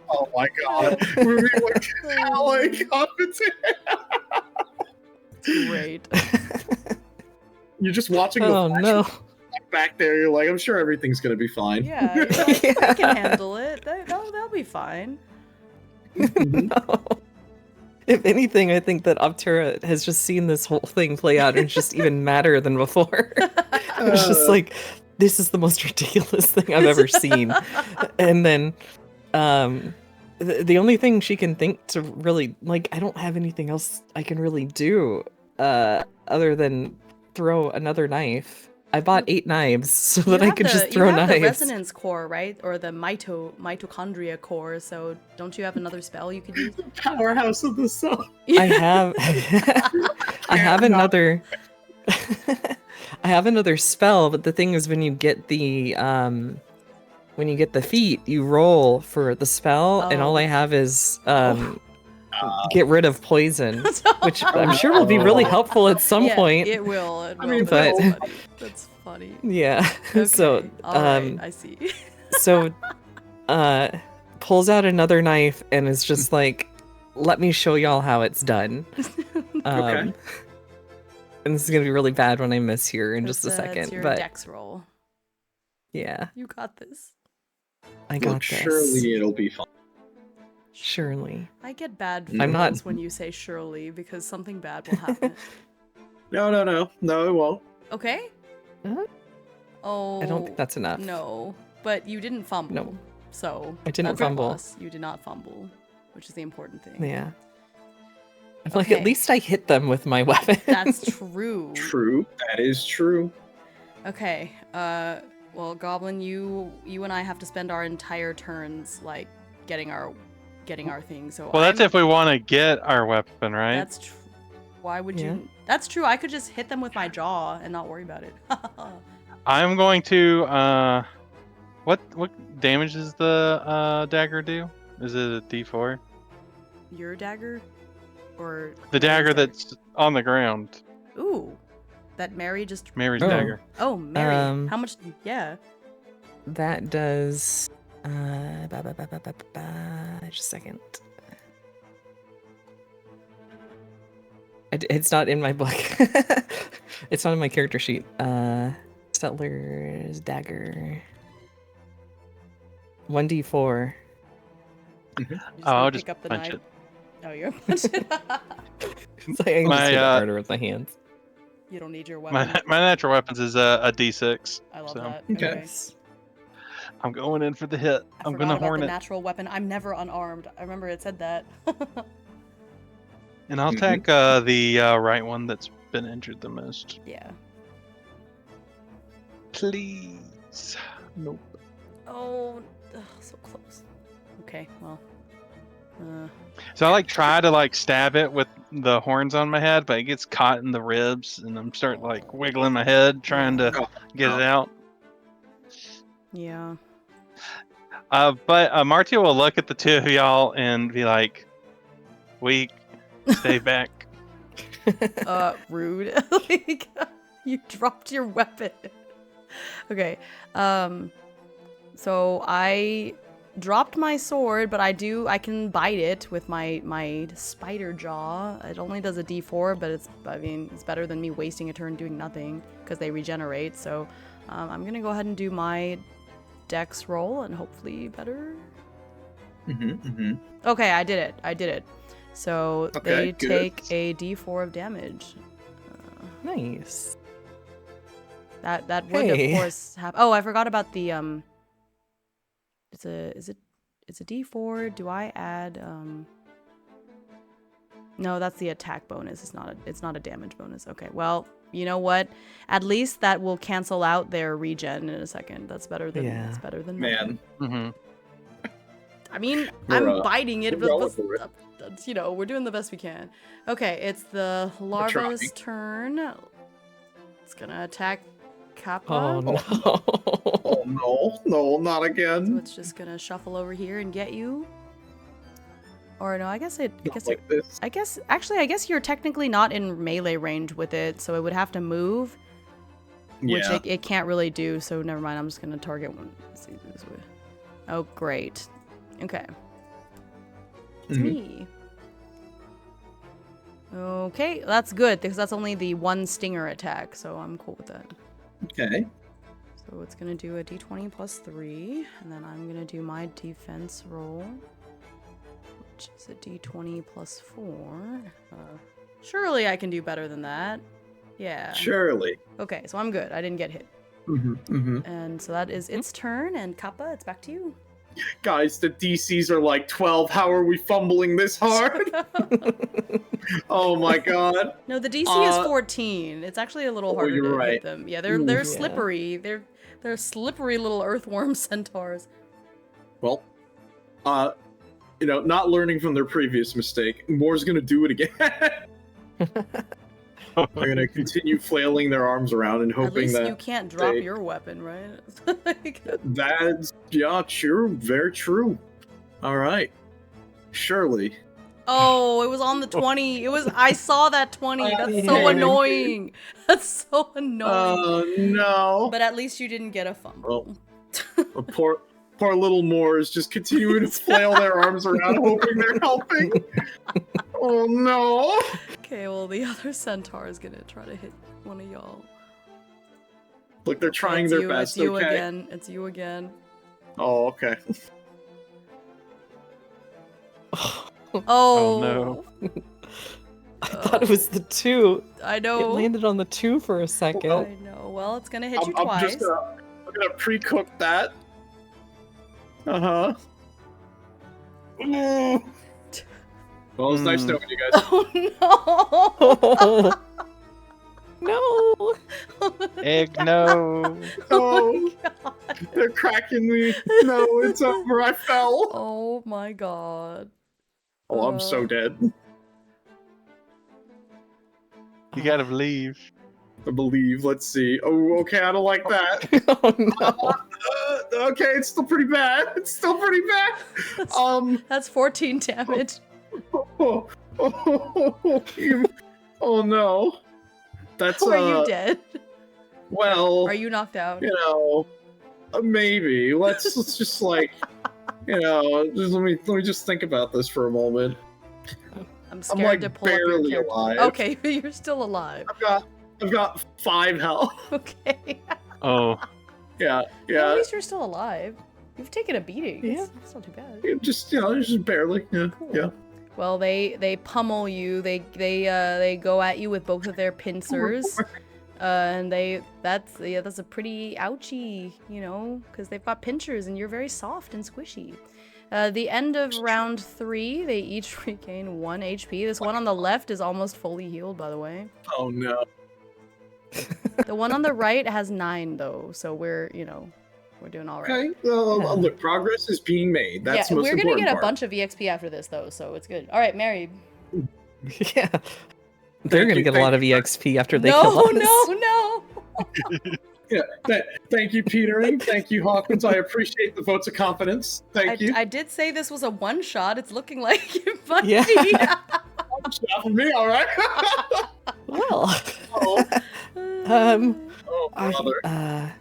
S5: Oh my god. Moving like ballet competition.
S2: Great.
S5: You're just watching the
S3: no.
S5: back there. You're like, I'm sure everything's going to be fine.
S2: Yeah, you're like, I can handle it. They'll be fine.
S3: No. If anything, I think that Optura has just seen this whole thing play out and it's just even madder than before. It's just like, this is the most ridiculous thing I've ever seen. And then the only thing she can think to really, like, I don't have anything else I can really do other than throw another knife. I bought 8 knives so that I could just throw knives.
S2: You have the resonance core, right? Or the mitochondria core, so don't you have another spell you could use?
S5: Powerhouse of the sun.
S3: I have I have another I have another spell, but the thing is when you get the feat, you roll for the spell, and all I have is get rid of poison, which I'm sure will be really helpful at some point.
S2: It will.
S5: I mean,
S3: but
S2: that's funny.
S3: Yeah.
S2: Okay.
S3: So
S2: right, I see.
S3: So pulls out another knife and is just like, let me show y'all how it's done.
S5: Okay.
S3: And this is gonna be really bad when I miss here in just a second.
S2: It's your
S3: but
S2: dex roll.
S3: Yeah.
S2: You got this.
S3: I got this.
S5: Surely it'll be fine.
S3: Surely.
S2: I get bad
S3: I'm not-
S2: feelings when you say surely because something bad will happen.
S5: No, it won't.
S2: Okay?
S3: Uh-huh.
S2: Oh.
S3: I don't think that's enough.
S2: No, but you didn't fumble.
S3: No.
S2: So
S3: I didn't
S2: that's a
S3: fumble.
S2: plus. You did not fumble, which is the important thing.
S3: Yeah. I feel like
S2: Okay.
S3: at least I hit them with my weapon.
S2: That's true.
S5: True. That is true.
S2: Okay. Well, Goblin, you and I have to spend our entire turns like getting our thing. So
S4: Well, that's if we want to get our weapon, right?
S2: That's true. Why would
S3: Yeah.
S2: you? That's true. I could just hit them with my jaw and not worry about it.
S4: I'm going to. What damage does the dagger do? Is it a D4?
S2: Your dagger, or
S4: The dagger that's on the ground.
S2: Ooh, that Mary just.
S4: Mary's
S3: Oh.
S4: dagger.
S2: Oh, Mary.
S3: Um,
S2: How much? Yeah.
S3: That does just a second. It's not in my book. It's not in my character sheet. Settler's dagger. 1d4.
S2: You just
S4: I'll
S2: gonna
S4: just
S2: pick up the
S4: punch
S2: knife.
S4: it.
S2: Oh, you're punch it.
S3: It's like I can just hit it harder with my hands.
S2: You don't need your weapon.
S4: My natural weapons is a D6.
S2: I love
S4: so
S2: that.
S5: Okay.
S4: I'm going in for the hit. I'm
S2: forgot
S4: gonna
S2: about
S4: horn
S2: the
S4: it,
S2: natural weapon. I'm never unarmed. I remember it said that.
S4: and I'll take the right one that's been injured the most.
S2: Yeah.
S4: Please. Nope.
S2: Oh, ugh, so close. Okay, well.
S4: So I try to stab it with the horns on my head, but it gets caught in the ribs, and I'm starting wiggling my head trying to get it out.
S2: Yeah.
S4: But Marty will look at the two of y'all and be like, "Weak, stay back."
S2: Rude. Like, you dropped your weapon. Okay. So I dropped my sword, but I can bite it with my spider jaw. It only does a D4, but it's better than me wasting a turn doing nothing because they regenerate. So I'm gonna go ahead and do my dex roll and hopefully better. Okay, I did it. So
S5: Okay,
S2: they
S5: good.
S2: take a D4 of damage.
S3: Nice.
S2: That would
S3: Hey.
S2: of course have. Oh, I forgot about the It's a D4. Do I add No, that's the attack bonus. It's not a damage bonus. Okay. Well, you know what? At least that will cancel out their regen in a second. That's better than
S3: Yeah.
S2: that's better than
S5: Man.
S2: nothing.
S4: Mm-hmm.
S2: I mean,
S5: We're,
S2: I'm biting it,
S5: we're going
S2: but
S5: for it.
S2: that's, we're doing the best we can. Okay, it's the larva's turn. It's gonna attack Kappa.
S3: Oh no.
S5: Oh no, not
S2: So
S5: again.
S2: it's just gonna shuffle over here and get you. Or no, I guess it.
S5: Not like this.
S2: I guess you're technically not in melee range with it, so it would have to move, which
S5: Yeah.
S2: it can't really do. So never mind. I'm just gonna target one. Let's see this way. Oh, great. Okay. It's me. Okay, that's good because that's only the one stinger attack, so I'm cool with that.
S5: Okay.
S2: So it's gonna do a d20 plus 3, and then I'm gonna do my defense roll, which is a d20 plus 4. Surely I can do better than that. Yeah.
S5: Surely.
S2: Okay, so I'm good. I didn't get hit. And so that is its turn, and Kappa, it's back to you.
S5: Guys, the DCs are like 12. How are we fumbling this hard? Oh my god.
S2: No, the DC is 14. It's actually a little harder
S5: you're
S2: to
S5: right.
S2: hit them. Yeah, they're
S3: Yeah.
S2: slippery. They're slippery little earthworm centaurs.
S5: Well, not learning from their previous mistake, Moore's gonna do it again. They're gonna continue flailing their arms around and
S2: At
S5: hoping
S2: least
S5: that
S2: you can't drop
S5: they-
S2: your weapon, right?
S5: that's true, very true. All right, surely.
S2: Oh, it was on the 20. I saw that 20. That's so
S5: Yeah.
S2: annoying. That's so annoying.
S5: Oh no!
S2: But at least you didn't get a fumble.
S5: A poor little Moors just continuing to flail their arms around, hoping they're helping. Oh no!
S2: Okay, well, the other centaur is gonna try to hit one of y'all.
S5: Look, they're trying
S2: It's
S5: their
S2: you,
S5: best.
S2: It's you
S5: Okay.
S2: again. It's you again.
S5: Oh, okay.
S2: Oh,
S4: no.
S3: I thought it was the 2.
S2: I
S3: It
S2: know.
S3: landed on the 2 for a second.
S2: I know. Well, it's gonna hit you
S5: I'm
S2: twice.
S5: just gonna pre-cook that. Uh-huh. Ooh. Well, it's nice knowing you guys.
S2: Oh
S3: No!
S4: Egg, no.
S5: Oh, they're cracking me. No, it's over. I fell.
S2: Oh my god.
S5: Oh, I'm so dead.
S4: You gotta leave.
S5: I believe. Let's see. Oh, okay. I don't like that.
S3: Oh no!
S5: Okay, it's still pretty bad. It's still pretty bad.
S2: That's 14 damage.
S5: Oh no. That's
S2: Are you dead?
S5: Well,
S2: Are you knocked out?
S5: maybe. Let's just like, just let me just think about this for a moment.
S2: I'm
S5: I'm
S2: scared
S5: like
S2: to pull up your
S5: barely
S2: character.
S5: alive.
S2: Okay, but you're still alive.
S5: I've got 5 health.
S2: Okay.
S4: Oh,
S5: Yeah,
S2: At
S5: yeah.
S2: least you're still alive. You've taken a beating.
S3: Yeah.
S2: It's not too bad.
S5: Just barely. Yeah,
S2: Cool.
S5: yeah.
S2: Well, they pummel you. They go at you with both of their pincers. And that's a pretty ouchy, because they've got pinchers and you're very soft and squishy. The end of round 3, they each regain 1 HP. This one on the left is almost fully healed, by the way.
S5: Oh no.
S2: The one on the right has 9 though, so we're doing all right.
S5: Okay. Well, look, progress is being made. That's
S2: yeah,
S5: the most
S2: we're gonna
S5: important
S2: get a
S5: part.
S2: bunch of EXP after this though, so it's good. All right, Mary.
S3: Yeah. They're gonna
S5: you,
S3: get a lot of EXP after they
S2: No,
S3: kill us.
S2: no.
S5: Yeah. Thank you, Peter, and thank you, Hawkins. I appreciate the votes of confidence. Thank you.
S2: I did say this was a one shot. It's looking like it might
S3: Yeah.
S2: be.
S5: Shot for me, all right.
S3: Well.
S5: Oh, oh, brother.
S3: I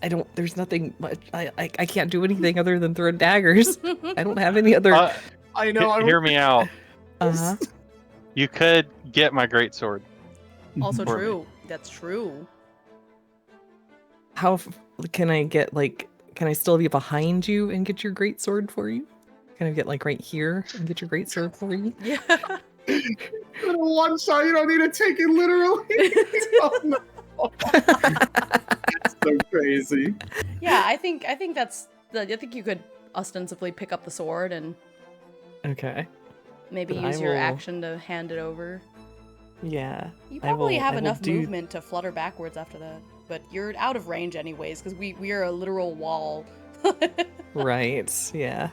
S3: don't. There's nothing much. I can't do anything other than throw daggers. I don't have any other.
S5: I know.
S4: hear me out.
S3: Uh-huh.
S4: You could get my greatsword.
S2: Also
S4: For me.
S2: true. That's true.
S3: How can I get Can I still be behind you and get your great sword for you? Can I get right here and get your great sword for you?
S2: Yeah.
S5: Little one shot. You don't need to take it literally. Oh, no. That's so crazy.
S2: Yeah, I think that's I think you could ostensibly pick up the sword and
S3: Okay.
S2: maybe
S3: Then
S2: use
S3: I
S2: your
S3: will-
S2: action to hand it over.
S3: Yeah.
S2: You
S3: I
S2: probably
S3: will-
S2: have
S3: I will
S2: enough
S3: do-
S2: movement to flutter backwards after that. But you're out of range anyways, because we are a literal wall.
S3: Right. Yeah.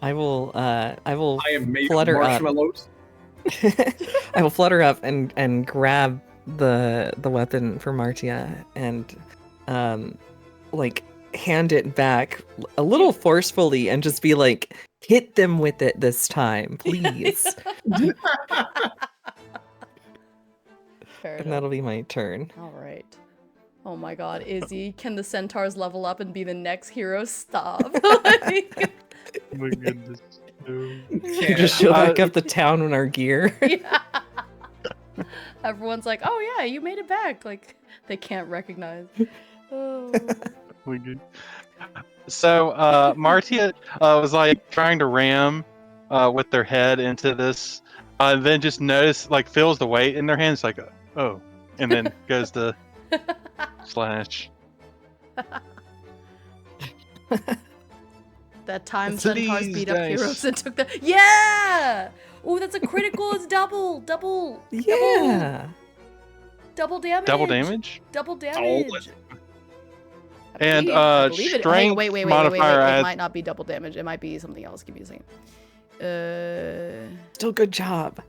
S3: I will. I
S5: I am made of
S3: flutter up.
S5: marshmallows.
S3: I will flutter up and grab the weapon for Martia and hand it back a little forcefully and just be like, Hit them with it this time, please.
S2: Fair
S3: And
S2: enough.
S3: that'll be my turn.
S2: All right. Oh my god, Izzy, can the centaurs level up and be the next hero? Stop. Like,
S4: Oh my goodness. No.
S3: Just show back up the town in our gear.
S2: yeah. Everyone's like, oh yeah, you made it back. Like, they can't recognize. Oh.
S4: We good. So Martia was like trying to ram with their head into this, then just notice like feels the weight in their hands, like oh, and then goes to slash.
S2: That time
S4: It's
S2: centaurs
S4: these
S2: beat up
S4: dice.
S2: heroes and took the yeah. Oh, that's a critical. It's double
S3: Yeah.
S2: damage.
S4: Double damage.
S2: Double damage.
S4: And
S2: I believe it.
S4: strength
S2: Wait.
S4: modifier
S2: It
S4: adds.
S2: might not be double damage. It might be something else. Give me a second.
S3: Still good job.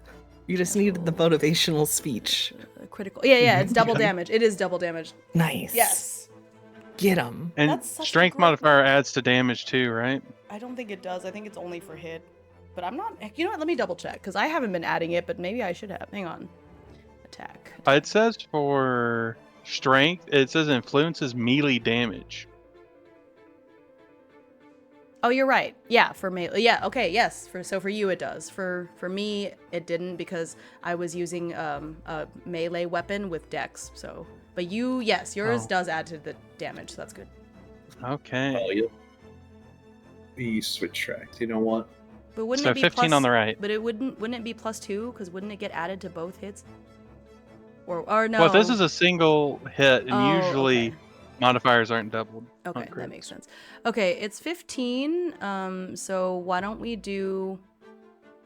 S3: You just needed the motivational speech.
S2: Critical. Yeah. It's double damage. It is double damage.
S3: Nice.
S2: Yes.
S3: Get him.
S4: And
S2: That's such a
S4: strength
S2: great-
S4: modifier adds to damage too, right?
S2: I don't think it does. I think it's only for hit. But I'm not. You know what? Let me double check because I haven't been adding it, but maybe I should have. Hang on. Attack.
S4: It says for strength, it says influences melee damage.
S2: Oh, you're right. Yeah, for melee. Yeah, okay, yes. For you it does. For me it didn't because I was using a melee weapon with dex. So, but yours
S4: Oh.
S2: does add to the damage. So that's good.
S4: Okay.
S5: Oh, yeah. The switch tracks. You know what?
S2: But wouldn't
S4: So
S2: it be
S4: 15
S2: plus,
S4: on the right.
S2: But wouldn't it be +2 cuz wouldn't it get added to both hits? Or no.
S4: Well, this is a single hit, and
S2: Oh,
S4: usually
S2: okay.
S4: modifiers aren't doubled. on
S2: Okay, that
S4: crits.
S2: makes sense. Okay, it's 15. So why don't we do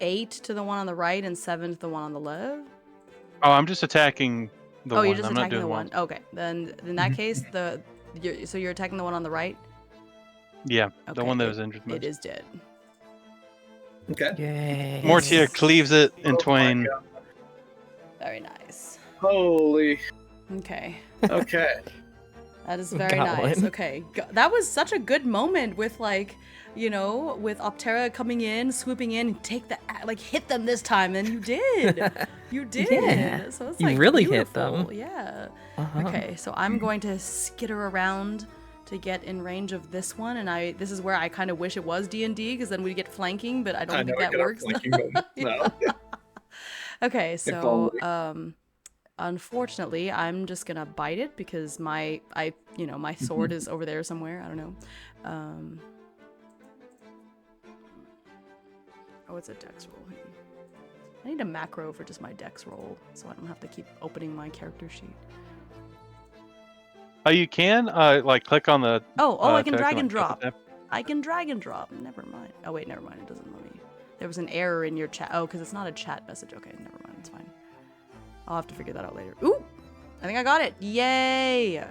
S2: 8 to the one on the right and 7 to the one on the left?
S4: Oh, I'm just attacking the
S2: Oh,
S4: one.
S2: you're just
S4: I'm not
S2: attacking
S4: doing
S2: the one. Okay, then in that case, you're attacking the one on the right.
S4: Yeah, the
S2: Okay,
S4: one that was injured most.
S2: It is dead.
S5: Okay.
S3: Yay.
S4: Mortia cleaves it in
S5: Oh my
S4: twain.
S5: God.
S2: Very nice.
S5: Holy.
S2: Okay,
S5: Okay.
S2: that is very
S3: Got
S2: nice.
S3: one.
S2: Okay, that was such a good moment with like, with Optera coming in, swooping in, and hit them this time, and you did. You did.
S3: Yeah.
S2: So it's
S3: You
S2: like
S3: really hit
S2: beautiful.
S3: them.
S2: Yeah.
S3: Uh-huh.
S2: Okay, so I'm going to skitter around to get in range of this one, and this is where I kind of wish it was D&D because then we get flanking, but I don't think that works.
S5: No.
S2: Okay, so
S5: only.
S2: unfortunately, I'm just gonna bite it because my sword is over there somewhere. I don't know. Oh, it's a dex roll. I need a macro for just my dex roll, so I don't have to keep opening my character sheet.
S4: Oh, you can click on the.
S2: Oh, I can
S4: token,
S2: drag
S4: like,
S2: and
S4: double
S2: drop.
S4: tap.
S2: I can drag and drop. Never mind. Oh wait, never mind. It doesn't let me. There was an error in your chat. Oh, because it's not a chat message. Okay, never mind. It's fine. I'll have to figure that out later. Ooh, I think I got it. Yay!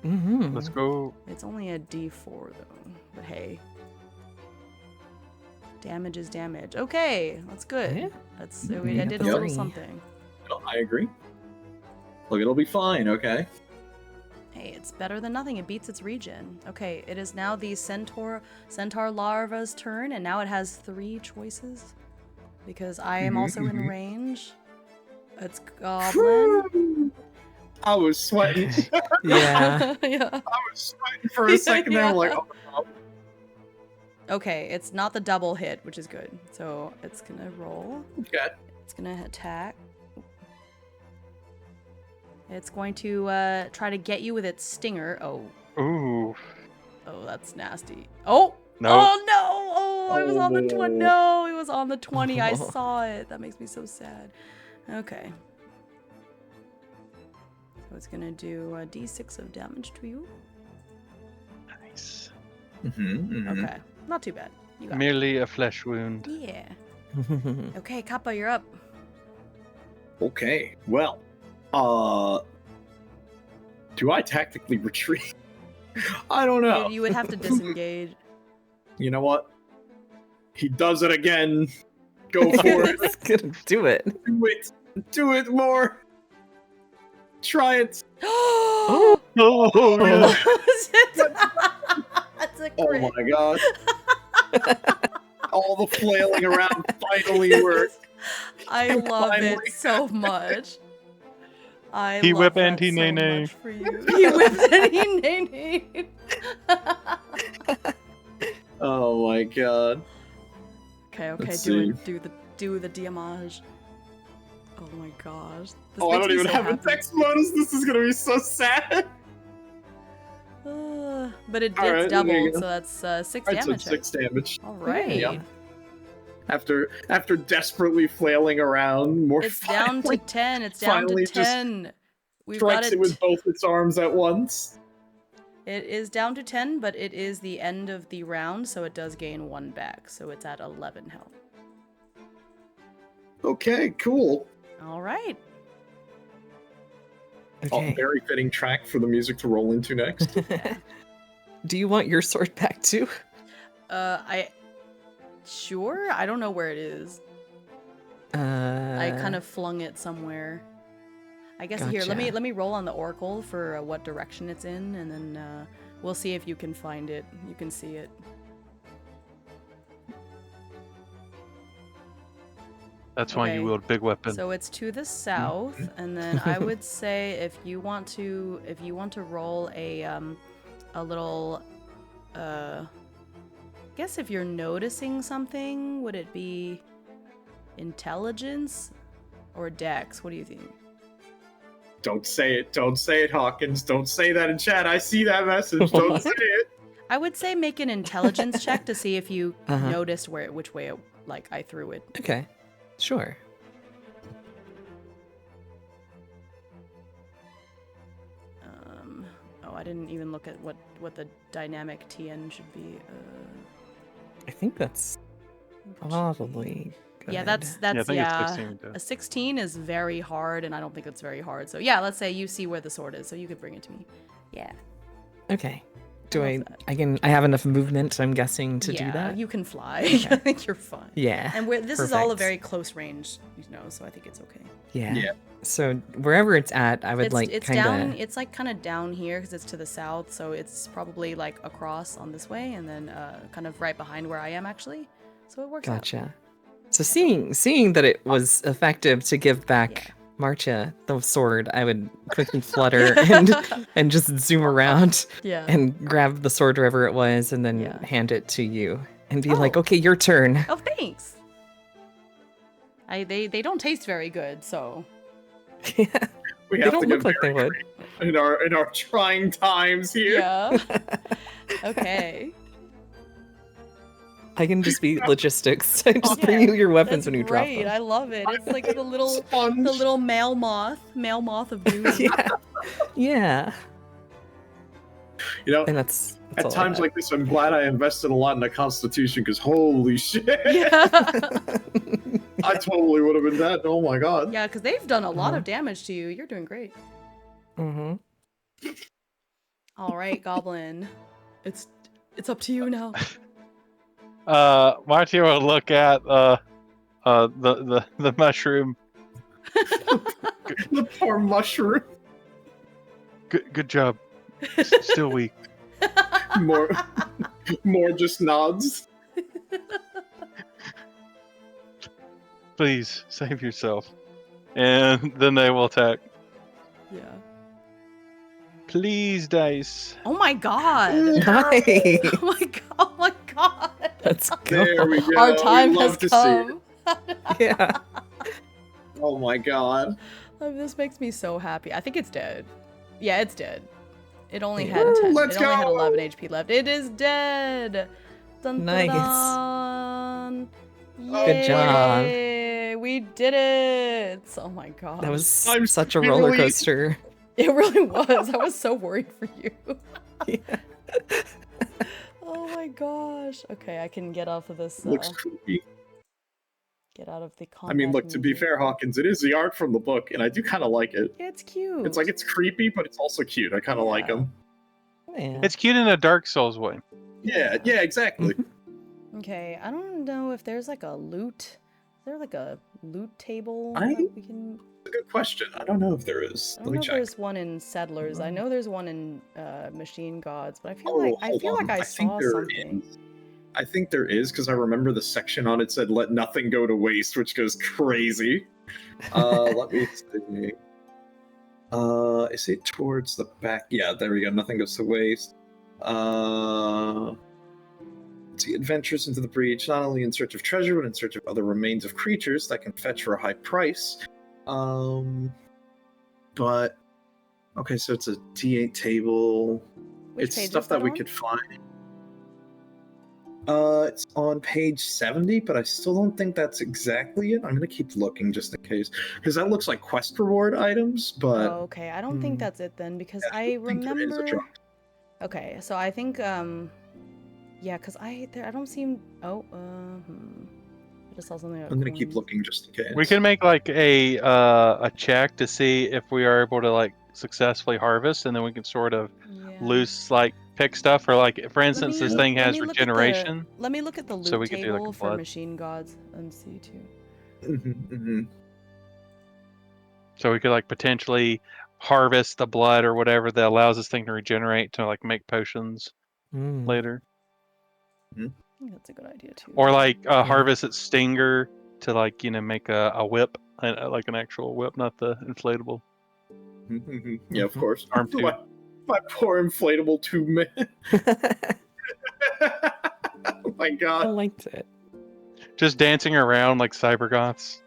S3: Mm-hmm.
S4: Let's go.
S2: It's only a D4 though. But hey, damage is damage. Okay, that's good.
S3: Yeah.
S2: That's
S3: Mm,
S2: I
S3: you
S2: did
S3: got
S2: a
S3: the
S2: little
S3: 3.
S2: something.
S5: I agree. Look, it'll be fine. Okay.
S2: Hey, it's better than nothing. It beats its region. Okay, it is now the centaur larva's turn, and now it has 3 choices because I am also in range. It's goblin.
S5: I was sweating.
S3: Yeah.
S2: Yeah.
S5: I was sweating for a second there. I'm like, oh, no.
S2: Okay, it's not the double hit, which is good. So it's gonna roll.
S5: Okay.
S2: It's gonna attack. It's going to try to get you with its stinger. Oh,
S4: Ooh.
S2: that's nasty. Oh,
S4: No.
S2: oh no! Oh, I was on the 20.
S5: Oh.
S2: No, it was on the 20. I saw it. That makes me so sad. Okay. So it's gonna do a D6 of damage to you.
S4: Nice.
S2: Okay, not too bad. You got
S4: Merely a flesh wound.
S2: it. Yeah. Okay, Kappa, you're up.
S5: Okay. Well, do I tactically retreat? I don't know.
S2: You would have to disengage.
S5: You know what? He does it again. Go for it.
S3: It's gonna do it.
S5: Do it. Do it more. Try it.
S2: Oh!
S4: Oh, yeah.
S2: That's a
S5: Oh
S2: crit.
S5: my god. All the flailing around finally worked.
S2: I love
S5: Finally.
S2: it so much.
S4: He
S2: love
S4: whip
S2: that
S4: and he
S2: so
S4: nay-nay.
S2: much for you. He whipped and he nay-nay.
S5: Oh my god.
S2: Okay,
S5: Let's
S2: do
S5: see.
S2: the damage. Oh my gosh. This
S5: Oh, I
S2: makes
S5: don't
S2: me
S5: even
S2: so
S5: have
S2: happy.
S5: a text bonus. This is gonna be so sad.
S2: But it's
S5: Alright, there you
S2: doubled,
S5: go.
S2: so that's 6
S5: I took
S2: damage.
S5: 6 damage.
S2: All right.
S3: Yeah.
S5: After desperately flailing around, more
S2: It's down to 10. It's down to
S5: finally just
S2: 10. We've got
S5: strikes it with both its arms at once.
S2: It is down to 10, but it is the end of the round, so it does gain 1 back. So it's at 11 health.
S5: Okay, cool.
S2: All right.
S5: Oh,
S3: Okay.
S5: very fitting track for the music to roll into next.
S3: Do you want your sword back too?
S2: Sure. I don't know where it is. I kind of flung it somewhere. I guess here, let
S3: Gotcha.
S2: me roll on the oracle for what direction it's in, and then we'll see if you can find it. You can see it.
S4: That's why you
S2: Okay.
S4: wield big weapon.
S2: So it's to the south, and then I would say if you want to roll a little, I guess if you're noticing something, would it be intelligence or dex? What do you think?
S5: Don't say it, Hawkins. Don't say that in chat. I see that message. Don't say it.
S2: I would say make an intelligence check to see if you
S3: Uh-huh.
S2: noticed which way I threw it.
S3: Okay. Sure.
S2: Oh, I didn't even look at what the dynamic TN should be.
S3: I think that's probably good.
S2: Yeah, that's
S4: Yeah, I think
S2: yeah.
S4: it's 16.
S2: A 16 is very hard, and I don't think it's very hard. So yeah, let's say you see where the sword is, so you could bring it to me. Yeah.
S3: Okay. Do I?
S2: love that.
S3: I have enough movement, I'm guessing, to do that.
S2: You can fly.
S3: Okay.
S2: I think you're fine.
S3: Yeah.
S2: And this is all a
S3: perfect.
S2: very close range, so I think it's okay.
S3: Yeah.
S5: Yeah.
S3: So wherever it's at, I would
S2: It's
S3: kind
S2: down.
S3: of.
S2: It's like kind of down here because it's to the south, so it's probably like across on this way, and then kind of right behind where I am actually. So it works out.
S3: Gotcha. So seeing that it was effective to give back
S2: Yeah.
S3: Marcha the sword, I would quickly flutter and just zoom around
S2: Yeah.
S3: and grab the sword wherever it was, and then
S2: Yeah.
S3: hand it to you and be like,
S2: Oh.
S3: "Okay, your turn."
S2: Oh, thanks. They don't taste very good, so
S5: We
S3: They
S5: have
S3: don't
S5: to
S3: look
S5: get
S3: like they
S5: very
S3: would.
S5: creative in our trying times here.
S2: yeah. Okay.
S3: I can just be logistics. I just
S2: Yeah,
S3: bring you your weapons
S2: That's
S3: when you drop
S2: great.
S3: them.
S2: I love it. It's like the little
S5: Sponge.
S2: male moth of doom.
S3: Yeah. Yeah.
S5: You know,
S3: And that's
S5: at
S3: all I
S5: times
S3: have.
S5: like this, I'm glad I invested a lot in the Constitution because holy shit,
S2: Yeah.
S5: I totally would have been dead. Oh my god.
S2: Yeah, because they've done a lot
S3: Uh-huh.
S2: of damage to you. You're doing great.
S3: Mhm.
S2: All right, Goblin. It's up to you now.
S4: Marty will look at the mushroom.
S5: The poor mushroom.
S4: Good job. Still weak.
S5: More just nods.
S4: Please save yourself. And then they will attack.
S2: Yeah.
S4: Please, dice.
S2: Oh my god.
S3: Nice.
S2: Oh my god. Oh my god.
S3: Let's
S5: There
S3: go.
S5: we go.
S2: Our time
S5: We
S2: has
S5: love to see it.
S2: come.
S3: Yeah.
S5: Oh my god.
S2: Oh, this makes me so happy. I think it's dead. Yeah, it's dead. It only
S3: Yeah.
S2: had
S5: Woo,
S2: 10.
S5: let's
S2: It only had
S5: go.
S2: 11 HP left. It is dead. Dun,
S3: Nice.
S2: dun, dun.
S3: Good job.
S2: Yay, we did it. Oh my god.
S3: That was
S5: I'm
S3: such a
S5: really-
S3: roller coaster.
S2: It really was. I was so worried for you.
S3: Yeah.
S2: Oh my gosh. Okay, I can get off of this.
S5: Looks creepy.
S2: Get out of the combat.
S5: I mean, look, to be
S2: music.
S5: fair, Hawkins, it is the art from the book, and I do kind of like it.
S2: It's cute.
S5: It's like it's creepy, but it's also cute. I kind of like
S2: Yeah.
S5: them.
S3: Yeah.
S4: It's cute in a Dark Souls way.
S5: Yeah, exactly.
S2: Okay, I don't know if there's like a loot. Is there like a loot table
S5: I-
S2: that we can?
S5: That's a good question. I don't know if there is.
S2: I
S5: Let
S2: don't
S5: me
S2: know if
S5: check.
S2: there's one in Settlers. I know there's one in Machine Gods, but I feel
S5: Oh,
S2: like I
S5: hold
S2: feel
S5: on.
S2: like I
S5: think
S2: saw
S5: they're
S2: something.
S5: in I think there is, because I remember the section on it said "Let nothing go to waste," which goes crazy. Let me see. Is it towards the back? Yeah, there we go. Nothing goes to waste. Let's see. Adventures into the breach, not only in search of treasure, but in search of other remains of creatures that can fetch for a high price. But okay, so it's a D8 table.
S2: Which
S5: It's
S2: page
S5: stuff
S2: is
S5: that we
S2: on?
S5: could find. It's on page 70, but I still don't think that's exactly it. I'm gonna keep looking just in case, because that looks like quest reward items. But
S2: Oh, okay. I don't think that's it then, because
S5: yeah,
S2: I
S5: think there is a
S2: remember.
S5: drop.
S2: Okay, so I think yeah, because I don't seem. Oh, I just saw something about
S5: I'm gonna keep
S2: coins.
S5: looking just in case.
S4: We can make like a check to see if we are able to like successfully harvest, and then we can sort of
S2: Yeah.
S4: loose like pick stuff, or like for instance, this thing
S2: let
S4: has
S2: me look
S4: regeneration.
S2: Let me look at the
S4: So
S2: loot
S4: we could do, like,
S2: table
S4: a
S2: for
S4: blood.
S2: machine gods and see too.
S4: So we could like potentially harvest the blood or whatever that allows this thing to regenerate to like make potions later,
S2: I think that's a good idea too.
S4: or like harvest its stinger to like make a whip, like an actual whip, not the inflatable.
S5: Yeah, of course.
S4: Arm tube.
S5: My poor inflatable tube man. Oh my
S3: I
S5: god.
S3: liked it.
S4: Just dancing around like cybergoths.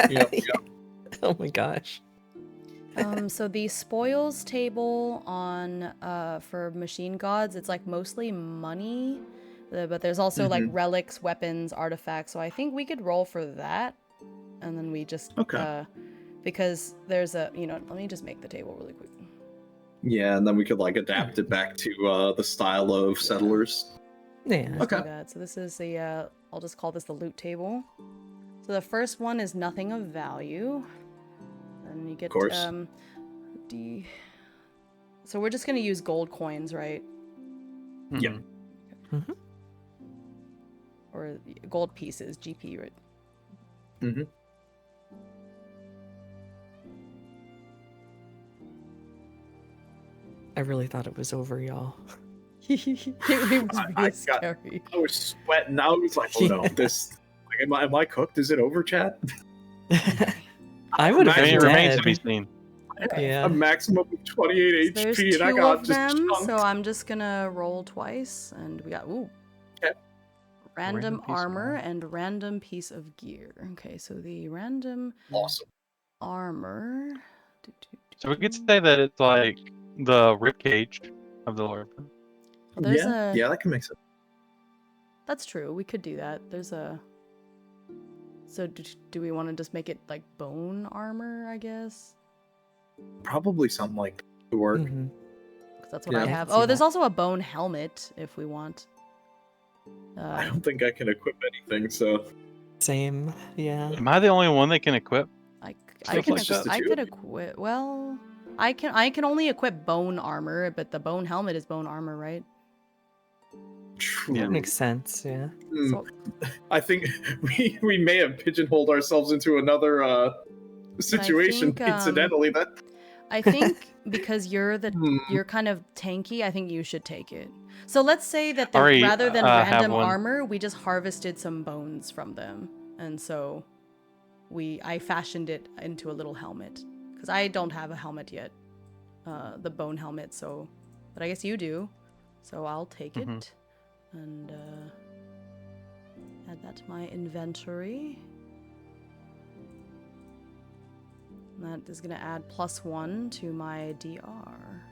S5: Yep.
S3: Oh my gosh.
S2: So the spoils table on for machine gods, it's like mostly money, but there's also like relics, weapons, artifacts. So I think we could roll for that, and then we just because there's a let me just make the table really quick.
S5: Yeah, and then we could like adapt it back to the style of settlers.
S3: Yeah.
S2: Let's do that. So this is the I'll just call this the loot table. So the first one is nothing of value. And you get
S5: Of course.
S2: D. So we're just gonna use gold coins, right?
S5: Yeah.
S2: Or gold pieces, GP, right?
S3: I really thought it was over, y'all.
S2: It was really scary.
S5: I was sweating. I was like, oh no, this. Like, am I cooked? Is it over, chat?
S3: I would have
S4: I mean,
S3: been
S4: it remains to
S3: dead.
S4: be seen.
S2: Okay.
S3: Yeah.
S5: A maximum of 28
S2: There's
S5: HP, and I
S2: two
S5: got
S2: of
S5: just
S2: them,
S5: chunked.
S2: so I'm just gonna roll twice, and we got random
S4: piece of
S2: armor and random piece of gear. Okay, so the random
S5: Awesome.
S2: armor.
S4: So we could say that it's like the ribcage of the Lord.
S2: There's
S5: yeah, that can make sense.
S2: That's true. We could do that. There's a. So do we want to just make it like bone armor? I guess.
S5: Probably something like the work.
S2: Because that's what I
S3: I
S2: have.
S3: can see
S2: Oh, there's
S3: that.
S2: also a bone helmet if we want.
S5: I don't think I can equip anything, so.
S3: Same. Yeah.
S4: Am I the only one that can equip?
S2: I
S5: Stuff
S2: can
S5: like just the
S2: I
S5: two
S2: could
S5: of you.
S2: equip. Well, I can only equip bone armor, but the bone helmet is bone armor, right?
S5: True.
S4: Yeah.
S3: Makes sense. Yeah.
S2: So
S5: I think we may have pigeonholed ourselves into another situation.
S2: think,
S5: Incidentally, that.
S2: I think because you're kind of tanky, I think you should take it. So let's say that rather than
S4: have
S2: random
S4: one.
S2: armor, we just harvested some bones from them, and so I fashioned it into a little helmet because I don't have a helmet yet, the bone helmet. So, but I guess you do, so I'll take it and add that to my inventory. That is going to add +1 to my DR.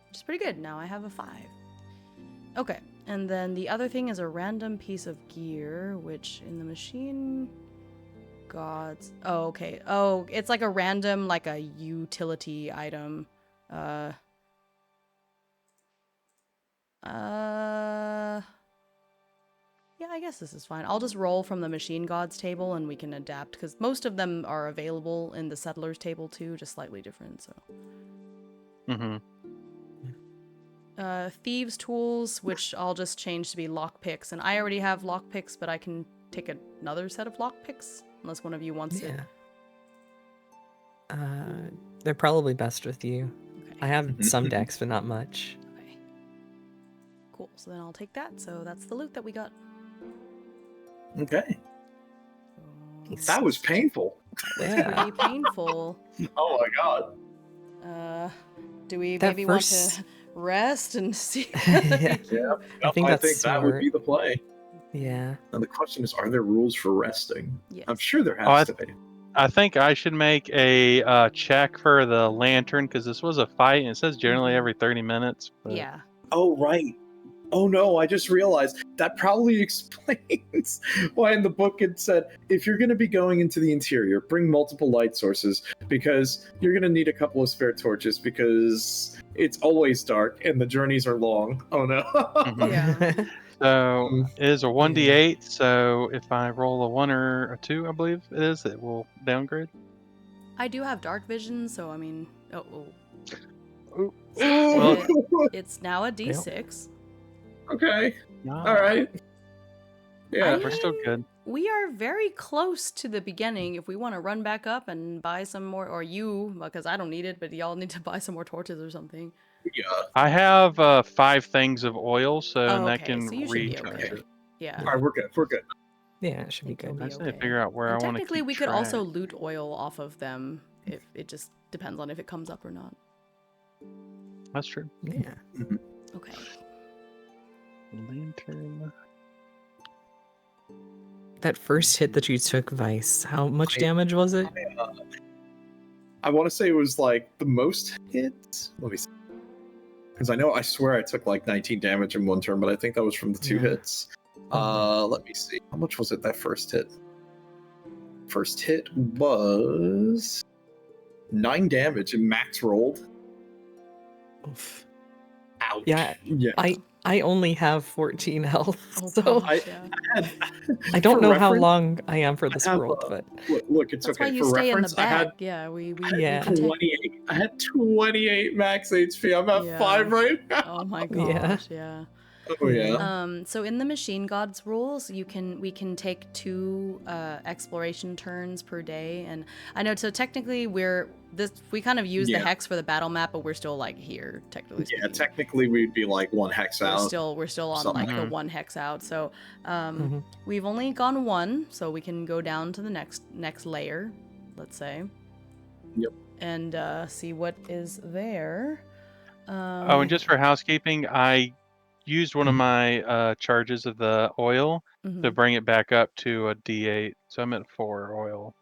S2: Which is pretty good. Now I have a 5. Okay, and then the other thing is a random piece of gear, which in the machine gods... Oh, okay. Oh, it's like a random, like a utility item. Yeah, I guess this is fine. I'll just roll from the machine gods table and we can adapt because most of them are available in the settlers table too, just slightly different. So, thieves tools, which I'll just change to be lockpicks, and I already have lockpicks, but I can take another set of lockpicks unless one of you wants it.
S3: They're probably best with you.
S2: Okay.
S3: I have some decks, but not much.
S2: Okay. Cool. So then I'll take that. So that's the loot that we got.
S5: Okay.
S2: So
S5: That was painful.
S3: Yeah.
S2: pretty painful.
S5: Oh my god.
S2: Do we
S3: That
S2: maybe want
S3: first-
S2: to rest and see?
S3: Yeah. I think that's
S5: that would
S3: smart.
S5: be the play.
S3: Yeah.
S5: And the question is, are there rules for resting?
S2: Yes.
S5: I'm sure there
S4: Oh,
S5: has to be.
S4: I think I should make a check for the lantern because this was a fight, and it says generally every 30 minutes. But...
S2: Yeah.
S5: Oh, right. Oh no, I just realized that probably explains why in the book it said, if you're going to be going into the interior, bring multiple light sources because you're going to need a couple of spare torches because it's always dark and the journeys are long. Oh no.
S4: Mhm.
S2: Yeah.
S4: So it is a 1d8, so if I roll a 1 or a 2, I believe it is, it will downgrade.
S2: I do have dark vision, so I mean,
S4: Well,
S2: it's now a d6.
S5: Okay.
S4: no,
S5: All right. Yeah.
S4: we're still good.
S2: We are very close to the beginning. If we want to run back up and buy some more, or you, because I don't need it, but y'all need to buy some more torches or something.
S5: Yeah.
S4: I have 5 things of oil, so
S2: Oh,
S4: and that
S2: okay,
S4: can
S2: so you should be
S4: recharge
S2: okay.
S4: it.
S2: Yeah.
S5: All right, we're good. We're good.
S3: Yeah, it should be
S2: I think
S3: good.
S4: I just
S2: we'll
S4: need
S2: be
S4: to figure out where
S2: And
S4: I want to
S2: technically,
S4: keep
S2: we could
S4: track.
S2: also loot oil off of them if it just depends on if it comes up or not.
S4: That's true.
S3: Yeah.
S2: Okay.
S4: Lantern.
S3: That first hit that you took, Vice, how much damage was it?
S5: I want to say it was like the most hits. Let me see. Because I swear I took like 19 damage in one turn, but I think that was from the 2
S3: Yeah.
S5: hits. Let me see. How much was it that first hit? First hit was 9 damage and max rolled.
S3: Oof.
S5: Ouch.
S3: Yeah,
S5: Yeah.
S3: I only have 14 health,
S2: Oh,
S3: so
S2: gosh, yeah.
S3: I don't
S5: For
S3: know how
S5: reference,
S3: long I am for this
S5: I have,
S3: world, but
S5: Look, it's
S2: That's
S5: okay.
S2: why you
S5: For
S2: stay in the
S5: reference, I had
S2: back. Yeah, we
S3: Yeah.
S2: can take-
S5: 28. I had 28 max HP. I'm at
S2: Yeah.
S5: 5 right now.
S2: Oh my
S3: Yeah.
S2: gosh, yeah.
S5: Oh yeah.
S2: So in the machine gods rules, we can take 2 exploration turns per day, and I know so technically we kind of use the
S5: Yeah.
S2: hex for the battle map, but we're still like here technically.
S5: Yeah,
S2: speaking.
S5: technically we'd be like 1 hex out.
S2: We're still on
S5: something
S2: like
S4: like
S2: the 1 hex out. So
S3: Mhm.
S2: we've only gone 1, so we can go down to the next layer, let's say.
S5: Yep.
S2: And see what is there.
S4: Oh, and just for housekeeping, I used one of my charges of the oil to
S2: mhm.
S4: bring it back up to a D8. So I'm at 4 oil.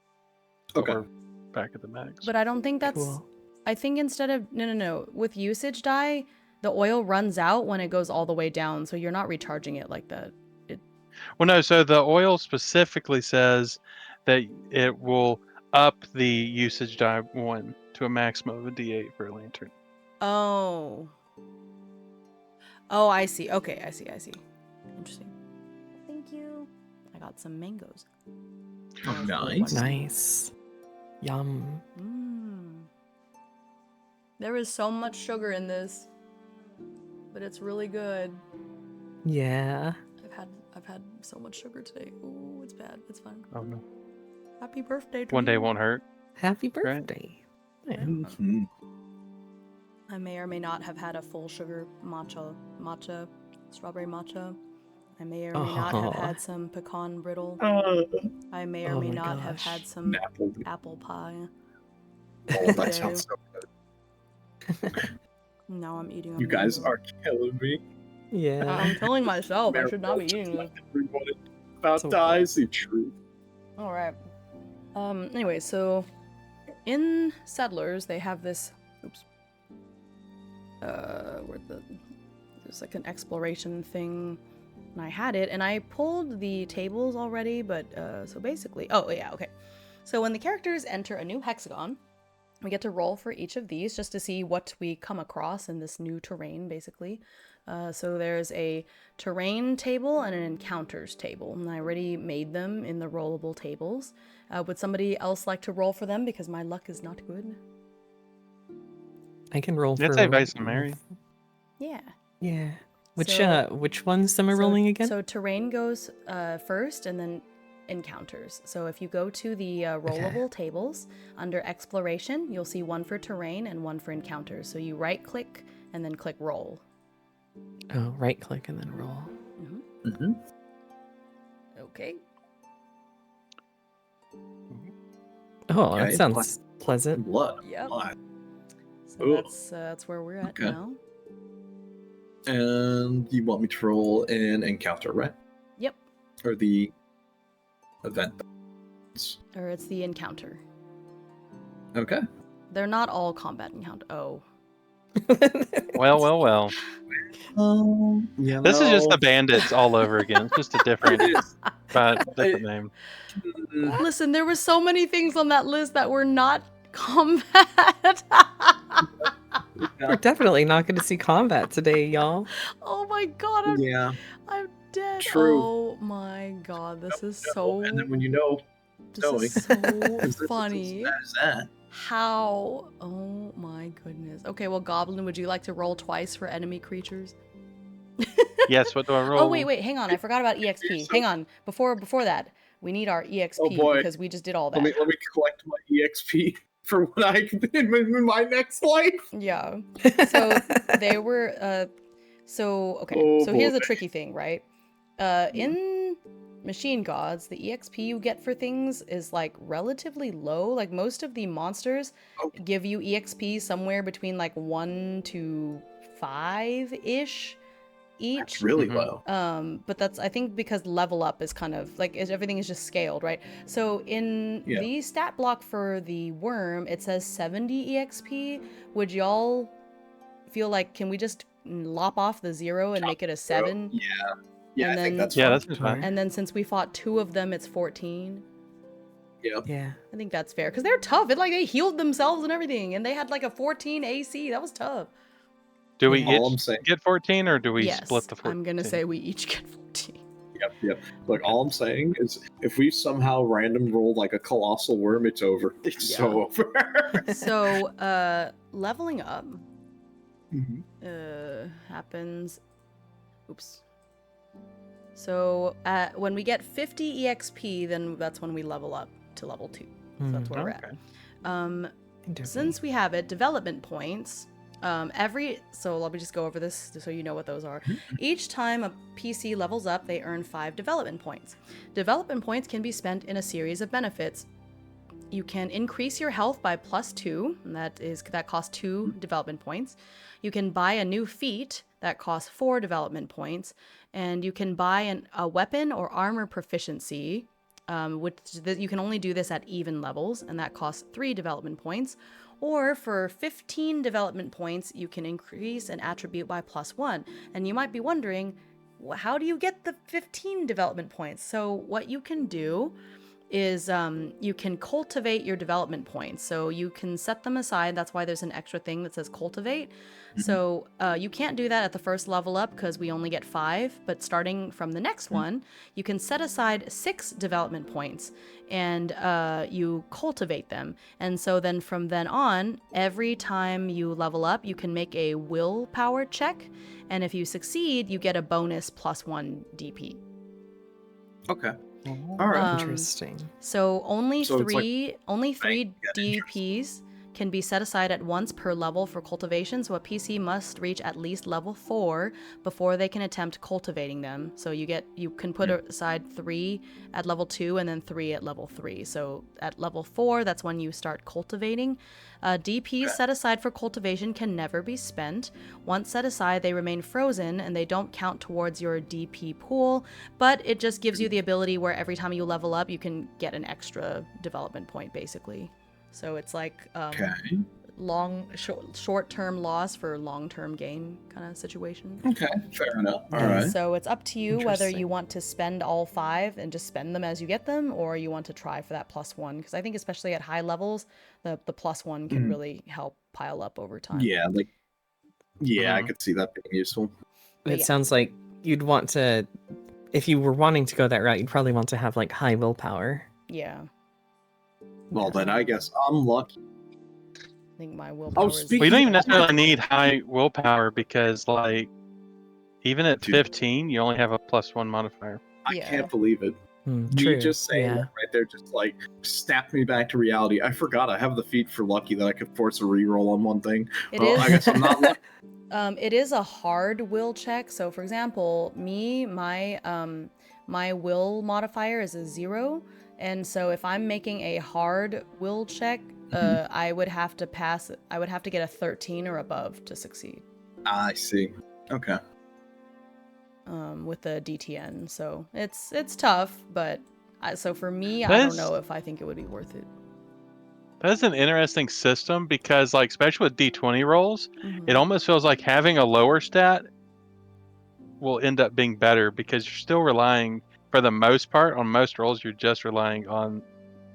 S4: But
S5: Okay.
S4: we're back at the max.
S2: But I don't think that's.
S3: Cool.
S2: I think instead of no, with usage die, the oil runs out when it goes all the way down, so you're not recharging it like that.
S4: Well, no, so the oil specifically says that it will up the usage die 1 to a maximum of a D8 for a lantern.
S2: Oh. Oh, I see. Okay, I see. Interesting. Thank you. I got some mangoes.
S5: Oh, nice.
S3: Nice. Yum.
S2: There is so much sugar in this, but it's really good.
S3: Yeah.
S2: I've had so much sugar today. Ooh, it's bad. It's fine.
S4: Oh no.
S2: Happy birthday to
S4: One day
S2: you.
S4: won't hurt.
S3: Happy
S4: Right.
S3: birthday. Yeah.
S5: Mhm.
S2: I may or may not have had a full sugar matcha, strawberry matcha. I may or may not have
S3: Oh.
S2: had some pecan brittle. I may or
S3: Oh
S2: may
S3: my
S2: not have
S3: gosh.
S2: had some
S5: Apple.
S2: apple pie.
S5: Oh, that sounds so good.
S2: Now I'm eating a
S5: You guys
S2: mango.
S5: are killing me.
S3: Yeah.
S2: I'm killing myself. I should not be eating this.
S5: Everybody about
S3: So
S5: dies the truth.
S2: All right. Anyway, so in Settlers they have this. Oops. There's like an exploration thing, and I had it, and I pulled the tables already. But so basically, oh yeah, okay. So when the characters enter a new hexagon, we get to roll for each of these just to see what we come across in this new terrain, basically. So there's a terrain table and an encounters table, and I already made them in the rollable tables. Would somebody else like to roll for them because my luck is not good?
S3: I can roll
S4: Let's
S3: for
S4: say Vice and Mary.
S2: Yeah.
S3: Yeah.
S2: So-
S3: Which ones am I rolling again?
S2: So terrain goes first, and then encounters. So if you go to the rollable tables under exploration, you'll see one for terrain and one for encounters. So you right click and then click roll.
S3: Oh, right click and then roll.
S5: Mm-hmm.
S2: Okay.
S3: Oh,
S5: Okay,
S3: that sounds pleasant.
S5: Blood.
S2: Yep.
S5: Blood.
S2: So
S5: Ooh.
S2: that's where we're at
S5: Okay.
S2: now.
S5: And you want me to roll an encounter, right?
S2: Yep.
S5: Or the event?
S2: Or it's the encounter.
S5: Okay.
S2: They're not all combat encounter. Oh.
S4: Well. This is just the bandits all over again. It's just a different, different name.
S2: Listen, there were so many things on that list that were not combat.
S3: We're definitely not going to see combat today, y'all.
S2: Oh my god,
S5: Yeah.
S2: I'm dead.
S5: True.
S2: Oh my god, this is so.
S5: And then when you know,
S2: This is so
S5: is
S2: funny.
S5: that?
S2: How? Oh my goodness. Okay, well, Goblin, would you like to roll twice for enemy creatures?
S4: Yes, what do I roll?
S2: Oh wait, hang on. I forgot about EXP. Hang on. Before that, we need our EXP because we just did all that.
S5: Let me collect my EXP for what I can in my next life.
S2: Yeah. So they were okay. So here's the tricky thing, right? In Machine Gods, the EXP you get for things is like relatively low. Like most of the monsters give you EXP somewhere between like 1 to 5-ish each.
S5: That's really low.
S2: But that's, I think, because level up is kind of like everything is just scaled, right? So in the stat block for the worm, it says 70 EXP. Would y'all feel like, can we just lop off the 0 and make it a 7?
S5: Yeah,
S2: and
S5: I think that's
S4: fine.
S2: And then since we fought 2 of them, it's 14.
S3: Yeah.
S2: I think that's fair because they're tough. It like they healed themselves and everything, and they had like a 14 AC. That was tough.
S4: Do we
S5: All I'm
S4: each
S5: saying-
S4: get 14 or do we
S2: Yes,
S4: split the 14?
S2: I'm gonna say we each get 14.
S5: Yep. Look, all I'm saying is if we somehow random roll like a colossal worm, it's over. It's so over.
S2: So, leveling up
S5: Mhm.
S2: happens. Oops. So, when we get 50 EXP, then that's when we level up to level 2. So that's where we're at. Since we have it, development points. So let me just go over this so you know what those are. Each time a PC levels up, they earn 5 development points. Development points can be spent in a series of benefits. You can increase your health by +2, and that costs 2 development points. You can buy a new feat that costs 4 development points, and you can buy a weapon or armor proficiency, which you can only do this at even levels, and that costs 3 development points. Or for 15 development points, you can increase an attribute by +1. And you might be wondering, how do you get the 15 development points? So what you can do is you can cultivate your development points. So you can set them aside. That's why there's an extra thing that says cultivate. So you can't do that at the first level up because we only get 5. But starting from the next one, you can set aside 6 development points and you cultivate them. And so then from then on, every time you level up, you can make a willpower check. And if you succeed, you get a bonus +1 DP.
S5: Okay. All right.
S3: Interesting.
S2: So only
S5: So it's
S2: three
S5: Right,
S2: DPs can be set aside at once per level for cultivation, so a PC must reach at least level 4 before they can attempt cultivating them. So you can put aside 3 at level 2 and then 3 at level 3. So at level 4, that's when you start cultivating. DPs set aside for cultivation can never be spent. Once set aside, they remain frozen and they don't count towards your DP pool, but it just gives you the ability where every time you level up, you can get an extra development point, basically. So it's like short-term loss for long-term gain kind of situation.
S5: Okay, fair enough. All right.
S2: So it's up to you whether
S3: Interesting.
S2: you want to spend all 5 and just spend them as you get them, or you want to try for that +1. Because I think especially at high levels, the +1 can really help pile up over time.
S5: Yeah, I could see that being useful.
S3: It
S2: yeah.
S3: sounds like you'd want to, if you were wanting to go that route, you'd probably want to have like high willpower.
S2: Yeah.
S5: Well, then I guess I'm lucky.
S2: I think my willpower is...
S5: speaking-
S4: We don't even necessarily need high willpower because, like, even at 15, you only have a +1 modifier.
S5: I
S2: Yeah.
S5: can't believe it.
S3: True.
S5: You just saying
S3: yeah.
S5: that right there just like snapped me back to reality. I forgot I have the feat for lucky that I could force a reroll on one thing.
S2: It
S5: Well,
S2: is...
S5: I guess I'm not lucky.
S2: It is a hard will check. So, for example, my will modifier is a 0, and so if I'm making a hard will check, I would have to pass. I would have to get a 13 or above to succeed.
S5: I see. Okay.
S2: With the DTN, so it's tough, but so for me, I don't know if I think it would be worth it.
S4: That's an interesting system because, like, especially with D20 rolls,
S2: Mhm.
S4: it almost feels like having a lower stat will end up being better because you're still relying, for the most part, on most rolls, you're just relying on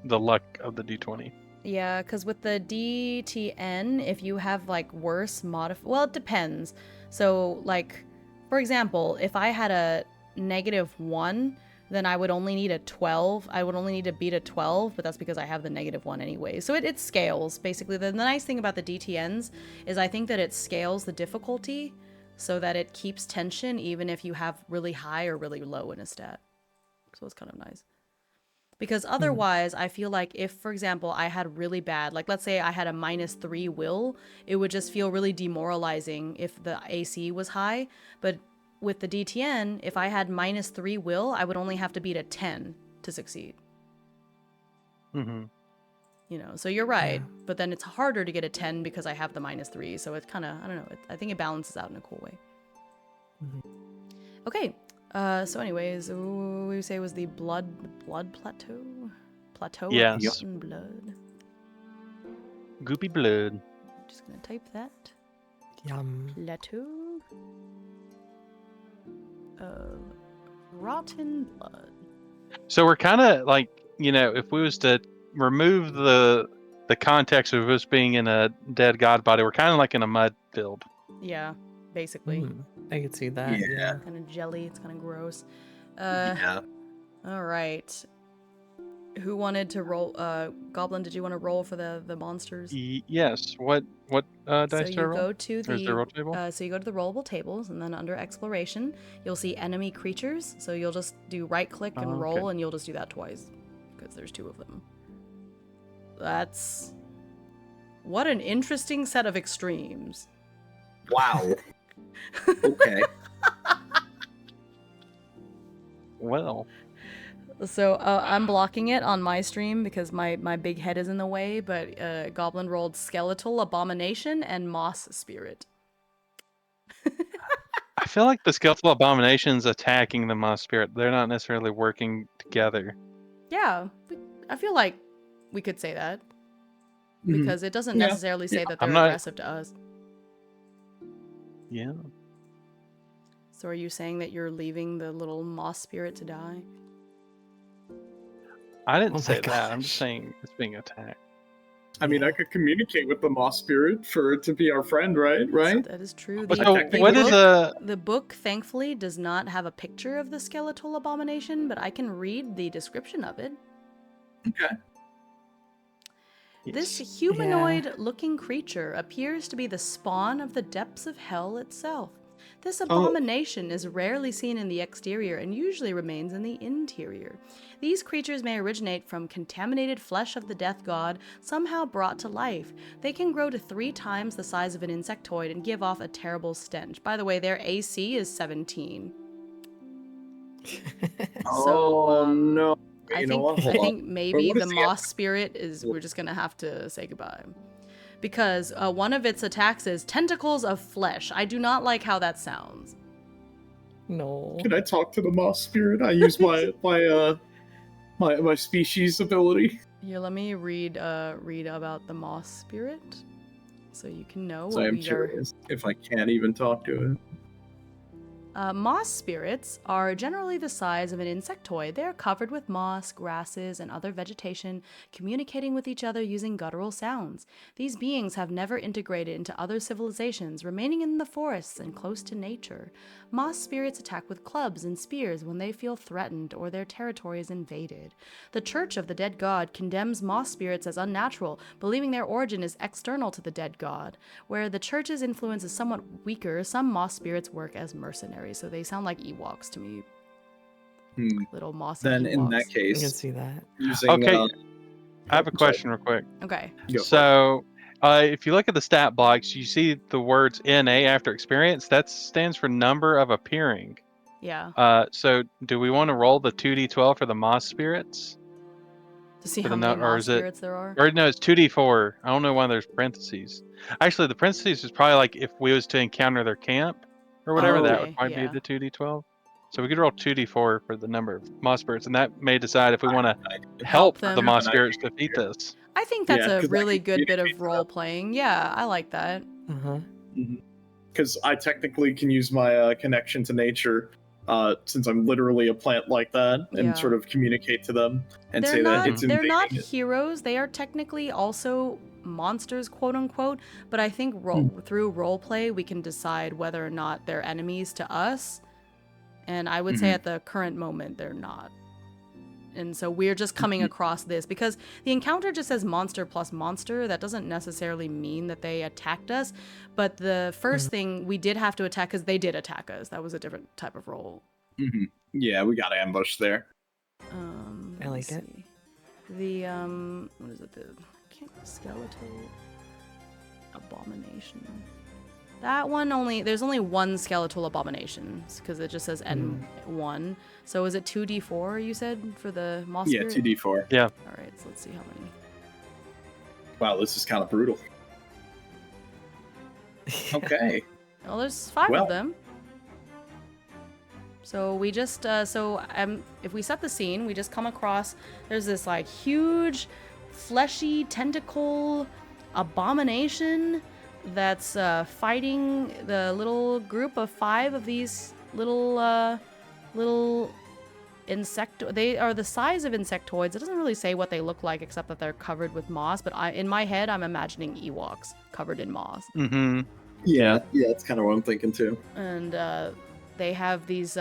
S4: the luck of the D20.
S2: Yeah, because with the DTN, if you have like worse well, it depends. So, like, for example, if I had a -1, then I would only need a 12. I would only need to beat a 12, but that's because I have the -1 anyway. So it scales, basically. The nice thing about the DTNs is I think that it scales the difficulty so that it keeps tension even if you have really high or really low in a stat. So it's kind of nice. Because otherwise, I feel like if, for example, I had really bad, like let's say I had a -3 will, it would just feel really demoralizing if the AC was high. But with the DTN, if I had -3 will, I would only have to beat a 10 to succeed.
S4: Mm-hmm.
S2: You know, so you're right. Yeah. But then it's harder to get a 10 because I have the -3. So it's kind of, I don't know, I think it balances out in a cool way. Okay. So anyways, we say it was the blood plateau? Plateau
S4: yes.
S2: of rotten blood.
S4: Goopy blood.
S2: Just gonna type that.
S3: Yum.
S2: Plateau of rotten blood.
S4: So we're kind of like, you know, if we was to remove the context of us being in a dead god body, we're kind of like in a mud field.
S2: Yeah, basically.
S3: I could see that. Yeah.
S2: Kind of jelly. It's kind of gross.
S5: Yeah.
S2: All right. Who wanted to roll? Goblin, did you want to roll for the monsters?
S4: Yes. What dice
S2: so
S4: do I
S2: you
S4: roll?
S2: go to the
S4: roll table?
S2: So you go to the rollable tables, and then under exploration, you'll see enemy creatures. So you'll just do right click and roll, and you'll just do that twice because there's 2 of them. That's what an interesting set of extremes.
S5: Wow. Okay.
S4: Well.
S2: So I'm blocking it on my stream because my big head is in the way, but Goblin rolled Skeletal Abomination and Moss Spirit.
S4: I feel like the Skeletal Abomination's attacking the Moss Spirit. They're not necessarily working together.
S2: Yeah, I feel like we could say that. Because it doesn't necessarily say that they're aggressive to us.
S4: Yeah.
S2: So are you saying that you're leaving the little Moss Spirit to die?
S4: I didn't say that. I'm just saying it's being attacked.
S5: I mean, I could communicate with the Moss Spirit for it to be our friend, right?
S2: That is true.
S5: The
S2: book, thankfully, does not have a picture of the Skeletal Abomination, but I can read the description of it.
S5: Okay.
S2: This humanoid-looking creature appears to be the spawn of the depths of hell itself. This abomination is rarely seen in the exterior and usually remains in the interior. These creatures may originate from contaminated flesh of the death god, somehow brought to life. They can grow to 3 times the size of an insectoid and give off a terrible stench. By the way, their AC is 17.
S5: No.
S2: I think maybe the Moss Spirit is, we're just gonna have to say goodbye. Because one of its attacks is Tentacles of Flesh. I do not like how that sounds.
S3: No.
S5: Can I talk to the Moss Spirit? I use my species ability.
S2: Here, let me read about the Moss Spirit, so you can know.
S5: So I'm curious if I can't even talk to it.
S2: Moss spirits are generally the size of an insectoid. They are covered with moss, grasses, and other vegetation, communicating with each other using guttural sounds. These beings have never integrated into other civilizations, remaining in the forests and close to nature. Moss spirits attack with clubs and spears when they feel threatened or their territory is invaded. The Church of the Dead God condemns moss spirits as unnatural, believing their origin is external to the dead god. Where the Church's influence is somewhat weaker, some moss spirits work as mercenaries. So they sound like Ewoks to me. Little mossy
S5: Then
S2: Ewoks.
S5: in that case,
S3: I can see that.
S4: Okay. I have a question real quick.
S2: Okay.
S4: So If you look at the stat blocks, you see the words NA after experience. That stands for number of appearing.
S2: Yeah.
S4: So do we want to roll the 2d12 for the moss spirits?
S2: To see
S4: For
S2: how
S4: the
S2: many
S4: no- or
S2: moss
S4: is it-
S2: spirits there are.
S4: Or no, it's 2d4. I don't know why there's parentheses. Actually, the parentheses is probably like if we was to encounter their camp or whatever, that would
S2: Okay,
S4: probably
S2: yeah.
S4: be the 2d12. So we could roll 2d4 for the number of moss spirits, and that may decide if we want to help the
S2: them.
S4: moss spirits defeat this.
S2: I think that's
S5: Yeah,
S2: a
S5: 'cause I
S2: really
S5: can
S2: good bit
S5: communicate
S2: of
S5: to them.
S2: role playing. Yeah, I like that.
S3: Uh-huh.
S5: Because I technically can use my connection to nature, since I'm literally a plant like that, and
S2: Yeah.
S5: sort of communicate to them and
S2: They're
S5: say
S2: not
S5: that it's
S2: they're not
S5: invading it.
S2: heroes. They are technically also monsters, quote unquote. But I think through role play we can decide whether or not they're enemies to us. And I would say
S5: Mhm.
S2: at the current moment they're not. And so we're just coming across this because the encounter just says monster plus monster. That doesn't necessarily mean that they attacked us. But the first thing we did have to attack because they did attack us. That was a different type of role.
S5: Mhm. Yeah, we got ambushed there.
S3: I like
S2: Let's
S3: it.
S2: see. The what is it? The skeletal abomination. That one there's only one skeletal abomination because it just says N1. So is it 2d4 you said for the moss
S5: Yeah,
S2: spirit?
S5: 2d4.
S4: Yeah.
S2: All right, so let's see how many.
S5: Wow, this is kind of brutal. Okay.
S2: Well, there's 5
S5: Well.
S2: of them. So we just if we set the scene, we just come across there's this like huge fleshy tentacle abomination that's fighting the little group of 5 of these little they are the size of insectoids. It doesn't really say what they look like except that they're covered with moss, but in my head I'm imagining Ewoks covered in moss.
S4: Mm-hmm.
S5: Yeah, that's kind of what I'm thinking too.
S2: And they have these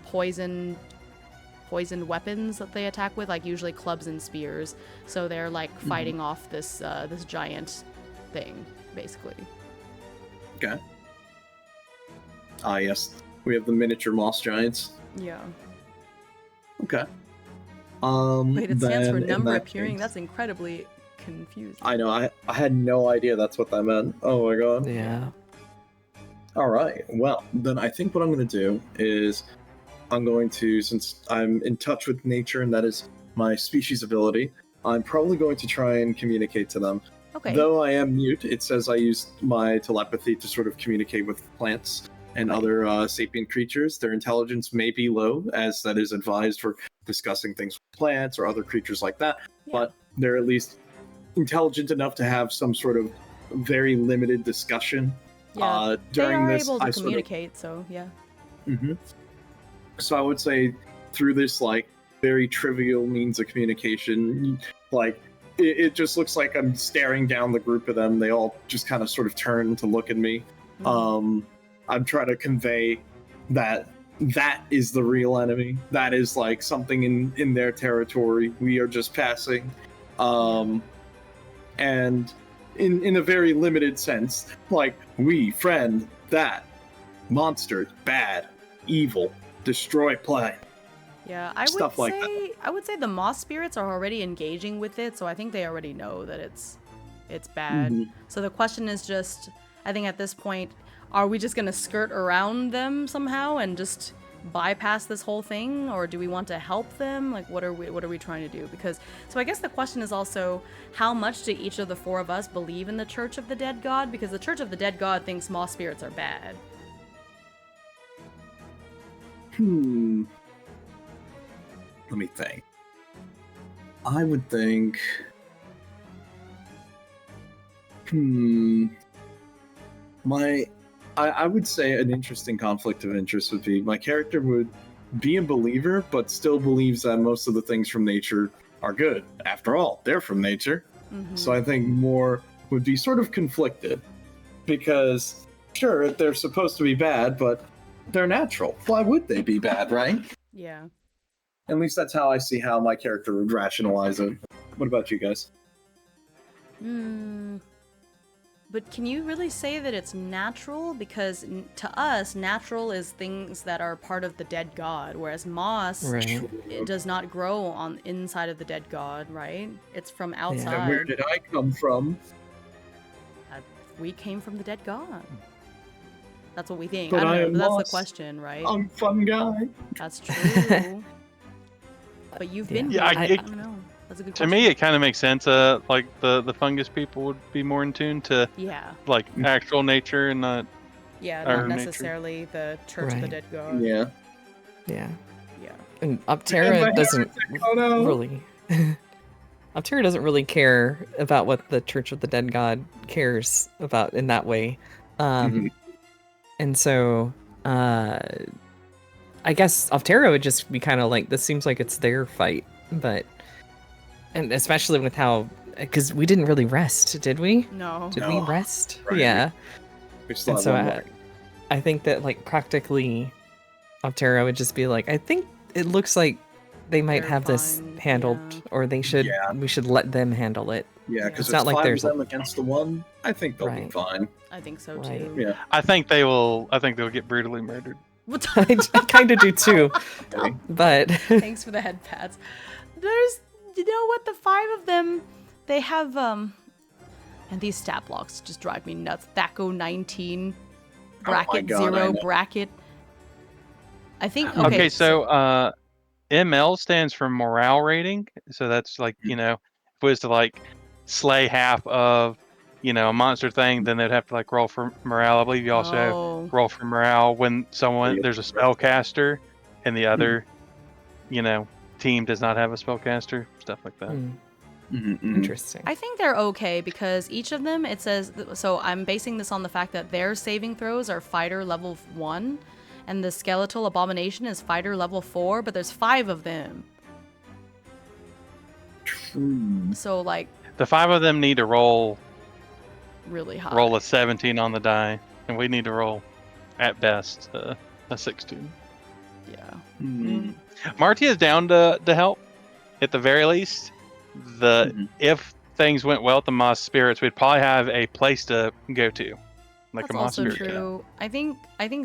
S2: poisoned weapons that they attack with, like usually clubs and spears. So they're like fighting off this this giant thing, basically.
S5: Okay. Ah, yes. We have the miniature moss giants.
S2: Yeah.
S5: Okay.
S2: Wait, it stands
S5: then
S2: for
S5: in
S2: number
S5: that
S2: appearing.
S5: case-
S2: That's incredibly confusing.
S5: I know. I had no idea that's what that meant. Oh my god.
S3: Yeah.
S5: All right. Well, then I think what I'm going to do is I'm going to, since I'm in touch with nature and that is my species ability, I'm probably going to try and communicate to them.
S2: Okay.
S5: Though I am mute, it says I use my telepathy to sort of communicate with plants and other sapient creatures. Their intelligence may be low, as that is advised for discussing things with plants or other creatures like that,
S2: Yeah.
S5: but they're at least intelligent enough to have some sort of very limited discussion.
S2: Yeah.
S5: During
S2: they are
S5: this,
S2: able to
S5: I sort of
S2: communicate, so yeah.
S5: So I would say through this like very trivial means of communication, like it just looks like I'm staring down the group of them. They all just kind of sort of turn to look at me. I'm trying to convey that is the real enemy. That is like something in their territory. We are just passing. And in a very limited sense, like we friend that monster, bad, evil, destroy play.
S2: Yeah, I
S5: Stuff
S2: would
S5: like
S2: say I would say the moss spirits are already engaging with it, so I think they already know that it's bad.
S5: Mhm.
S2: So the question is just, I think at this point, are we just gonna skirt around them somehow and just bypass this whole thing, or do we want to help them? Like, what are we trying to do? Because so I guess the question is also, how much do each of the 4 of us believe in the Church of the Dead God? Because the Church of the Dead God thinks moss spirits are bad.
S5: Let me think. I would think. I would say an interesting conflict of interest would be my character would be a believer, but still believes that most of the things from nature are good. After all, they're from nature. So I think more would be sort of conflicted. Because, sure, they're supposed to be bad, but they're natural. Why would they be bad, right?
S2: Yeah.
S5: At least that's how I see how my character would rationalize it. What about you guys?
S2: But can you really say that it's natural? Because to us, natural is things that are part of the dead god, whereas moss
S3: Right.
S2: it does not grow on inside of the dead god, right? It's from outside.
S5: And where did I come from?
S2: we came from the dead god. That's what we think.
S5: But
S2: I don't
S5: I
S2: know,
S5: am
S2: but that's
S5: lost.
S2: the question, right?
S5: I'm a fun guy.
S2: That's true. But you've been
S4: Yeah,
S2: here. I don't know. That's a good
S4: To
S2: question.
S4: me, it kind of makes sense. Like the fungus people would be more in tune to
S2: Yeah.
S4: like actual nature and not.
S2: Yeah,
S4: Our
S2: not
S4: nature.
S2: necessarily the Church of the
S3: Right.
S2: Dead God.
S5: Yeah.
S3: Yeah.
S2: Yeah.
S3: And
S5: And
S3: Optera
S5: the
S3: doesn't
S5: Oh no.
S3: really. Optera doesn't really care about what the Church of the Dead God cares about in that way.
S5: Mhm.
S3: And so, I guess Optera would just be kind of like, this seems like it's their fight, but, and especially with how, because we didn't really rest, did we?
S2: No.
S3: Did
S5: No.
S3: we rest?
S5: Right.
S3: Yeah.
S5: We still
S3: And
S5: have
S3: so
S5: one more.
S3: I think that like practically, Optera would just be like, I think it looks like they might
S2: They're
S3: have this
S2: fine,
S3: handled,
S2: yeah.
S3: or they should.
S5: Yeah.
S3: We should let them handle it.
S5: Yeah,
S2: Yeah.
S5: because
S3: It's
S5: it's
S3: not like
S5: five
S3: there's
S5: of them against the one. I think they'll be
S3: Right.
S5: fine.
S2: I think so
S3: Right.
S2: too.
S5: Yeah.
S4: I think they will. I think they'll get brutally murdered.
S2: What
S3: I kind of do too,
S5: Okay.
S3: but
S2: Thanks for the head pats. There's, you know what, the 5 of them, they have, and these stat blocks just drive me nuts. Thaco 19, bracket
S5: God, I
S2: 0,
S5: know.
S2: bracket. I think,
S4: Okay,
S2: okay,
S4: so ML stands for morale rating. So that's like, if it was to like slay half of, a monster thing, then they'd have to like roll for morale. I believe you also roll for morale when there's a spellcaster and the other, team does not have a spellcaster, stuff like that.
S3: interesting.
S2: I think they're okay because each of them, it says, so I'm basing this on the fact that their saving throws are fighter level 1 and the skeletal abomination is fighter level 4, but there's 5 of them. So like
S4: The 5 of them need to roll
S2: really high.
S4: roll a 17 on the die, and we need to roll at best a 16.
S2: Yeah.
S4: Marty is down to help at the very least. If things went well at the Moss Spirits, we'd probably have a place to go to, like
S2: That's
S4: a Moss
S2: also
S4: Spirit.
S2: true. I think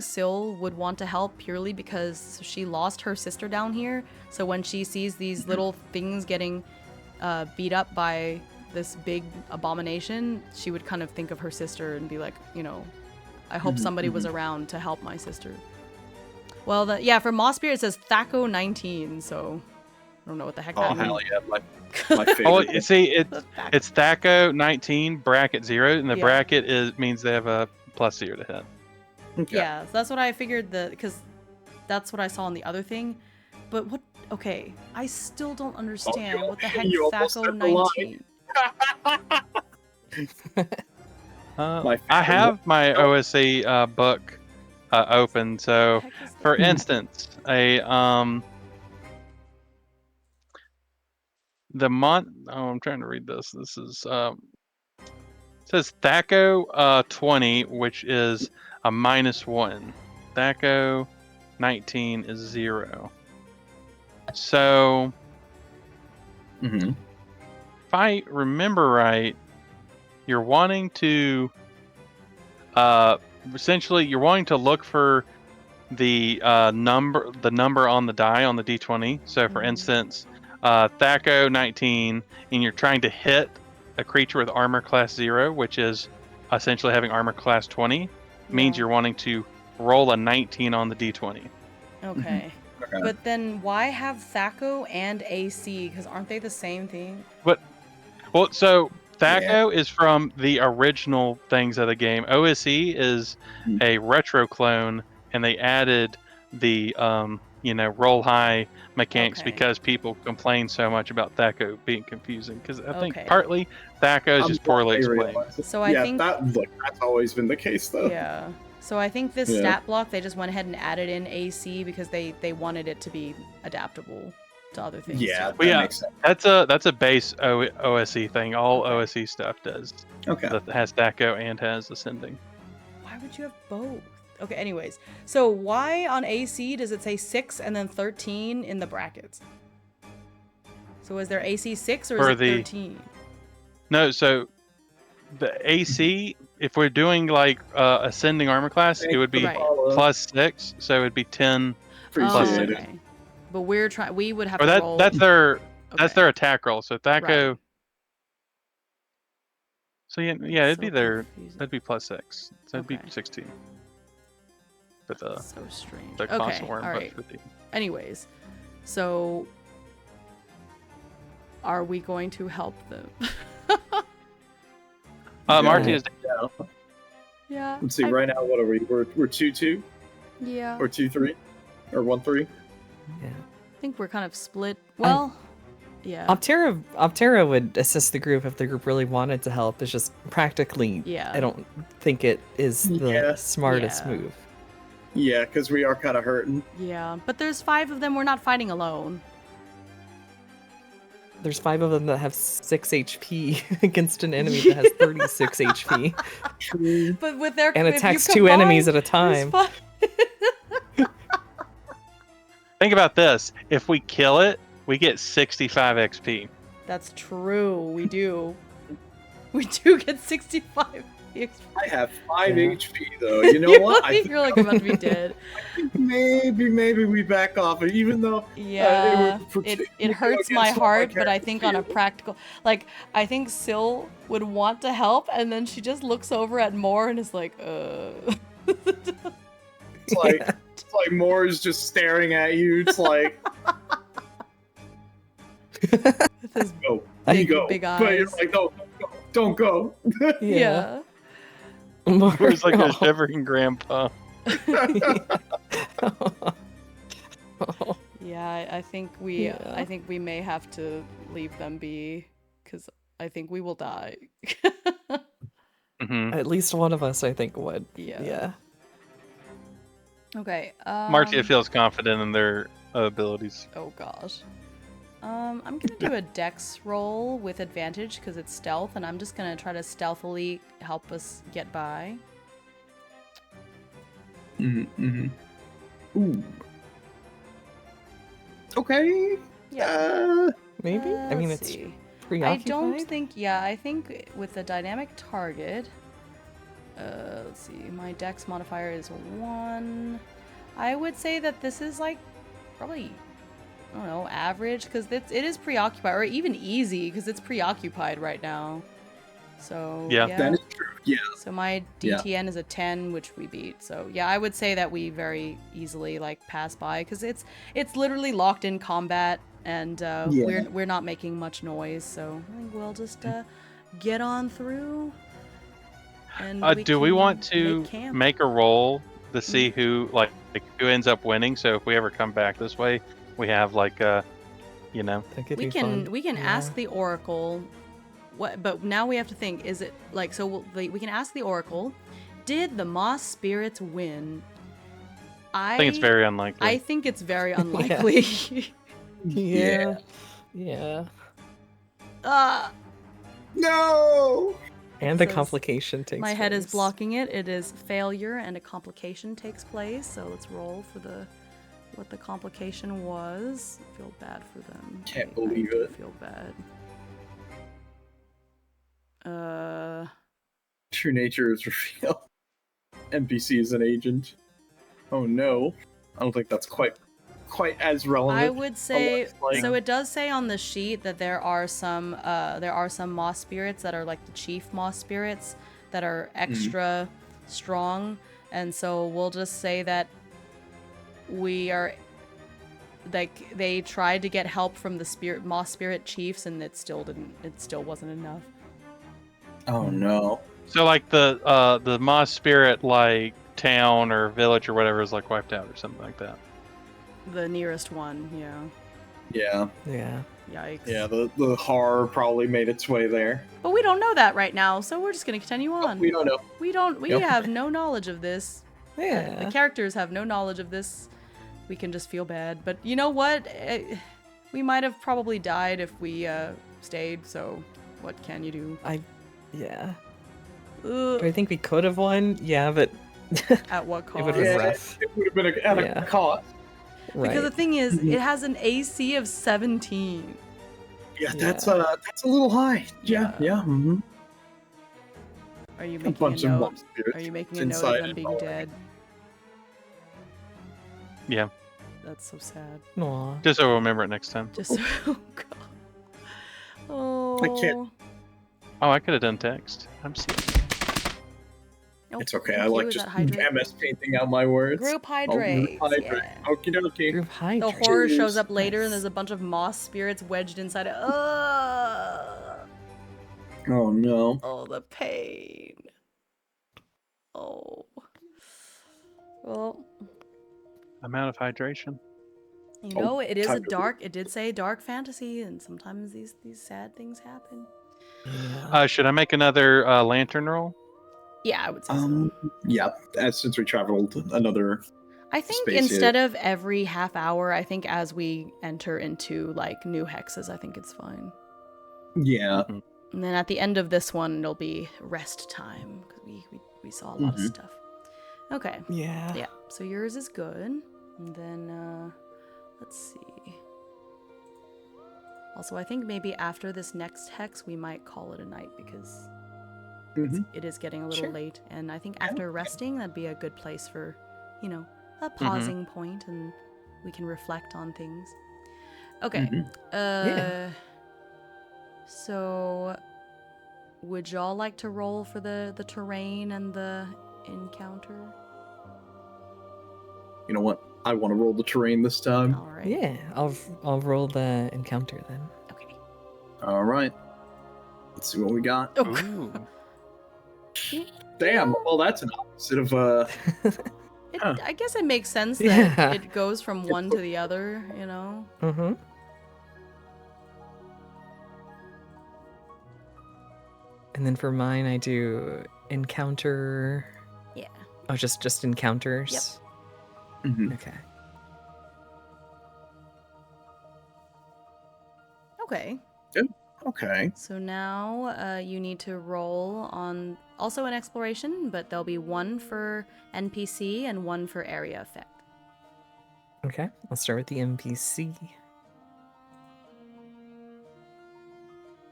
S2: Syl would want to help purely because she lost her sister down here. So when she sees these little things getting beat up by this big abomination, she would kind of think of her sister and be like, I hope somebody was around to help my sister. Well, for Moss Spirit it says Thaco 19, so I don't know what the heck that means.
S5: Oh, hell yeah. My favorite.
S4: Oh, you see, it's Thaco 19 bracket 0, and the bracket means they have a +0 to hit.
S5: Okay.
S2: Yeah, so that's what I figured, because that's what I saw in the other thing. But what? Okay, I still don't understand what the heck
S5: you almost
S2: Thaco
S5: said the line.
S2: 19.
S4: I have my OSC book open. So,
S2: What the heck is
S4: for
S2: that?
S4: instance, I'm trying to read this. This is it says Thaco 20, which is a -1. Thaco 19 is 0. So, if I remember right, you're wanting to essentially you're wanting to look for the number on the die on the d20. So for instance, Thaco 19, and you're trying to hit a creature with armor class 0, which is essentially having armor class 20, means you're wanting to roll a 19 on the d20.
S2: Okay. But then why have Thaco and AC? Because aren't they the same thing?
S4: Well, so Thaco is from the original things of the game. OSE is a retro clone, and they added the roll high mechanics because people complain so much about Thaco being confusing. Because I think partly Thaco is just poorly explained.
S2: So I think
S5: that's always been the case though.
S2: Yeah. So I think this stat block, they just went ahead and added in AC because they wanted it to be adaptable to other things.
S5: Yeah,
S2: too.
S5: that makes sense.
S4: That's a base OSE thing. All OSE stuff does.
S5: Okay.
S4: That has Thaco and has Ascending.
S2: Why would you have both? Okay, anyways. So why on AC does it say 6 and then 13 in the brackets? So is there AC 6 or is it 13?
S4: No, so the AC, if we're doing like Ascending armor class, it would be +6, so it would be 10 plus 6.
S2: Okay. But we would have
S4: Or
S2: to roll.
S4: that's their attack roll. So Thaco. So yeah, it'd
S2: So
S4: be there.
S2: confusing.
S4: That'd be plus 6. So it'd
S2: Okay.
S4: be 16. But the
S2: So strange.
S4: the cost
S2: Okay,
S4: weren't
S2: all
S4: much
S2: right.
S4: for the.
S2: Anyways, so are we going to help them?
S4: Marty is.
S5: Yeah.
S2: Yeah.
S5: Let's see. Right now, what are we? We're 2-2
S2: Yeah.
S5: or 2-3 or 1-3.
S3: Yeah.
S2: I think we're kind of split. Well, yeah.
S3: Optera would assist the group if the group really wanted to help. It's just practically,
S2: Yeah.
S3: I don't think it is the
S5: Yeah.
S3: smartest
S2: Yeah.
S3: move.
S5: Yeah, because we are kind of hurting.
S2: Yeah, but there's 5 of them. We're not fighting alone.
S3: There's 5 of them that have 6 HP against an enemy that has 36 HP
S5: True.
S2: But with their
S3: and
S2: if you
S3: attacks 2 enemies at a
S2: combine, there's
S3: time.
S2: 5.
S4: Think about this. If we kill it, we get 65 XP.
S2: That's true. We do. We do get 65 XP.
S5: I have 5
S3: Yeah.
S5: HP though. You know what? I
S2: You're like about to be dead.
S5: think maybe we back off, even though
S2: Yeah,
S5: would
S2: it hurts
S5: against
S2: my
S5: what my
S2: heart, but I
S5: characters
S2: think on a
S5: feel.
S2: practical, like I think Syl would want to help, and then she just looks over at Moore and is like,
S5: It's like Moore's just staring at you. It's like,
S2: with his
S5: go,
S2: big,
S5: you go.
S2: big
S5: But you're
S2: eyes.
S5: like, no, don't go.
S2: Yeah.
S4: Where's like a
S3: Oh.
S4: shivering grandpa.
S2: Yeah, I think
S3: Yeah.
S2: we may have to leave them be, because I think we will die.
S4: Hmm
S3: At least one of us, I think, would.
S2: Yeah.
S3: Yeah.
S2: Okay.
S4: Martia feels confident in their abilities.
S2: Oh gosh. I'm gonna do a dex roll with advantage because it's stealth, and I'm just gonna try to stealthily help us get by.
S5: Mm-hmm. Ooh. Okay.
S2: Yeah.
S3: Maybe? I mean,
S2: let's
S3: it's
S2: see. I
S3: preoccupied.
S2: don't think. Yeah, I think with the dynamic target. Let's see. My dex modifier is 1. I would say that this is like probably, I don't know, average, because it is preoccupied, or even easy because it's preoccupied right now. So
S4: Yeah.
S5: That is true. Yeah.
S2: So my
S5: Yeah.
S2: DTN is a 10, which we beat. So yeah, I would say that we very easily like pass by because it's literally locked in combat, and
S5: Yeah.
S2: we're not making much noise. So I think we'll just get on through. And
S4: Do we
S2: can
S4: want to
S2: make camp.
S4: make a roll to see who who ends up winning? So if we ever come back this way, we have like you know.
S3: That could
S2: We
S3: be
S2: can
S3: fun. Yeah.
S2: ask the Oracle. What? But now we have to think. Is it like so? We can ask the Oracle. Did the Moss Spirits win?
S4: I think it's very unlikely.
S2: I think it's very unlikely.
S3: Yeah. Yeah.
S5: No.
S3: And the
S2: Says,
S3: complication takes
S2: My head is
S3: place.
S2: blocking it. It is failure, and a complication takes place. So let's roll for what the complication was. I feel bad for them.
S5: Can't believe it.
S2: I feel bad.
S5: True nature is revealed. NPC is an agent. Oh no. I don't think that's quite as relevant.
S2: I would say
S5: like-
S2: so. It does say on the sheet that there are some moss spirits that are like the chief moss spirits that are extra strong, and so we'll just say that we are like they tried to get help from the moss spirit chiefs, and it still wasn't enough.
S5: Oh no.
S4: So like the Moss Spirit like town or village or whatever is like wiped out or something like that.
S2: The nearest one, yeah.
S5: Yeah.
S3: Yeah.
S2: Yikes.
S5: Yeah, the horror probably made its way there.
S2: But we don't know that right now, so we're just gonna continue on.
S5: We don't know.
S2: We
S5: Yep.
S2: have no knowledge of this.
S3: Yeah.
S2: The characters have no knowledge of this. We can just feel bad. But you know what? We might have probably died if we stayed, so what can you do?
S3: Yeah.
S2: Ugh.
S3: Do I think we could have won? Yeah, but
S2: At what
S3: it
S2: cost?
S3: would have been
S5: Yeah,
S3: rough.
S5: it would have been at
S3: Yeah.
S5: a cost.
S3: Right.
S2: Because the thing is, it has an AC of 17.
S5: Yeah, that's a little high. Yeah. Mm-hmm.
S2: Are you
S5: A
S2: making
S5: bunch
S2: a
S5: of
S2: note?
S5: mob spirits
S2: Are you making a note
S5: inside
S2: of them
S5: it
S2: being
S5: already.
S2: dead?
S4: Yeah,
S2: That's so sad.
S3: Aw.
S4: just so we'll remember it next time.
S2: Just oh god. Oh.
S5: I can't-
S4: Oh, I could have done text. I'm sorry.
S2: Nope,
S5: It's okay.
S2: thank
S5: I like
S2: you,
S5: just
S2: that hydrate.
S5: MS painting out my words.
S2: Group
S5: Oh,
S2: hydrates.
S5: hydrate.
S2: Yeah.
S5: Okie dokie.
S3: Group
S2: The
S3: hydrate.
S2: horror shows
S5: Cheers.
S2: up later, and
S3: Nice.
S2: there's a bunch of moss spirits wedged inside it. Ugh.
S5: Oh no.
S2: Oh, the pain. Oh. Well,
S4: I'm out of hydration.
S2: you know, it is a
S5: time to-
S2: dark. It did say dark fantasy, and sometimes these sad things happen.
S3: Yeah.
S4: Should I make another lantern roll?
S2: Yeah, I would say so.
S5: Yeah. Since we traveled another.
S2: I think
S5: space
S2: instead of every half hour, I think as we enter into like new hexes, I think it's fine.
S5: Yeah.
S2: And then at the end of this one, it'll be rest time because we saw a lot of stuff. Okay.
S3: Yeah.
S2: Yeah. So yours is good. And then let's see. Also, I think maybe after this next hex, we might call it a night because it is getting a little
S3: Sure.
S2: late. And I think after resting, that'd be a good place for, you know, a pausing point, and we can reflect on things. Okay.
S3: Yeah.
S2: So, would y'all like to roll for the terrain and the encounter?
S5: You know what? I want to roll the terrain this time.
S2: All right.
S3: Yeah. I'll roll the encounter then.
S2: Okay.
S5: All right. Let's see what we got.
S2: Oh,
S4: Ooh.
S5: Damn. Well, that's an opposite of
S2: I guess it makes sense that
S3: Yeah.
S2: it goes from one to the other, you know?
S3: Mm-hmm. And then for mine, I do encounter.
S2: Yeah.
S3: Oh, just encounters.
S5: Mhm.
S3: Okay.
S2: Okay.
S5: Okay.
S2: So now you need to roll on also an exploration, but there'll be one for NPC and one for area effect.
S3: Okay. I'll start with the NPC.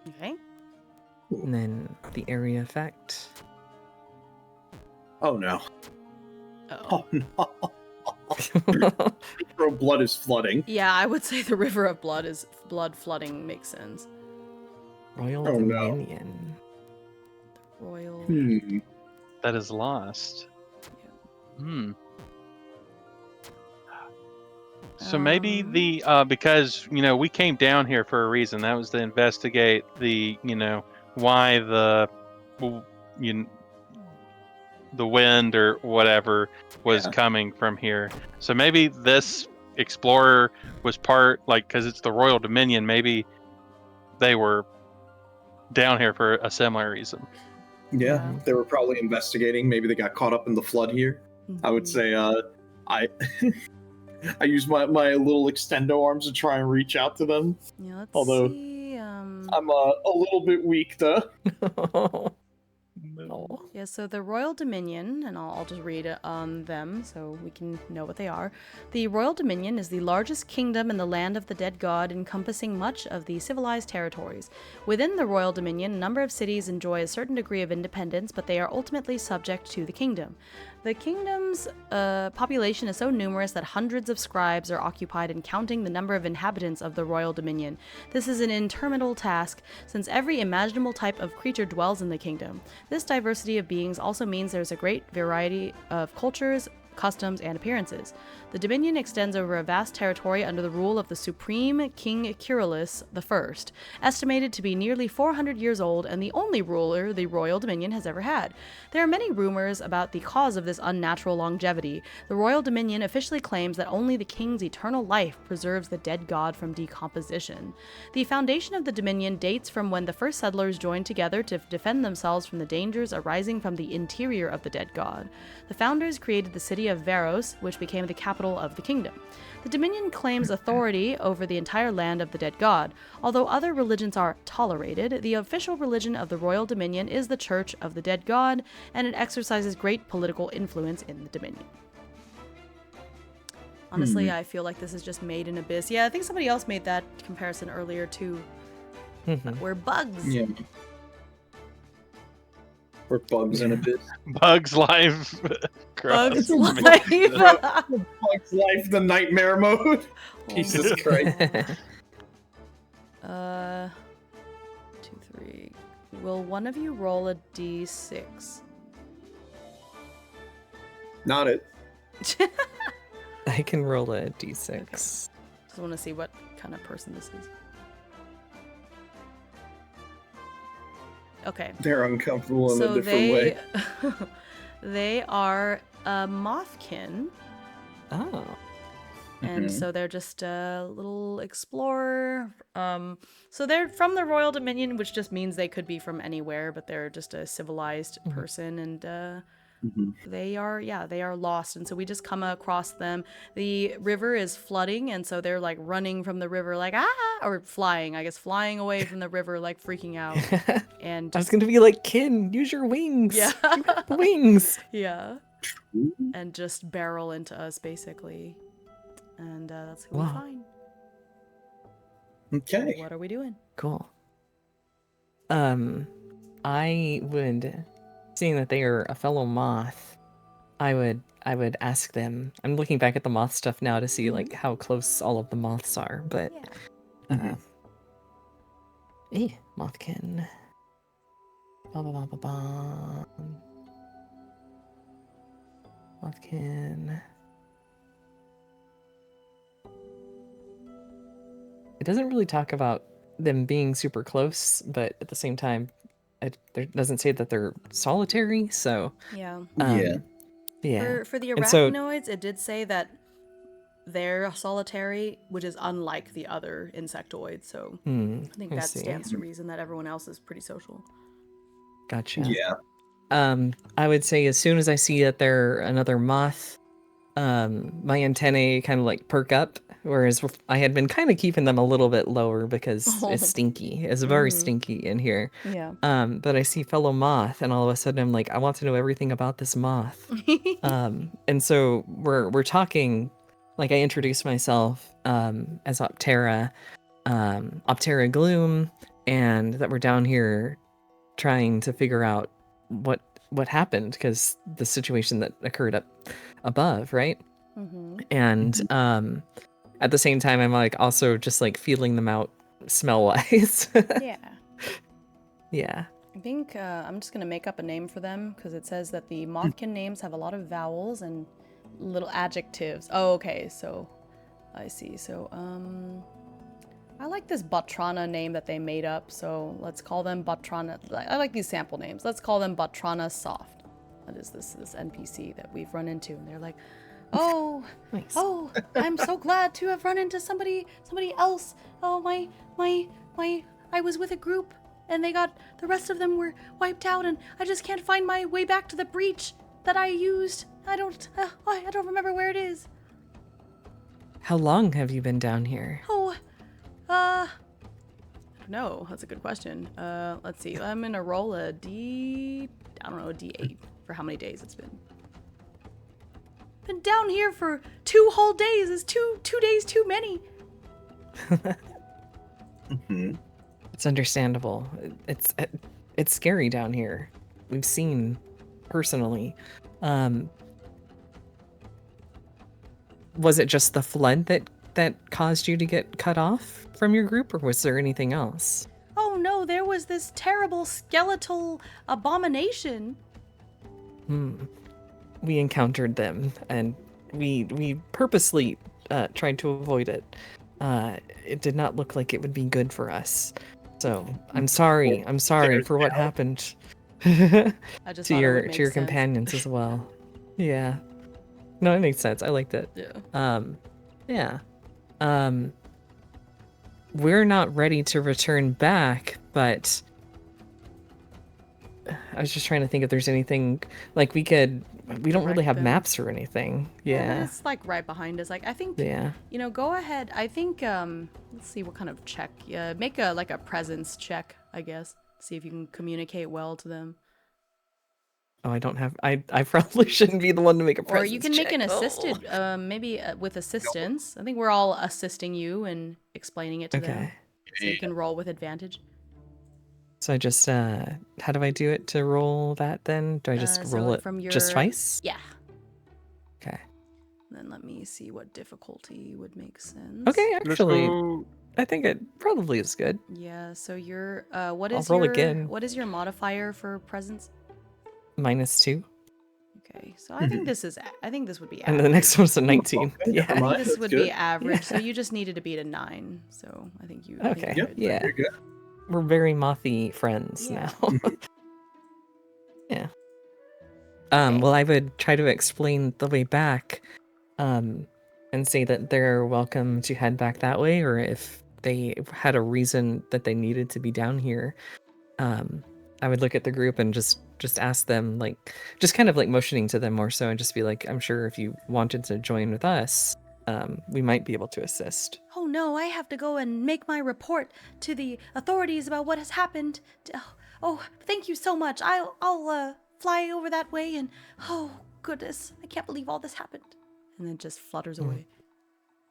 S2: Okay.
S3: And then the area effect.
S5: Oh no.
S2: Uh-oh.
S5: Oh no. Bro, blood is flooding.
S2: Yeah, I would say the River of Blood is blood flooding makes sense.
S3: Royal
S5: Oh, no.
S3: Dominion.
S2: Royal.
S4: That is lost. So maybe the because we came down here for a reason. That was to investigate the why the wind or whatever was coming from here. So maybe this explorer was part because it's the Royal Dominion. Maybe they were down here for a similar reason.
S5: Yeah, they were probably investigating. Maybe they got caught up in the flood here. I would say I I use my little extendo arms to try and reach out to them.
S2: Yeah, let's
S5: Although
S2: see.
S5: I'm a little bit weak though.
S3: No.
S2: Yeah, so the Royal Dominion, and I'll just read it on them so we can know what they are. The Royal Dominion is the largest kingdom in the land of the dead god, encompassing much of the civilized territories. Within the Royal Dominion, a number of cities enjoy a certain degree of independence, but they are ultimately subject to the kingdom. The kingdom's population is so numerous that hundreds of scribes are occupied in counting the number of inhabitants of the Royal Dominion. This is an interminable task, since every imaginable type of creature dwells in the kingdom. This diversity of beings also means there's a great variety of cultures, customs, and appearances. The Dominion extends over a vast territory under the rule of the Supreme King Kyrillos I, estimated to be nearly 400 years old and the only ruler the Royal Dominion has ever had. There are many rumors about the cause of this unnatural longevity. The Royal Dominion officially claims that only the king's eternal life preserves the dead god from decomposition. The foundation of the Dominion dates from when the first settlers joined together to defend themselves from the dangers arising from the interior of the dead god. The founders created the city of Varos, which became the capital of the kingdom. The Dominion claims authority over the entire land of the dead god. Although other religions are tolerated, the official religion of the Royal Dominion is the Church of the Dead God, and it exercises great political influence in the Dominion. Honestly, I feel like this is just made in Abyss. Yeah, I think somebody else made that comparison earlier too. We're bugs.
S5: Yeah. We're bugs in a bit.
S4: Bugs Life.
S2: Bugs
S4: Gross.
S2: Life.
S5: Bugs Life, the nightmare mode. Jesus Christ.
S2: 2, 3. will one of you roll a d6?
S5: Not it.
S3: I can roll a d6.
S2: Just want to see what kind of person this is. Okay.
S5: They're uncomfortable in a different way.
S2: They are a mothkin.
S3: Oh.
S2: And so they're just a little explorer. So they're from the Royal Dominion, which just means they could be from anywhere, but they're just a civilized person, and they are lost. And so we just come across them. The river is flooding, and so they're like running from the river, like or flying away from the river, like freaking out. And
S3: I was gonna be like, Kin, use your wings.
S2: Yeah.
S3: You got the wings.
S2: Yeah. And just barrel into us, basically. And that's who we
S3: Wow.
S2: find.
S5: Okay.
S2: What are we doing?
S3: Cool. I would, seeing that they are a fellow moth, I would ask them. I'm looking back at the moth stuff now to see like how close all of the moths are, but mothkin. Ba ba ba ba ba. Mothkin. It doesn't really talk about them being super close, but at the same time, it doesn't say that they're solitary. So
S2: Yeah.
S3: yeah.
S2: For the
S3: And so-
S2: arachnoids, it did say that they're solitary, which is unlike the other insectoids. So I think that
S3: see.
S2: stands to reason that everyone else is pretty social.
S3: Gotcha.
S5: Yeah.
S3: I would say as soon as I see that they're another moth, my antennae kind of like perk up. Whereas I had been kind of keeping them a little bit lower because it's stinky. It's very stinky in here.
S2: Yeah.
S3: But I see fellow moth, and all of a sudden I'm like, I want to know everything about this moth. And so we're talking. Like I introduced myself as Optera, Optera Gloom, and that we're down here trying to figure out what happened because the situation that occurred up above, right? And at the same time, I'm like also just like feeling them out smell wise.
S2: Yeah.
S3: Yeah.
S2: I think I'm just going to make up a name for them because it says that the mothkin names have a lot of vowels and little adjectives. Oh, okay. So I see. So, I like this Batrana name that they made up. So let's call them Batrana. I like these sample names. Let's call them Batrana Soft. That is this NPC that we've run into. And they're like, oh,
S3: Nice.
S2: oh, I'm so glad to have run into somebody else. Oh, I was with a group and the rest of them were wiped out and I just can't find my way back to the breach that I used. I don't remember where it is.
S3: How long have you been down here?
S2: Oh, no, that's a good question. Let's see. I'm gonna roll a D8 for how many days it's been. Been down here for 2 whole days. Is two days too many?
S3: It's understandable. It's scary down here. We've seen personally. Was it just the flood that caused you to get cut off from your group, or was there anything else?
S2: Oh no, there was this terrible skeletal abomination.
S3: We encountered them, and we purposely tried to avoid it. It did not look like it would be good for us. So I'm sorry. I'm sorry for what happened
S2: I just
S3: to
S2: thought it would
S3: your
S2: make sense.
S3: companions as well. Yeah. No, it makes sense. I liked it.
S2: Yeah.
S3: Yeah. We're not ready to return back, but I was just trying to think if there's anything like we don't really
S2: Direct
S3: have
S2: them.
S3: maps or anything. Yeah.
S2: It's like right behind us. Like I think
S3: Yeah.
S2: go ahead. I think let's see what kind of check. Make a presence check, I guess. See if you can communicate well to them.
S3: Oh, I don't have. I probably shouldn't be the one to make a
S2: Or
S3: presence
S2: you can make an
S3: check.
S2: assisted, maybe with assistance. I think we're all assisting you and explaining it to them.
S3: Okay.
S2: So you can roll with advantage.
S3: So I just how do I do it to roll that then? Do I just
S2: So
S3: roll it
S2: from
S3: just
S2: your-
S3: twice?
S2: Yeah.
S3: Okay.
S2: Then let me see what difficulty would make sense.
S3: Okay,
S4: Let's
S3: actually,
S4: go
S3: I think it probably is good.
S2: Yeah. So you're what
S3: I'll
S2: is
S3: roll
S2: your
S3: again.
S2: what is your modifier for presence?
S3: -2.
S2: Okay. So I think this would be
S3: And
S2: average.
S3: the next one's a 19.
S5: Okay,
S3: Yeah.
S5: never
S2: I think
S5: mind,
S2: this
S5: that's
S2: would
S5: good.
S2: be average. So
S3: Yeah.
S2: you just needed to beat a 9. So I think you.
S3: Okay.
S2: You're good.
S3: Yeah.
S5: Very good.
S3: We're very mothy friends
S2: Yeah.
S3: now. Yeah.
S2: Okay.
S3: Well, I would try to explain the way back, and say that they're welcome to head back that way, or if they had a reason that they needed to be down here, I would look at the group and just ask them, like, just kind of like motioning to them more so, and just be like, I'm sure if you wanted to join with us, we might be able to assist.
S2: Oh no, I have to go and make my report to the authorities about what has happened. Oh, thank you so much. I'll fly over that way and oh goodness, I can't believe all this happened. And then just flutters away.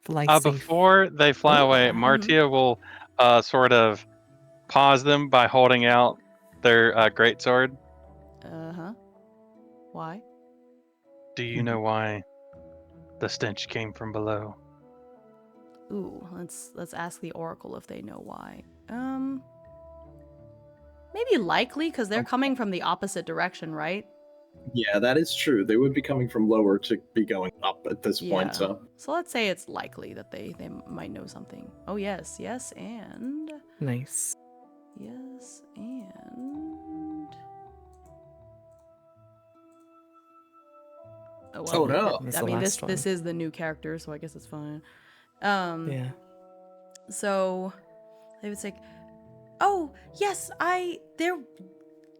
S3: Fly safe.
S4: Before they fly away, Martia will sort of pause them by holding out their greatsword.
S2: Uh-huh. Why?
S4: Do you know why the stench came from below?
S2: Ooh, let's ask the Oracle if they know why. Maybe likely, because they're coming from the opposite direction, right?
S5: Yeah, that is true. They would be coming from lower to be going up at this point, so.
S2: So let's say it's likely that they might know something. Oh yes, and
S3: Nice.
S2: yes, and
S5: Oh, no.
S3: That's
S2: I
S3: the
S2: mean,
S3: last
S2: this
S3: one.
S2: is the new character, so I guess it's fine.
S3: Yeah.
S2: So they would say, "Oh yes,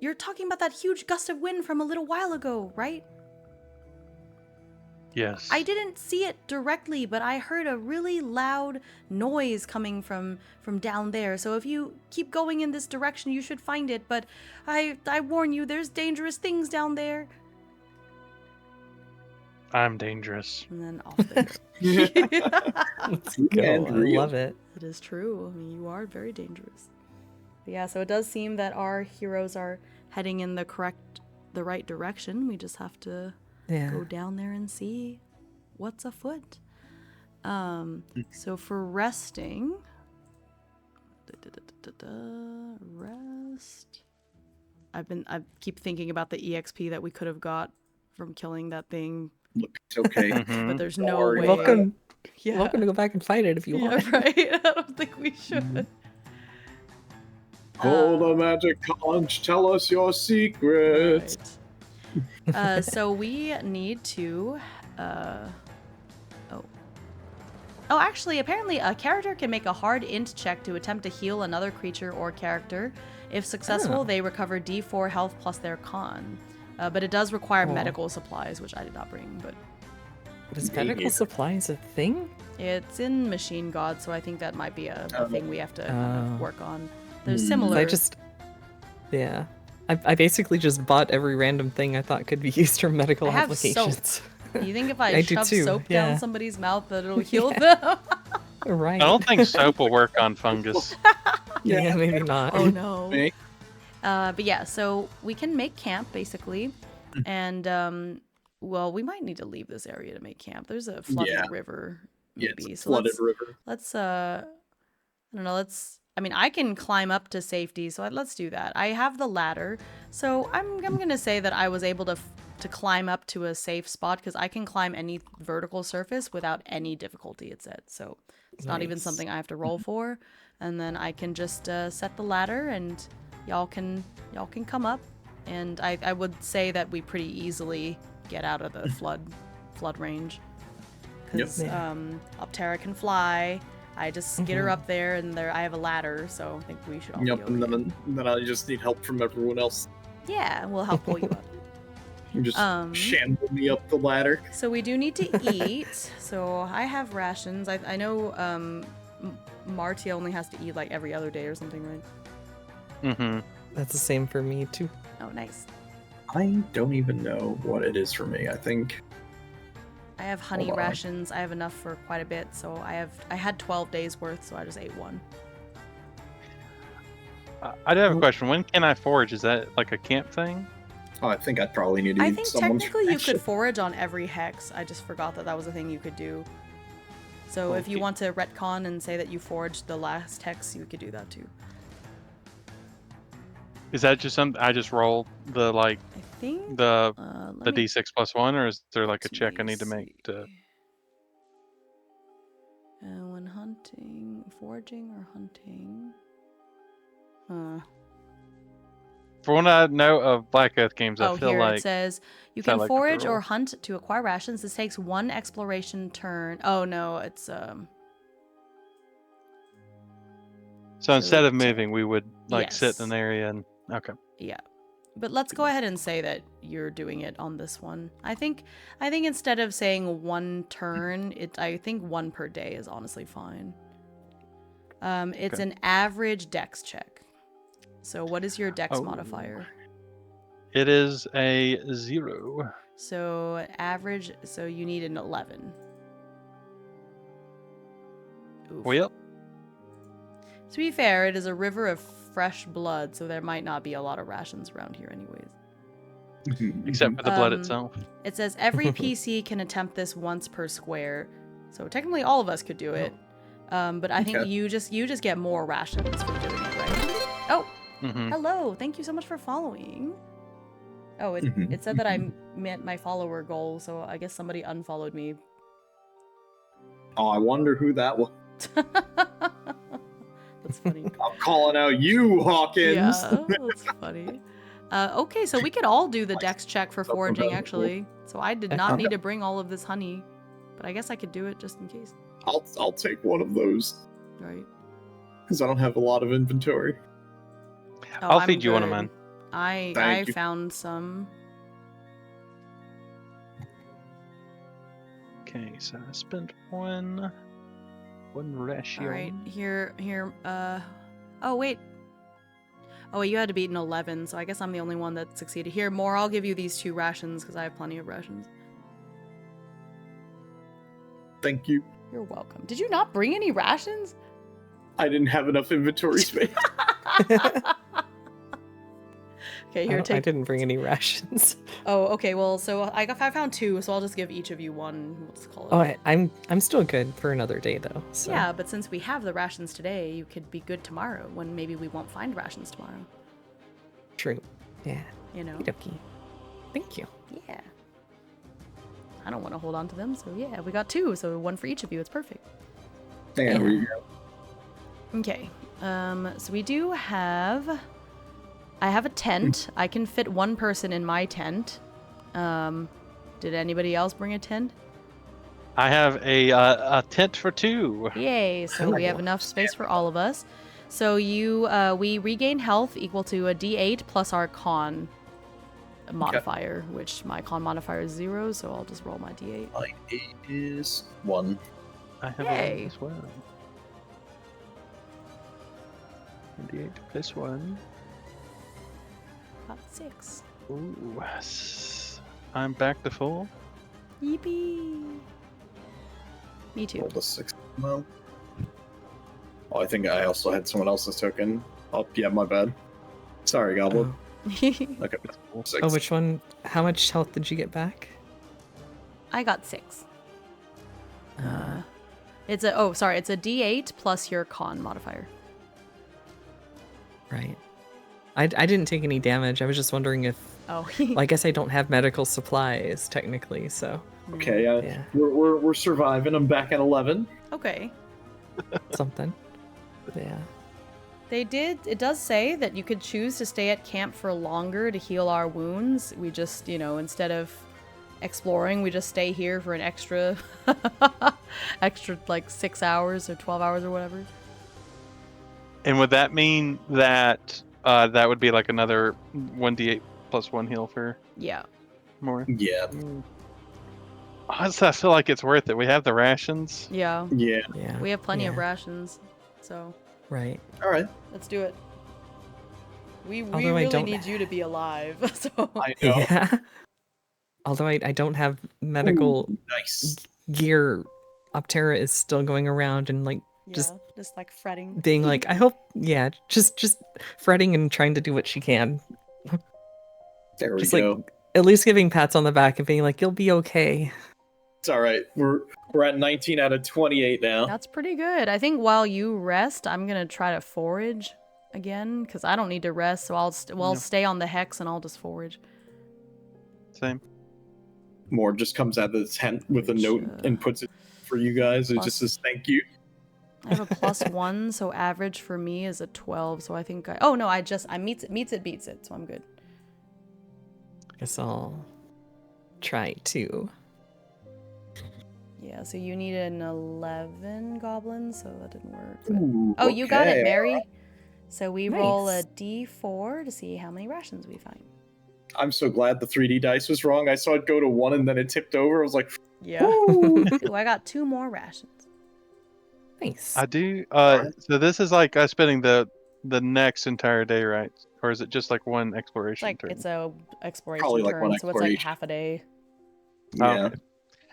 S2: You're talking about that huge gust of wind from a little while ago, right?
S4: Yes.
S2: I didn't see it directly, but I heard a really loud noise coming from down there. So if you keep going in this direction, you should find it. But I warn you, there's dangerous things down there."
S4: I'm dangerous.
S2: And then off they go.
S3: Let's
S5: And
S3: go. I
S5: real.
S3: love it.
S2: It is true. I mean, you are very dangerous. But yeah, so it does seem that our heroes are heading in the right direction. We just have to go down there and see what's afoot. So for resting, rest. I keep thinking about the EXP that we could have got from killing that thing,
S5: Look, it's okay.
S2: but there's
S5: Don't
S2: no
S5: worry.
S2: way.
S3: Welcome.
S2: Yeah.
S3: Welcome to go back and fight it if you want.
S2: Right. I don't think we should.
S5: Oh, the magic conch, tell us your secrets.
S2: Right. So we need to. Actually, apparently a character can make a hard int check to attempt to heal another creature or character. If successful, they recover D4 health plus their con. But it does require medical supplies, which I did not bring. But
S3: Is medical supplies a thing?
S2: it's in Machine God, so I think that might be a thing we have to kind of work on. There's
S3: I
S2: similar.
S3: I basically just bought every random thing I thought could be used for medical
S2: I have
S3: applications.
S2: You think if I
S3: I do
S2: shove
S3: too,
S2: soap
S3: yeah.
S2: down somebody's mouth that it'll heal them?
S3: Right.
S4: I don't think soap will work on fungus.
S3: Yeah, maybe not.
S2: Oh no.
S5: Okay.
S2: But yeah, so we can make camp basically, and well, we might need to leave this area to make camp. There's a flooded river, maybe.
S5: It's a
S2: So
S5: flooded river.
S2: let's I don't know. I mean, I can climb up to safety, so let's do that. I have the ladder, so I'm gonna say that I was able to climb up to a safe spot because I can climb any vertical surface without any difficulty. It said so. It's not even something I have to roll for, and then I can just set the ladder, and y'all can come up, and I would say that we pretty easily get out of the flood range because Optera can fly. I just get her up there, and I have a ladder, so I think we should all be okay.
S5: And then I just need help from everyone else.
S2: Yeah, we'll help pull you up.
S5: You just shamble me up the ladder.
S2: So we do need to eat. So I have rations. I know Marty only has to eat like every other day or something, right?
S4: Mm-hmm.
S3: That's the same for me too.
S2: Oh, nice.
S5: I don't even know what it is for me. I think
S2: I have honey rations. I have enough for quite a bit. So I had 12 days worth, so I just ate one.
S4: I do have a question. When can I forage? Is that like a camp thing?
S5: Oh, I think I'd probably need to
S2: I
S5: eat
S2: think
S5: someone's
S2: technically you
S5: ration.
S2: could forage on every hex. I just forgot that was a thing you could do. So if you
S4: Okay.
S2: want to retcon and say that you forged the last hex, you could do that too.
S4: Is that just something I just roll the
S2: I think.
S4: the
S2: Let me
S4: d6 plus 1, or is there like a
S2: let
S4: check I
S2: me
S4: need to make to?
S2: see. When hunting, foraging or hunting?
S4: For what I know of Blackoath games, I
S2: Oh,
S4: feel
S2: here it
S4: like
S2: says you
S4: is that
S2: can
S4: like what the
S2: forage or
S4: rule?
S2: hunt to acquire rations. This takes 1 exploration turn. Oh no, it's
S4: So
S2: So
S4: instead of
S2: te-
S4: moving, we would like sit in
S2: yes.
S4: an area and okay.
S2: Yeah. But let's go ahead and say that you're doing it on this one. I think instead of saying 1 turn, I think 1 per day is honestly fine. It's
S4: Okay.
S2: an average dex check. So what is your dex
S4: Oh.
S2: modifier?
S4: It is a 0.
S2: So average, so you need an 11. Oof.
S4: Well,
S2: To be fair, it is a river of fresh blood, so there might not be a lot of rations around here anyways.
S4: except for the blood
S2: Um,
S4: itself.
S2: It says every PC can attempt this once per square. So technically all of us could do it. But I think
S5: Okay.
S2: you just get more rations for doing it, right? Oh,
S4: Mm-hmm.
S2: hello. Thank you so much for following. Oh, it said that I met my follower goal, so I guess somebody unfollowed me.
S5: Oh, I wonder who that was.
S2: That's funny.
S5: I'm calling out you, Hawkins.
S2: Yeah, that's funny. Okay, so we could all do the dex check for foraging, actually. So I did not need to bring all of this honey, but I guess I could do it just in case.
S5: I'll take one of those
S2: Right.
S5: because I don't have a lot of inventory.
S2: Oh,
S4: I'll
S2: I'm
S4: feed you one of
S2: good.
S4: mine.
S2: I
S5: Thank you.
S2: found some.
S4: Okay, so I spent one ration.
S2: All right, here. Oh wait. Oh, you had to beat an 11, so I guess I'm the only one that succeeded. Here, more. I'll give you these 2 rations because I have plenty of rations.
S5: Thank you.
S2: You're welcome. Did you not bring any rations?
S5: I didn't have enough inventory space.
S2: Okay, here,
S3: I
S2: take.
S3: didn't bring any rations.
S2: Oh, okay. Well, so I found 2, so I'll just give each of you 1. We'll just call it.
S3: Oh, I'm still good for another day though. So.
S2: Yeah, but since we have the rations today, you could be good tomorrow when maybe we won't find rations tomorrow.
S3: True. Yeah.
S2: You know?
S3: Okie. Thank you.
S2: Yeah. I don't want to hold on to them, so yeah, we got 2, so 1 for each of you. It's perfect.
S5: There we go.
S2: Okay. So we do have. I have a tent. I can fit 1 person in my tent. Did anybody else bring a tent?
S4: I have a tent for 2.
S2: Yay! So we have enough space for all of us. So we regain health equal to a D8 plus our con modifier, which my con modifier is 0, so I'll just roll my D8.
S5: My 8 is 1.
S4: I have
S2: Yay.
S4: 1 as well. And D8 plus 1.
S2: Got 6.
S4: Ooh, I'm back to full.
S2: Yippee! Me too.
S5: Rolled a 6. Well. Oh, I think I also had someone else's token. Oh, yeah, my bad. Sorry, Goblin. Okay, 6.
S3: Oh, which one? How much health did you get back?
S2: I got 6. It's a it's a D8 plus your con modifier.
S3: Right. I didn't take any damage. I was just wondering if.
S2: Oh.
S3: Well, I guess I don't have medical supplies technically, so
S5: Okay,
S3: Yeah.
S5: we're surviving. I'm back at 11.
S2: Okay.
S3: something. Yeah.
S2: It does say that you could choose to stay at camp for longer to heal our wounds. We just, instead of exploring, we just stay here for an extra like 6 hours or 12 hours or whatever.
S4: And would that mean that that would be like another 1d8 plus 1 heal for
S2: Yeah.
S4: more?
S5: Yeah.
S4: Honestly, I feel like it's worth it. We have the rations.
S2: Yeah.
S5: Yeah.
S3: Yeah.
S2: We have plenty of
S3: Yeah.
S2: rations. So,
S3: Right.
S5: All right.
S2: let's do it. We
S3: Although I
S2: really
S3: don't-
S2: need you to be alive. So,
S5: I know.
S3: Yeah. Although I don't have medical
S5: Ooh, nice.
S3: gear, Optera is still going around and like
S2: just
S3: Just
S2: like fretting.
S3: being like, I hope, yeah, just fretting and trying to do what she can.
S5: There we
S3: Just
S5: go.
S3: like at least giving pats on the back and being like, you'll be okay.
S5: It's all right. We're at 19 out of 28 now.
S2: That's pretty good. I think while you rest, I'm gonna try to forage again because I don't need to rest, so I'll stay on the hex and I'll just forage.
S4: Same.
S5: Mord just comes out of the tent with a note and puts it for you guys. It just says thank you.
S2: I have a +1, so average for me is a 12. So I think I meets it beats it, so I'm good.
S3: Guess I'll try too.
S2: Yeah, so you need an 11 goblin, so that didn't work. But...
S5: Ooh,
S2: oh, you got it,
S5: okay.
S2: Mary. So we roll a
S3: Nice.
S2: d4 to see how many rations we find.
S5: I'm so glad the 3D dice was wrong. I saw it go to 1 and then it tipped over. I was like,
S2: Yeah.
S5: Woo!
S2: Ooh, I got 2 more rations.
S3: Nice.
S4: I do. So this is like us spending the next entire day, right? Or is it just like one exploration turn?
S2: It's a exploration
S5: Probably like
S2: turn,
S5: one
S2: so it's like
S5: exploration.
S2: half a day.
S4: Oh,
S5: yeah.
S4: okay.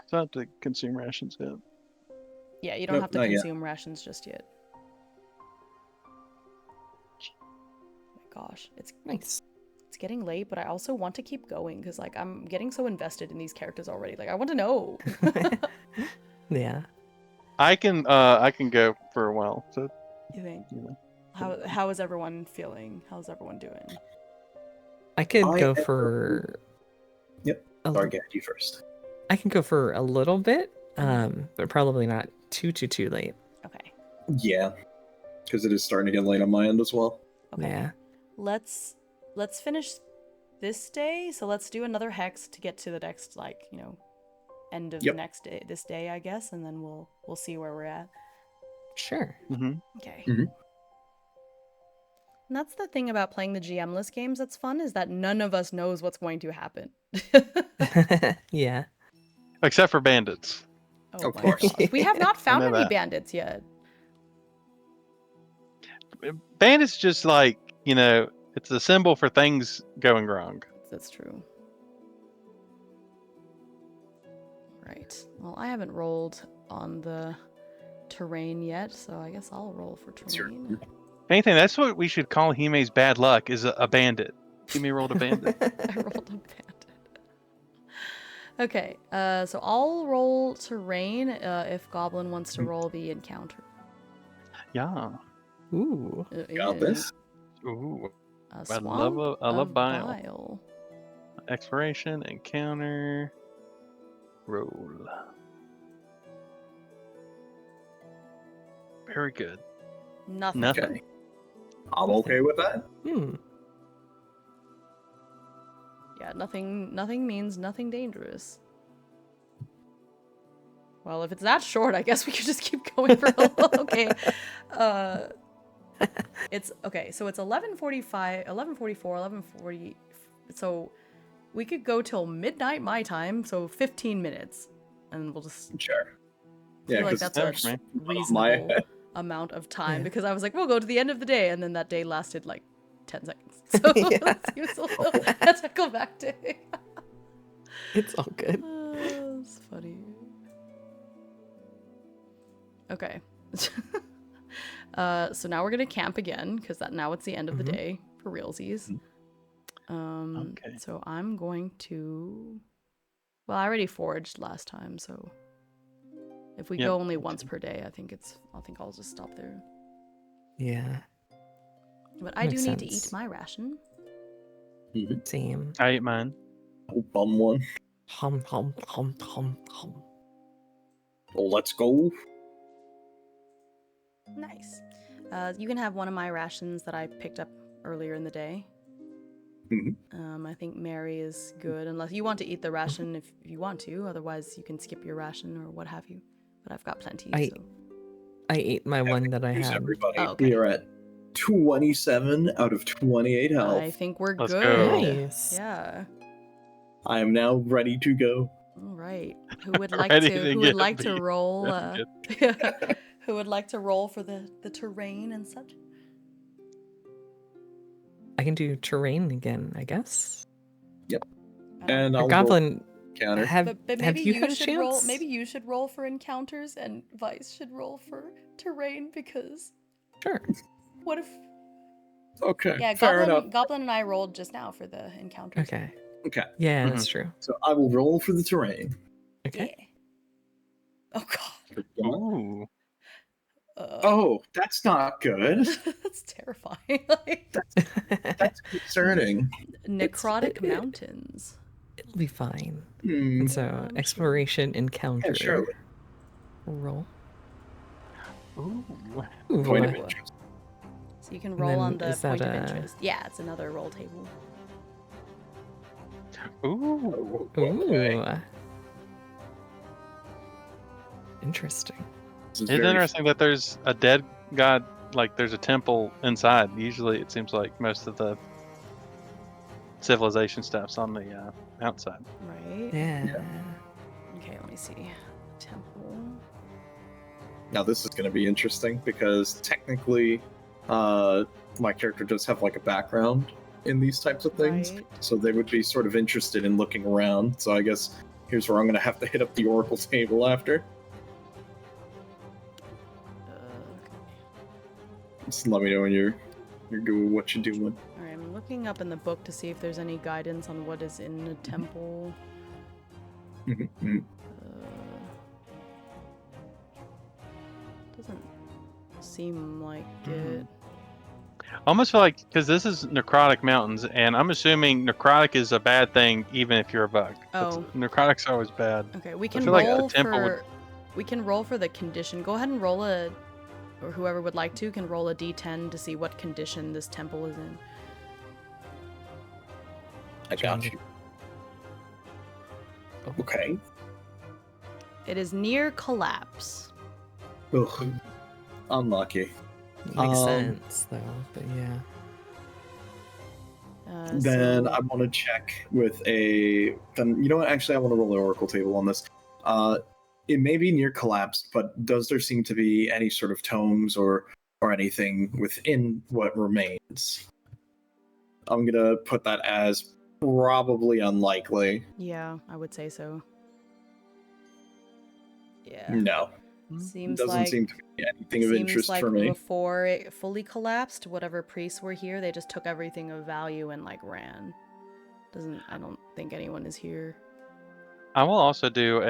S4: So I have to consume rations yet.
S2: Yeah, you don't
S5: Nope,
S2: have to
S5: not yet.
S2: consume rations just yet. Oh my gosh, it's
S3: Nice.
S2: getting late, but I also want to keep going because like I'm getting so invested in these characters already. Like I want to know.
S3: Yeah.
S4: I can go for a while. So
S2: You think?
S4: you know.
S2: How is everyone feeling? How's everyone doing?
S3: I could
S5: I
S3: go
S5: am-
S3: for.
S5: Yep.
S3: a-
S5: Sorry, get you first.
S3: I can go for a little bit, but probably not too late.
S2: Okay.
S5: Yeah. Because it is starting to get late on my end as well.
S2: Okay.
S3: Yeah.
S2: Let's finish this day. So let's do another hex to get to the next end of
S5: Yep.
S2: this day, I guess, and then we'll see where we're at.
S3: Sure.
S4: Mm-hmm.
S2: Okay.
S5: Mhm.
S2: And that's the thing about playing the GM-less games that's fun, is that none of us knows what's going to happen.
S3: Yeah.
S4: Except for bandits.
S2: Oh
S5: Of
S2: my
S5: course.
S2: gosh. We have not found
S4: know
S2: any
S4: that.
S2: bandits yet.
S4: Bandits just like, it's a symbol for things going wrong.
S2: That's true. Right. Well, I haven't rolled on the terrain yet, so I guess I'll roll for
S5: Sure.
S2: terrain.
S4: If anything, that's what we should call Hime's bad luck, is a bandit. Hime rolled a bandit.
S2: I rolled a bandit. Okay, so I'll roll terrain if Goblin wants to roll the encounter.
S4: Yeah.
S3: Ooh.
S5: Got this.
S4: Ooh.
S2: A
S4: I
S2: swamp
S4: love
S2: of
S4: bile.
S2: bile.
S4: Exploration, encounter, roll. Very good.
S2: Nothing.
S4: Nothing.
S5: Okay. I'm okay with that.
S2: Yeah, nothing means nothing dangerous. Well, if it's that short, I guess we could just keep going for a little. Okay. It's okay, so it's 11:45, 11:44, 11:40. So we could go till midnight my time, so 15 minutes. And we'll just
S5: Sure.
S2: I feel like
S5: 'cause
S2: that's
S4: Works for
S2: a
S4: me.
S2: reasonable amount of time
S3: Yeah.
S2: because I was like, we'll go to the end of the day, and then that day lasted like 10 seconds. So
S3: Yeah.
S2: it seems a little anticlimactic.
S3: It's all good.
S2: That's funny. Okay. So now we're gonna camp again because now it's the end of the
S3: Mhm.
S2: day for realsies.
S4: Okay.
S2: So I'm going to. Well, I already foraged last time, so if we
S4: Yep,
S2: go only
S4: me
S2: once
S4: too.
S2: per day, I think I'll just stop there.
S3: Yeah.
S2: But I do
S3: Makes
S2: need to
S3: sense.
S2: eat my ration.
S3: Same.
S4: I ate mine.
S5: Oh, bum one.
S3: Hum hum hum hum hum.
S5: Oh, let's go.
S2: Nice. You can have one of my rations that I picked up earlier in the day.
S5: Mhm.
S2: I think Mary is good, unless you want to eat the ration if you want to. Otherwise, you can skip your ration or what have you. But I've got plenty.
S3: I
S2: So.
S3: I ate my one that I
S5: Here's
S3: had.
S5: everybody.
S2: Oh, okay.
S5: We are at 27 out of 28 health.
S2: I think we're
S4: Let's
S2: good.
S4: go.
S3: Nice.
S2: Yeah.
S5: I am now ready to go.
S2: All right. Who would like
S4: Ready
S2: to?
S4: to
S2: Who would
S4: get
S2: like to
S4: beat.
S2: roll?
S4: That's
S2: Who would like to roll for the terrain and such?
S3: I can do terrain again, I guess.
S5: And
S3: Or
S5: I'll
S3: Goblin,
S5: counter.
S3: have
S2: But
S3: have
S2: maybe
S3: you
S2: you
S3: had a
S2: should
S3: chance?
S2: roll. Maybe you should roll for encounters, and Vice should roll for terrain because
S3: Sure.
S2: what if?
S5: Okay.
S2: Yeah,
S5: fair enough.
S2: Goblin and I rolled just now for the encounters.
S3: Okay.
S5: Okay.
S3: Yeah, that's true.
S5: So I will roll for the terrain.
S3: Okay.
S2: Yeah. Oh god.
S4: Ooh.
S5: Oh, that's not good.
S2: That's terrifying. Like,
S5: That's concerning.
S2: necrotic mountains.
S3: It'll be fine.
S5: Hmm.
S3: And so,
S2: I'm sure.
S3: exploration encounter.
S5: Yeah, surely.
S3: Roll.
S4: Ooh.
S3: Ooh,
S5: Point of
S2: Ooh.
S5: interest.
S2: So you can
S3: And
S2: roll
S3: then
S2: on the
S3: is that
S2: point of
S3: a-
S2: interest. Yeah, it's another roll table.
S4: Ooh.
S5: Okay.
S3: Ooh. Interesting.
S5: This is
S4: It's
S5: very
S4: interesting that there's a dead god, like there's a temple inside. Usually it seems like most of the civilization stuff's on the outside.
S2: Right?
S3: Yeah.
S2: Okay, let me see. Temple.
S5: Now this is going to be interesting because technically, my character does have like a background in these types of things,
S2: Right.
S5: so they would be sort of interested in looking around. So I guess here's where I'm going to have to hit up the oracle table after. Just let me know when you're doing what you're doing.
S2: Alright, I'm looking up in the book to see if there's any guidance on what is in the temple.
S5: Mhm.
S2: Doesn't seem like it.
S4: I almost feel like, because this is necrotic mountains, and I'm assuming necrotic is a bad thing even if you're a bug.
S2: Oh.
S4: Necrotic's always bad.
S2: Okay, we can
S4: feel like the
S2: roll
S4: temple
S2: for. We can roll for the condition. Go ahead and roll a. Or whoever would like to can roll a d10 to see what condition this temple is in.
S5: I got you. Okay.
S2: It is near collapse.
S5: Ugh. Unlucky.
S3: Makes sense, though. But yeah.
S5: Then
S2: So-
S5: I want to check with a. Then you know what? Actually, I want to roll an oracle table on this. It may be near collapse, but does there seem to be any sort of tomes or anything within what remains? I'm gonna put that as probably unlikely.
S2: Yeah, I would say so. Yeah.
S5: No,
S2: Seems
S5: doesn't
S2: like
S5: seem to be anything of
S2: seems
S5: interest
S2: like
S5: for me.
S2: before it fully collapsed, whatever priests were here, they just took everything of value and like ran. I don't think anyone is here.
S4: I will also do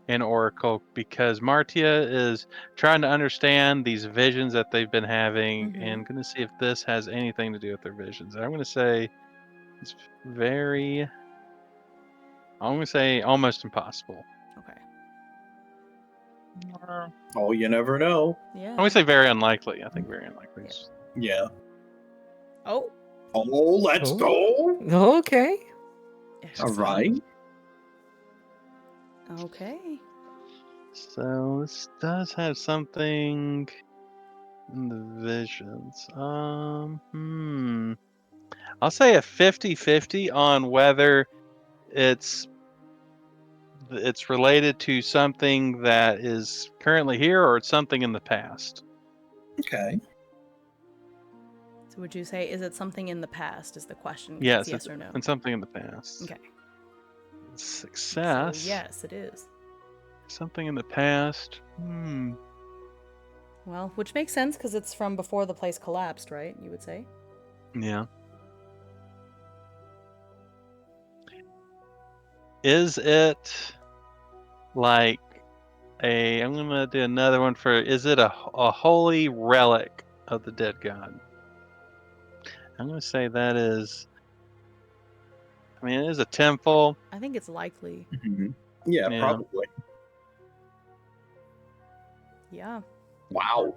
S4: an oracle because Martia is trying to understand these visions that they've been having and going to see if this has anything to do with their visions. And I'm going to say it's I'm going to say almost impossible.
S2: Okay.
S5: Oh, you never know.
S2: Yeah.
S4: I'm going to say very unlikely. I think very unlikely.
S5: Yeah.
S2: Oh.
S5: Oh, let's go.
S3: Okay.
S5: All right.
S2: Okay.
S4: So this does have something in the visions. I'll say a 50-50 on whether it's related to something that is currently here or it's something in the past.
S5: Okay.
S2: So would you say, is it something in the past is the question?
S4: Yes,
S2: Yes or no?
S4: and something in the past.
S2: Okay.
S4: Success.
S2: So yes, it is.
S4: Something in the past.
S2: Well, which makes sense because it's from before the place collapsed, right? You would say?
S4: Yeah. Is it like I'm going to do another one for, is it a holy relic of the dead god? I'm going to say that is, I mean, it is a temple.
S2: I think it's likely.
S5: Mm-hmm. Yeah, probably.
S2: Yeah.
S5: Wow.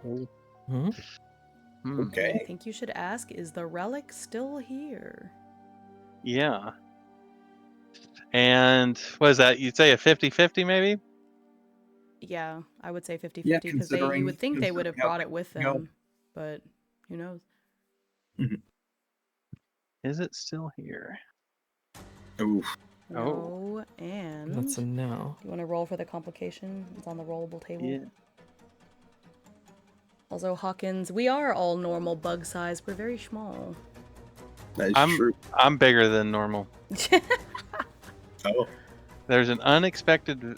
S3: Mm-hmm.
S5: Okay.
S2: I think you should ask, is the relic still here?
S4: Yeah. And what is that? You'd say a 50-50 maybe?
S2: Yeah, I would say 50-50
S5: Yeah,
S2: because you would think they would have
S5: considering how
S2: brought it with
S5: things go.
S2: them, but who knows?
S4: Is it still here?
S5: Oof.
S2: No, and
S3: That's a no.
S2: you want to roll for the complication? It's on the rollable table.
S4: Yeah.
S2: Also, Hawkins, we are all normal bug size. We're very small.
S5: That is true.
S4: I'm bigger than normal.
S5: Oh.
S4: There's an unexpected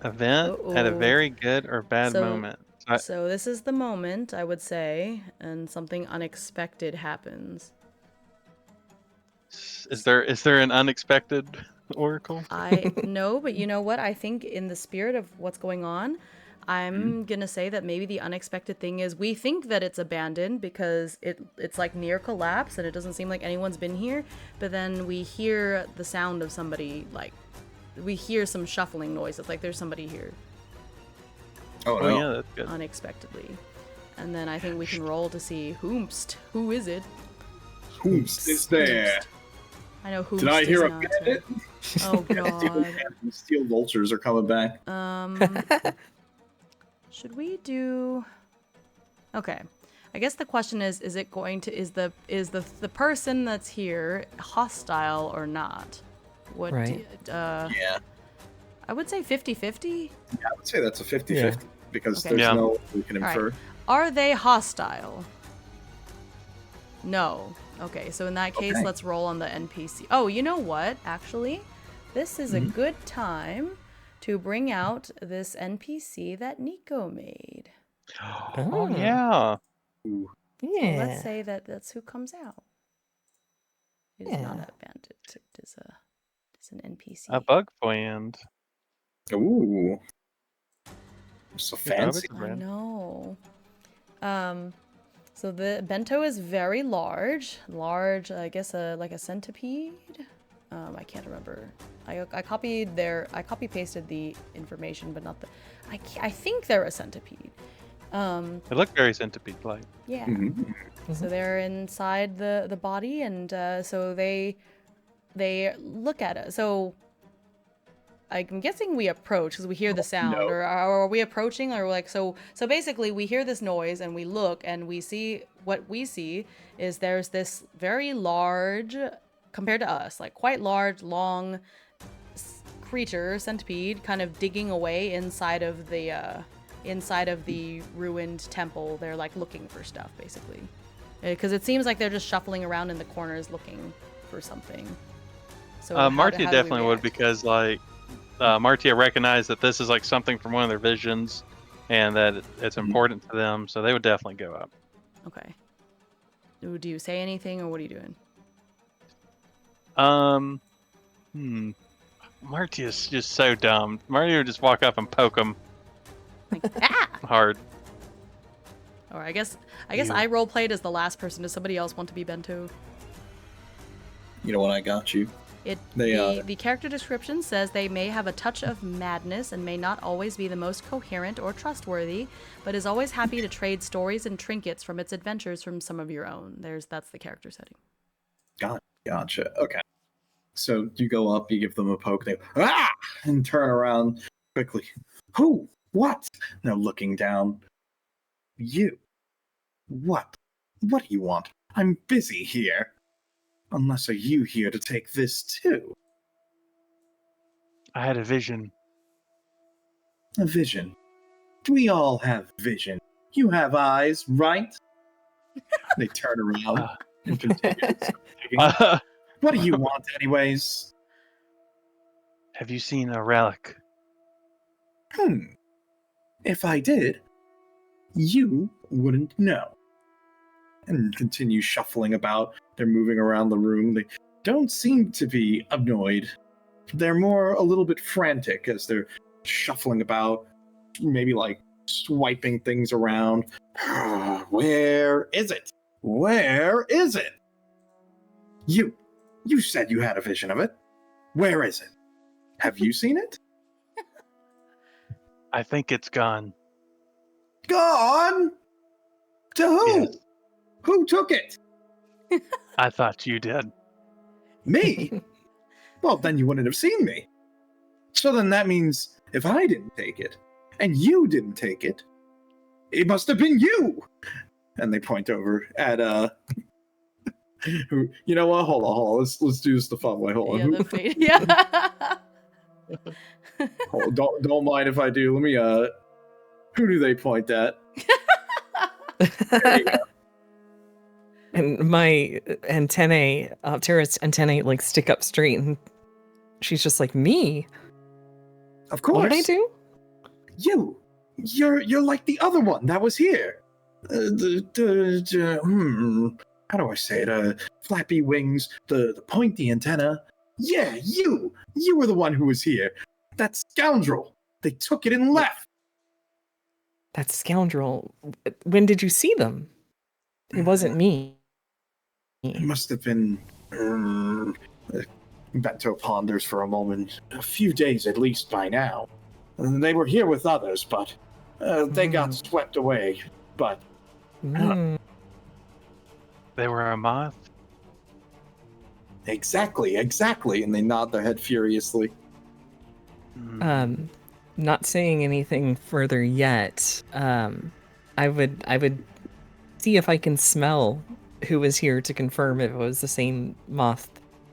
S4: event at a very good or bad moment.
S2: So this is the moment, I would say, and something unexpected happens.
S4: Is there an unexpected? Oracle?
S2: I know, but you know what? I think in the spirit of what's going on, I'm gonna say that maybe the unexpected thing is we think that it's abandoned because it's like near collapse and it doesn't seem like anyone's been here, but then we hear the sound of somebody, like we hear some shuffling noise. It's like there's somebody here
S5: Oh,
S4: Oh
S5: no.
S4: yeah, that's good.
S2: unexpectedly. And then I think we can roll to see who is it?
S5: Who's is there?
S2: I know who
S5: Did I hear a
S2: not.
S5: bandit?
S2: Oh god.
S5: Steel vultures are coming back.
S2: Should we do? Okay, I guess the question is it going to is the person that's here hostile or not? What?
S3: Right.
S5: Yeah.
S2: I would say 50-50.
S5: I would say that's a 50-50
S3: Yeah.
S5: because
S2: Okay.
S5: there's
S4: Yeah.
S5: no we can
S2: All right.
S5: infer.
S2: Are they hostile? No. Okay, so in that case,
S5: Okay.
S2: let's roll on the NPC. Oh, you know what? Actually, this is a good time to bring out this NPC that Nico made.
S4: Oh yeah.
S5: Ooh.
S2: So
S3: Yeah.
S2: let's say that that's who comes out. It is not
S3: Yeah.
S2: a bandit. It is an NPC.
S4: A bug friend.
S5: Ooh. So
S4: Yeah,
S5: fancy.
S4: bug
S2: I
S4: friend.
S2: know. So the bento is very large. Large, I guess, like a centipede. I can't remember. I copy pasted the information, but not the. I think they're a centipede.
S4: It looked very centipede-like.
S2: Yeah.
S5: Mhm.
S2: So they're inside the body, and so they look at it. So I'm guessing we approach because we hear the sound,
S5: No.
S2: or are we approaching, or like so basically we hear this noise and we look and we see what we see is there's this very large, compared to us, like quite large, long creature, centipede, kind of digging away inside of the ruined temple. They're like looking for stuff basically, because it seems like they're just shuffling around in the corners looking for something. So
S4: Martia
S2: how do we
S4: definitely would
S2: react?
S4: because like Martia recognized that this is like something from one of their visions, and that it's important to them, so they would definitely go up.
S2: Okay. Do you say anything, or what are you doing?
S4: Martia's just so dumb. Martia would just walk up and poke him
S2: Like, ah!
S4: hard.
S2: Or I guess
S4: You.
S2: I role played as the last person. Does somebody else want to be bento?
S5: You know what? I got you.
S2: The character description says they may have a touch of madness and may not always be the most coherent or trustworthy, but is always happy to trade stories and trinkets from its adventures from some of your own. That's the character setting.
S5: Gotcha. Okay. So you go up, you give them a poke, they and turn around quickly. Who? What? Now looking down. You. What? What do you want? I'm busy here. Unless are you here to take this too?
S4: I had a vision.
S5: A vision. We all have vision. You have eyes, right? They turn around and continue. What do you want, anyways?
S4: Have you seen a relic?
S5: If I did, you wouldn't know. And continue shuffling about. They're moving around the room. They don't seem to be annoyed. They're more a little bit frantic as they're shuffling about, maybe like swiping things around. Where is it? Where is it? You said you had a vision of it. Where is it? Have you seen it?
S4: I think it's gone.
S5: Gone? To who?
S4: Yes.
S5: Who took it?
S4: I thought you did.
S5: Me? Well, then you wouldn't have seen me. So then that means if I didn't take it, and you didn't take it, it must have been you! And they point over at, who, you know what? Hold on. Let's do this the fun way. Hold on.
S2: Yeah, the fate. Yeah.
S5: Hold on, don't mind if I do. Let me, who do they point at? There you go.
S3: And my antennae, Tara's antennae, like stick up straight, and she's just like, me?
S5: Of course.
S3: What did I do?
S5: You're like the other one that was here. How do I say it? Flappy wings, the pointy antenna. Yeah, you! You were the one who was here. That scoundrel! They took it and left!
S3: That scoundrel. When did you see them? It wasn't me.
S5: It must have been... Bento ponders for a moment. A few days at least by now. They were here with others, but they got swept away. But
S4: They were a moth?
S5: exactly, and they nod their head furiously.
S3: Not saying anything further yet. I would see if I can smell who was here to confirm if it was the same moth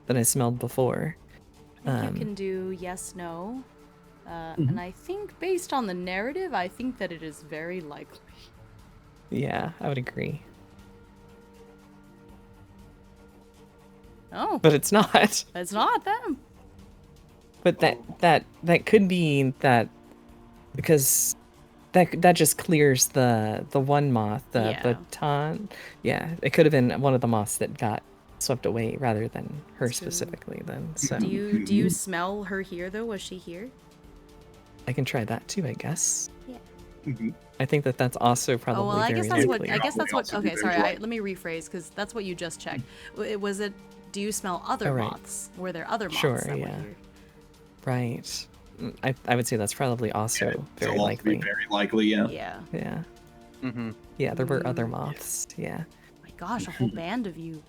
S3: that I smelled before.
S2: You can do yes, no. And I think based on the narrative, I think that it is very likely.
S3: Yeah, I would agree.
S2: Oh,
S3: But it's not.
S2: it's not them.
S3: But that could be that, because that just clears the one moth, the
S2: Yeah.
S3: baton. Yeah, it could have been one of the moths that got swept away rather than her
S2: That's true.
S3: specifically. Then, so
S2: Do you smell her here though? Was she here?
S3: I can try that too, I guess.
S2: Yeah.
S3: I think that's also probably
S2: Oh well, I
S3: very
S2: guess that's what.
S3: likely.
S2: I guess that's what.
S5: Also
S2: Okay,
S5: very
S2: sorry.
S5: likely.
S2: Let me rephrase because that's what you just checked. Was it? Do you smell other
S3: Oh, right.
S2: moths? Were there other moths
S3: Sure,
S2: that were
S3: yeah.
S2: here?
S3: Right. I would say that's probably also very
S5: It'll
S3: likely.
S5: be very likely, yeah.
S2: Yeah.
S3: Yeah.
S4: Mm-hmm.
S3: Yeah, there were other moths. Yeah.
S2: My gosh, a whole band of you.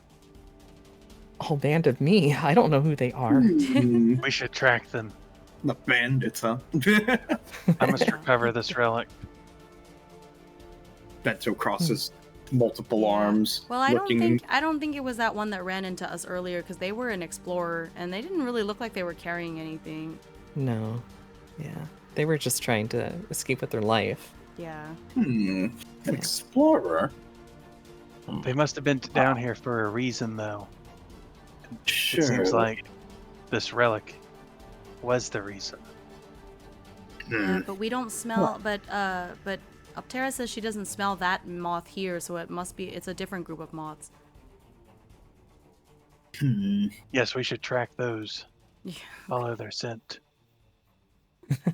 S3: A whole band of me. I don't know who they are.
S4: We should track them.
S5: The bandits, huh?
S4: I must recover this relic.
S5: Bento crosses multiple arms.
S2: Well, I
S5: looking...
S2: don't think it was that one that ran into us earlier because they were an explorer and they didn't really look like they were carrying anything.
S3: No. Yeah. They were just trying to escape with their life.
S2: Yeah.
S5: An explorer?
S4: They must have been down here for a reason, though.
S5: Sure.
S4: It seems like this relic was the reason.
S2: Yeah, but we don't smell. But Optera says she doesn't smell that moth here, so it must be. It's a different group of moths.
S4: Yes, we should track those.
S2: Yeah.
S4: Follow their scent.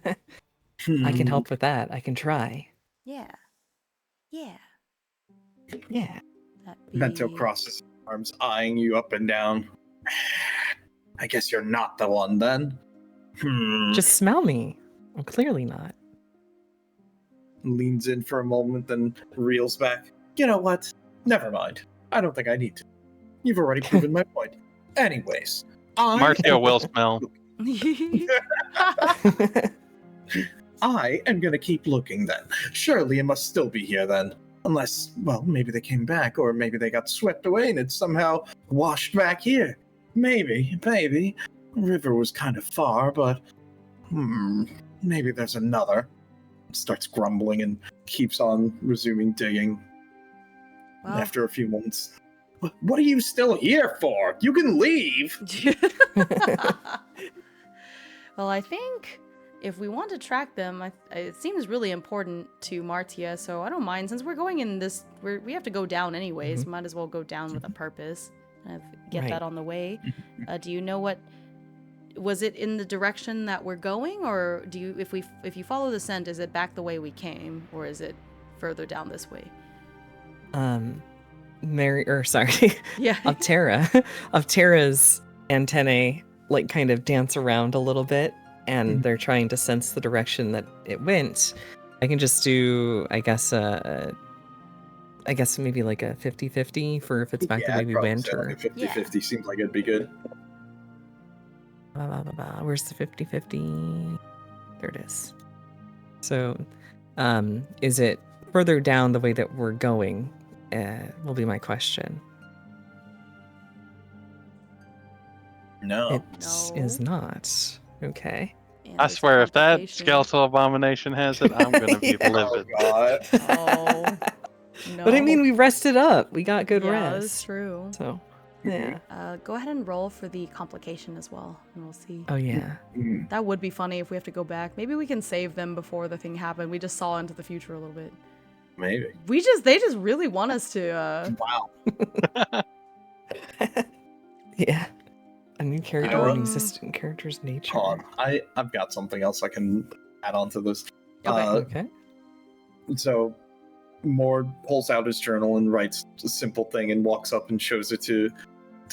S3: I can help with that. I can try.
S2: Yeah. Yeah.
S3: Yeah.
S2: That'd be...
S5: Bento crosses arms, eyeing you up and down. I guess you're not the one then.
S3: Just smell me. I'm clearly not.
S5: Leans in for a moment, then reels back. You know what? Never mind. I don't think I need to. You've already proven my point. Anyways,
S4: Martio will smell.
S5: I am gonna keep looking then. Surely it must still be here then. Unless, well, maybe they came back, or maybe they got swept away and it's somehow washed back here. Maybe. River was kind of far, but maybe there's another. Starts grumbling and keeps on resuming digging.
S2: Well,
S5: After a few moments. What are you still here for? You can leave!
S2: well, I think if we want to track them, it seems really important to Martia, so I don't mind. Since we're going in this, we have to go down anyways. Might as well go down with a purpose. Get
S3: Right.
S2: that on the way. Do you know what? Was it in the direction that we're going, or do you? If you follow the scent, is it back the way we came, or is it further down this way?
S3: Yeah. Optera's antennae like kind of dance around a little bit, and they're trying to sense the direction that it went. I can just do, I guess maybe like a 50-50 for if it's back the way we went, or
S5: like a 50-50 seems like it'd be good.
S3: Where's the 50-50? There it is. So, is it further down the way that we're going? Will be my question.
S5: No.
S3: It
S2: No.
S3: is not. Okay.
S2: And
S4: I
S2: there's
S4: swear, if that
S2: complication.
S4: skeletal abomination has it, I'm gonna be
S3: Yeah.
S4: livid.
S5: Oh, God.
S2: Oh. No.
S3: But I mean, we rested up. We got good
S2: yeah,
S3: rest.
S2: that's true.
S3: So, yeah.
S2: Go ahead and roll for the complication as well, and we'll see.
S3: Oh, yeah.
S2: That would be funny if we have to go back. Maybe we can save them before the thing happened. We just saw into the future a little bit.
S5: Maybe.
S2: They just really want us to.
S5: Wow.
S3: Yeah. A new character
S5: know
S3: or an
S2: what?
S3: existing character's nature.
S5: Hold on. I've got something else I can add on to this.
S3: Okay.
S5: So Mord pulls out his journal and writes a simple thing and walks up and shows it to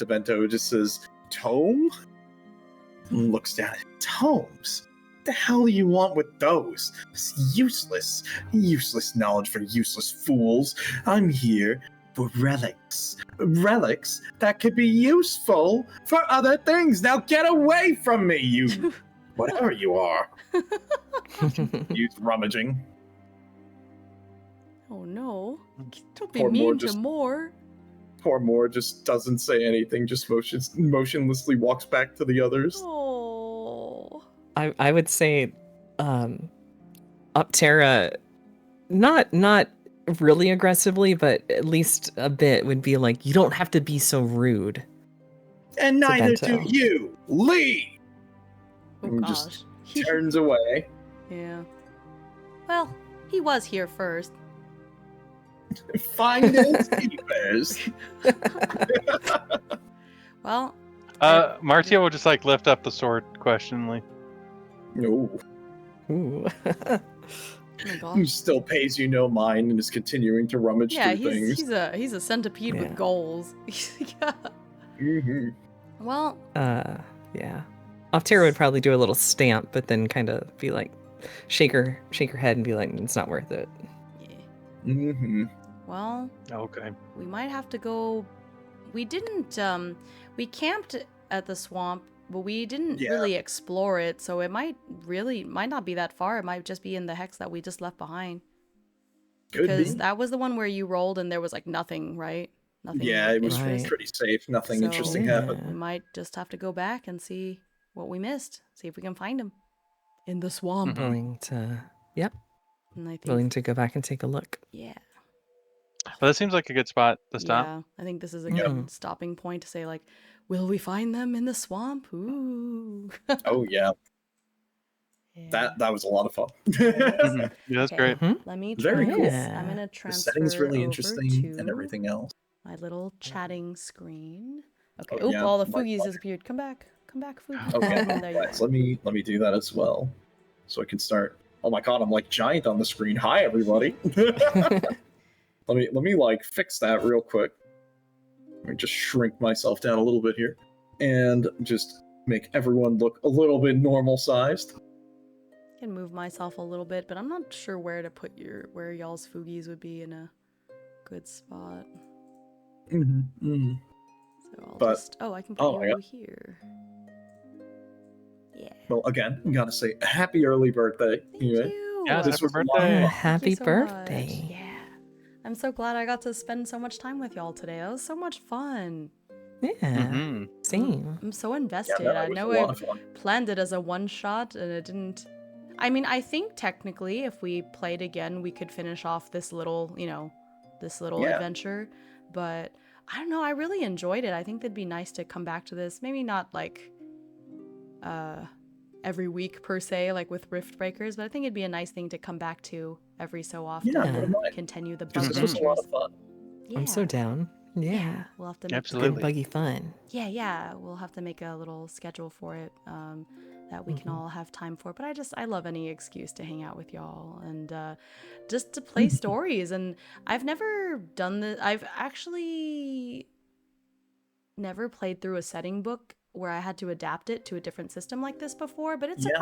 S5: Bento. It just says, "Tome?" And looks down at it. Tomes? What the hell do you want with those? It's useless. Useless knowledge for useless fools. I'm here for relics. Relics that could be useful for other things. Now get away from me, you whatever you are. He's rummaging.
S2: Oh no! Don't be
S5: Poor
S2: mean
S5: Mord
S2: to
S5: just-
S2: Moore.
S5: Poor Moore just doesn't say anything, just motionlessly walks back to the others.
S2: Oh.
S3: I would say Optera not really aggressively, but at least a bit would be like, you don't have to be so rude.
S5: And
S3: To
S5: neither do
S3: Bento.
S5: you. Leave!
S2: Oh
S5: And
S2: gosh.
S5: just turns away.
S2: Yeah. Well, he was here first.
S5: Find his keepers.
S2: Well.
S4: Marcia will just like lift up the sword questioningly.
S5: No.
S3: Ooh.
S2: Oh my
S5: He
S2: gosh.
S5: still pays you no mind and is continuing to rummage
S2: Yeah,
S5: through things.
S2: he's a centipede
S3: Yeah.
S2: with goals. Yeah.
S5: Mm-hmm.
S2: Well,
S3: Yeah. Optera would probably do a little stamp, but then kind of be like, shake her head and be like, it's not worth it.
S2: yeah.
S5: Mm-hmm.
S2: Well,
S4: Okay.
S2: we might have to go. We didn't. We camped at the swamp, but we didn't
S5: Yeah.
S2: really explore it. So it might not be that far. It might just be in the hex that we just left behind.
S5: Could
S2: Because
S5: be.
S2: that was the one where you rolled and there was like nothing, right? Nothing.
S5: Yeah, it was
S2: interesting.
S5: pretty safe. Nothing
S2: So-
S5: interesting
S3: Yeah.
S5: happened.
S2: We might just have to go back and see what we missed. See if we can find him in the swamp.
S4: Mhm.
S3: Willing to, yep,
S2: And I think,
S3: willing to go back and take a look.
S2: yeah,
S4: Well, that seems like a good spot to stop.
S2: yeah. I think this is a
S3: Yeah.
S2: good stopping point to say like, will we find them in the swamp? Ooh.
S5: Oh yeah,
S2: Yeah.
S5: that was a lot of fun.
S4: Mhm. Yeah, that's
S2: Okay.
S4: great.
S3: Mhm.
S2: Let me
S5: Very
S2: try
S3: cool.
S2: this. I'm gonna
S5: The
S2: transfer
S5: setting's really
S2: over
S5: interesting
S2: to
S5: and everything else.
S2: my little chatting screen. Okay.
S5: Oh,
S2: Oop!
S5: yeah,
S2: All the
S5: my
S2: Foogies
S5: pleasure.
S2: disappeared. Come back, Foogie.
S5: Okay,
S2: Oh, there you
S5: right,
S2: are.
S5: let me do that as well, so I can start. Oh my god, I'm like giant on the screen. Hi everybody. let me like fix that real quick. Let me just shrink myself down a little bit here, and just make everyone look a little bit normal sized.
S2: I can move myself a little bit, but I'm not sure where to put where y'all's Foogies would be in a good spot.
S5: Mm-hmm.
S2: So I'll
S5: But-
S2: just. Oh, I can put
S5: oh my
S2: you
S5: God.
S2: here. Yeah.
S5: Well, again, I gotta say, happy early birthday.
S2: Thank
S5: Anyway,
S2: you.
S4: Yeah,
S5: This
S4: happy
S5: was a lot of
S4: birthday.
S5: fun.
S2: Thank you
S3: Happy
S2: so
S3: birthday.
S2: much. Yeah. I'm so glad I got to spend so much time with y'all today. That was so much fun.
S3: Yeah,
S4: Mhm.
S3: same.
S2: I'm so
S5: Yeah,
S2: invested.
S5: no,
S2: I
S5: it was
S2: know
S5: a lot
S2: I
S5: of fun.
S2: planned it as a one shot and it didn't. I mean, I think technically if we played again, we could finish off this little,
S5: Yeah.
S2: adventure. But I don't know. I really enjoyed it. I think it'd be nice to come back to this. Maybe not like every week per se, like with Rift Breakers, but I think it'd be a nice thing to come back to every so often.
S5: Yeah, I
S2: and
S5: wouldn't mind.
S2: continue the bug
S5: Because this was a
S2: adventures.
S5: lot of fun.
S3: I'm so down. Yeah.
S2: We'll have to make
S3: It's good
S4: Absolutely.
S3: buggy fun.
S2: yeah, we'll have to make a little schedule for it that we can all have time for. But I love any excuse to hang out with y'all and just to play stories. And I've never done this. I've actually never played through a setting book where I had to adapt it to a different system like this before. But it
S5: Yeah.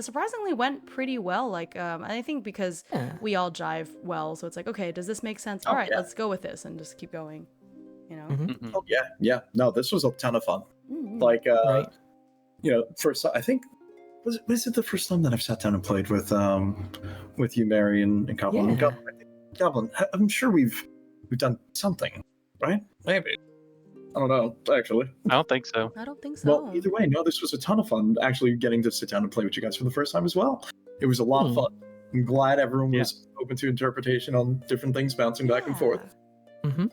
S2: surprisingly went pretty well. Like I think because
S3: Yeah.
S2: we all jive well, so it's like, okay, does this make sense?
S5: Oh,
S2: All right,
S5: yeah.
S2: let's go with this and just keep going. You know.
S4: Mhm.
S5: Oh yeah. No, this was a ton of fun.
S2: Mm.
S5: Like,
S3: Right.
S5: first I think was it the first time that I've sat down and played with you, Mary, and Goblin.
S3: Yeah.
S5: Goblin. I'm sure we've done something, right? Maybe. I don't know, actually.
S4: I don't think so.
S2: I don't think so.
S5: Well, either way, no, this was a ton of fun. Actually, getting to sit down and play with you guys for the first time as well. It was a lot of fun. I'm glad everyone was open to interpretation on different things, bouncing back and forth.
S3: Mm-hmm.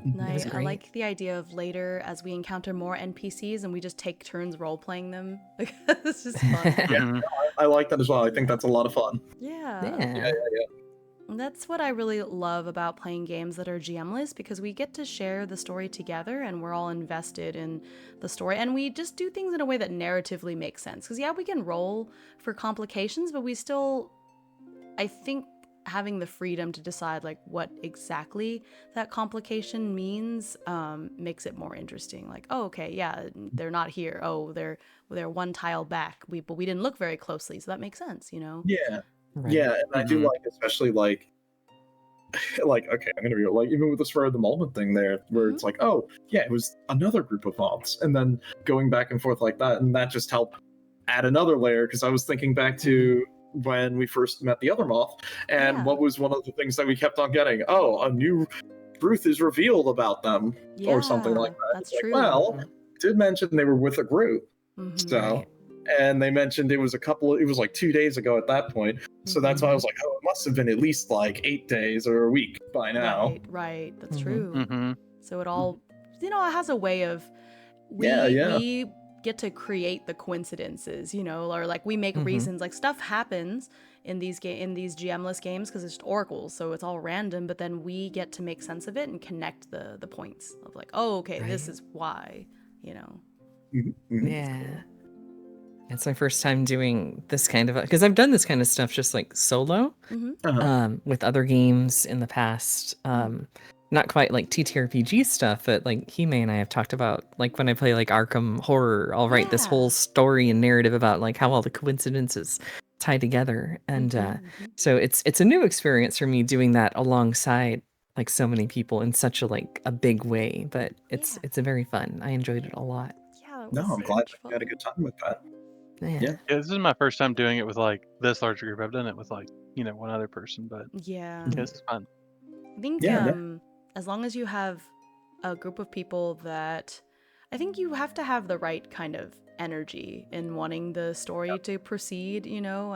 S2: And
S3: It was
S2: I
S3: great.
S2: like the idea of later as we encounter more NPCs and we just take turns role playing them. It's just fun.
S4: Mhm.
S5: I like that as well. I think that's a lot of fun.
S2: Yeah.
S3: Yeah.
S2: That's what I really love about playing games that are GMless, because we get to share the story together and we're all invested in the story, and we just do things in a way that narratively makes sense. Because, yeah, we can roll for complications, but we still, I think, having the freedom to decide like what exactly that complication means makes it more interesting. Like, oh, okay, yeah, they're not here. Oh, they're one tile back. But we didn't look very closely, so that makes sense, you know?
S5: Yeah.
S3: Right.
S5: Yeah, and I do
S4: Mhm.
S5: like, especially like like, okay, I'm gonna be like, even with the spur of the moment thing there, where it's like, oh yeah, it was another group of moths, and then going back and forth like that, and that just helped add another layer, because I was thinking back to when we first met the other moth, and
S2: Yeah.
S5: what was one of the things that we kept on getting? Oh, a new truth is revealed about them, or something like that.
S2: That's
S5: It's like,
S2: true.
S5: well, did mention they were with a group,
S2: Mhm.
S5: so.
S3: Right.
S5: And they mentioned it was it was like 2 days ago at that point. So that's why I was like, oh, it must have been at least like 8 days or a week by now.
S2: Right. That's
S3: Mhm.
S2: true.
S4: Mhm.
S2: So it all, you know, it has a way of
S5: Yeah, yeah.
S2: we get to create the coincidences, you know, or like we make
S3: Mhm.
S2: reasons, like stuff happens in these GMless games because it's just oracles, so it's all random, but then we get to make sense of it and connect the points of like, oh, okay, this
S3: Right.
S2: is why, you know.
S5: Mhm, mhm.
S3: Yeah. It's my first time doing this kind of, because I've done this kind of stuff just like solo
S5: Uh-huh.
S3: with other games in the past. Not quite like TTRPG stuff, but like Hime and I have talked about, like when I play like Arkham Horror, I'll write this whole
S2: Yeah.
S3: story and narrative about like how all the coincidences tie together. And so it's a new experience for me doing that alongside like so many people in such a like a big way, but it's a very fun. I enjoyed it a lot.
S2: Yeah, it
S5: No,
S2: was
S5: I'm
S2: so
S5: glad
S2: much
S5: that you
S2: fun.
S5: had a good time with that.
S3: Yeah.
S5: Yeah.
S4: Yeah, this is my first time doing it with like this large group. I've done it with like one other person, but
S2: Yeah.
S3: Mhm.
S4: this is fun.
S2: I think
S5: Yeah.
S2: as long as you have a group of people that, I think you have to have the right kind of energy in wanting the story to proceed, you know,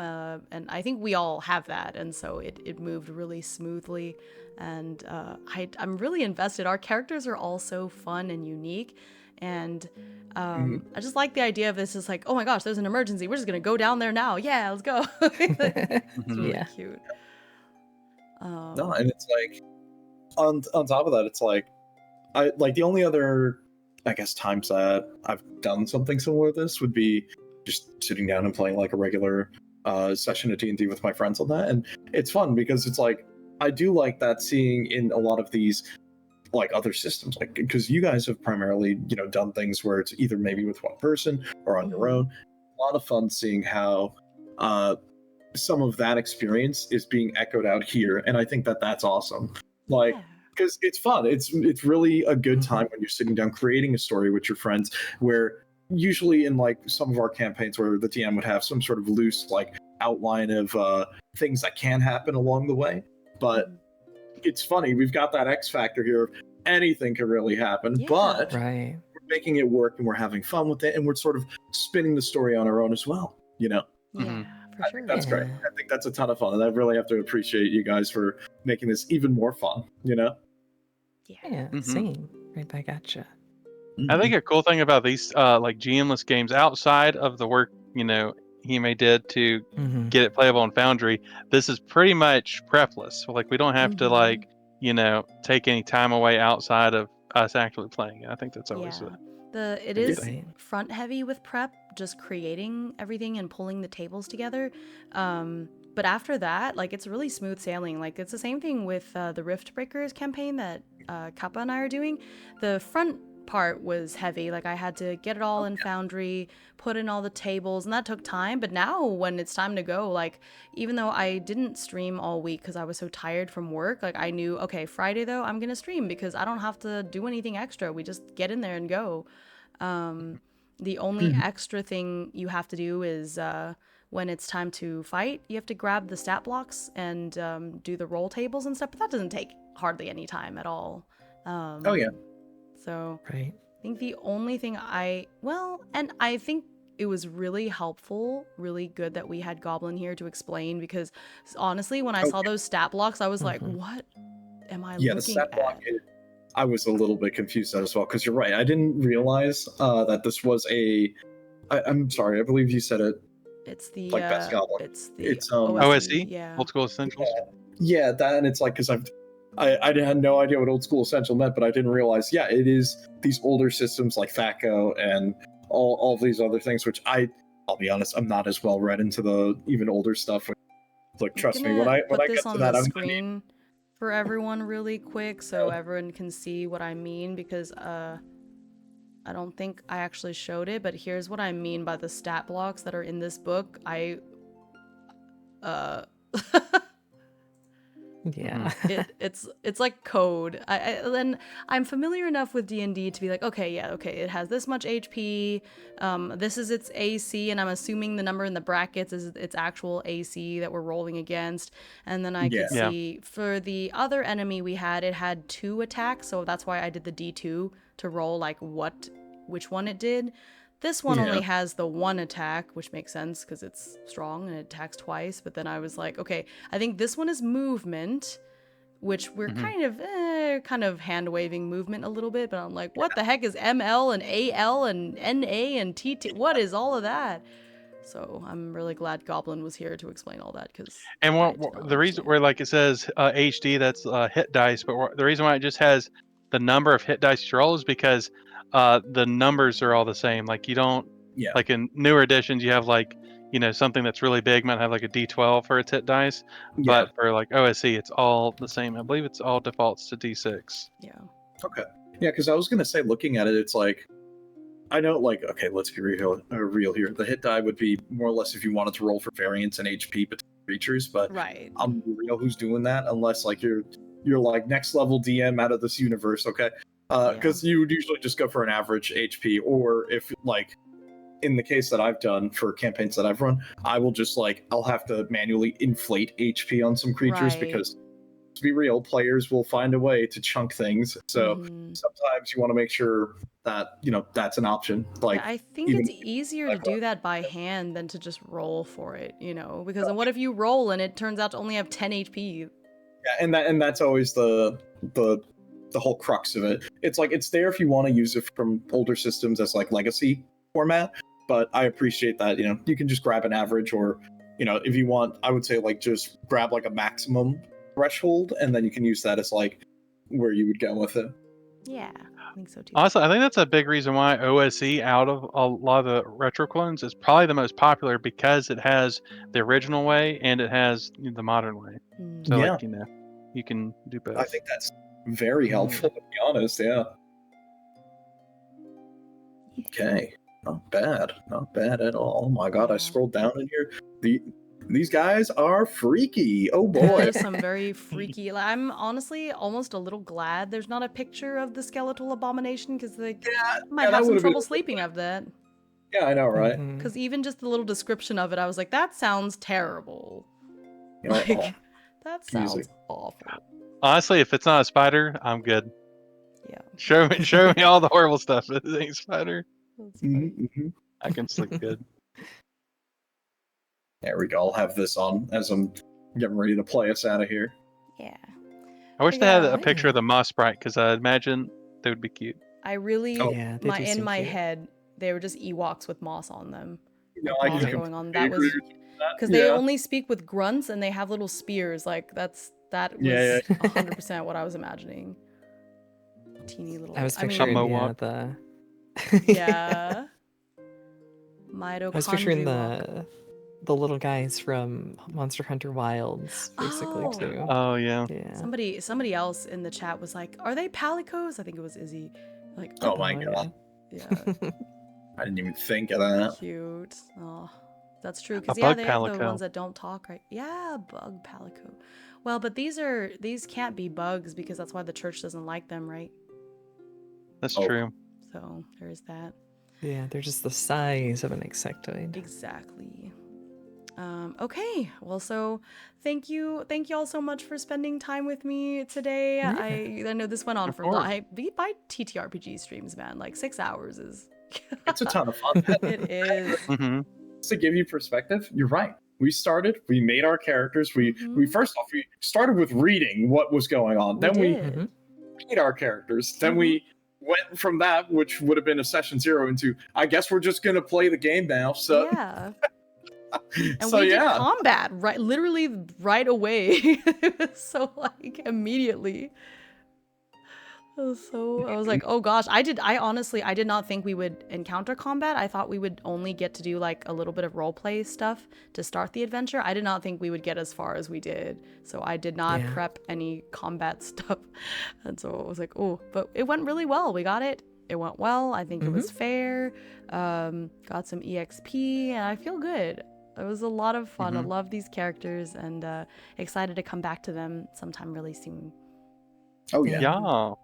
S2: and I think we all have that, and so it moved really smoothly, and I'm really invested. Our characters are all so fun and unique, and I just like the idea of this is like, oh my gosh, there's an emergency, we're just gonna go down there now, yeah, let's go. It's really
S3: Yeah.
S2: cute.
S5: No, and it's like on top of that, it's like I like the only other, I guess, times that I've done something similar to this would be just sitting down and playing like a regular session of D&D with my friends on that, and it's fun because it's like I do like that, seeing in a lot of these like other systems, like because you guys have primarily done things where it's either maybe with one person or on your own. A lot of fun seeing how some of that experience is being echoed out here, and I think that that's awesome. Like,
S2: Yeah.
S5: because it's fun. It's really a good time when you're sitting down creating a story with your friends, where usually in like some of our campaigns where the DM would have some sort of loose like outline of things that can happen along the way, but it's funny, we've got that X factor here of anything can really happen,
S2: Yeah.
S5: but
S3: Right.
S5: we're making it work and we're having fun with it, and we're sort of spinning the story on our own as well,
S2: Yeah, for
S5: I
S2: sure.
S5: think that's great.
S3: Yeah.
S5: I think that's a ton of fun, and I really have to appreciate you guys for making this even more fun.
S2: Yeah.
S3: Yeah.
S4: Mhm.
S3: Same. Right back at you.
S4: I think a cool thing about these like GMless games outside of the work Hime did to get it playable on Foundry, this is pretty much prepless. Like we don't have to like take any time away outside of us actually playing it. I think that's always
S2: It
S4: good
S2: is
S4: thing.
S2: front heavy with prep, just creating everything and pulling the tables together. But after that, like it's really smooth sailing. Like it's the same thing with the Rift Breakers campaign that Kappa and I are doing. The front part was heavy. Like I had to get it all in Foundry, put in all the tables, and that took time. But now when it's time to go, like even though I didn't stream all week because I was so tired from work, like I knew, okay, Friday though I'm gonna stream because I don't have to do anything extra. We just get in there and go. The only extra thing you have to do is when it's time to fight, you have to grab the stat blocks and do the roll tables and stuff, but that doesn't take hardly any time at all.
S5: Oh yeah.
S2: So
S3: Right.
S2: I think the only thing and I think it was really helpful, really good that we had Goblin here to explain, because honestly, when I saw those stat blocks, I was like, what am I
S5: Yeah, the
S2: looking
S5: stat
S2: at?
S5: block, I was a little bit confused as well, because you're right. I didn't realize that this was I'm sorry, I believe you said it
S2: It's the
S5: like Best Goblin.
S2: it's the
S5: It's
S2: OSE,
S4: OSE,
S2: yeah.
S4: Old School Essentials.
S5: Yeah, that, and it's like, because I had no idea what old school essential meant, but I didn't realize, yeah, it is these older systems like THACO and all of these other things, which I'll be honest, I'm not as well read into the even older stuff. Like, trust me, when I
S2: put
S5: get
S2: this
S5: to
S2: on
S5: that,
S2: the
S5: I'm
S2: screen for everyone really quick so everyone can see what I mean, because I don't think I actually showed it, but here's what I mean by the stat blocks that are in this book.
S3: Yeah.
S2: It's like code. Then I'm familiar enough with D&D to be like, okay, it has this much HP. This is its AC, and I'm assuming the number in the brackets is its actual AC that we're rolling against. And then I could see for the other enemy we had, it had 2 attacks, so that's why I did the D2 to roll like which one it did. This one only has the 1 attack, which makes sense because it's strong and it attacks twice. But then I was like, okay, I think this one is movement, which we're kind of hand waving movement a little bit. But I'm like, what the heck is ML and AL and NA and TT? What is all of that? So I'm really glad Goblin was here to explain all that, because
S4: the reason where like it says HD, that's hit dice, but the reason why it just has the number of hit dice you roll is because the numbers are all the same. Like you don't like in newer editions you have like, you know, something that's really big might have like a D12 for its hit dice, but for like OSC it's all the same. I believe it's all defaults to D6.
S2: Yeah.
S5: Okay. Yeah, because I was gonna say, looking at it, it's like, I know, like, okay, let's be real here. The hit die would be more or less if you wanted to roll for variance and HP between creatures, but I'm real who's doing that unless like you're like next level DM out of this universe, okay? Because you would usually just go for an average HP, or if like in the case that I've done for campaigns that I've run, I will just like I'll have to manually inflate HP on some creatures because, to be real, players will find a way to chunk things. So sometimes you want to make sure that, you know, that's an option. Like,
S2: I think it's easier to do that by hand than to just roll for it, you know, because then what if you roll and it turns out to only have 10 HP?
S5: Yeah, and that's always the whole crux of it. It's like, it's there if you want to use it from older systems as like legacy format, but I appreciate that, you know, you can just grab an average, or, you know, if you want, I would say like just grab like a maximum threshold, and then you can use that as like where you would go with it.
S2: Yeah, I think so too.
S4: Honestly, I think that's a big reason why OSE out of a lot of the retro clones is probably the most popular, because it has the original way and it has the modern way. So like, you know, you can do both.
S5: I think that's very helpful, to be honest. Yeah. Okay. Not bad at all. Oh my god, I scrolled down in here. These guys are freaky. Oh boy.
S2: There's some very freaky. I'm honestly almost a little glad there's not a picture of the skeletal abomination, because they might have some trouble sleeping of that.
S5: Yeah, I know, right?
S2: Because even just the little description of it, I was like, that sounds terrible.
S5: You know,
S2: like, that sounds awful.
S4: Honestly, if it's not a spider, I'm good.
S2: Yeah.
S4: Show me all the horrible stuff. If it ain't spider,
S5: I
S4: can sleep good.
S5: There we go. I'll have this on as I'm getting ready to play us out of here.
S2: Yeah.
S4: I wish they had a picture of the moss sprite, because I imagine they would be cute.
S2: I really, in my
S3: cute.
S2: head, they were just Ewoks with moss on them.
S5: No,
S2: like moss going on. That was because they only speak with grunts and they have little spears. Like that was 100% what I was imagining. Teeny little.
S3: I was picturing
S2: mitochondria.
S3: I was picturing the little guys from Monster Hunter Wilds, basically too.
S4: Oh yeah.
S2: Somebody else in the chat was like, "Are they palicos?" I think it was Izzy. Like,
S5: oh my god.
S2: Yeah.
S5: I didn't even think of that.
S2: Cute. Oh, that's true. Because they
S4: palico.
S2: have the ones that don't talk, right? Yeah, bug palico. Well, but these can't be bugs, because that's why the church doesn't like them, right?
S4: That's true.
S2: So there's that.
S3: Yeah, they're just the size of an insectoid.
S2: Exactly. Okay, well, so thank you all so much for spending time with me today. I know this went on for by TTRPG streams, man. Like 6 hours is.
S5: It's a ton of fun.
S2: It is.
S5: To give you perspective, you're right. We made our characters. We first off, we started with reading what was going on. Then we made our characters. Then we went from that, which would have been a session 0, into, I guess we're just gonna play the game now. So
S2: yeah. And
S5: So
S2: we did
S5: yeah,
S2: combat literally right away. It was so like immediately. I was like, oh gosh, I honestly did not think we would encounter combat. I thought we would only get to do like a little bit of roleplay stuff to start the adventure. I did not think we would get as far as we did. So I did not
S3: Yeah.
S2: prep any combat stuff. And so I was like, oh, but it went really well. We got it. It went well. I think it was fair. Got some EXP and I feel good. It was a lot of fun. I love these characters and excited to come back to them sometime really soon.
S5: oh yeah,
S4: Yeah.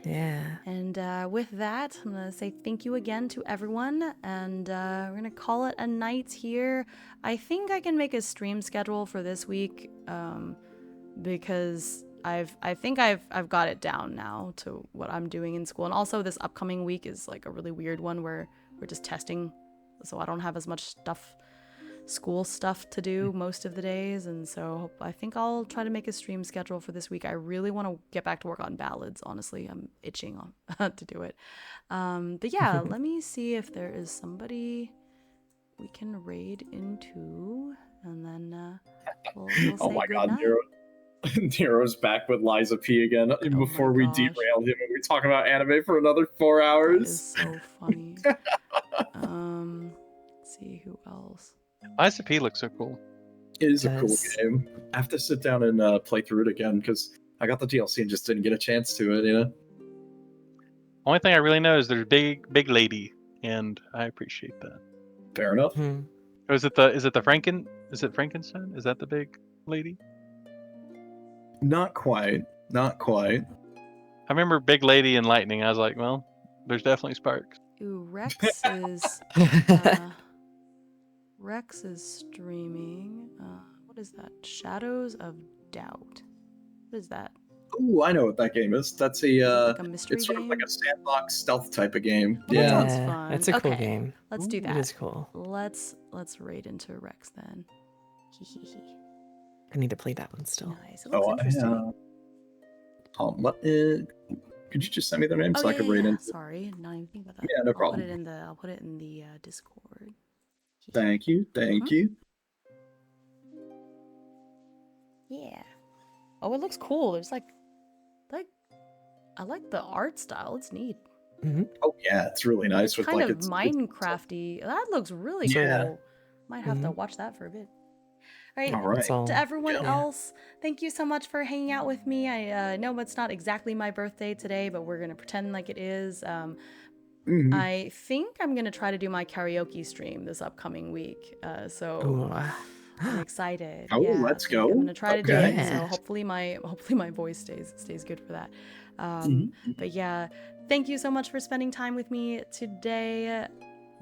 S3: Yeah.
S2: And with that, I'm going to say thank you again to everyone, and we're going to call it a night here. I think I can make a stream schedule for this week, because I think I've got it down now to what I'm doing in school. And also this upcoming week is like a really weird one where we're just testing, so I don't have as much school stuff to do most of the days, and so I think I'll try to make a stream schedule for this week. I really want to get back to work on ballads. Honestly, I'm itching on to do it. But yeah, let me see if there is somebody we can raid into, and then we'll
S5: oh
S2: say
S5: my god,
S2: goodnight.
S5: Nero's back with Liza P again. Before we
S2: gosh.
S5: derailed him and we talk about anime for another 4
S2: That
S5: hours.
S2: is so funny. Let's see who else.
S4: Liza P looks so cool.
S5: It is a cool
S3: Yes.
S5: game. I have to sit down and play through it again because I got the DLC and just didn't get a chance to it, you know?
S4: Only thing I really know is there's big lady, and I appreciate that.
S5: Fair enough.
S3: Hmm.
S4: Or is it Frankenstein? Is that the big lady?
S5: Not quite. Not quite.
S4: I remember Big Lady and Lightning. I was like, well, there's definitely sparks.
S2: Ooh, Rex is streaming. What is that? Shadows of Doubt. What is that?
S5: Ooh, I know what that game is. That's a
S2: Like a mystery
S5: it's sort of like
S2: game?
S5: a sandbox stealth type of game.
S2: Oh, that
S5: Yeah.
S2: sounds fun.
S3: It's a cool
S2: Okay,
S3: game.
S2: Let's do
S3: It
S2: that.
S3: is cool.
S2: Let's raid into Rex then.
S3: I need to play that one still.
S2: Nice. It looks interesting.
S5: Could you just send me their name
S2: Oh,
S5: so I
S2: yeah,
S5: could
S2: yeah,
S5: read
S2: yeah.
S5: in?
S2: Sorry, not even think about that.
S5: Yeah, no
S2: I'll
S5: problem.
S2: put it in the Discord.
S5: Thank you. Thank you.
S2: Yeah. Oh, it looks cool. There's like I like the art style. It's neat.
S5: Oh yeah, it's really nice
S2: It's
S5: with
S2: kind
S5: like
S2: of Minecrafty. That looks really
S5: Yeah.
S2: cool. Might have to watch that for a bit. All right.
S5: All right.
S3: It's all-
S2: To everyone
S5: Yeah.
S2: else, thank you so much for hanging out with me. I know it's not exactly my birthday today, but we're gonna pretend like it is.
S5: Mhm.
S2: I think I'm gonna try to do my karaoke stream this upcoming week. So
S3: Ooh,
S2: I'm excited.
S5: Oh,
S2: Yeah,
S5: let's
S2: I'm
S5: go.
S2: gonna try to do
S5: Okay.
S2: it. So
S3: Yeah.
S2: hopefully my voice stays good for that.
S5: Mhm.
S2: But yeah, thank you so much for spending time with me today.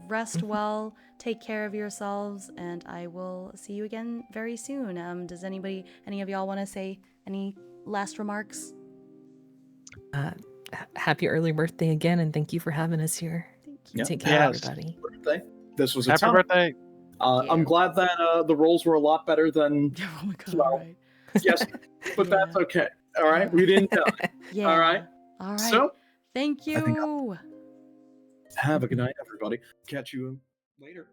S2: Rest well, take care of yourselves, and I will see you again very soon. Does any of y'all want to say any last remarks?
S3: Happy early birthday again, and thank you for having us here.
S2: Thank
S5: Yeah.
S3: Take care,
S4: Yes.
S3: everybody.
S5: Birthday. This was a
S4: Happy
S5: ton.
S4: birthday.
S5: I'm glad that the rolls were a lot better than
S2: Oh my god,
S5: Well,
S2: right.
S5: yes, but
S2: Yeah.
S5: that's okay. All right, we didn't die.
S2: Yeah.
S5: All right.
S2: All right.
S5: So
S2: Thank
S5: I think
S2: you.
S5: have a good night, everybody. Catch you later.